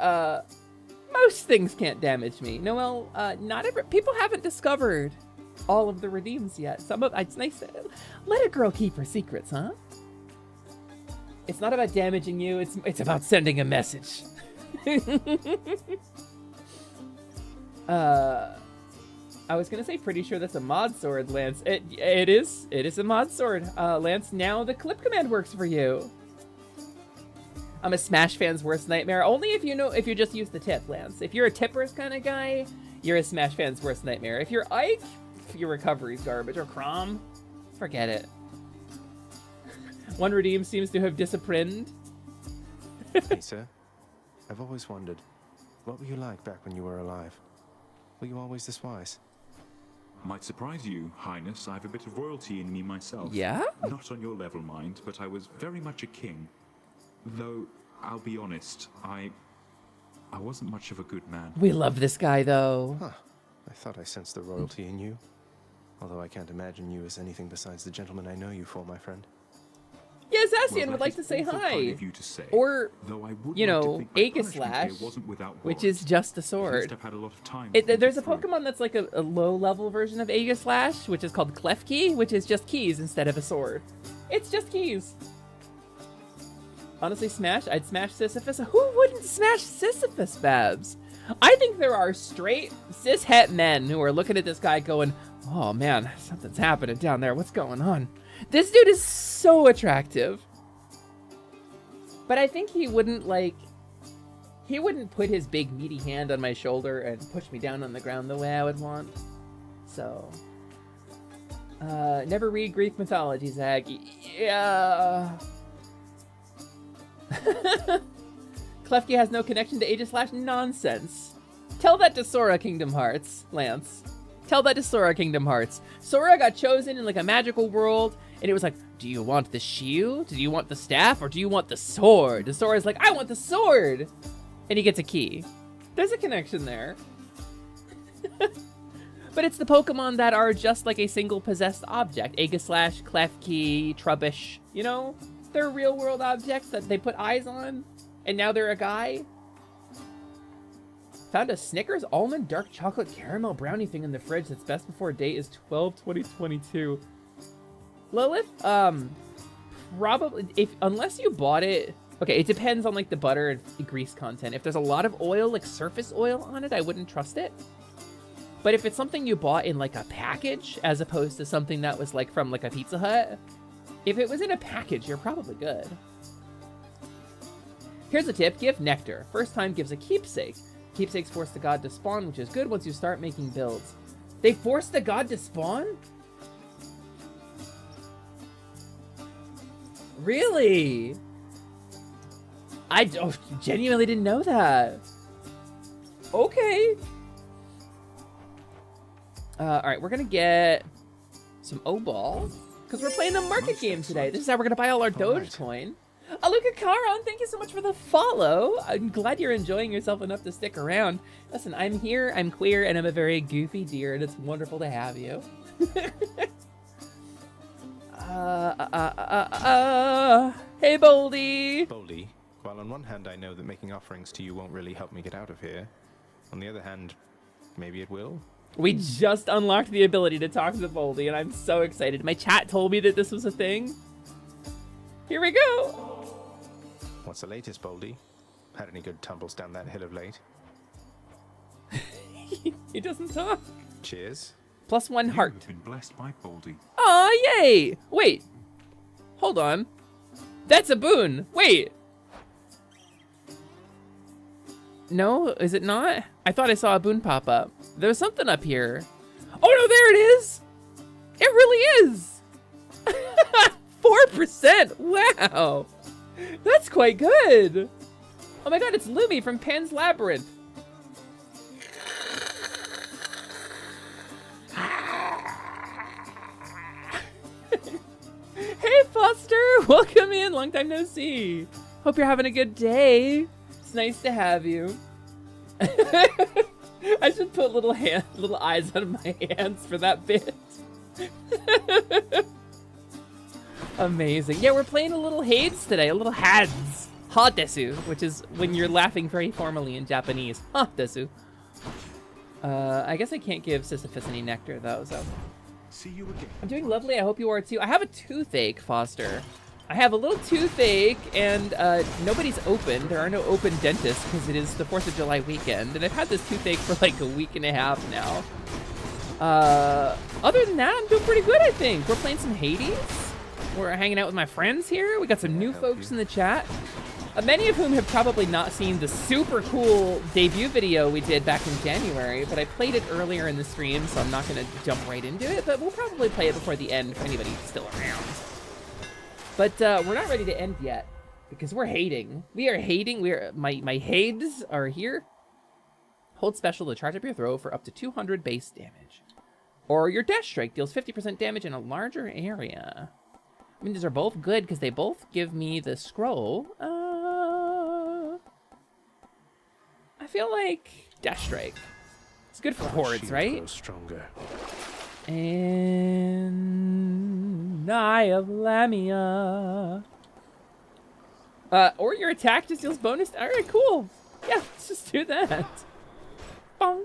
most things can't damage me. Noel, not every... People haven't discovered all of the redeems yet. It's nice to... Let a girl keep her secrets, huh? It's not about damaging you, it's about sending a message. I was gonna say pretty sure that's a mod sword, Lance. It is a mod sword. Lance, now the clip command works for you. I'm a Smash fan's worst nightmare. Only if you just use the tip, Lance. If you're a tippers kind of guy, you're a Smash fan's worst nightmare. If you're Ike, your recovery's garbage. Or Crom, forget it. One redeem seems to have disapproved. Hey, sir. I've always wondered, what were you like back when you were alive? Were you always this wise? Might surprise you, Highness. I have a bit of royalty in me myself. Yeah? Not on your level, mind, but I was very much a king. Though, I'll be honest, I wasn't much of a good man. We love this guy, though. Huh. I thought I sensed the royalty in you. Although I can't imagine you as anything besides the gentleman I know you for, my friend. Yeah, Zacian would like to say hi. Or, you know, Aegislash, which is just a sword. There's a Pokemon that's like a low-level version of Aegislash, which is called Klefki, which is just keys instead of a sword. It's just keys. Honestly, I'd smash Sisyphus. Who wouldn't smash Sisyphus, Babs? I think there are straight cis-het men who are looking at this guy going, oh man, something's happening down there. What's going on? This dude is so attractive. But I think he wouldn't, like... He wouldn't put his big meaty hand on my shoulder and push me down on the ground the way I would want. So... never read Greek mythology, Zag. Yeah... Klefki has no connection to Aegis Slash nonsense. Tell that to Sora Kingdom Hearts, Lance. Tell that to Sora Kingdom Hearts. Sora got chosen in like a magical world, and it was like, do you want the shield? Do you want the staff? Or do you want the sword? And Sora's like, I want the sword! And he gets a key. There's a connection there. But it's the Pokemon that are just like a single possessed object. Aegislash, Klefki, Trubbish, you know? They're real world objects that they put eyes on, and now they're a guy. Found a Snickers almond dark chocolate caramel brownie thing in the fridge that's best before date is 12/20/22. Lilith, probably, unless you bought it, okay, it depends on like the butter and grease content. If there's a lot of oil, like surface oil on it, I wouldn't trust it. But if it's something you bought in like a package, as opposed to something that was like from like a Pizza Hut, if it was in a package, you're probably good. Here's a tip, give nectar. First time gives a keepsake. Keepsakes force the god to spawn, which is good once you start making builds. They force the god to spawn? Really? I genuinely didn't know that. Okay. Alright, we're gonna get some O-Ball. Because we're playing the market game today. This is how we're going to buy all our Dogecoin. Aluka Karon, thank you so much for the follow. I'm glad you're enjoying yourself enough to stick around. Listen, I'm here, I'm queer, and I'm a very goofy deer, and it's wonderful to have you. Hey, Boldy. Boldy, while on one hand I know that making offerings to you won't really help me get out of here, on the other hand, maybe it will. We just unlocked the ability to talk to Boldy, and I'm so excited. My chat told me that this was a thing. Here we go. What's the latest, Boldy? Had any good tumbles down that hill of late? He doesn't talk. Cheers. +1 heart. You've been blessed by Baldy. Aw, yay! Wait. Hold on. That's a boon. Wait. No, is it not? I thought I saw a boon pop up. There's something up here. Oh no, there it is! It really is! 4%! Wow! That's quite good! Oh my god, it's Lumi from Pan's Labyrinth. Hey Foster! Welcome in, long time no see. Hope you're having a good day. It's nice to have you. I should put little eyes on my hands for that bit. Amazing. Yeah, we're playing a little Hades today, a little Hads. Ha desu, which is when you're laughing very formally in Japanese. Ha desu. I guess I can't give Sisyphus any nectar though, so. See you again. I'm doing lovely, I hope you are too. I have a toothache, Foster. I have a little toothache, and nobody's open. There are no open dentists because it is the 4th of July weekend, and I've had this toothache for like a week and a half now. Other than that, I'm doing pretty good, I think. We're playing some Hades. We're hanging out with my friends here. We got some new folks in the chat, many of whom have probably not seen the super cool debut video we did back in January, but I played it earlier in the stream, so I'm not going to jump right into it, but we'll probably play it before the end for anybody still around. But we're not ready to end yet because we're hating. We are hating. My Hades are here. Hold special to charge up your throw for up to 200 base damage. Or your dash strike deals 50% damage in a larger area. I mean, these are both good because they both give me the scroll. I feel like dash strike. It's good for hordes, right? Stronger. And Eye of Lamia. Or your attack just deals bonus. All right, cool. Yeah, let's just do that. Bong.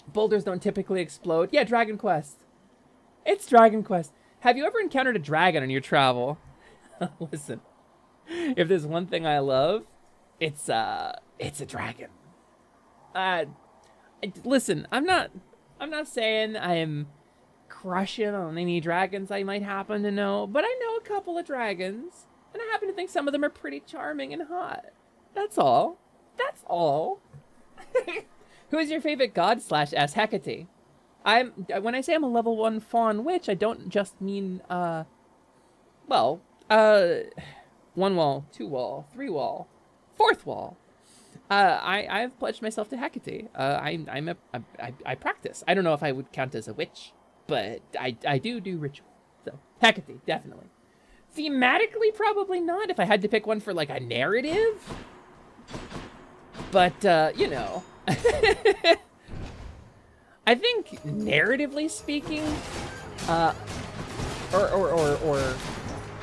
Boulders don't typically explode. Yeah, Dragon Quest. It's Dragon Quest. Have you ever encountered a dragon on your travel? Listen, if there's one thing I love, it's a dragon. Listen, I'm not saying I'm crushing on any dragons I might happen to know, but I know a couple of dragons, and I happen to think some of them are pretty charming and hot. That's all. That's all. Who is your favorite god / S Hecate? When I say I'm a level 1 faun witch, I don't just mean, 1 wall, 2 wall, 3 wall, 4th wall. I've pledged myself to Hecate. I practice. I don't know if I would count as a witch, but I do ritual. So Hecate, definitely. Thematically, probably not. If I had to pick one for like a narrative, but you know, I think narratively speaking, or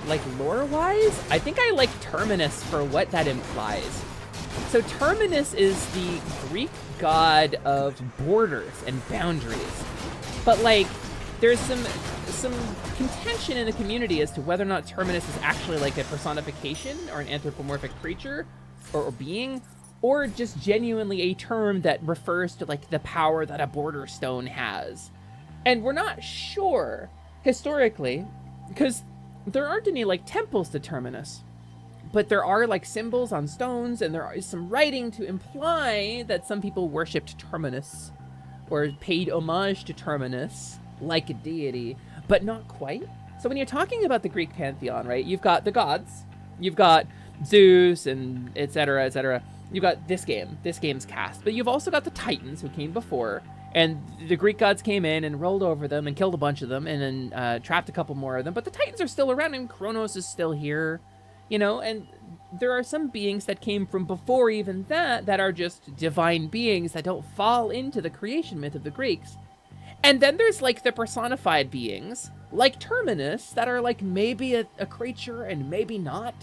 like lore-wise, I think I like Terminus for what that implies. So Terminus is the Greek god of borders and boundaries. But like, there's some contention in the community as to whether or not Terminus is actually like a personification or an anthropomorphic creature or being, or just genuinely a term that refers to like the power that a border stone has. And we're not sure historically, because there aren't any like temples to Terminus. But there are like symbols on stones, and there is some writing to imply that some people worshipped Terminus or paid homage to Terminus like a deity, but not quite. So when you're talking about the Greek pantheon, right, you've got the gods, you've got Zeus and etc., etc. You've got this game's cast, but you've also got the Titans who came before, and the Greek gods came in and rolled over them and killed a bunch of them and then trapped a couple more of them, but the Titans are still around and Kronos is still here. You know, and there are some beings that came from before even that are just divine beings that don't fall into the creation myth of the Greeks. And then there's like the personified beings, like Terminus, that are like maybe a creature and maybe not.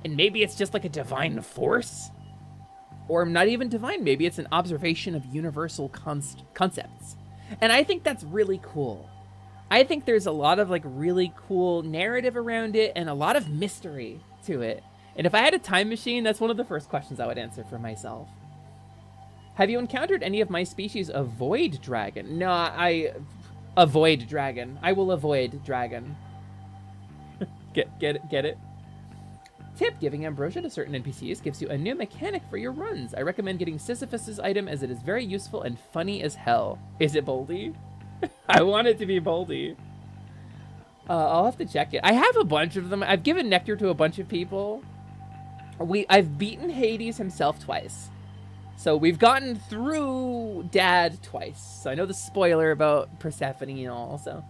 And maybe it's just like a divine force. Or not even divine, maybe it's an observation of universal concepts. And I think that's really cool. I think there's a lot of like really cool narrative around it and a lot of mystery to it. And if I had a time machine, that's one of the first questions I would answer for myself. Have you encountered any of my species avoid dragon? No, I avoid dragon. I will avoid dragon. Get it? Tip, giving ambrosia to certain NPCs gives you a new mechanic for your runs. I recommend getting Sisyphus's item as it is very useful and funny as hell. Is it boldy? I want it to be boldy. I'll have to check it. I have a bunch of them. I've given nectar to a bunch of people. I've beaten Hades himself twice. So we've gotten through Dad twice. So I know the spoiler about Persephone and all. So,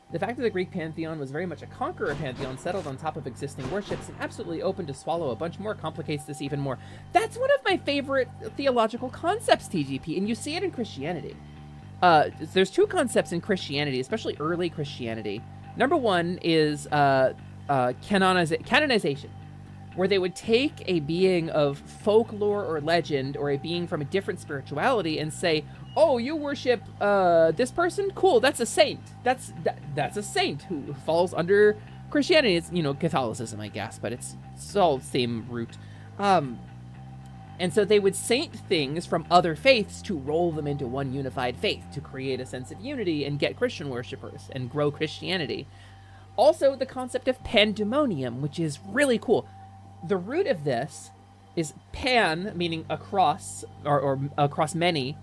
the fact that the Greek pantheon was very much a conqueror pantheon settled on top of existing worships and absolutely open to swallow a bunch more complicates this even more. That's one of my favorite theological concepts, TGP, and you see it in Christianity. There's two concepts in Christianity, especially early Christianity. Number one is canonization, where they would take a being of folklore or legend or a being from a different spirituality and say, oh, you worship this person? Cool, that's a saint. That's a saint who falls under Christianity. It's, you know, Catholicism, I guess, but it's all the same root. And so they would saint things from other faiths to roll them into one unified faith to create a sense of unity and get Christian worshipers and grow Christianity. Also, the concept of pandemonium, which is really cool. The root of this is pan, meaning across, or across many,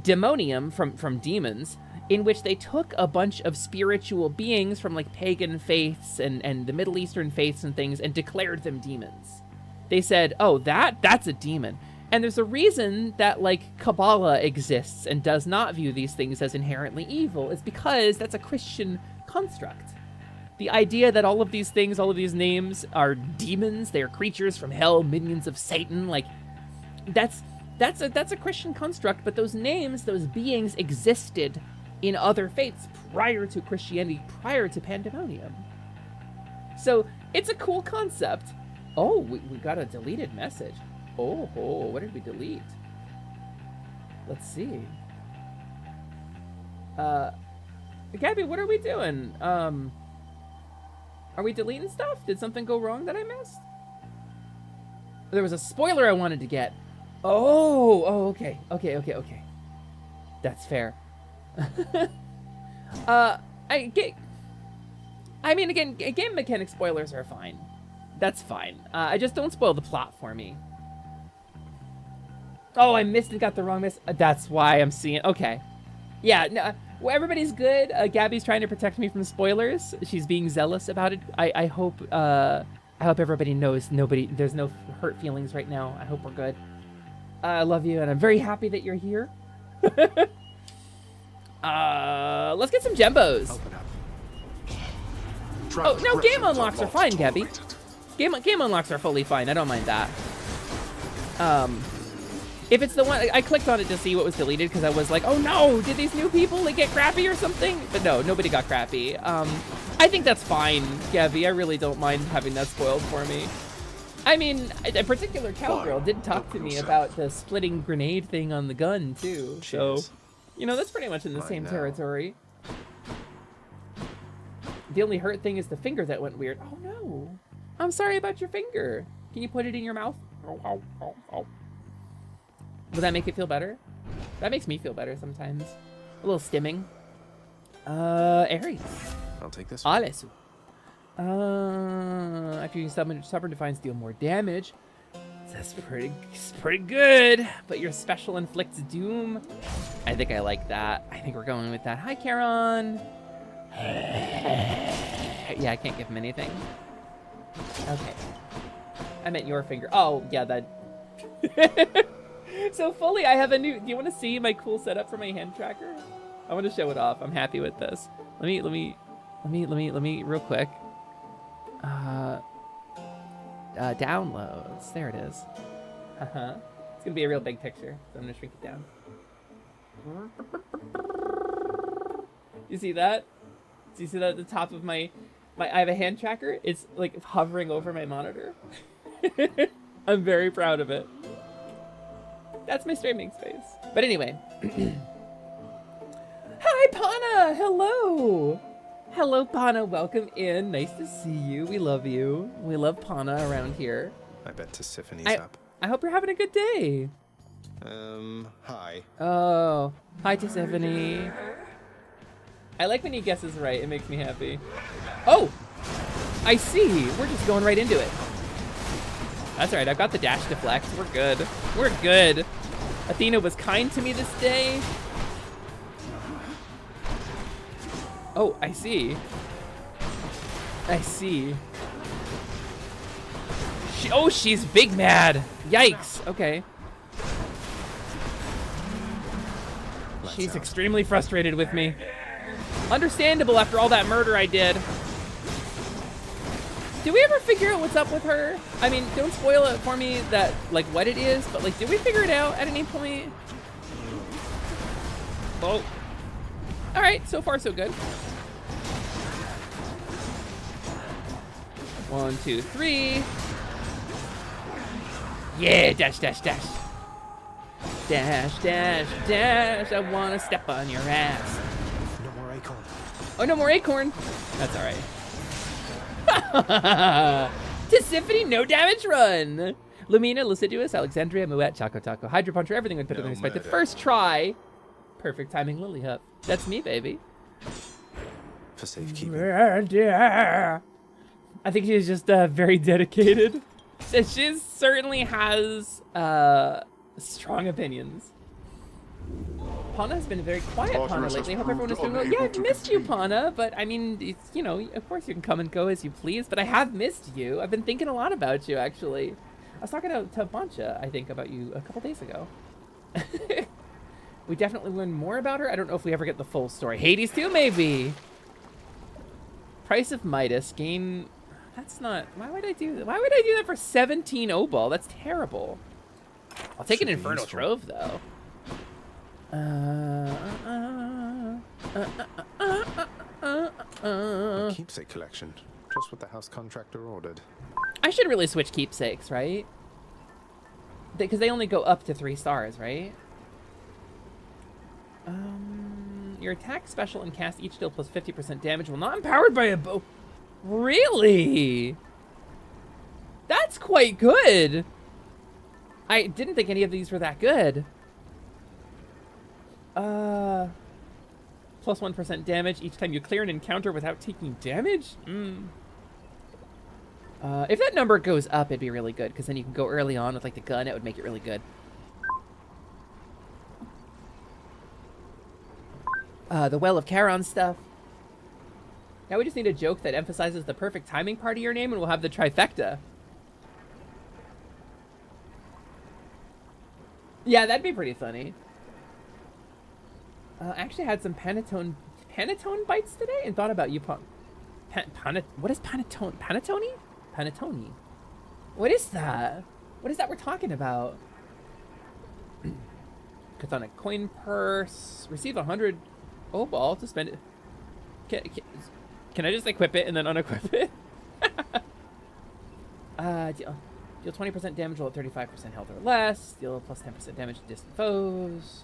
demonium, from demons, in which they took a bunch of spiritual beings from like pagan faiths and the Middle Eastern faiths and things and declared them demons. They said, oh, that's a demon. And there's a reason that like Kabbalah exists and does not view these things as inherently evil, is because that's a Christian construct. The idea that all of these things, all of these names are demons, they are creatures from hell, minions of Satan, like that's a Christian construct, but those names, those beings existed in other faiths prior to Christianity, prior to pandemonium. So it's a cool concept. Oh, we got a deleted message. Oh, what did we delete? Let's see. Gabby, what are we doing? Are we deleting stuff? Did something go wrong that I missed? There was a spoiler I wanted to get. Oh, okay. That's fair. I mean, again, game mechanic spoilers are fine. That's fine. I just don't spoil the plot for me. Oh, I missed and got the wrong miss. That's why I'm seeing. Okay. Yeah, no, well, everybody's good. Gabby's trying to protect me from spoilers. She's being zealous about it. I hope everybody knows there's no hurt feelings right now. I hope we're good. I love you, and I'm very happy that you're here. Let's get some gembos. Oh, no, game unlocks are fine, Gabby. Game unlocks are fully fine. I don't mind that. If it's the one, I clicked on it to see what was deleted because I was like, oh no, did these new people like get crappy or something? But no, nobody got crappy. I think that's fine, Gabby. I really don't mind having that spoiled for me. I mean, a particular cowgirl did talk to me about the splitting grenade thing on the gun too. So, you know, that's pretty much in the same territory. The only hurt thing is the finger that went weird. Oh no, I'm sorry about your finger. Can you put it in your mouth? Oh. Would that make it feel better? That makes me feel better sometimes. A little stimming. Aries. I'll take this one. Alesu. After you stubborn defiance deal more damage. That's pretty good. But your special inflicts doom. I think I like that. I think we're going with that. Hi, Charon. Yeah, I can't give him anything. Okay. I meant your finger. Oh, yeah, that. So fully, I have a new. Do you want to see my cool setup for my hand tracker? I want to show it off. I'm happy with this. Let me real quick. Downloads. There it is. It's gonna be a real big picture, so I'm gonna shrink it down. You see that? Do you see that at the top of my? I have a hand tracker. It's like hovering over my monitor. I'm very proud of it. That's my streaming space. But anyway. Hi, Pana! Hello! Hello, Pana. Welcome in. Nice to see you. We love you. We love Pana around here. I bet Tisiphone's up. I hope you're having a good day. Hi. Oh, hi, Tiffany. I like when he guesses right. It makes me happy. Oh! I see. We're just going right into it. That's all right. I've got the dash deflect. We're good. We're good. Athena was kind to me this day. Oh, I see. I see. She's big mad. Yikes. Okay. She's extremely frustrated with me. Understandable after all that murder I did. Did we ever figure out what's up with her? I mean, don't spoil it for me that, like, what it is, but, like, did we figure it out at any point? Oh. All right, so far so good. 1, 2, 3. Yeah, dash, dash, dash. Dash, dash, dash. I want to step on your ass. No more acorn. Oh, no more acorn. That's all right. Tisiphonie, no damage run. Lumina, Luciduous, Alexandria, Moet, Choco Taco, Hydro Puncher, everything would put it in respected. First try. Perfect timing, Lily Hup. That's me, baby. For safekeeping. I think she's just very dedicated. She certainly has strong opinions. Pana has been very quiet, Pana, lately. I hope everyone is doing well. Yeah, I've missed you, Pana, but I mean, it's, you know, of course you can come and go as you please, but I have missed you. I've been thinking a lot about you, actually. I was talking to Bancha, I think, about you a couple days ago. We definitely learned more about her. I don't know if we ever get the full story. Hades too, maybe. Price of Midas. Gain... That's not... Why would I do that? Why would I do that for 17 O-Ball? That's terrible. I'll take an Inferno Trove, though. A keepsake collection. Just what the house contractor ordered. I should really switch keepsakes, right? Because they only go up to 3 stars, right? Your attack, special, and cast each deal plus 50% damage while not empowered by a bow. Really? That's quite good. I didn't think any of these were that good. Plus 1% damage each time you clear an encounter without taking damage? If that number goes up, it'd be really good, because then you can go early on with like the gun. It would make it really good. The Well of Charon stuff. Now we just need a joke that emphasizes the perfect timing part of your name, and we'll have the trifecta. Yeah, that'd be pretty funny. I actually had some panettone bites today and thought about you. What is panettone? Panettone? Panettone. What is that? What is that we're talking about? Chthonic coin purse. Receive 100 ball to spend it. Can I just equip it and then unequip it? Deal 20% damage while at 35% health or less. Deal plus 10% damage to distant foes.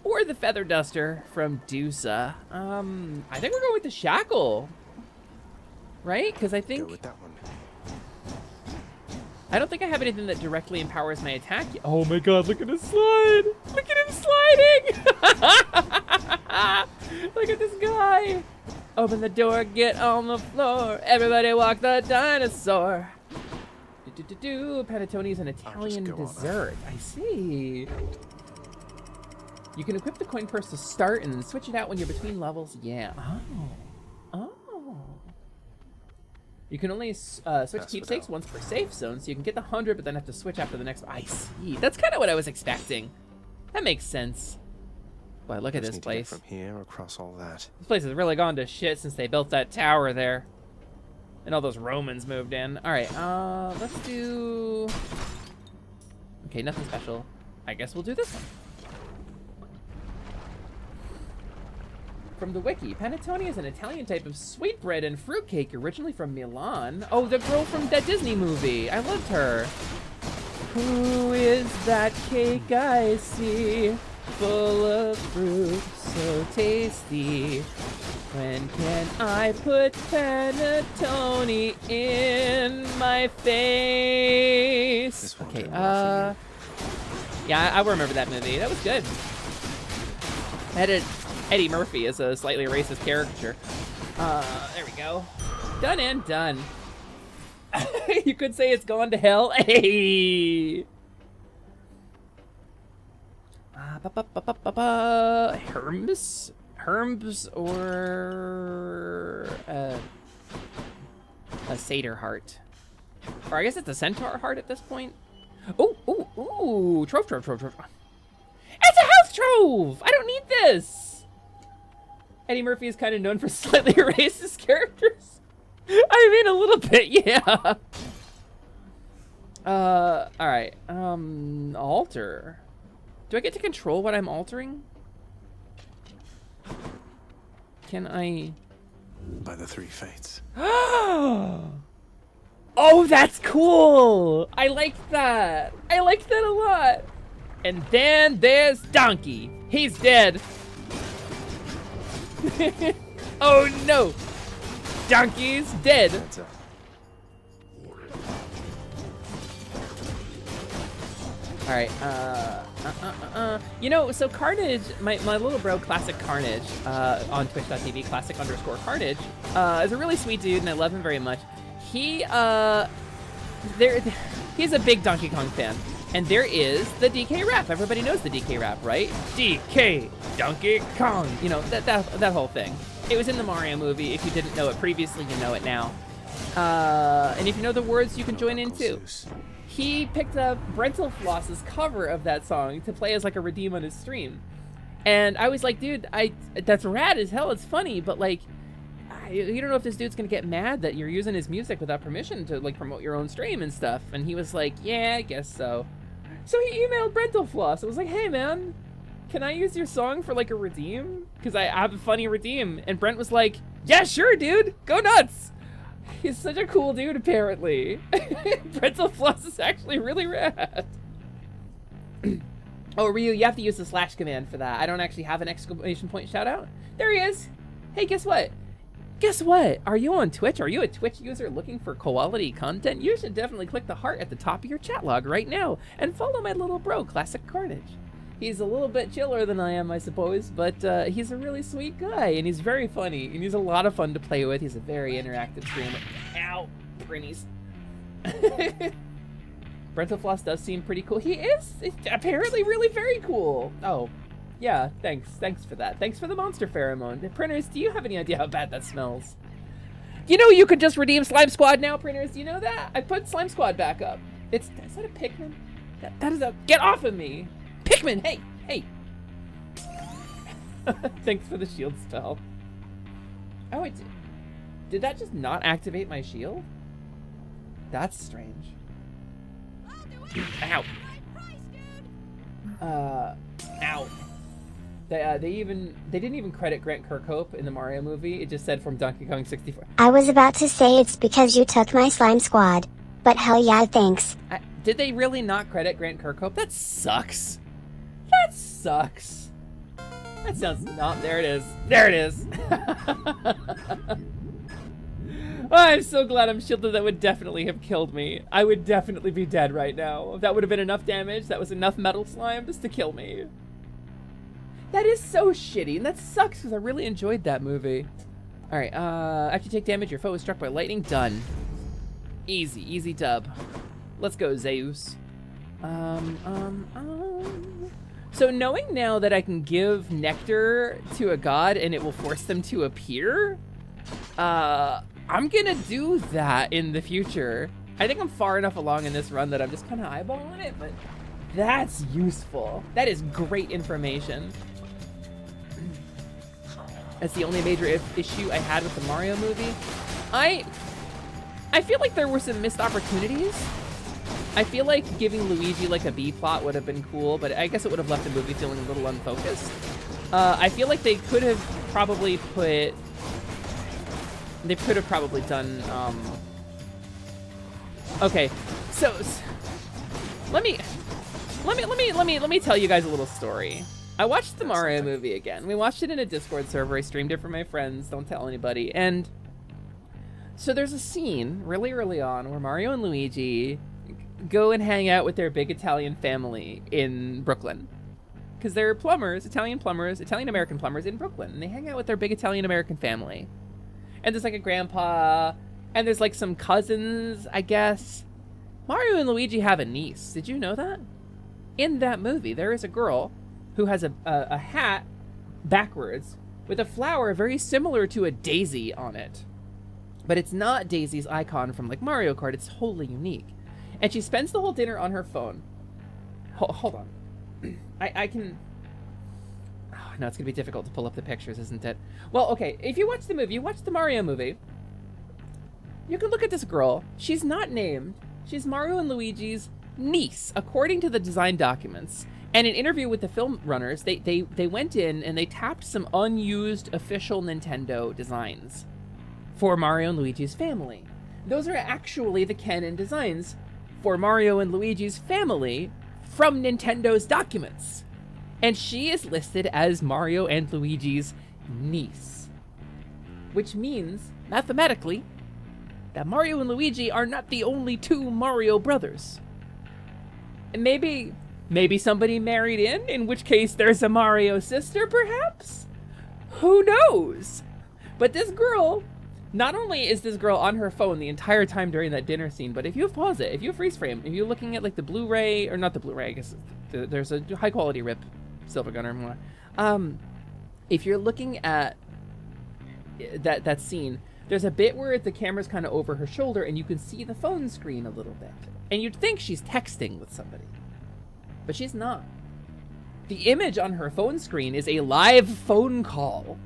Or the Feather Duster from Dusa. I think we're going with the Shackle. Right? Because I think... Go with that one. I don't think I have anything that directly empowers my attack. Oh my god, look at him slide! Look at him sliding! Look at this guy! Open the door, get on the floor. Everybody walk the dinosaur. Panettone is an Italian dessert. I see. You can equip the coin purse to start and then switch it out when you're between levels. Yeah. Oh. You can only switch keepsakes once per safe zone, so you can get the 100, but then have to switch after the next. I see. That's kind of what I was expecting. That makes sense. Boy, look at this place. From here across all that. This place has really gone to shit since they built that tower there. And all those Romans moved in. Alright, let's do... Okay, nothing special. I guess we'll do this one. From the wiki, panettone is an Italian type of sweetbread and fruitcake originally from Milan. Oh, the girl from that Disney movie. I loved her. Who is that cake I see? Full of fruit, so tasty. When can I put panettone in my face? Okay, yeah, I remember that movie. That was good. I had Eddie Murphy as a slightly racist caricature. There we go. Done and done. You could say it's gone to hell. Hey! Herms or a satyr heart. Or I guess it's a centaur heart at this point. Ooh, trove. It's a health trove! I don't need this! Eddie Murphy is kind of known for slightly racist characters. I mean, a little bit, yeah. Alright. Alter. Do I get to control what I'm altering? Can I... By the three fates. Oh, that's cool! I like that. I like that a lot. And then there's Donkey. He's dead. Oh no! Donkey's dead. Alright, you know, so Carnage, my little bro, Classic Carnage, on twitch.tv, classic_Carnage, is a really sweet dude, and I love him very much. He's a big Donkey Kong fan, and there is the DK rap. Everybody knows the DK rap, right? DK, Donkey Kong, you know, that whole thing. It was in the Mario movie. If you didn't know it previously, you know it now. And if you know the words, you can join in too. He picked up Brental Floss's cover of that song to play as like a redeem on his stream. And I was like, dude, that's rad as hell. It's funny, but like, you don't know if this dude's gonna get mad that you're using his music without permission to like promote your own stream and stuff. And he was like, yeah, I guess so. So he emailed Brental Floss. I was like, hey man, can I use your song for like a redeem? Because I have a funny redeem. And Brent was like, yeah, sure, dude, go nuts. He's such a cool dude, apparently. Brental Floss is actually really rad. Oh, Ryu, you have to use the / command for that. I don't actually have an exclamation point shout out. There he is. Hey, guess what? Guess what? Are you on Twitch? Are you a Twitch user looking for quality content? You should definitely click the heart at the top of your chat log right now and follow my little bro, Classic Carnage. He's a little bit chiller than I am, I suppose, but he's a really sweet guy, and he's very funny, and he's a lot of fun to play with. He's a very interactive streamer. Ow, Prinnies. Brentalfloss does seem pretty cool. He is apparently really very cool. Oh, yeah, thanks for that. Thanks for the monster pheromone. Printers, do you have any idea how bad that smells? You know you could just redeem Slime Squad now, Printers. Do you know that? I put Slime Squad back up. Is that a Pikmin? That is a... Get off of me! Pikmin, hey! Thanks for the shield spell. Oh, did that just not activate my shield? That's strange. Ow. Ow. They didn't even credit Grant Kirkhope in the Mario movie. It just said from Donkey Kong 64. I was about to say it's because you took my slime squad, but hell yeah, thanks. Did they really not credit Grant Kirkhope? That sucks. That sucks. That sounds not. There it is. There it is. Oh, I'm so glad I'm shielded. That would definitely have killed me. I would definitely be dead right now. That would have been enough damage. That was enough metal slime just to kill me. That is so shitty, and that sucks because I really enjoyed that movie. All right, after you take damage, your foe is struck by lightning. Done. Easy dub. Let's go, Zeus. So knowing now that I can give nectar to a god and it will force them to appear, I'm gonna do that in the future. I think I'm far enough along in this run that I'm just kind of eyeballing it, but that's useful. That is great information. That's the only major issue I had with the Mario movie. I feel like there were some missed opportunities. I feel like giving Luigi like a B plot would have been cool, but I guess it would have left the movie feeling a little unfocused. I feel like they could have probably put... They could have probably done, okay, so let me tell you guys a little story. I watched the Mario movie again. We watched it in a Discord server. I streamed it for my friends. Don't tell anybody. And so there's a scene really early on where Mario and Luigi go and hang out with their big Italian family in Brooklyn. Because they're plumbers, Italian-American plumbers in Brooklyn. And they hang out with their big Italian-American family. And there's like a grandpa, and there's like some cousins, I guess. Mario and Luigi have a niece. Did you know that? In that movie, there is a girl who has a hat backwards with a flower very similar to a daisy on it. But it's not Daisy's icon from like Mario Kart. It's wholly unique. And she spends the whole dinner on her phone. Hold on. I can... Oh, no, it's going to be difficult to pull up the pictures, isn't it? Well, okay, if you watch the movie, you watch the Mario movie, you can look at this girl. She's not named. She's Mario and Luigi's niece, according to the design documents. And in an interview with the film runners, they went in and they tapped some unused official Nintendo designs for Mario and Luigi's family. Those are actually the canon designs for Mario and Luigi's family from Nintendo's documents. And she is listed as Mario and Luigi's niece. Which means, mathematically, that Mario and Luigi are not the only two Mario brothers. And maybe somebody married in which case there's a Mario sister, perhaps? Who knows? But this girl, not only is this girl on her phone the entire time during that dinner scene, but if you pause it, if you freeze frame, if you're looking at like the Blu-ray, or not the Blu-ray, I guess there's a high quality rip, Silver Gunner more. If you're looking at that scene, there's a bit where the camera's kind of over her shoulder and you can see the phone screen a little bit. And you'd think she's texting with somebody, but she's not. The image on her phone screen is a live phone call.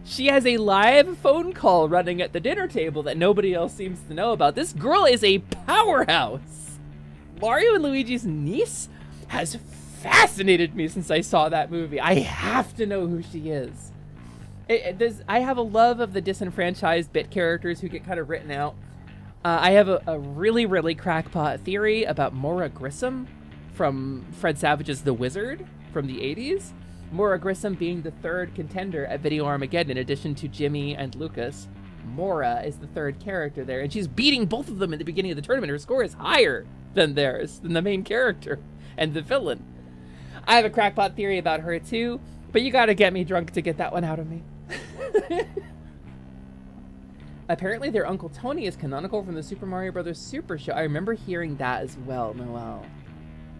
She has a live phone call running at the dinner table that nobody else seems to know about. This girl is a powerhouse. Mario and Luigi's niece has fascinated me since I saw that movie. I have to know who she is. I have a love of the disenfranchised bit characters who get kind of written out. I have a really, really crackpot theory about Maura Grissom from Fred Savage's The Wizard from the 80s. Maura Grissom being the third contender at Video Armageddon in addition to Jimmy and Lucas. Maura is the third character there, and she's beating both of them in the beginning of the tournament. Her score is higher than theirs, than the main character and the villain. I have a crackpot theory about her too, but you gotta get me drunk to get that one out of me. Apparently their Uncle Tony is canonical from the Super Mario Bros. Super Show. I remember hearing that as well, Noel.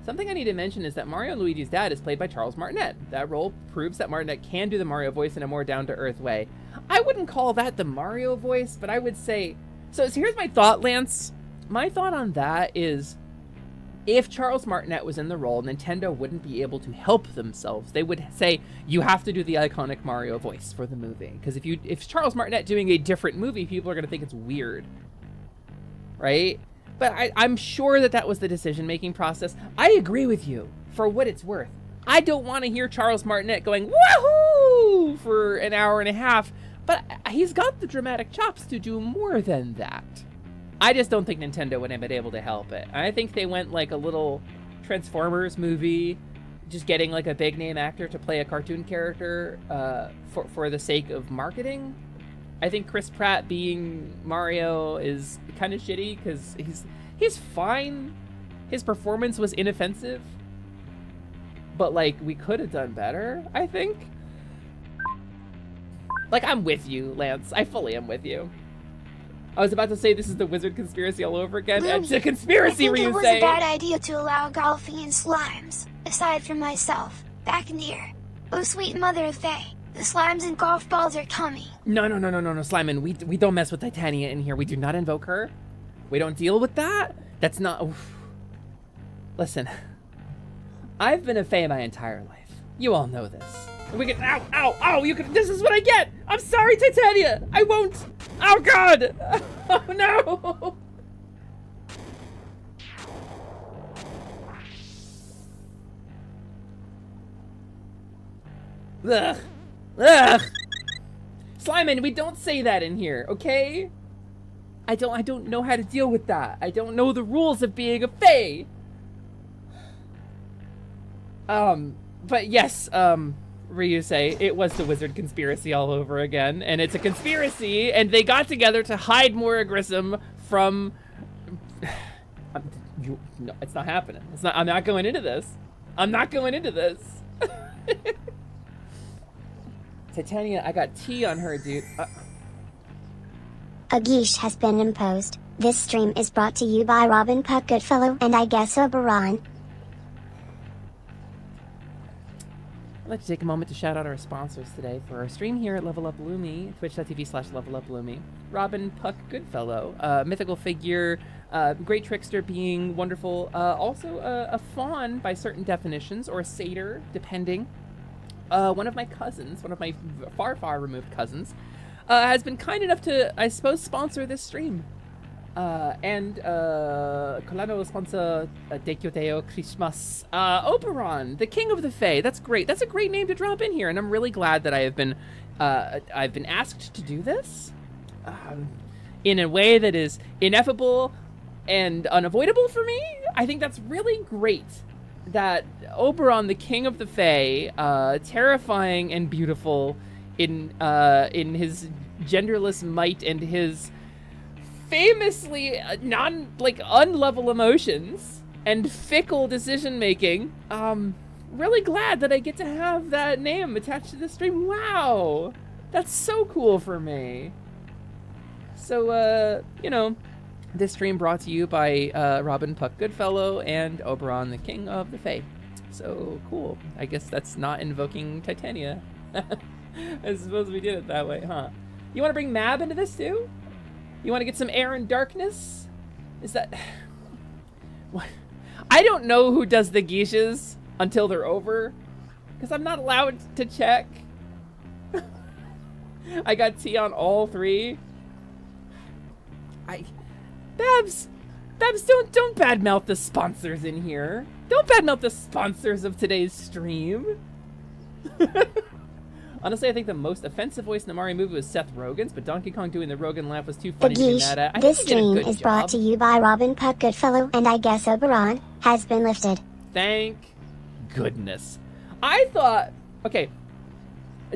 Something I need to mention is that Mario and Luigi's dad is played by Charles Martinet. That role proves that Martinet can do the Mario voice in a more down-to-earth way. I wouldn't call that the Mario voice, but I would say... So here's my thought, Lance. My thought on that is, if Charles Martinet was in the role, Nintendo wouldn't be able to help themselves. They would say, you have to do the iconic Mario voice for the movie. Because if Charles Martinet doing a different movie, people are going to think it's weird. Right? But I'm sure that was the decision-making process. I agree with you, for what it's worth. I don't want to hear Charles Martinet going, woohoo, for an hour and a half. But he's got the dramatic chops to do more than that. I just don't think Nintendo would have been able to help it. I think they went like a little Transformers movie, just getting like a big name actor to play a cartoon character for the sake of marketing. I think Chris Pratt being Mario is kind of shitty because he's fine. His performance was inoffensive, but like we could have done better, I think. Like, I'm with you, Lance. I fully am with you. I was about to say this is the wizard conspiracy all over again. Lumi, It's a conspiracy, I think it was Ryusei. a bad idea to allow Golfy and slimes, aside from myself, back in here. Oh, sweet mother of Fae, the slimes and golf balls are coming. No, Slimeman. We don't mess with Titania in here. We do not invoke her. We don't deal with that. That's not... Oof. Listen, I've been a Fae my entire life. You all know this. We can... Ow! You can... This is what I get! I'm sorry, Titania! I won't... Oh, God! Oh, no! Ugh! Slimeman, we don't say that in here, okay? I don't know how to deal with that. I don't know the rules of being a Fae. But yes, Ryusei, it was the wizard conspiracy all over again, and it's a conspiracy, and they got together to hide Moira Grissom from... No, it's not happening. I'm not going into this. I'm not going into this. Titania, I got tea on her, dude. A geesh has been imposed. This stream is brought to you by Robin Puck Goodfellow and I guess Oberon. I'd like to take a moment to shout out our sponsors today for our stream here at Level Up Lumi, twitch.tv/leveluplumi. Robin Puck Goodfellow, mythical figure, great trickster being wonderful, also a faun by certain definitions, or a satyr, depending. One of my cousins, one of my far removed cousins, has been kind enough to, I suppose, sponsor this stream. Kolano sponsor Dekyoteo Christmas. Oberon, the king of the Fae. That's great. That's a great name to drop in here, and I'm really glad that I've been asked to do this in a way that is ineffable and unavoidable for me. I think that's really great. That Oberon, the king of the Fae, terrifying and beautiful in his genderless might and his famously unlevel emotions and fickle decision making. Really glad that I get to have that name attached to the stream. Wow, that's so cool for me. So this stream brought to you by Robin Puck Goodfellow and Oberon, the king of the Fae. So cool. I guess that's not invoking Titania. I suppose we did it that way, huh? You want to bring Mab into this too? You want to get some air and darkness? Is that... What? I don't know who does the geishas until they're over, because I'm not allowed to check. I got tea on all three. Babs, don't badmouth the sponsors in here. Don't badmouth the sponsors of today's stream. Honestly, I think the most offensive voice in the Mario movie was Seth Rogen's, but Donkey Kong doing the Rogen laugh was too The funny to be geesh, mad at. I this think he did a stream good is job. brought to you by Robin Puck Goodfellow and I guess Oberon has been lifted. Thank goodness. I thought, okay,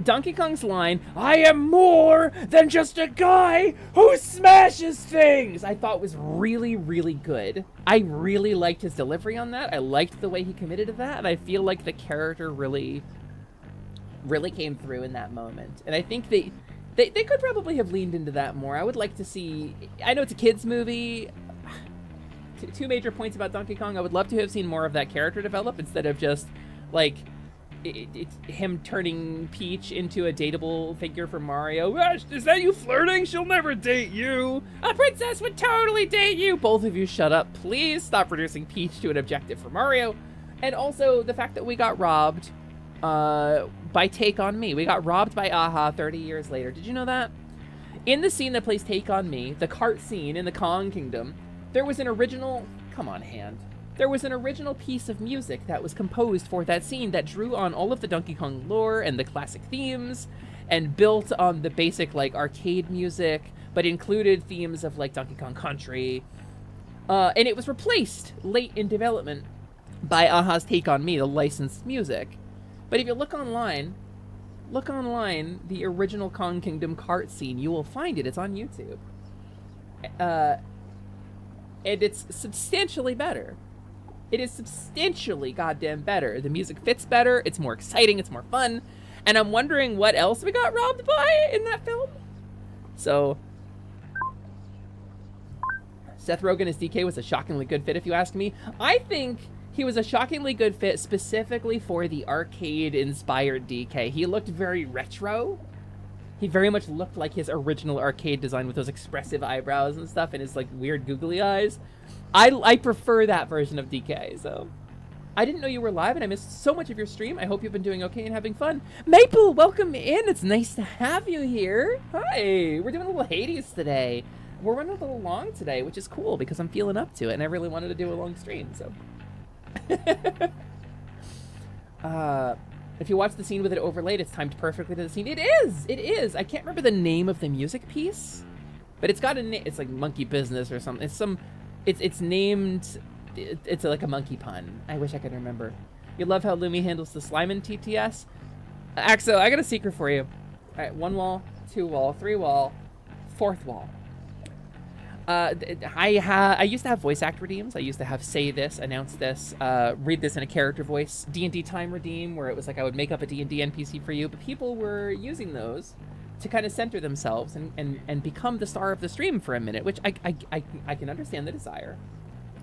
Donkey Kong's line, "I am more than just a guy who smashes things," I thought was really, really good. I really liked his delivery on that. I liked the way he committed to that, and I feel like the character really came through in that moment. And I think they could probably have leaned into that more. I would like to see, I know it's a kid's movie. Two major points about Donkey Kong. I would love to have seen more of that character develop instead of just, like, it's him turning Peach into a dateable figure for Mario. Is that you flirting? She'll never date you. A princess would totally date you. Both of you shut up. Please stop reducing Peach to an objective for Mario. And also the fact that we got robbed by Take On Me. We got robbed by Aha 30 years later. Did you know that? In the scene that plays Take On Me, the cart scene in the Kong Kingdom, there was an original... Come on, hand. There was an original piece of music that was composed for that scene that drew on all of the Donkey Kong lore and the classic themes and built on the basic, like, arcade music, but included themes of, like, Donkey Kong Country. And it was replaced late in development by Aha's Take On Me, the licensed music. But if you look online, the original Kong Kingdom cart scene, you will find it. It's on YouTube. And it's substantially better. It is substantially goddamn better. The music fits better, it's more exciting, it's more fun, and I'm wondering what else we got robbed by in that film. So, Seth Rogen as DK was a shockingly good fit, if you ask me. I think he was a shockingly good fit specifically for the arcade-inspired DK. He looked very retro. He very much looked like his original arcade design with those expressive eyebrows and stuff and his, like, weird googly eyes. I prefer that version of DK, so. I didn't know you were live, and I missed so much of your stream. I hope you've been doing okay and having fun. Maple, welcome in. It's nice to have you here. Hi. We're doing a little Hades today. We're running a little long today, which is cool because I'm feeling up to it, and I really wanted to do a long stream, so. If you watch the scene with it overlaid, it's timed perfectly to the scene. It is! It is! I can't remember the name of the music piece, but it's got a name. It's like Monkey Business or something. It's named... It's like a monkey pun. I wish I could remember. You love how Lumi handles the slime in TTS? Axo, I got a secret for you. All right, 1 wall, 2 wall, 3 wall, 4th wall. I used to have voice act redeems. I used to have say this, announce this, read this in a character voice, D&D time redeem, where it was like I would make up a D&D NPC for you, but people were using those to kind of center themselves and become the star of the stream for a minute, which I can understand the desire.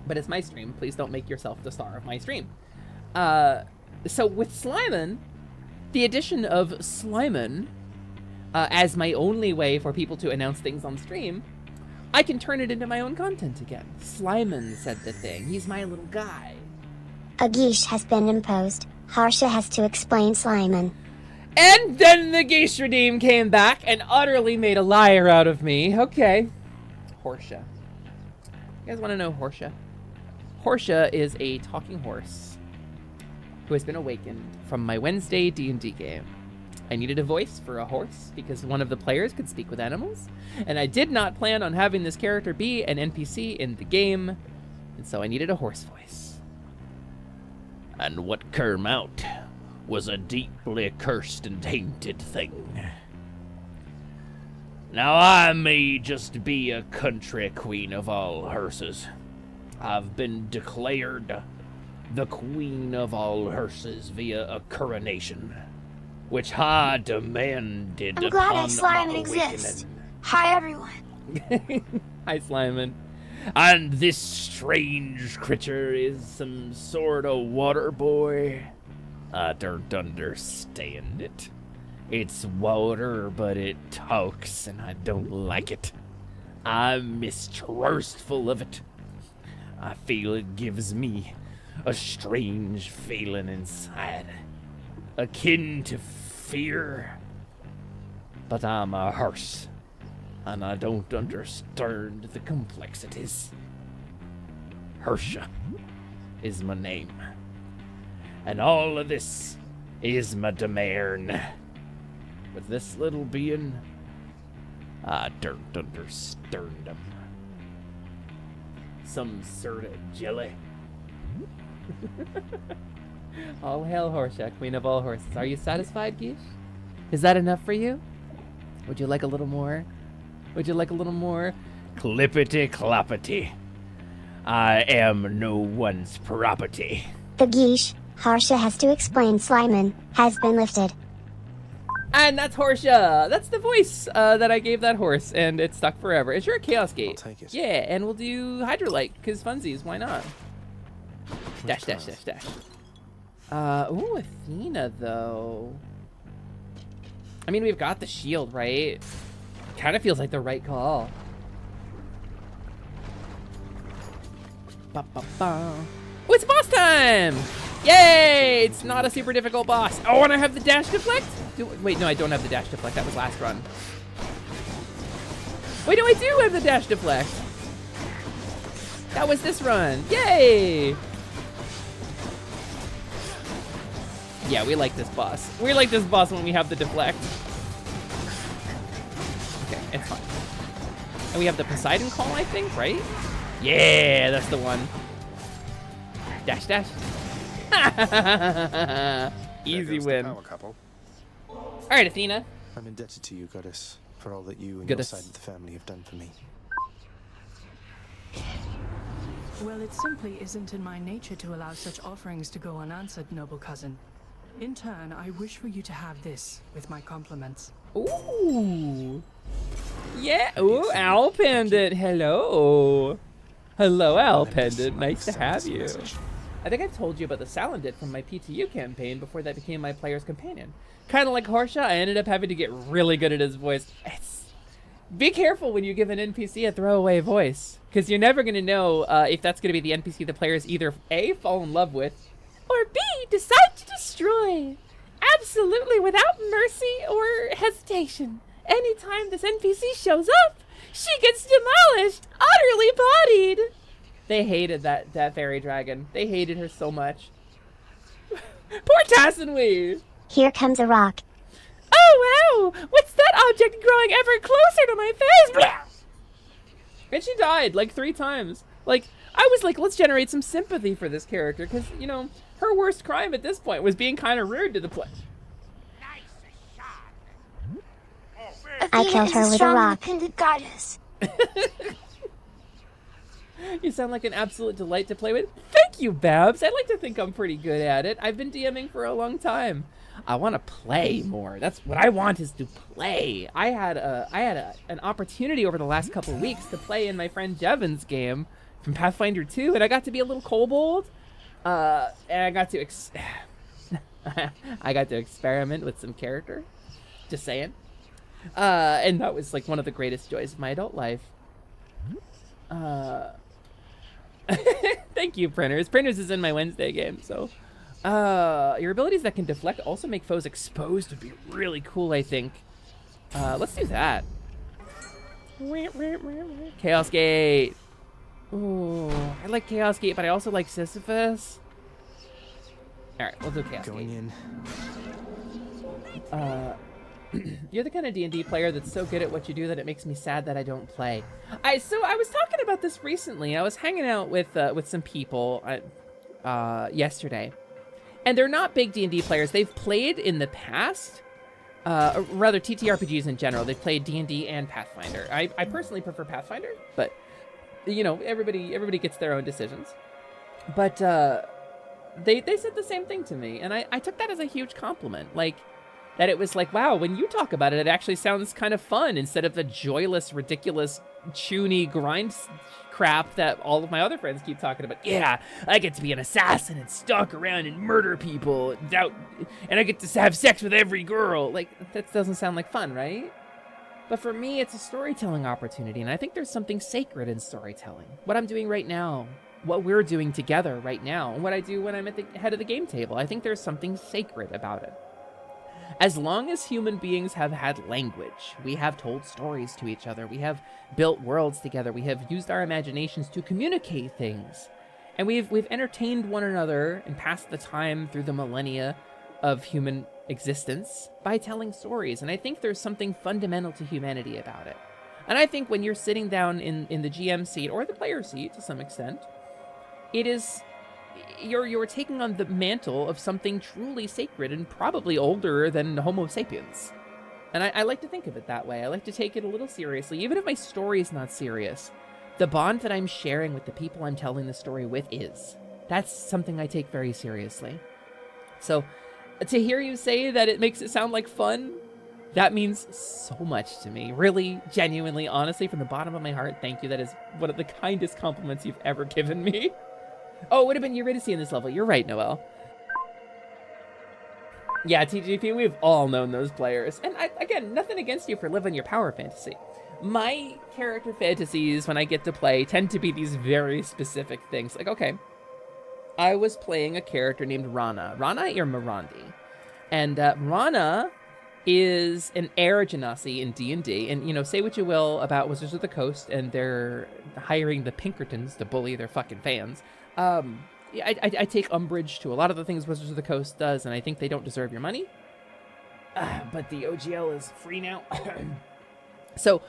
But it's my stream. Please don't make yourself the star of my stream. So with Slimon, the addition of Slimon as my only way for people to announce things on stream, I can turn it into my own content again. Slimon said the thing. He's my little guy. A geesh has been imposed. Harsha has to explain Slimon. And then the Geesh Redeem came back and utterly made a liar out of me. Okay. Horsha. You guys want to know Horsha? Horsha is a talking horse who has been awakened from my Wednesday D&D game. I needed a voice for a horse because one of the players could speak with animals, and I did not plan on having this character be an NPC in the game, and so I needed a horse voice. And what came out was a deeply cursed and tainted thing. Now I may just be a country queen of all hearses. I've been declared the queen of all hearses via a coronation, which I demanded I'm glad upon Slimon my exists. awakening. Hi, everyone. Hi, Slimon. And this strange creature is some sort of water boy. I don't understand it. It's water, but it talks, and I don't like it. I'm mistrustful of it. I feel it gives me a strange feeling inside, akin to fear. But I'm a horse, and I don't understand the complexities. Hersha is my name, and all of this is my demand. With this little being, I don't understand him. Some sort of jelly. All hail Horsha, queen of all horses. Are you satisfied, Geesh? Is that enough for you? Would you like a little more? Would you like a little more? Clippity cloppity. I am no one's property. The geesh, Harsha has to explain Slyman, has been lifted. And that's Harsha. That's the voice that I gave that horse, and it's stuck forever. Is your Chaos Gate? I'll take it. Yeah, and we'll do Hydrolite, because funsies, why not? Dash, dash, dash, dash. Ooh, Athena, though. I mean, we've got the shield, right? Kind of feels like the right call. Ba, ba, ba. Oh, it's boss time! Yay! It's not a super difficult boss. Oh, and I have the dash deflect? Wait, no, I don't have the dash deflect. That was last run. Wait, no, I do have the dash deflect. That was this run. Yay! Yeah, we like this boss. We like this boss when we have the deflect. Okay, it's fine. And we have the Poseidon call, I think, right? Yeah, that's the one. Dash, dash. Easy win. Power couple. All right, Athena. I'm indebted to you, Goddess, for all that you and Goddess. your side of the family have done for me. Well, it simply isn't in my nature to allow such offerings to go unanswered, noble cousin. In turn, I wish for you to have this with my compliments. Ooh. Yeah. Ooh, Owl Pendant. Hello. Hello, Owl Pendant. Nice to have you. I think I've told you about the Salandit from my PTU campaign before that became my player's companion. Kind of like Harsha, I ended up having to get really good at his voice. Be careful when you give an NPC a throwaway voice, because you're never going to know if that's going to be the NPC the players either A, fall in love with, or B, decide to destroy. Absolutely without mercy or hesitation. Anytime this NPC shows up, she gets demolished, utterly bodied. They hated that fairy dragon. They hated her so much. Poor Tassinwee. Here comes a rock. Oh, wow! What's that object growing ever closer to my face? Blah! And she died like 3 times. Like, I was like, let's generate some sympathy for this character, because, you know, her worst crime at this point was being kind of rude to the play. I killed her with a rock. Independent goddess. You sound like an absolute delight to play with. Thank you, Babs. I'd like to think I'm pretty good at it. I've been DMing for a long time. I want to play more. That's what I want, is to play. I had an opportunity over the last couple of weeks to play in my friend Jevin's game from Pathfinder 2, and I got to be a little kobold. And I got to I got to experiment with some character. Just saying. And that was like one of the greatest joys of my adult life. Thank you, Printers. Printers is in my Wednesday game, so. Your abilities that can deflect also make foes exposed would be really cool, I think. Let's do that. Chaos Gate. Ooh, I like Chaos Gate, but I also like Sisyphus. Alright, we'll do Chaos Going Gate. in. You're the kind of D&D player that's so good at what you do that it makes me sad that I don't play. So I was talking about this recently. I was hanging out with some people yesterday, and they're not big D&D players. They've played in the past, or rather TTRPGs in general. They've played D&D and Pathfinder. I personally prefer Pathfinder, but you know, everybody gets their own decisions. But they said the same thing to me, and I took that as a huge compliment. Like, that it was like, wow, when you talk about it, it actually sounds kind of fun instead of the joyless, ridiculous, chuny grind crap that all of my other friends keep talking about. Yeah, I get to be an assassin and stalk around and murder people, and I get to have sex with every girl. Like, that doesn't sound like fun, right? But for me, it's a storytelling opportunity, and I think there's something sacred in storytelling. What I'm doing right now, what we're doing together right now, and what I do when I'm at the head of the game table, I think there's something sacred about it. As long as human beings have had language, we have told stories to each other, we have built worlds together, we have used our imaginations to communicate things, and we've entertained one another and passed the time through the millennia of human existence by telling stories, and I think there's something fundamental to humanity about it. And I think when you're sitting down in the GM seat, or the player seat to some extent, it is... You're taking on the mantle of something truly sacred and probably older than Homo sapiens. And I like to think of it that way. I like to take it a little seriously, even if my story is not serious. The bond that I'm sharing with the people I'm telling the story with is. That's something I take very seriously. So, to hear you say that it makes it sound like fun, that means so much to me. Really, genuinely, honestly, from the bottom of my heart, thank you. That is one of the kindest compliments you've ever given me. Oh, it would have been Eurydice in this level. You're right, Noelle. Yeah, TGP, we've all known those players. And again, nothing against you for living your power fantasy. My character fantasies, when I get to play, tend to be these very specific things. Like, okay, I was playing a character named Rana. Rana or Mirandi. And Rana is an heir genasi in D&D. And, you know, say what you will about Wizards of the Coast and they're hiring the Pinkertons to bully their fucking fans. I take umbrage to a lot of the things Wizards of the Coast does, and I think they don't deserve your money. But the OGL is free now. So,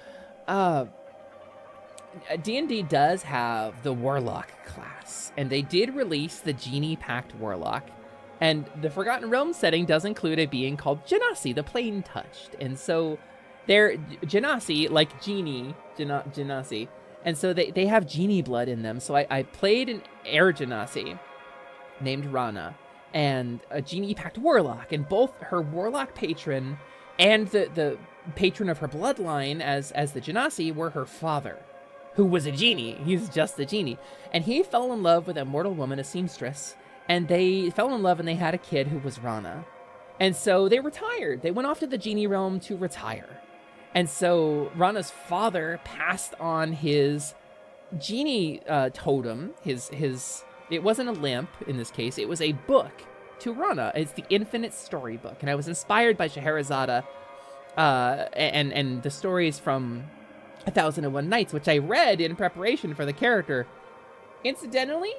D&D does have the Warlock class, and they did release the Genie Pact Warlock. And the Forgotten Realms setting does include a being called Genasi, the Plane Touched. And so, they're Genasi, like Genie, Genasi. And so they have genie blood in them. So I played an air genasi named Rana and a Genie Pact Warlock. And both her Warlock patron and the patron of her bloodline as the genasi were her father, who was a genie. He's just a genie. And he fell in love with a mortal woman, a seamstress. And they fell in love and they had a kid who was Rana. And so they retired. They went off to the genie realm to retire. And so Rana's father passed on his genie totem, it wasn't a lamp in this case, it was a book to Rana. It's the Infinite Storybook. And I was inspired by Scheherazade and the stories from 1001 Nights, which I read in preparation for the character. Incidentally,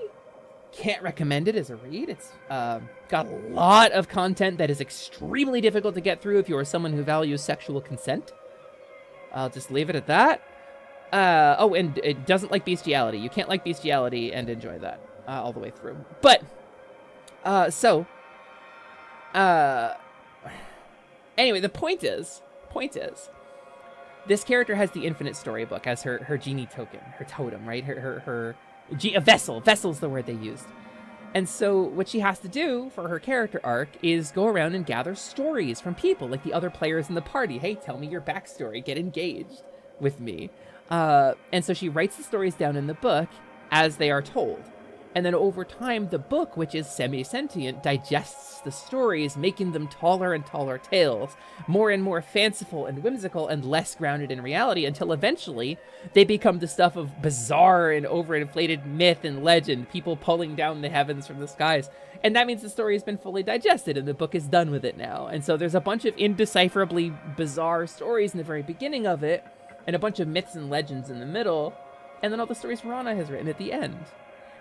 can't recommend it as a read. It's got a lot of content that is extremely difficult to get through if you are someone who values sexual consent. I'll just leave it at that. Oh, and it doesn't like bestiality. You can't like bestiality and enjoy that all the way through. But, anyway, the point is, this character has the Infinite Storybook as her genie token, her totem, right? A vessel. Vessel's the word they used. And so what she has to do for her character arc is go around and gather stories from people, like the other players in the party. Hey, tell me your backstory. Get engaged with me. And so she writes the stories down in the book as they are told. And then over time, the book, which is semi-sentient, digests the stories, making them taller and taller tales, more and more fanciful and whimsical and less grounded in reality, until eventually they become the stuff of bizarre and overinflated myth and legend, people pulling down the heavens from the skies. And that means the story has been fully digested and the book is done with it now. And so there's a bunch of indecipherably bizarre stories in the very beginning of it, and a bunch of myths and legends in the middle, and then all the stories Rana has written at the end.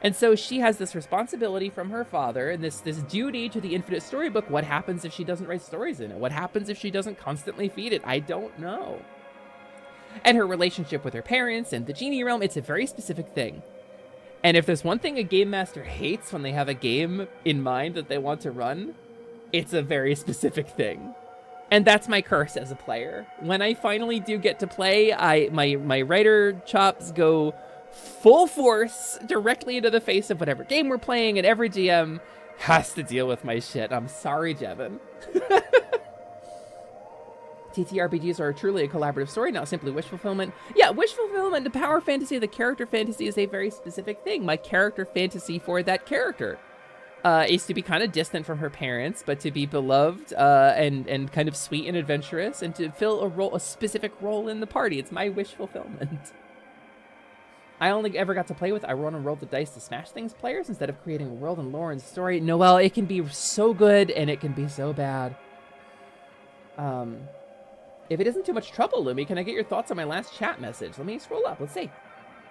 And so she has this responsibility from her father and this duty to the Infinite Storybook. What happens if she doesn't write stories in it? What happens if she doesn't constantly feed it? I don't know. And her relationship with her parents and the genie realm, it's a very specific thing. And if there's one thing a game master hates when they have a game in mind that they want to run, it's a very specific thing. And that's my curse as a player. When I finally do get to play, my writer chops go full force directly into the face of whatever game we're playing, and every GM has to deal with my shit. I'm sorry, Jevin. TTRPGs are truly a collaborative story, not simply wish fulfillment. Yeah, wish fulfillment, the power fantasy, the character fantasy is a very specific thing. My character fantasy for that character is to be kind of distant from her parents, but to be beloved and kind of sweet and adventurous, and to fill a specific role in the party. It's my wish fulfillment. I only ever got to play with I want to roll the dice to smash things players instead of creating a world and lore and story. Noelle, it can be so good and it can be so bad. If it isn't too much trouble, Lumi, can I get your thoughts on my last chat message? Let me scroll up. Let's see.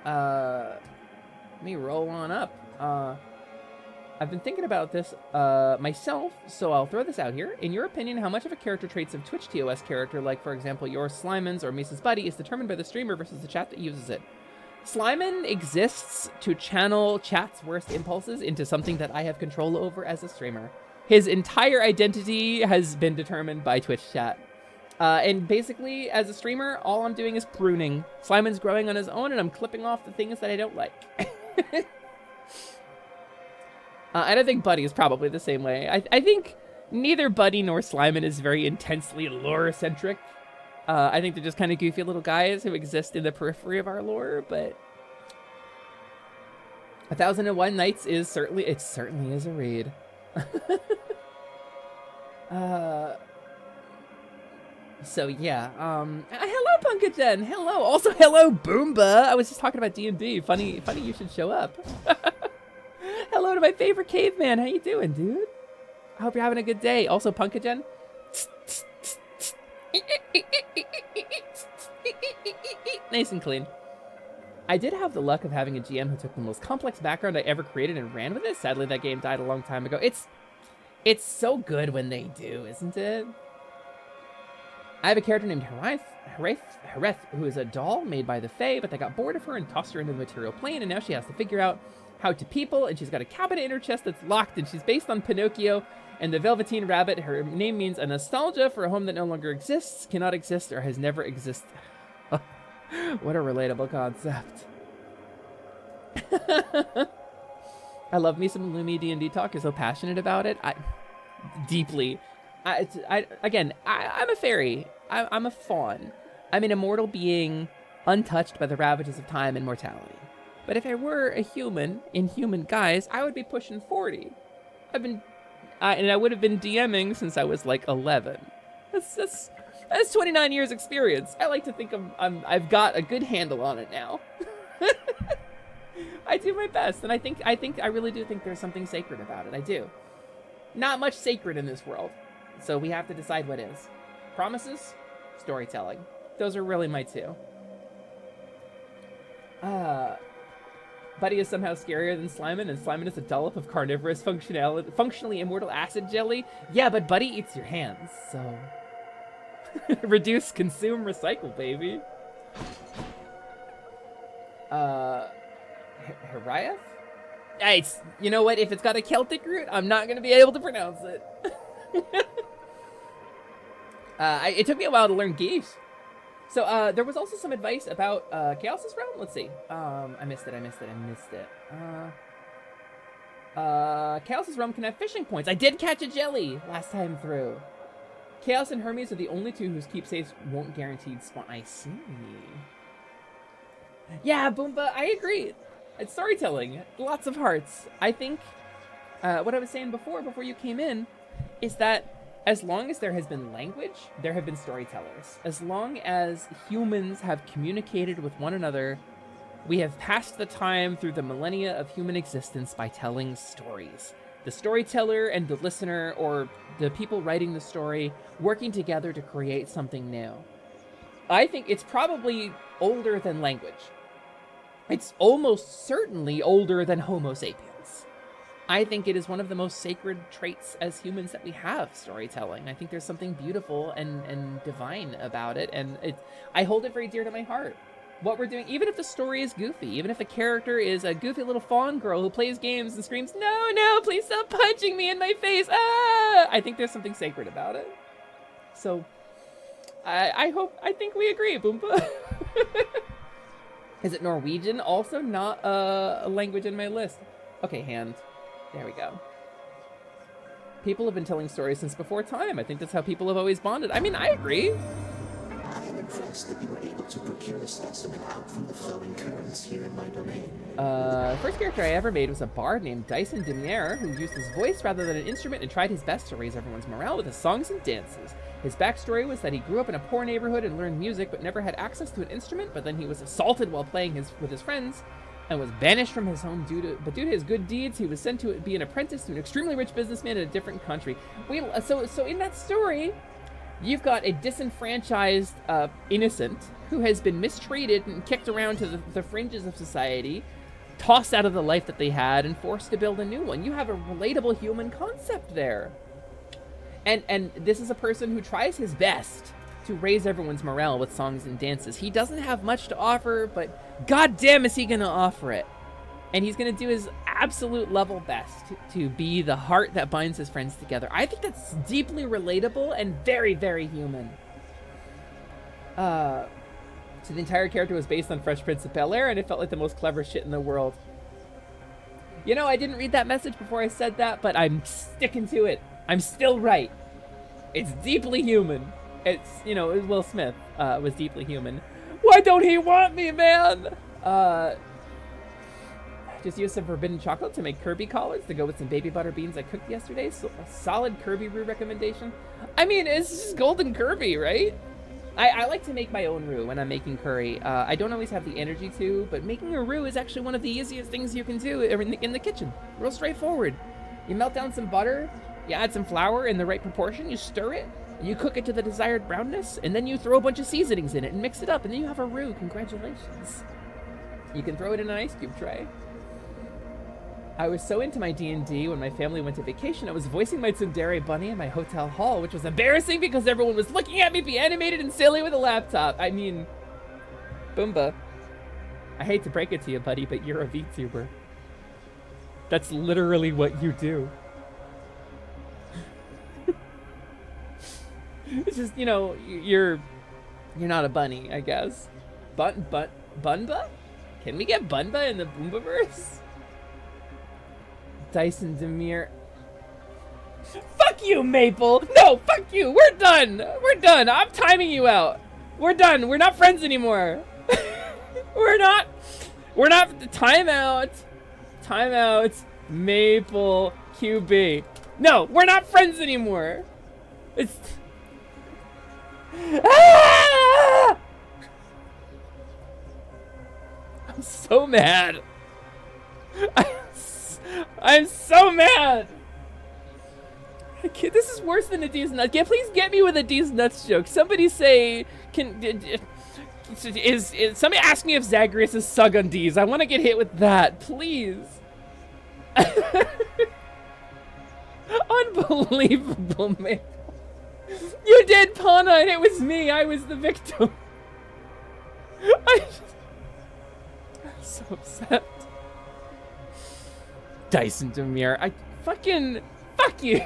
Let me roll on up. I've been thinking about this myself, so I'll throw this out here. In your opinion, how much of a character traits of Twitch TOS character, like for example your Slimon's or Misa's Buddy, is determined by the streamer versus the chat that uses it? Slimon exists to channel chat's worst impulses into something that I have control over as a streamer. His entire identity has been determined by Twitch chat. And basically, as a streamer, all I'm doing is pruning. Slimon's growing on his own, and I'm clipping off the things that I don't like. And I think Buddy is probably the same way. I think neither Buddy nor Slimon is very intensely lore-centric. I think they're just kind of goofy little guys who exist in the periphery of our lore, but 1001 Nights is certainly is a raid. So yeah, hello Punkagen, hello, also hello Boomba. I was just talking about D&D. Funny you should show up. Hello to my favorite caveman. How you doing, dude? I hope you're having a good day. Also Punkagen. Nice and clean. I did have the luck of having a GM who took the most complex background I ever created and ran with it. Sadly, that game died a long time ago. It's so good when they do, isn't it? I have a character named Hareth, who is a doll made by the Fae, but they got bored of her and tossed her into the material plane, and now she has to figure out how to people, and she's got a cabinet in her chest that's locked, and she's based on Pinocchio and the Velveteen Rabbit. Her name means a nostalgia for a home that no longer exists, cannot exist, or has never existed. What a relatable concept. I love me some Lumi D&D talk. You're so passionate about it. Deeply. I'm a fairy. I'm a faun. I'm an immortal being, untouched by the ravages of time and mortality. But if I were a human, in human guise, I would be pushing 40. And I would have been DMing since I was like 11. That's 29 years experience. I like to think I've got a good handle on it now. I do my best, and I really do think there's something sacred about it. I do. Not much sacred in this world, so we have to decide what is. Promises, storytelling. Those are really my two. Buddy is somehow scarier than Slimon, and Slimon is a dollop of carnivorous functionally immortal acid jelly. Yeah, but Buddy eats your hands, so... Reduce, consume, recycle, baby. Hariath? You know what? If it's got a Celtic root, I'm not going to be able to pronounce it. It took me a while to learn Geese. So there was also some advice about Chaos's Realm. Let's see. I missed it. Chaos's Realm can have fishing points. I did catch a jelly last time through. Chaos and Hermes are the only two whose keepsakes won't guaranteed spawn. I see. Yeah, Boomba, I agree. It's storytelling. Lots of hearts. I think what I was saying before you came in is that as long as there has been language, there have been storytellers. As long as humans have communicated with one another, we have passed the time through the millennia of human existence by telling stories. The storyteller and the listener, or the people writing the story, working together to create something new. I think it's probably older than language. It's almost certainly older than Homo sapiens. I think it is one of the most sacred traits as humans that we have, storytelling. I think there's something beautiful and divine about it, and I hold it very dear to my heart. What we're doing, even if the story is goofy, even if the character is a goofy little fawn girl who plays games and screams, no, please stop punching me in my face, ah! I think there's something sacred about it. So, I think we agree, Boomba. Is it Norwegian? Also not a language in my list. Okay, hand. There we go. People have been telling stories since before time. I think that's how people have always bonded. I mean, I agree. I am impressed that you were able to procure a specimen out from the flowing currents here in my domain. First character I ever made was a bard named Dyson Demier, who used his voice rather than an instrument and tried his best to raise everyone's morale with his songs and dances. His backstory was that he grew up in a poor neighborhood and learned music, but never had access to an instrument, but then he was assaulted while playing with his friends, and was banished from his home due to his good deeds. He was sent to be an apprentice to an extremely rich businessman in a different country. So in that story, you've got a disenfranchised innocent who has been mistreated and kicked around to the fringes of society, tossed out of the life that they had, and forced to build a new one. You have a relatable human concept there. And this is a person who tries his best to raise everyone's morale with songs and dances. He doesn't have much to offer, but goddamn is he gonna offer it. And he's gonna do his absolute level best to be the heart that binds his friends together. I think that's deeply relatable and very, very human. So the entire character was based on Fresh Prince of Bel-Air, and it felt like the most clever shit in the world. You know, I didn't read that message before I said that, but I'm sticking to it. I'm still right. It's deeply human. It's, you know, Will Smith was deeply human. Why don't he want me, man? Just used some forbidden chocolate to make Kirby collards to go with some baby butter beans I cooked yesterday. So a solid Kirby roux recommendation. I mean, it's just golden Kirby, right? I like to make my own roux when I'm making curry. I don't always have the energy to, but making a roux is actually one of the easiest things you can do in the kitchen. Real straightforward. You melt down some butter, you add some flour in the right proportion, you stir it, you cook it to the desired brownness, and then you throw a bunch of seasonings in it and mix it up, and then you have a roux. Congratulations. You can throw it in an ice cube tray. I was so into my D&D when my family went to vacation, I was voicing my tsundere bunny in my hotel hall, which was embarrassing because everyone was looking at me be animated and silly with a laptop. I mean, Boomba, I hate to break it to you, buddy, but you're a VTuber. That's literally what you do. It's just, you know, you're not a bunny, I guess. Bunba? Can we get Bunba in the Boombaverse? Dyson Demir. Fuck you, Maple! No, fuck you! We're done! We're done! I'm timing you out! We're done! We're not friends anymore! We're not! Time out! Time out! Maple QB. No, we're not friends anymore! It's... Ah! I'm so mad! I'm so mad! This is worse than a Deez nuts. Yeah, please get me with a Deez nuts joke. Somebody say, somebody ask me if Zagreus is Sug on Deez. I want to get hit with that, please. Unbelievable, man. You did, Pana, and it was me. I was the victim. I'm so upset. Dyson Demir, I fucking fuck you.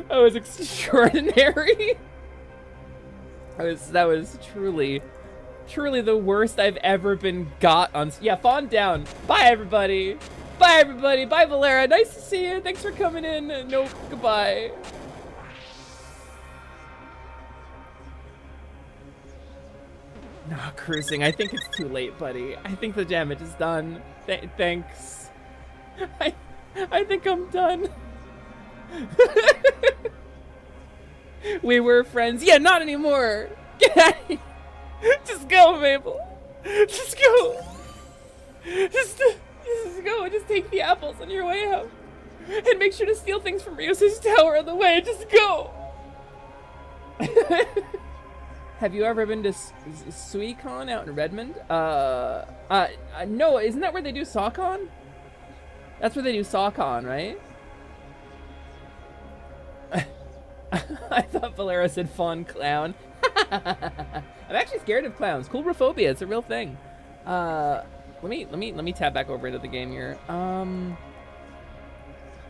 That was extraordinary. That was truly the worst I've ever been got on. Yeah, Faun down. Bye everybody. Bye everybody. Bye Valera. Nice to see you. Thanks for coming in. No, goodbye. No, cruising. I think it's too late, buddy. I think the damage is done. Thanks. I think I'm done. We were friends. Yeah, not anymore. Get out of here. Just go, Mabel. Just go. Just go. Just take the apples on your way out. And make sure to steal things from Ryu's tower on the way. Just go. Have you ever been to SuiCon out in Redmond? No, isn't that where they do SawCon? That's where they do SawCon, right? I thought Valera said Faun clown. I'm actually scared of clowns. Coulrophobia, it's a real thing. Let me tab back over into the game here.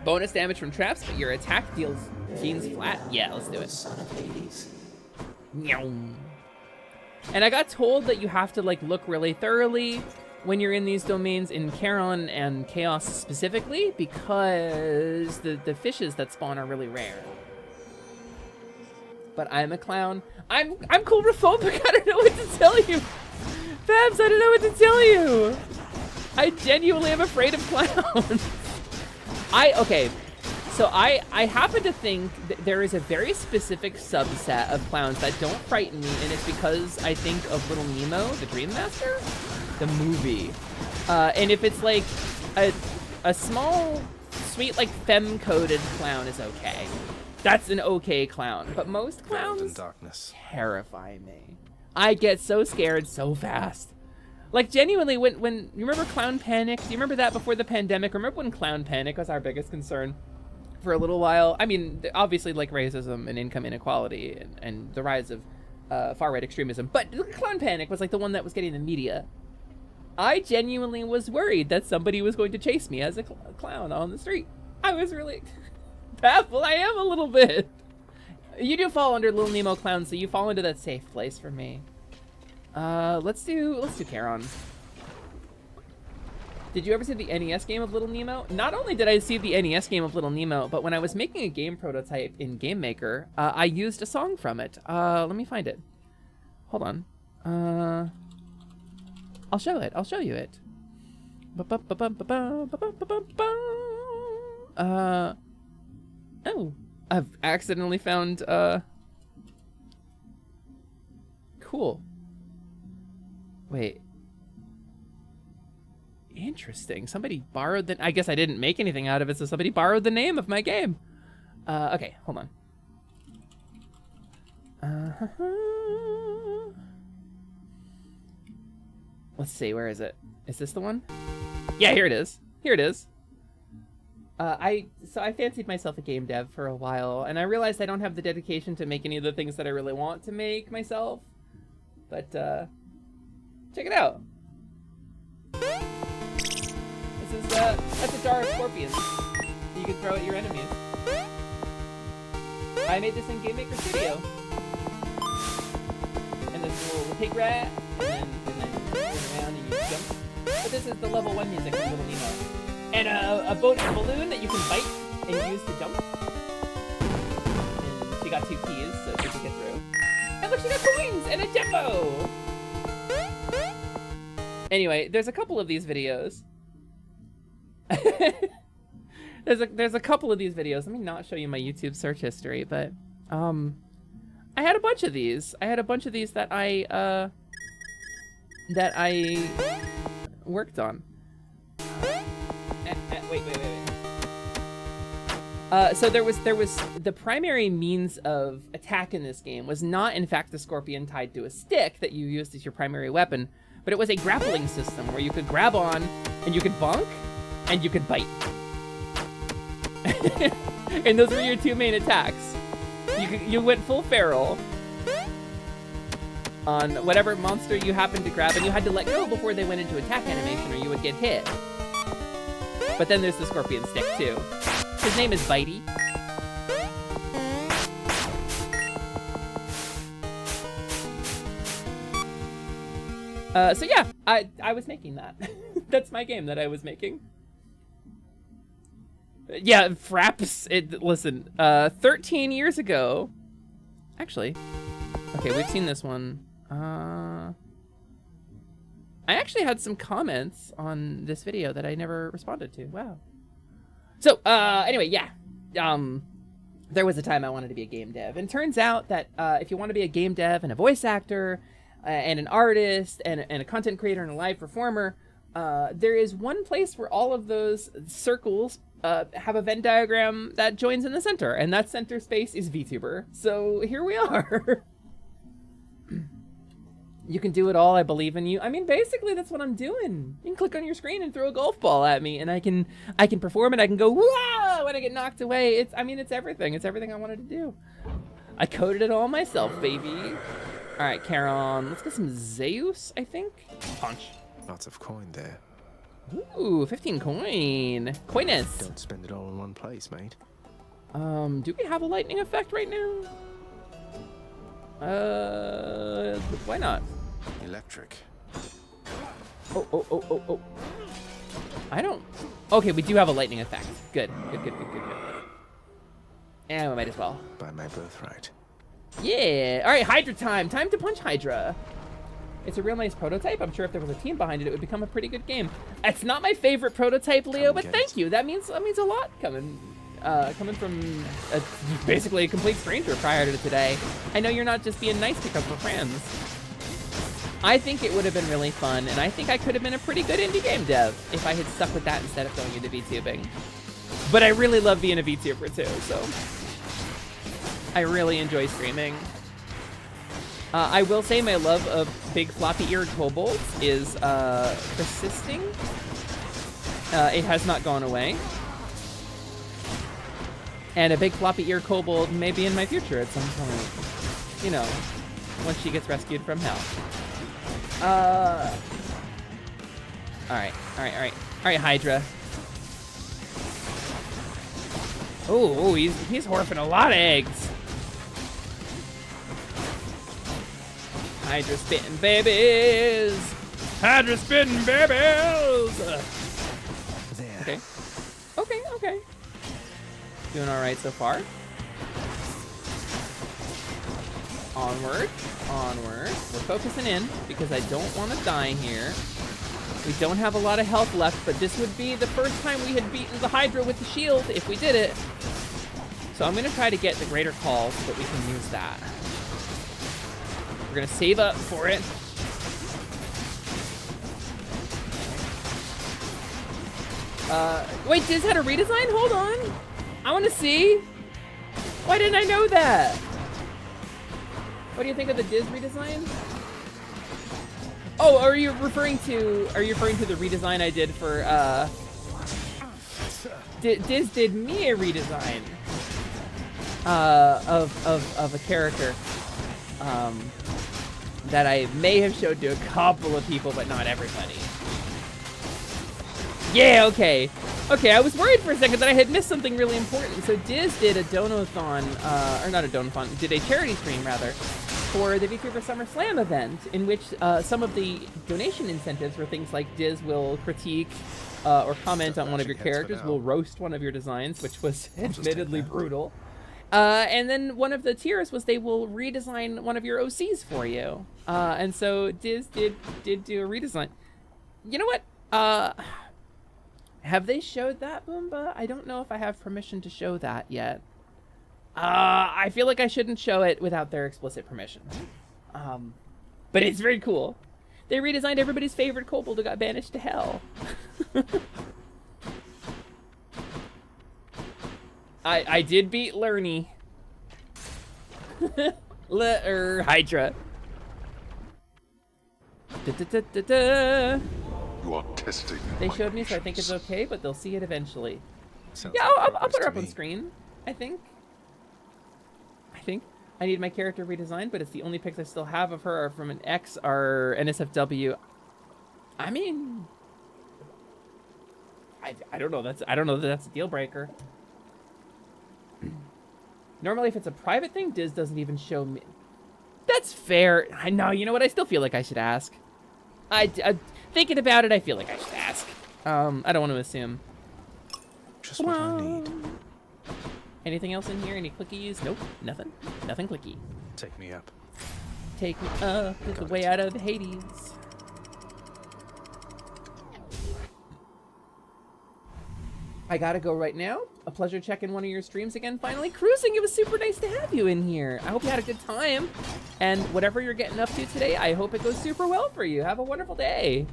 Bonus damage from traps, but your attack deals Fiends flat. Yeah, let's do it. And I got told that you have to like look really thoroughly when you're in these domains in Charon and Chaos specifically, because the fishes that spawn are really rare. But I'm a clown. I'm coulrophobic. I don't know what to tell you. Fabs, I don't know what to tell you. I genuinely am afraid of clowns. Okay. So I happen to think that there is a very specific subset of clowns that don't frighten me, and it's because I think of Little Nemo, the Dream Master, the movie. And if it's like a small, sweet, like femme-coded clown is okay. That's an okay clown. But most clowns terrify me. I get so scared so fast. Like genuinely, when you remember Clown Panic? Do you remember that before the pandemic? Remember when Clown Panic was our biggest concern? For a little while. I mean, obviously like racism and income inequality and the rise of far-right extremism, but Clown Panic was like the one that was getting the media. I genuinely was worried that somebody was going to chase me as a clown on the street. I was really... Well, I am a little bit. You do fall under Little Nemo Clown, so you fall into that safe place for me. Let's do Charon. Did you ever see the NES game of Little Nemo? Not only did I see the NES game of Little Nemo, but when I was making a game prototype in Game Maker, I used a song from it. Let me find it. Hold on. I'll show it. I'll show you it. Oh, I've accidentally found, cool. Wait. Interesting. Somebody borrowed the... I guess I didn't make anything out of it, so somebody borrowed the name of my game. Okay, hold on. Let's see, where is it? Is this the one? Yeah, here it is. Here it is. I fancied myself a game dev for a while, and I realized I don't have the dedication to make any of the things that I really want to make myself. But, check it out. This is, that's a jar of scorpions you can throw at your enemies. I made this in Game Maker Studio. And this little pig rat, and then you turn around and you jump. But this is the level 1 music from Little Nemo. And a boat and a balloon that you can bite and use to jump. And she got 2 keys so she can get through. And look, she got coins and a jumbo! Anyway, there's a couple of these videos. There's a couple of these videos. Let me not show you my YouTube search history, but I had a bunch of these. I had a bunch of these that I worked on. Wait. So there was the primary means of attack in this game was not in fact the scorpion tied to a stick that you used as your primary weapon, but it was a grappling system where you could grab on and you could bonk and you could bite. And those were your 2 main attacks. You went full feral on whatever monster you happened to grab, and you had to let go before they went into attack animation or you would get hit. But then there's the scorpion stick too. His name is Bitey. So yeah, I was making that. That's my game that I was making. Yeah, Fraps, listen, 13 years ago, actually, okay, we've seen this one. I actually had some comments on this video that I never responded to, wow. So, anyway, yeah, there was a time I wanted to be a game dev, and turns out that if you want to be a game dev and a voice actor, and an artist, and a content creator and a live performer, there is one place where all of those circles have a Venn diagram that joins in the center, and that center space is VTuber. So here we are. You can do it all, I believe in you. I mean, basically that's what I'm doing. You can click on your screen and throw a golf ball at me, and I can perform it. I can go whoa when I get knocked away. It's everything. It's everything I wanted to do. I coded it all myself, baby. All right, Charon, let's get some Zeus, I think. Punch. Lots of coin there. Ooh, 15 coin. Coinus. Don't spend it all in one place, mate. Do we have a lightning effect right now? Why not? Electric. Oh. I don't... Okay, we do have a lightning effect. Good. And we might as well. By my birthright. Yeah. All right, Hydra time. Time to punch Hydra. It's a real nice prototype. I'm sure if there was a team behind it, it would become a pretty good game. It's not my favorite prototype, Leo, but thank you. That means a lot coming from basically a complete stranger prior to today. I know you're not just being nice because we're friends. I think it would have been really fun, and I think I could have been a pretty good indie game dev if I had stuck with that instead of going into VTubing. But I really love being a VTuber too, so I really enjoy streaming. I will say my love of big floppy-eared kobolds is persisting. It has not gone away. And a big floppy-eared kobold may be in my future at some point. You know, once she gets rescued from hell. All right, Hydra. Oh, he's horfing a lot of eggs. Hydra spitting babies. Hydra spitting babies. Okay. Okay. Doing all right so far. Onward. We're focusing in because I don't want to die here. We don't have a lot of health left, but this would be the first time we had beaten the Hydra with the shield if we did it. So I'm going to try to get the greater call so that we can use that. We're going to save up for it. Wait, Deez had a redesign? Hold on. I want to see. Why didn't I know that? What do you think of the Deez redesign? Oh, are you referring to the redesign I did for Deez did me a redesign of a character that I may have showed to a couple of people, but not everybody. Yeah, okay, I was worried for a second that I had missed something really important. So Deez did a donathon, or not a donathon, did a charity stream rather, for the VTuber Summer Slam event, in which some of the donation incentives were things like Deez will critique or comment on one of your characters, will roast one of your designs, which was admittedly brutal. And then one of the tiers was they will redesign one of your OCs for you. And so Deez did do a redesign. You know what? Have they showed that, Boomba? I don't know if I have permission to show that yet. I feel like I shouldn't show it without their explicit permission. But it's very cool. They redesigned everybody's favorite kobold who got banished to hell. I did beat Lerny. Hydra. You are testing. They showed me, so I think it's okay, but they'll see it eventually. Sounds Yeah, like I'll put her progress up to on me. screen. I think I need my character redesigned, but it's the only pics I still have of her are from an X or NSFW. I mean, I don't know. I don't know that that's a deal breaker. Normally, if it's a private thing, Deez doesn't even show me. That's fair. I know. You know what? I still feel like I should ask. I thinking about it, I feel like I should ask. I don't want to assume. Just what I need. Anything else in here? Any clickies? Nope. Nothing. Nothing clicky. Take me up. Take me up is the way out of Hades. I gotta go right now. A pleasure checking one of your streams again. Finally cruising. It was super nice to have you in here. I hope you had a good time. And whatever you're getting up to today, I hope it goes super well for you. Have a wonderful day.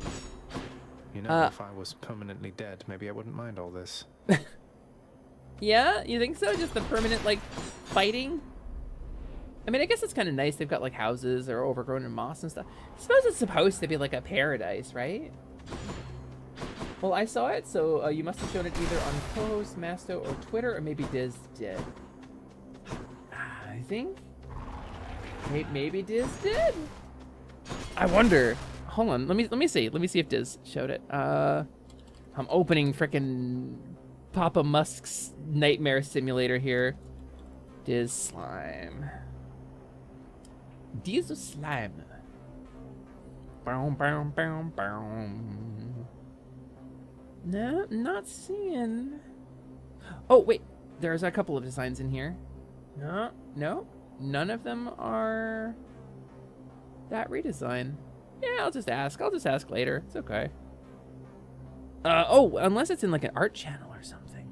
You know, if I was permanently dead, maybe I wouldn't mind all this. Yeah? You think so? Just the permanent, like, fighting? I mean, I guess it's kind of nice. They've got, like, houses that are overgrown in moss and stuff. I suppose it's supposed to be, like, a paradise, right? Well, I saw it, so you must have shown it either on co-host, Masto, or Twitter, or maybe Deez did. I think maybe Deez did. I wonder. Hold on, let me see. Let me see if Deez showed it. I'm opening frickin' Papa Musk's Nightmare Simulator here. Deez slime. Deez slime. Boom, boom, boom, boom. No, not seeing. Oh, wait. There's a couple of designs in here. No. None of them are that redesign. Yeah, I'll just ask later. It's okay. Oh, unless it's in like an art channel or something.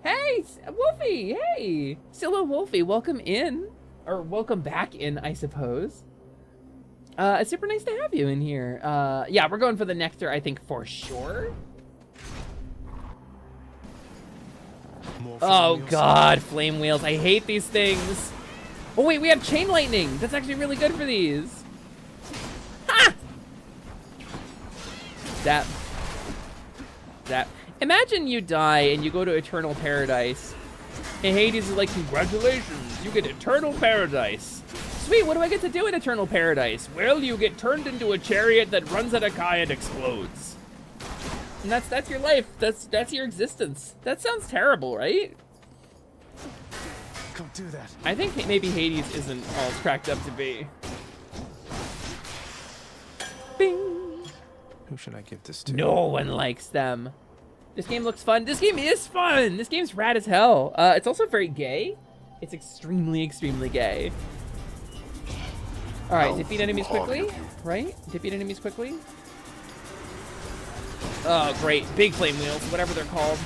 Hey, Wolfie, hey. Scylla Wolfie, welcome in. Or welcome back in, I suppose. It's super nice to have you in here. Yeah, we're going for the nectar, I think, for sure. Oh god, flame wheels. I hate these things. Oh wait, we have chain lightning. That's actually really good for these. Ha! Zap. Imagine you die and you go to Eternal Paradise. And Hades is like, congratulations, you get Eternal Paradise. Sweet, what do I get to do in Eternal Paradise? Well, you get turned into a chariot that runs at a guy and explodes. And that's your life. That's your existence. That sounds terrible, right? Don't do that. I think maybe Hades isn't all it's cracked up to be. Bing. Who should I give this to? No one likes them. This game looks fun. This game is fun. This game's rad as hell. It's also very gay. It's extremely, extremely gay. All right, defeat enemies quickly. Right? Defeat enemies quickly. Oh, great. Big flame wheels, whatever they're called.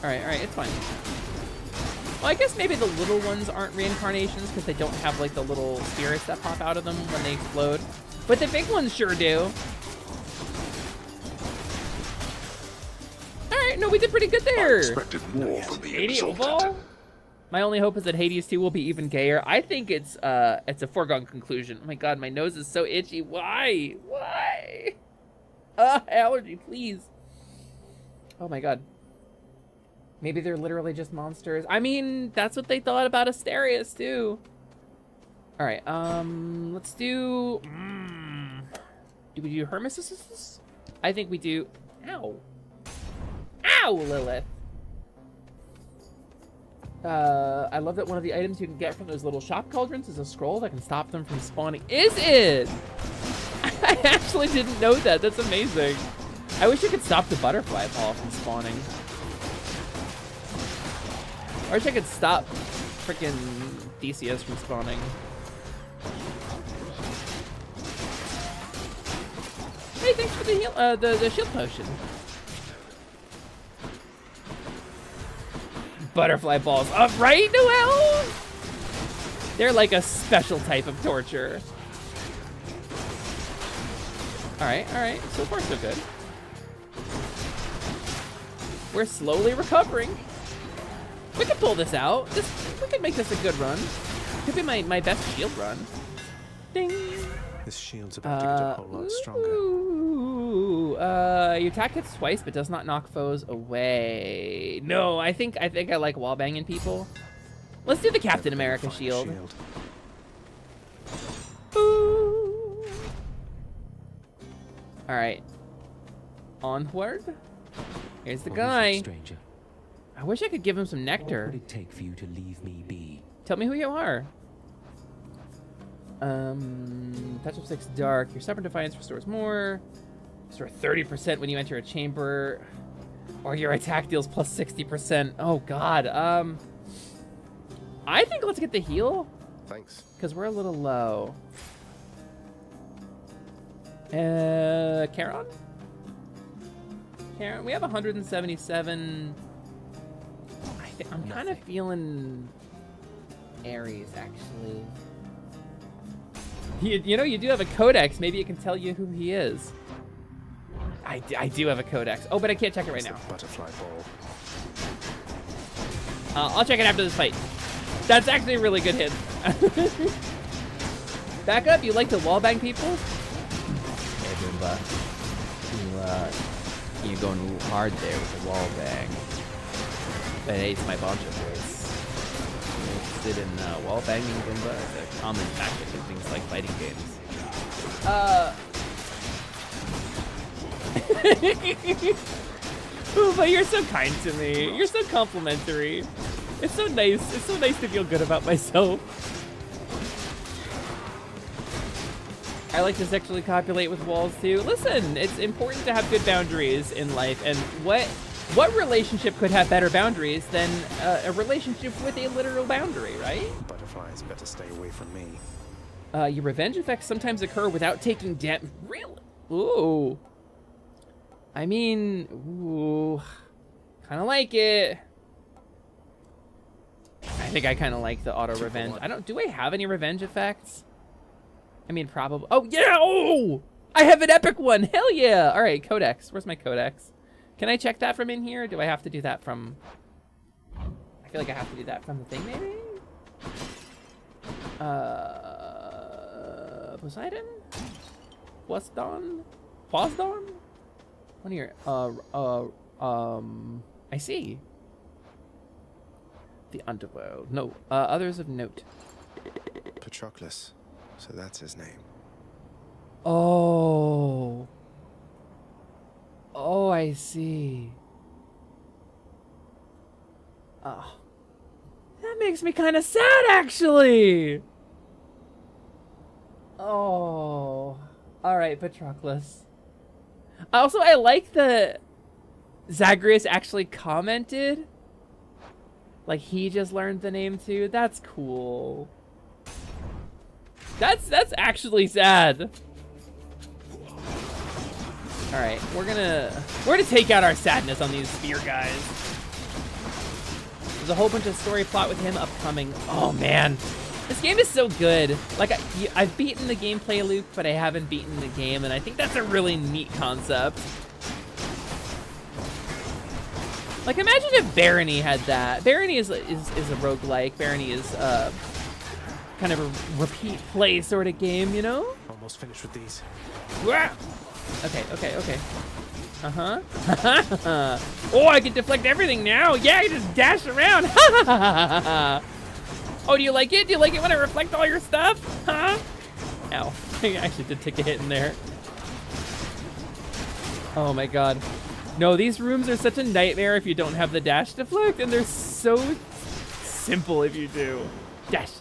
All right, it's fine. Well, I guess maybe the little ones aren't reincarnations because they don't have like the little spirits that pop out of them when they explode. But the big ones sure do. All right, no, we did pretty good there. I expected more from the 80 exalted. overall. My only hope is that Hades 2 will be even gayer. I think it's a foregone conclusion. Oh my god, my nose is so itchy. Why? Why? Allergy, please. Oh my god. Maybe they're literally just monsters. I mean, that's what they thought about Asterius too. All right, let's do. Do we do Hermesis? I think we do. Ow. Ow, Lilith. I love that one of the items you can get from those little shop cauldrons is a scroll that can stop them from spawning. Is it? I actually didn't know that. That's amazing. I wish you could stop the butterfly ball from spawning. I wish I could stop freaking DCS from spawning. Hey, thanks for the heal, the shield potion. Butterfly balls. Right, Noelle? They're like a special type of torture. All right. So far, so good. We're slowly recovering. We can pull this out. We can make this a good run. Could be my best shield run. Ding. This shield's about to get a whole lot stronger. Ooh, you attack hits twice, but does not knock foes away. No, I think I like wall banging people. Let's do the Captain America shield. Ooh. All right, onward. Here's the guy. Stranger. I wish I could give him some nectar. What would it take for you to leave me be? Tell me who you are. Touch of 6 dark. Your stubborn defiance restores more. Restore 30% when you enter a chamber. Or your attack deals plus 60%. Oh god. I think let's get the heal. Thanks. Because we're a little low. Charon? Charon, we have 177. I'm kind of feeling Ares, actually. You know, you do have a codex. Maybe it can tell you who he is. I do have a codex. Oh, but I can't check it right now. Butterfly ball. I'll check it after this fight. That's actually a really good hit. Back up. You like to wallbang people? Hey, Boomba. You going hard there with the wallbang. But hey, it's my Boncho voice. Interested in wallbanging, Boomba? It's a common tactic in things like fighting games. Boomba, you're so kind to me. You're so complimentary. It's so nice. It's so nice to feel good about myself. I like to sexually copulate with walls too. Listen, it's important to have good boundaries in life, and what relationship could have better boundaries than a relationship with a literal boundary, right? Butterflies better stay away from me. Your revenge effects sometimes occur without taking damage. Really? Ooh. I mean, ooh. Kind of like it. I think I kind of like the auto revenge. Do I have any revenge effects? I mean, probably. Oh, yeah! Oh! I have an epic one! Hell yeah! All right, codex. Where's my codex? Can I check that from in here? Do I have to do that from... I feel like I have to do that from the thing, maybe? Poseidon? Poisdon? One here. I see. The underworld. No, others of note. Patroclus. So that's his name. Oh. see. Oh. That makes me kind of sad, actually. Oh. Alright, Patroclus. Also, I like that Zagreus actually commented. Like, he just learned the name too. That's cool. That's actually sad. Alright, we're gonna take out our sadness on these spear guys. There's a whole bunch of story plot with him upcoming. Oh man. This game is so good. Like, I've beaten the gameplay loop, but I haven't beaten the game, and I think that's a really neat concept. Like, imagine if Barony had that. Barony is a roguelike. Barony is kind of a repeat play sort of game, you know? Almost finished with these. Okay. Uh-huh. Oh, I can deflect everything now. Yeah, I just dash around. Oh, do you like it? Do you like it when I reflect all your stuff? Huh? Ow. I actually did take a hit in there. Oh my god. No, these rooms are such a nightmare if you don't have the dash deflect, and they're so simple if you do. Dash.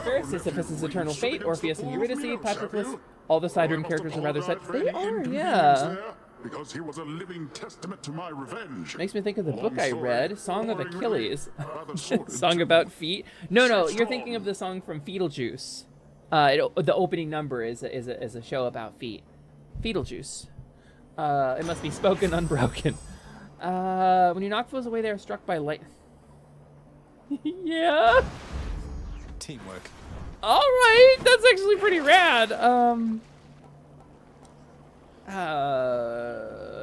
First, Sisyphus' eternal fate, Orpheus and Eurydice, Patroclus, all the side room characters are rather set. They are, yeah. Because he was a living testament to my revenge. Makes me think of the book I read, Song of Achilles. Song about feet. No, you're thinking of the song from Beetlejuice. The opening number is a show about feet. Beetlejuice. It must be spoken unbroken. When you knock foes away, they are struck by light. Yeah. Teamwork. All right, that's actually pretty rad.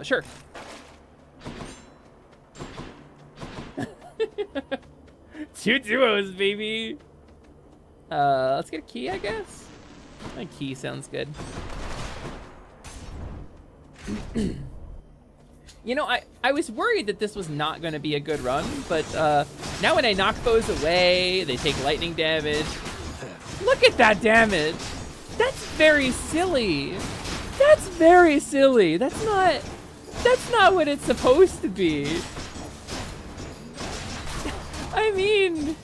Sure. 2 duos, baby. Let's get a key, I guess. A key sounds good. You know, I was worried that this was not going to be a good run, but now when I knock foes away, they take lightning damage. Look at that damage. That's very silly. That's very silly. That's not what it's supposed to be. I mean,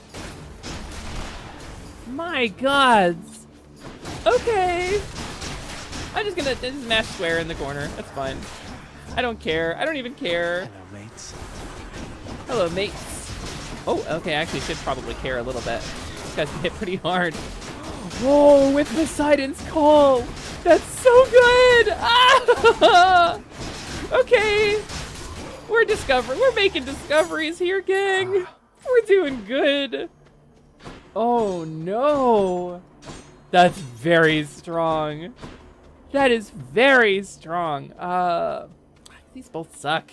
my gods. Okay. I'm just gonna mash square in the corner. That's fine. I don't care. I don't even care. Hello, mates. Hello, mates. Oh, okay. I actually should probably care a little bit. This guy's hit pretty hard. Whoa, with Poseidon's Call. That's so good. Ah! Okay. We're making discoveries here, gang. We're doing good. Oh, no. That's very strong. That is very strong. These both suck.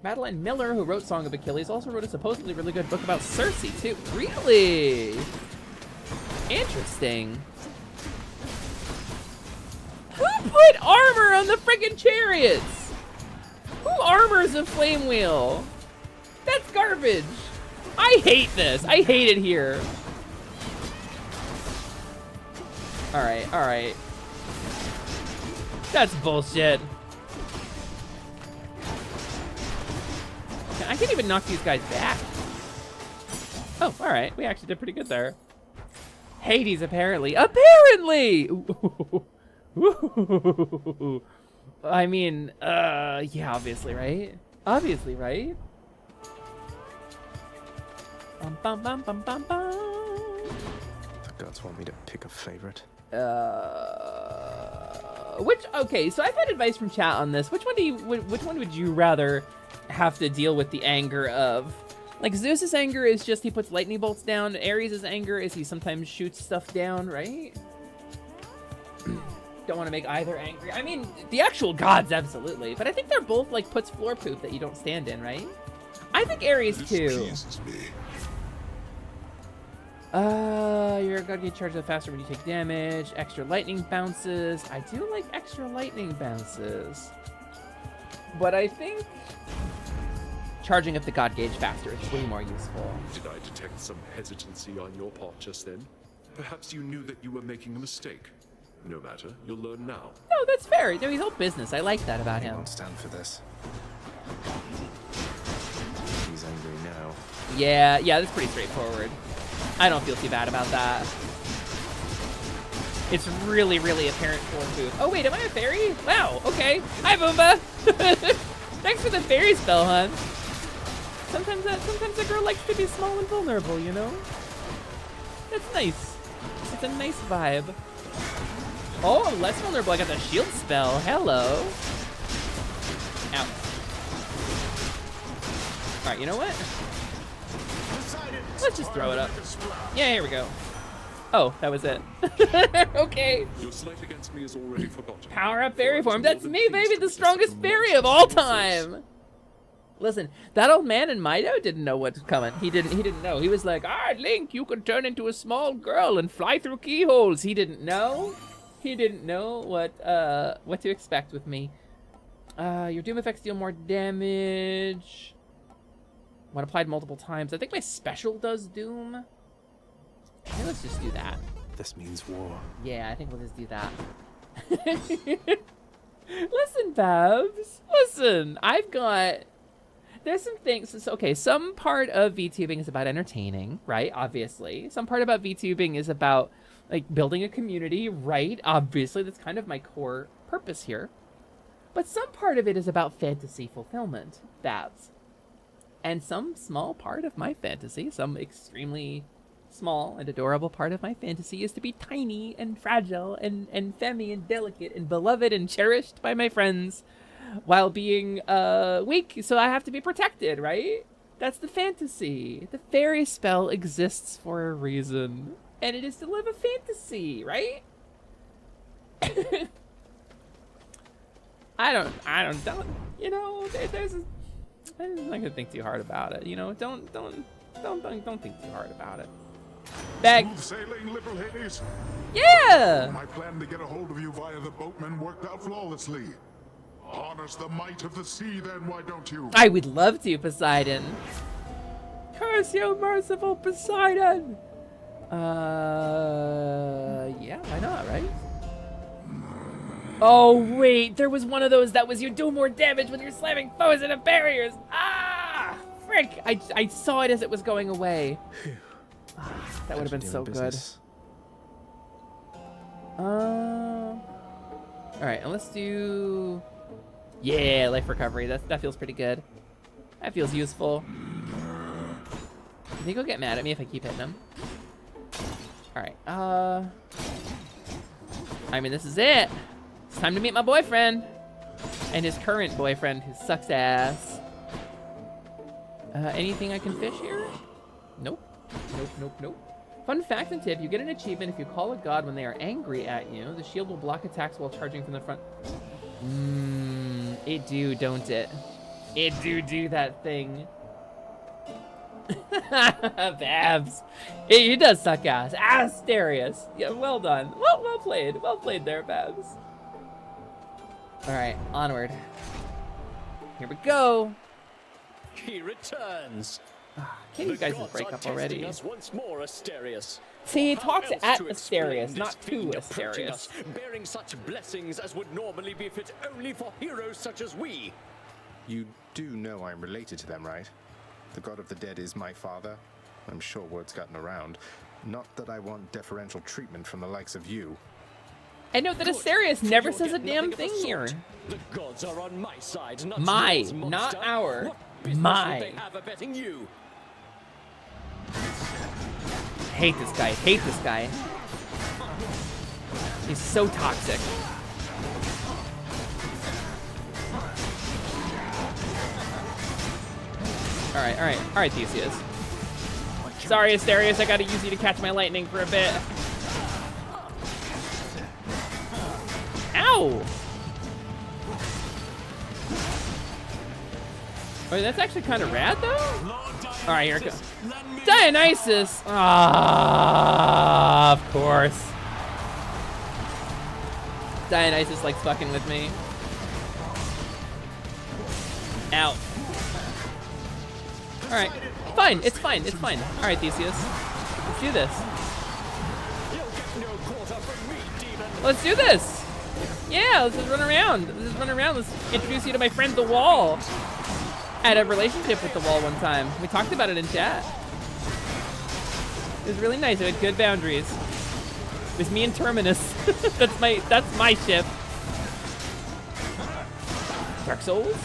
Madeline Miller, who wrote Song of Achilles, also wrote a supposedly really good book about Circe, too. Really? Interesting. Who put armor on the friggin' chariots? Who armors a flame wheel? That's garbage. I hate this. I hate it here. Alright. That's bullshit. I can't even knock these guys back. Oh, alright. We actually did pretty good there. Hades, apparently. Apparently! Ooh. I mean, yeah, obviously, right? Obviously, right? Bum, bum, bum, bum, bum. The gods want me to pick a favorite. Okay, so I've had advice from chat on this. Which one would you rather have to deal with the anger of? Like, Zeus's anger is just he puts lightning bolts down. Ares' anger is he sometimes shoots stuff down, right? Don't want to make either angry. I mean, the actual gods, absolutely. But I think they're both, like, puts floor poop that you don't stand in, right? I think Ares, too. Your god gets charged faster when you take damage. Extra lightning bounces. I do like extra lightning bounces. But I think charging up the god gauge faster is way more useful. Did I detect some hesitancy on your part just then? Perhaps you knew that you were making a mistake. No matter, you'll learn now. No, that's fair. No, he's all business. I like that about He him. won't stand for this. He's angry now. Yeah, that's pretty straightforward. I don't feel too bad about that. It's really, really apparent for Booth. Oh wait, am I a fairy? Wow, okay. Hi, Boomba! Thanks for the fairy spell, hon. Sometimes a girl likes to be small and vulnerable, you know? That's nice. It's a nice vibe. Oh, I'm less vulnerable. I got the shield spell. Hello. Ow. Alright, you know what? Let's just throw it up. Yeah, here we go. Oh, that was it. Okay. Your slight against me is already forgotten. Power up fairy form. That's me, baby, the strongest fairy of all time. Listen, that old man in Mido didn't know what's coming. He didn't know. He was like, Link, you can turn into a small girl and fly through keyholes. He didn't know. He didn't know what to expect with me. Your doom effects deal more damage when applied multiple times. I think my special does doom. Okay, let's just do that. This means war. Yeah, I think we'll just do that. Listen, Babs. Listen, there's some things. So, okay, some part of VTubing is about entertaining, right? Obviously. Some part about VTubing is about, like, building a community, right? Obviously, that's kind of my core purpose here. But some part of it is about fantasy fulfillment, Babs. And some small part of my fantasy, some extremely small and adorable part of my fantasy is to be tiny and fragile and femmy and delicate and beloved and cherished by my friends while being weak, so I have to be protected, right? That's the fantasy. The fairy spell exists for a reason, and it is to live a fantasy, right? I don't, you know, I'm not gonna think too hard about it, you know, don't think too hard about it. Bag. Smooth sailing, liberal Hades. Yeah! My plan to get a hold of you via the boatman worked out flawlessly. Harness the might of the sea, then, why don't you? I would love to, Poseidon. Curse you, merciful Poseidon! Yeah, why not, right? Oh, wait, there was one of those that was you do more damage when you're slamming foes into barriers! Ah! Frick! I saw it as it was going away. That would have been so good. Alright, and let's do... Yeah, life recovery. That feels pretty good. That feels useful. I think he'll get mad at me if I keep hitting him. Alright, I mean, this is it. It's time to meet my boyfriend. And his current boyfriend, who sucks ass. Anything I can fish here? Nope. Nope. Fun fact and tip, you get an achievement if you call a god when they are angry at you. The shield will block attacks while charging from the front. It do, don't it? It do that thing. Babs. He does suck ass. Asterius. Yeah, well done. Well played. Well played there, Babs. Alright, onward. Here we go. He returns. Can't you guys just break up already? Us once more, Asterius. See, he talks How else at to explain Asterius, this not to fiend approaching Asterius. us, bearing such blessings as would normally be fit only for heroes such as we. You do know I'm related to them, right? The god of the dead is my father. I'm sure word's gotten around. Not that I want deferential treatment from the likes of you. I note that Asterius never says a damn thing here. The gods are on my side, not My, yours, not monster. our. What business My. would they have abetting you? Hate this guy. Hate this guy. He's so toxic. Alright, Theseus. Sorry, Asterius, I gotta use you to catch my lightning for a bit. Ow! Oh, that's actually kind of rad, though? Alright, here it goes. Dionysus! Ah, of course. Dionysus likes fucking with me. Ow. Alright. Fine, it's fine, it's fine. Alright, Theseus. Let's do this. Let's do this. Yeah, let's just run around. Let's introduce you to my friend the Wall. I had a relationship with the Wall one time. We talked about it in chat. It was really nice. It had good boundaries. It was me and Terminus. that's my ship. Dark Souls?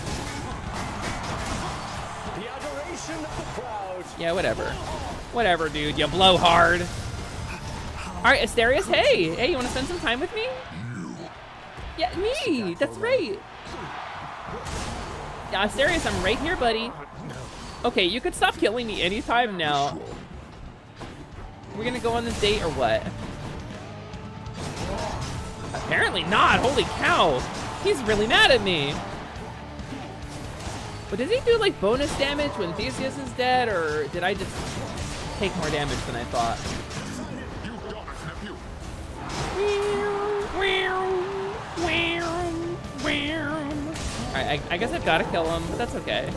The adoration of the crowd. Yeah, whatever. Whatever, dude. You blow hard. All right, Asterius. Hey, you want to spend some time with me? Yeah, me. That's right. Yeah, Asterius, I'm right here, buddy. Okay, you could stop killing me anytime now. We're gonna go on this date or what? Apparently not. Holy cow. He's really mad at me. But does he do like bonus damage when Theseus is dead, or did I just take more damage than I thought? Alright, I guess I've got to kill him, but that's okay.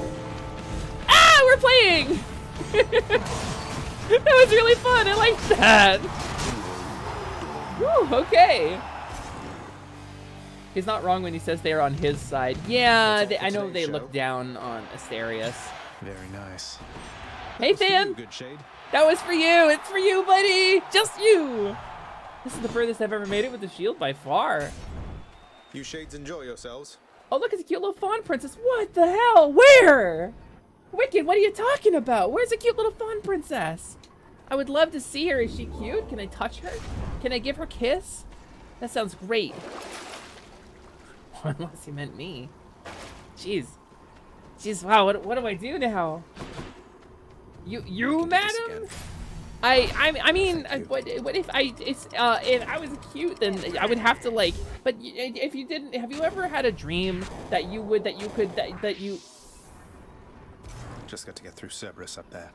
Ah, we're playing! That was really fun. I like that. Woo, okay. He's not wrong when he says they are on his side. Yeah, I know they look down on Asterius. Very nice. Hey, fan. Good shade. That was for you. It's for you, buddy. Just you. This is the furthest I've ever made it with the shield by far. You shades enjoy yourselves. Oh, look, it's a cute little fawn princess. What the hell? Where? Wicked, what are you talking about? Where's a cute little fawn princess? I would love to see her. Is she cute? Can I touch her? Can I give her a kiss? That sounds great. Unless he meant me. Jeez. Jeez, wow, what do I do now? You madam? I mean, what if if I was cute, then I would have to like, but if you didn't, have you ever had a dream that you Just got to get through Cerberus up there.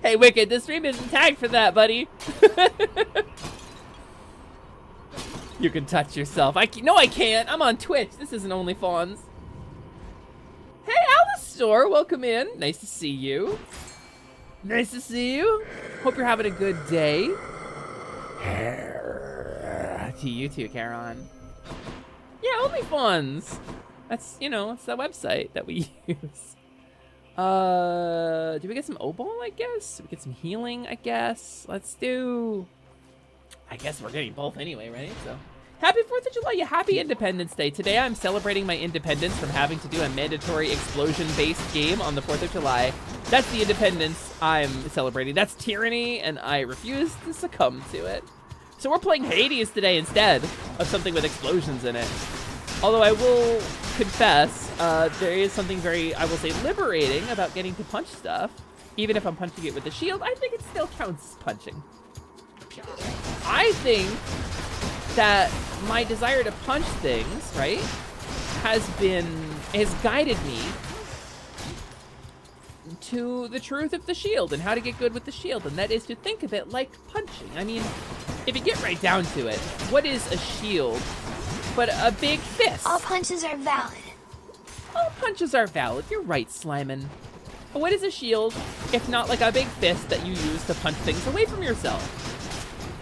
Hey, Wicked, this stream isn't tagged for that, buddy. You can touch yourself. No, I can't. I'm on Twitch. This isn't OnlyFans. Hey, Alistor, welcome in. Nice to see you. Nice to see you. Hope you're having a good day. To you too, Charon. Yeah, OnlyFans. That's, you know, it's that website that we use. Do we get some O-Ball, I guess? We get some healing, I guess. Let's do... I guess we're getting both anyway, right? So, happy 4th of July, yeah, happy Independence Day. Today I'm celebrating my independence from having to do a mandatory explosion-based game on the 4th of July. That's the independence I'm celebrating. That's tyranny, and I refuse to succumb to it. So we're playing Hades today instead of something with explosions in it. Although I will confess, there is something very, I will say, liberating about getting to punch stuff. Even if I'm punching it with a shield, I think it still counts as punching. I think that my desire to punch things, right, has guided me to the truth of the shield and how to get good with the shield, and that is to think of it like punching. I mean, if you get right down to it, what is a shield but a big fist? All punches are valid. All punches are valid. You're right, Slyman. But what is a shield if not like a big fist that you use to punch things away from yourself?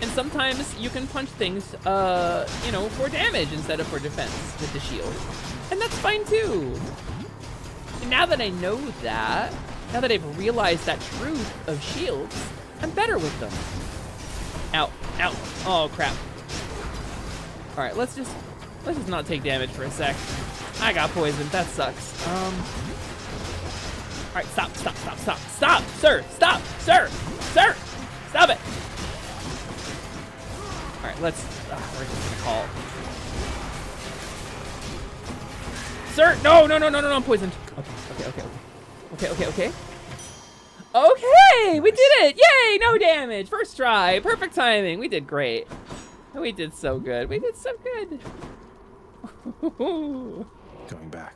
And sometimes you can punch things, you know, for damage instead of for defense with the shield. And that's fine too. And now that I know that, now that I've realized that truth of shields, I'm better with them. Ow, ow, oh crap. All right, let's just not take damage for a sec. I got poisoned, that sucks. All right, stop, sir, stop it. All right, let's, we're just gonna call. Sir, no, I'm poisoned. Okay. Okay, we did it, yay, no damage, first try, perfect timing, we did great. We did so good, Going back.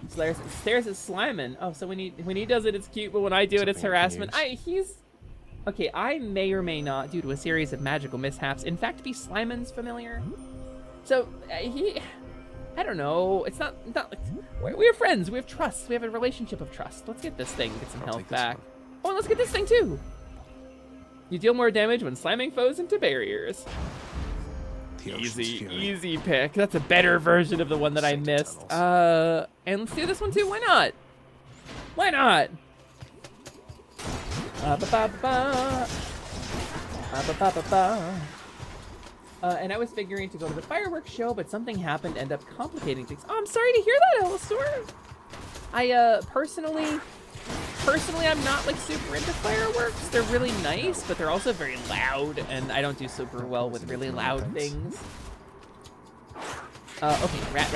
Stairs is Slyman. Oh, so when he does it, it's cute, but when I do it, it's harassment. Okay, I may or may not, due to a series of magical mishaps, in fact be Slyman's familiar. So, I don't know, it's not we're friends, we have trust, we have a relationship of trust. Let's get this thing, get some health back. Oh, and let's get this thing too. You deal more damage when slamming foes into barriers. Easy pick. That's a better version of the one that I missed. And let's do this one too. Why not? Why not? And I was figuring to go to the fireworks show, but something happened to end up complicating things. Oh, I'm sorry to hear that, Elistor. I personally, I'm not like super into fireworks. They're really nice, but they're also very loud, and I don't do super well with really loud things. Okay, rat.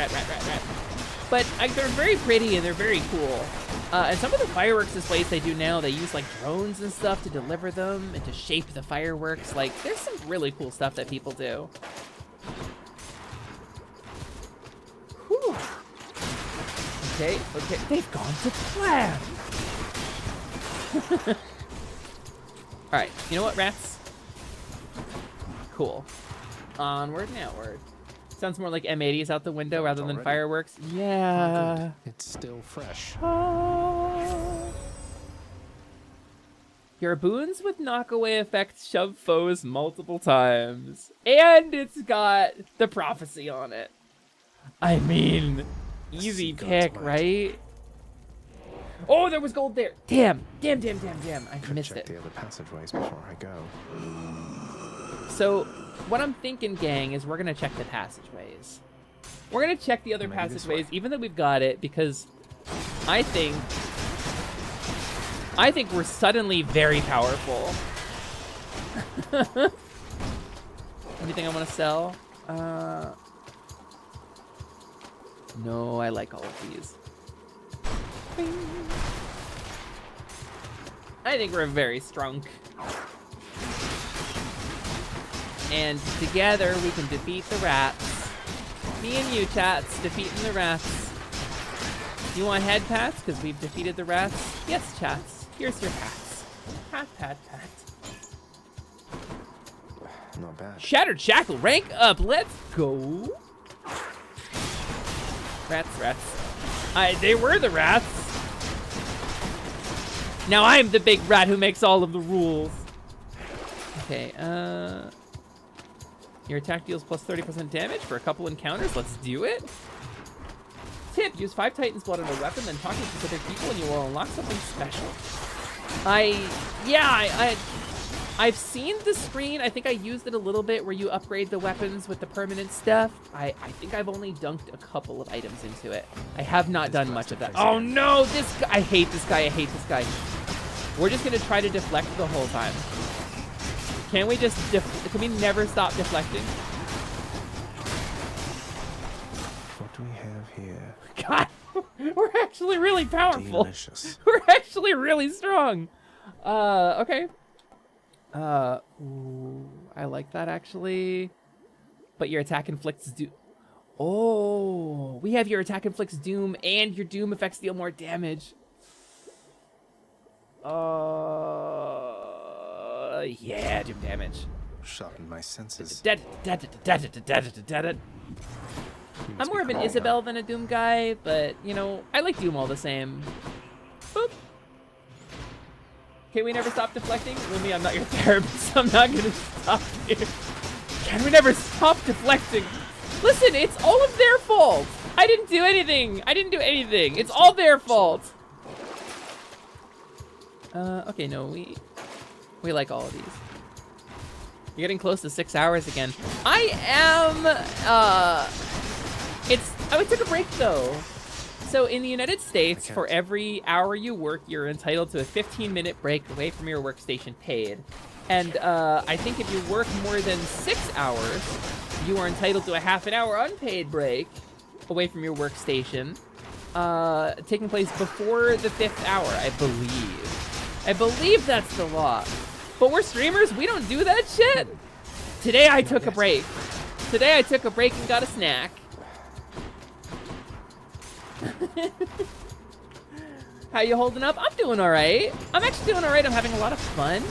But they're very pretty and they're very cool. And some of the fireworks displays they do now, they use like drones and stuff to deliver them and to shape the fireworks. Like, there's some really cool stuff that people do. Whew. Okay, they've gone to plan. All right, you know what, rats? Cool. Onward and outward. Sounds more like M80s out the window rather than fireworks. Yeah. Oh, good. It's still fresh. Your boons with knockaway effects shove foes multiple times. And it's got the prophecy on it. I mean, easy pick, right? Oh, there was gold there. Damn. I missed it. Check the other passageways before I go. So, what I'm thinking, gang, is we're gonna check the passageways. We're gonna check the other passageways, even though we've got it, because I think we're suddenly very powerful. Anything I want to sell? No, I like all of these. I think we're very strong. And together we can defeat the rats. Me and you, chats, defeating the rats. You want head pats? Because we've defeated the rats? Yes, chats. Here's your pats. Pat. Not bad. Shattered Shackle, rank up. Let's go. Rats. They were the rats. Now I'm the big rat who makes all of the rules. Okay, your attack deals plus 30% damage for a couple encounters. Let's do it. Tip, use 5 Titan's blood on a weapon, then talk to specific people and you will unlock something special. I've seen the screen. I think I used it a little bit where you upgrade the weapons with the permanent stuff. I think I've only dunked a couple of items into it. I have not done much of that. Oh no, this guy, I hate this guy. We're just gonna try to deflect the whole time. Can we just, can we never stop deflecting? What do we have here? God, we're actually really powerful. Delicious. We're actually really strong. Okay. Ooh, I like that actually. But your attack inflicts doom. Oh, we have your attack inflicts doom and your doom effects deal more damage. Yeah, doom damage. Sharpen my senses. I'm more of an Isabel than a Doom guy, but, you know, I like Doom all the same. Boop. Can we never stop deflecting? Lumi, I'm not your therapist. I'm not gonna stop you. Can we never stop deflecting? Listen, it's all of their fault. I didn't do anything. It's all their fault. Okay, no, we like all of these. You're getting close to 6 hours again. I am, I took a break though. So in the United States, for every hour you work, you're entitled to a 15-minute break away from your workstation paid. And I think if you work more than 6 hours, you are entitled to a half an hour unpaid break away from your workstation, taking place before the 5th hour, I believe. I believe that's the law. But we're streamers, we don't do that shit. Today I took a break. And got a snack. How you holding up? I'm doing all right. I'm actually doing all right. I'm having a lot of fun.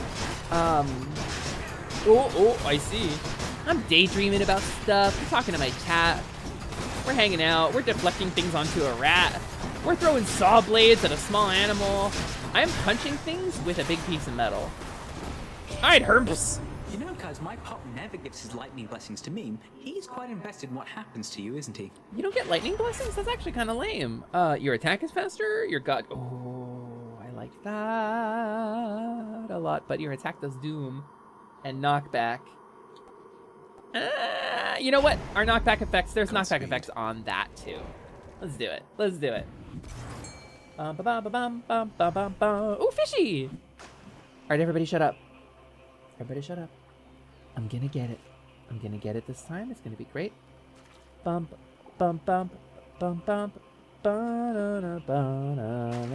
Oh, I see. I'm daydreaming about stuff. I'm talking to my chat. We're hanging out. We're deflecting things onto a rat. We're throwing saw blades at a small animal. I'm punching things with a big piece of metal. Alright, Herps. You know, cuz my pop never gives his lightning blessings to me. He's quite invested in what happens to you, isn't he? You don't get lightning blessings? That's actually kind of lame. Your attack is faster, your god... Oh, I like that a lot, but your attack does doom and knockback. You know what? Our knockback effects, there's knockback effects on that too. Let's do it. Let's do it. Ooh, fishy! Alright, everybody shut up. Everybody shut up. I'm gonna get it. I'm gonna get it this time. It's gonna be great. Bump, bump, bump, bump, bump. Ba-na-na, ba-na-na-na-na-na.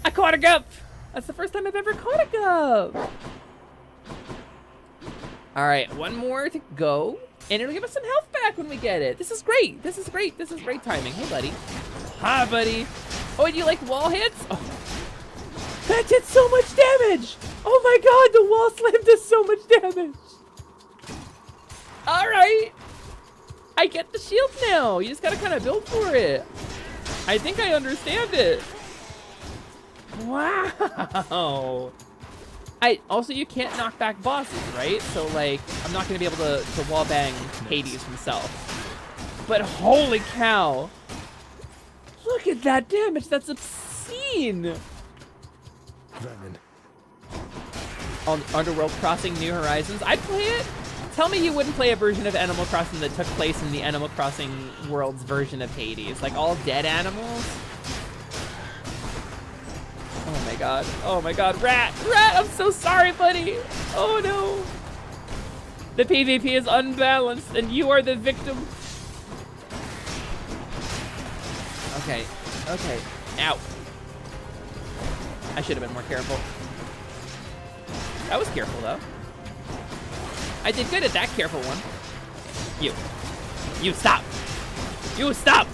I caught a gup! That's the first time I've ever caught a gup! Alright, one more to go. And it'll give us some health back when we get it. This is great. This is great. This is great timing. Hey, buddy. Hi, buddy. Oh, and you like wall hits? Oh. That did so much damage! Oh my god, the wall slam does so much damage! Alright! I get the shield now! You just gotta kind of build for it. I think I understand it. Wow! Also, you can't knock back bosses, right? So, like, I'm not gonna be able to wall bang Hades himself. But holy cow! Look at that damage! That's obscene! On Underworld Crossing New Horizons. I'd play it. Tell me you wouldn't play a version of Animal Crossing that took place in the Animal Crossing World's version of Hades. Like all dead animals. Oh my god. Oh my god. Rat! Rat! I'm so sorry, buddy! Oh no! The PvP is unbalanced and you are the victim. Okay. Okay. Ow. I should have been more careful. That was careful, though. I did good at that careful one. You. You stop. You stop.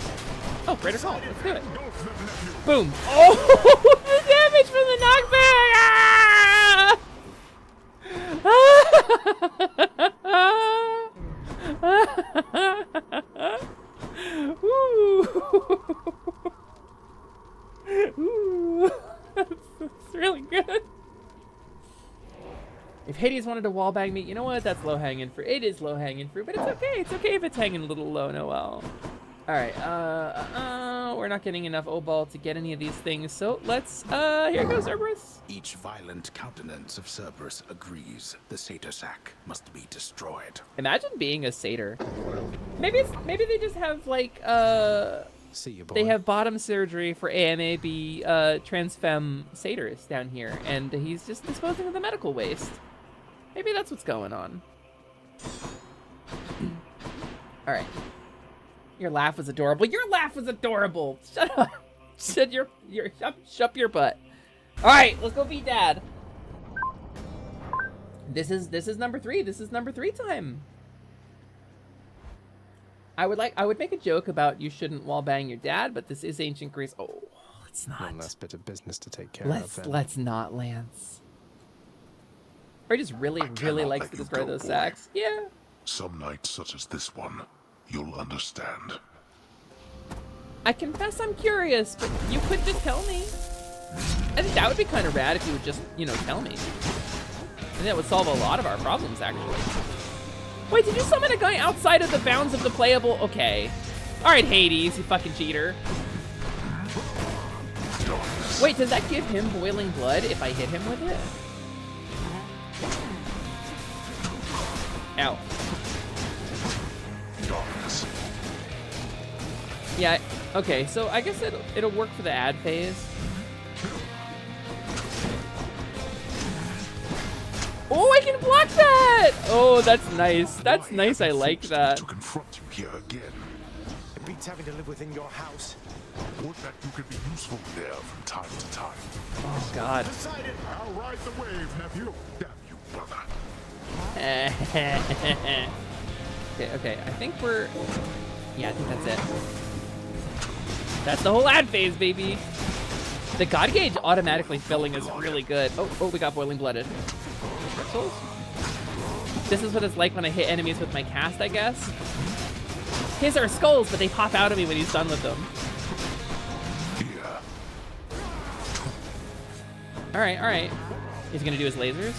Oh, greater call. Let's do it. Boom. Oh, the damage from the knockback. Ooh. Ooh. That's really good. If Hades wanted to wallbang me, you know what? That's low-hanging fruit. It is low-hanging fruit, but it's okay. It's okay if it's hanging a little low, Noel. All right. We're not getting enough O-Ball to get any of these things, so let's. Here goes Cerberus. Each violent countenance of Cerberus agrees the satyr sack must be destroyed. Imagine being a satyr. Maybe they just have like See you, boy. They have bottom surgery for AMAB trans femme satyrs down here, and he's just disposing of the medical waste. Maybe that's what's going on. All right. Your laugh was adorable. Your laugh was adorable. Shut up. Shut your butt. All right, let's go beat Dad. This is number 3. This is number 3 time. I would make a joke about you shouldn't wall bang your dad, but this is ancient Greece. Oh, let's not. One less bit of business to take care of. Then. Let's not, Lance. Or he just really likes to destroy those sacks. Yeah. Some nights such as this one, you'll understand. I confess I'm curious, but you could just tell me. I think that would be kind of rad if you would just, tell me. I think that would solve a lot of our problems, actually. Wait, did you summon a guy outside of the bounds of the playable? Okay. All right, Hades, you fucking cheater. Wait, does that give him boiling blood if I hit him with it? Ow. Yeah, okay, so I guess it'll work for the ad phase. Oh, I can block that! Oh, that's nice. That's nice, I like that. To confront you here again. It beats having to live within your house. Would that you could be useful there from time to time. Oh, God. Decided. I'll ride the wave, nephew. Damn you, brother. Okay, I think we're... Yeah, I think that's it. That's the whole ad phase, baby. The God Gauge automatically filling is really good. Oh, we got boiling blooded. Souls? This is what it's like when I hit enemies with my cast, I guess. His are skulls, but they pop out of me when he's done with them. Alright, alright. He's gonna do his lasers.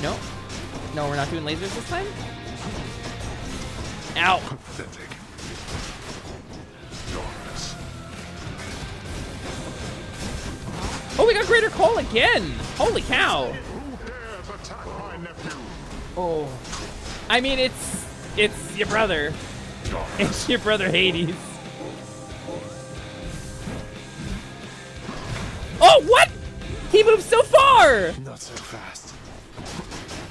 No. No, we're not doing lasers this time? Ow! Pathetic. Oh, we got Greater Call again! Holy cow! Who dares attack my nephew? Oh. I mean, it's your brother. It's your brother Hades. Oh, what? He moved so far! Not so fast.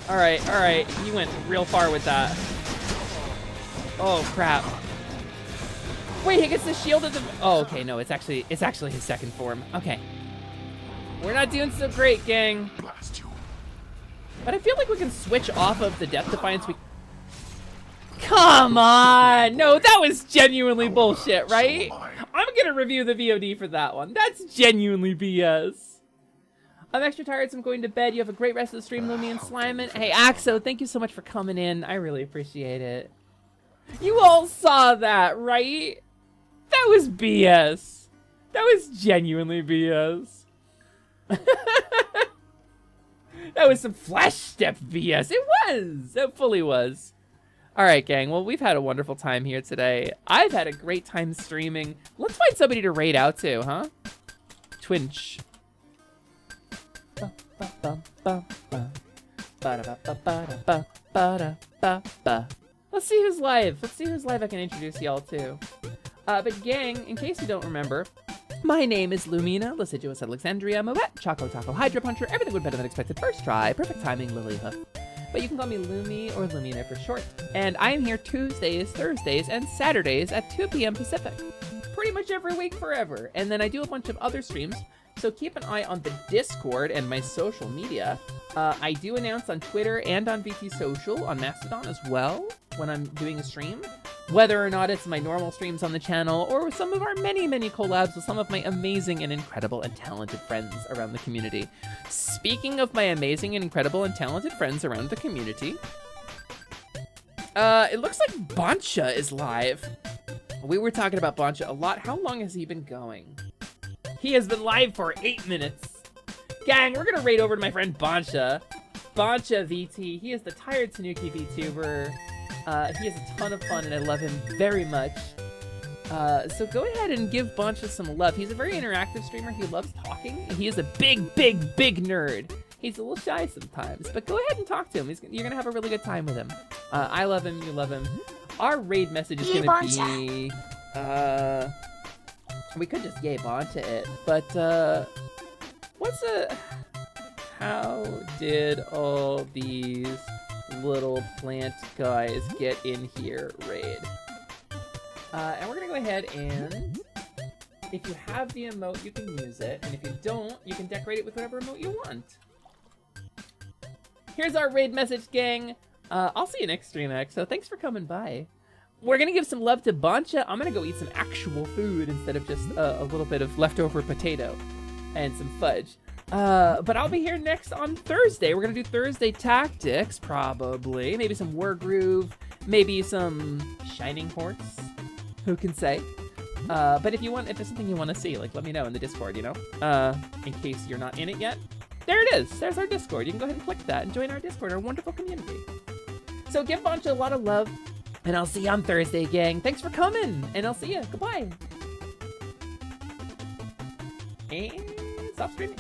Alright, alright. He went real far with that. Oh, crap. Wait, he gets the shield of the... Oh, okay, no, it's actually his second form. Okay. We're not doing so great, gang. Blast you. But I feel like we can switch off of the Death Defiance. Come on! No, that was genuinely bullshit, right? I'm gonna review the VOD for that one. That's genuinely BS. I'm extra tired, so I'm going to bed. You have a great rest of the stream, Lumi and Slimin. Hey, Axo, thank you so much for coming in. I really appreciate it. You all saw that, right? That was BS. That was genuinely BS. That was some flash step BS. It was. It fully was. All right, gang. Well, we've had a wonderful time here today. I've had a great time streaming. Let's find somebody to raid out to, huh? Twinch. Let's see who's live. Let's see who's live I can introduce y'all to. But gang, in case you don't remember, my name is Lumina, Lasiduous Alexandria, Moet, Choco Taco, Hydra Puncher, everything would better than expected first try, perfect timing, Lily Hoof. But you can call me Lumi or Lumina for short. And I am here Tuesdays, Thursdays, and Saturdays at 2 p.m. Pacific. Pretty much every week forever. And then I do a bunch of other streams, so keep an eye on the Discord and my social media. I do announce on Twitter and on VT Social, on Mastodon as well, when I'm doing a stream. Whether or not it's my normal streams on the channel or with some of our many, many collabs with some of my amazing and incredible and talented friends around the community. Speaking of my amazing and incredible and talented friends around the community, it looks like Boncha is live. We were talking about Boncha a lot. How long has he been going? He has been live for 8 minutes. Gang, we're gonna raid over to my friend Boncha. Boncha VT, he is the tired Tanuki VTuber. He has a ton of fun and I love him very much. So go ahead and give Boncha some love. He's a very interactive streamer. He loves talking. He is a big, big, big nerd. He's a little shy sometimes, but go ahead and talk to him. You're gonna have a really good time with him. I love him, you love him. Our raid message is gonna be, we could just yay Boncha it, but how did all these little plant guys get in here raid? And we're gonna go ahead and if you have the emote, you can use it, and if you don't, you can decorate it with whatever emote you want. Here's our raid message, gang. I'll see you next stream, X, so thanks for coming by. We're gonna give some love to Boncha. I'm gonna go eat some actual food instead of just a little bit of leftover potato and some fudge. But I'll be here next on Thursday. We're gonna do Thursday tactics, probably. Maybe some War Groove, maybe some Shining Horse. Who can say? But if there's something you want to see, like, let me know in the Discord, you know? In case you're not in it yet. There it is. There's our Discord. You can go ahead and click that and join our Discord, our wonderful community. So give Boncha a lot of love, and I'll see you on Thursday, gang. Thanks for coming, and I'll see you. Goodbye. And stop streaming.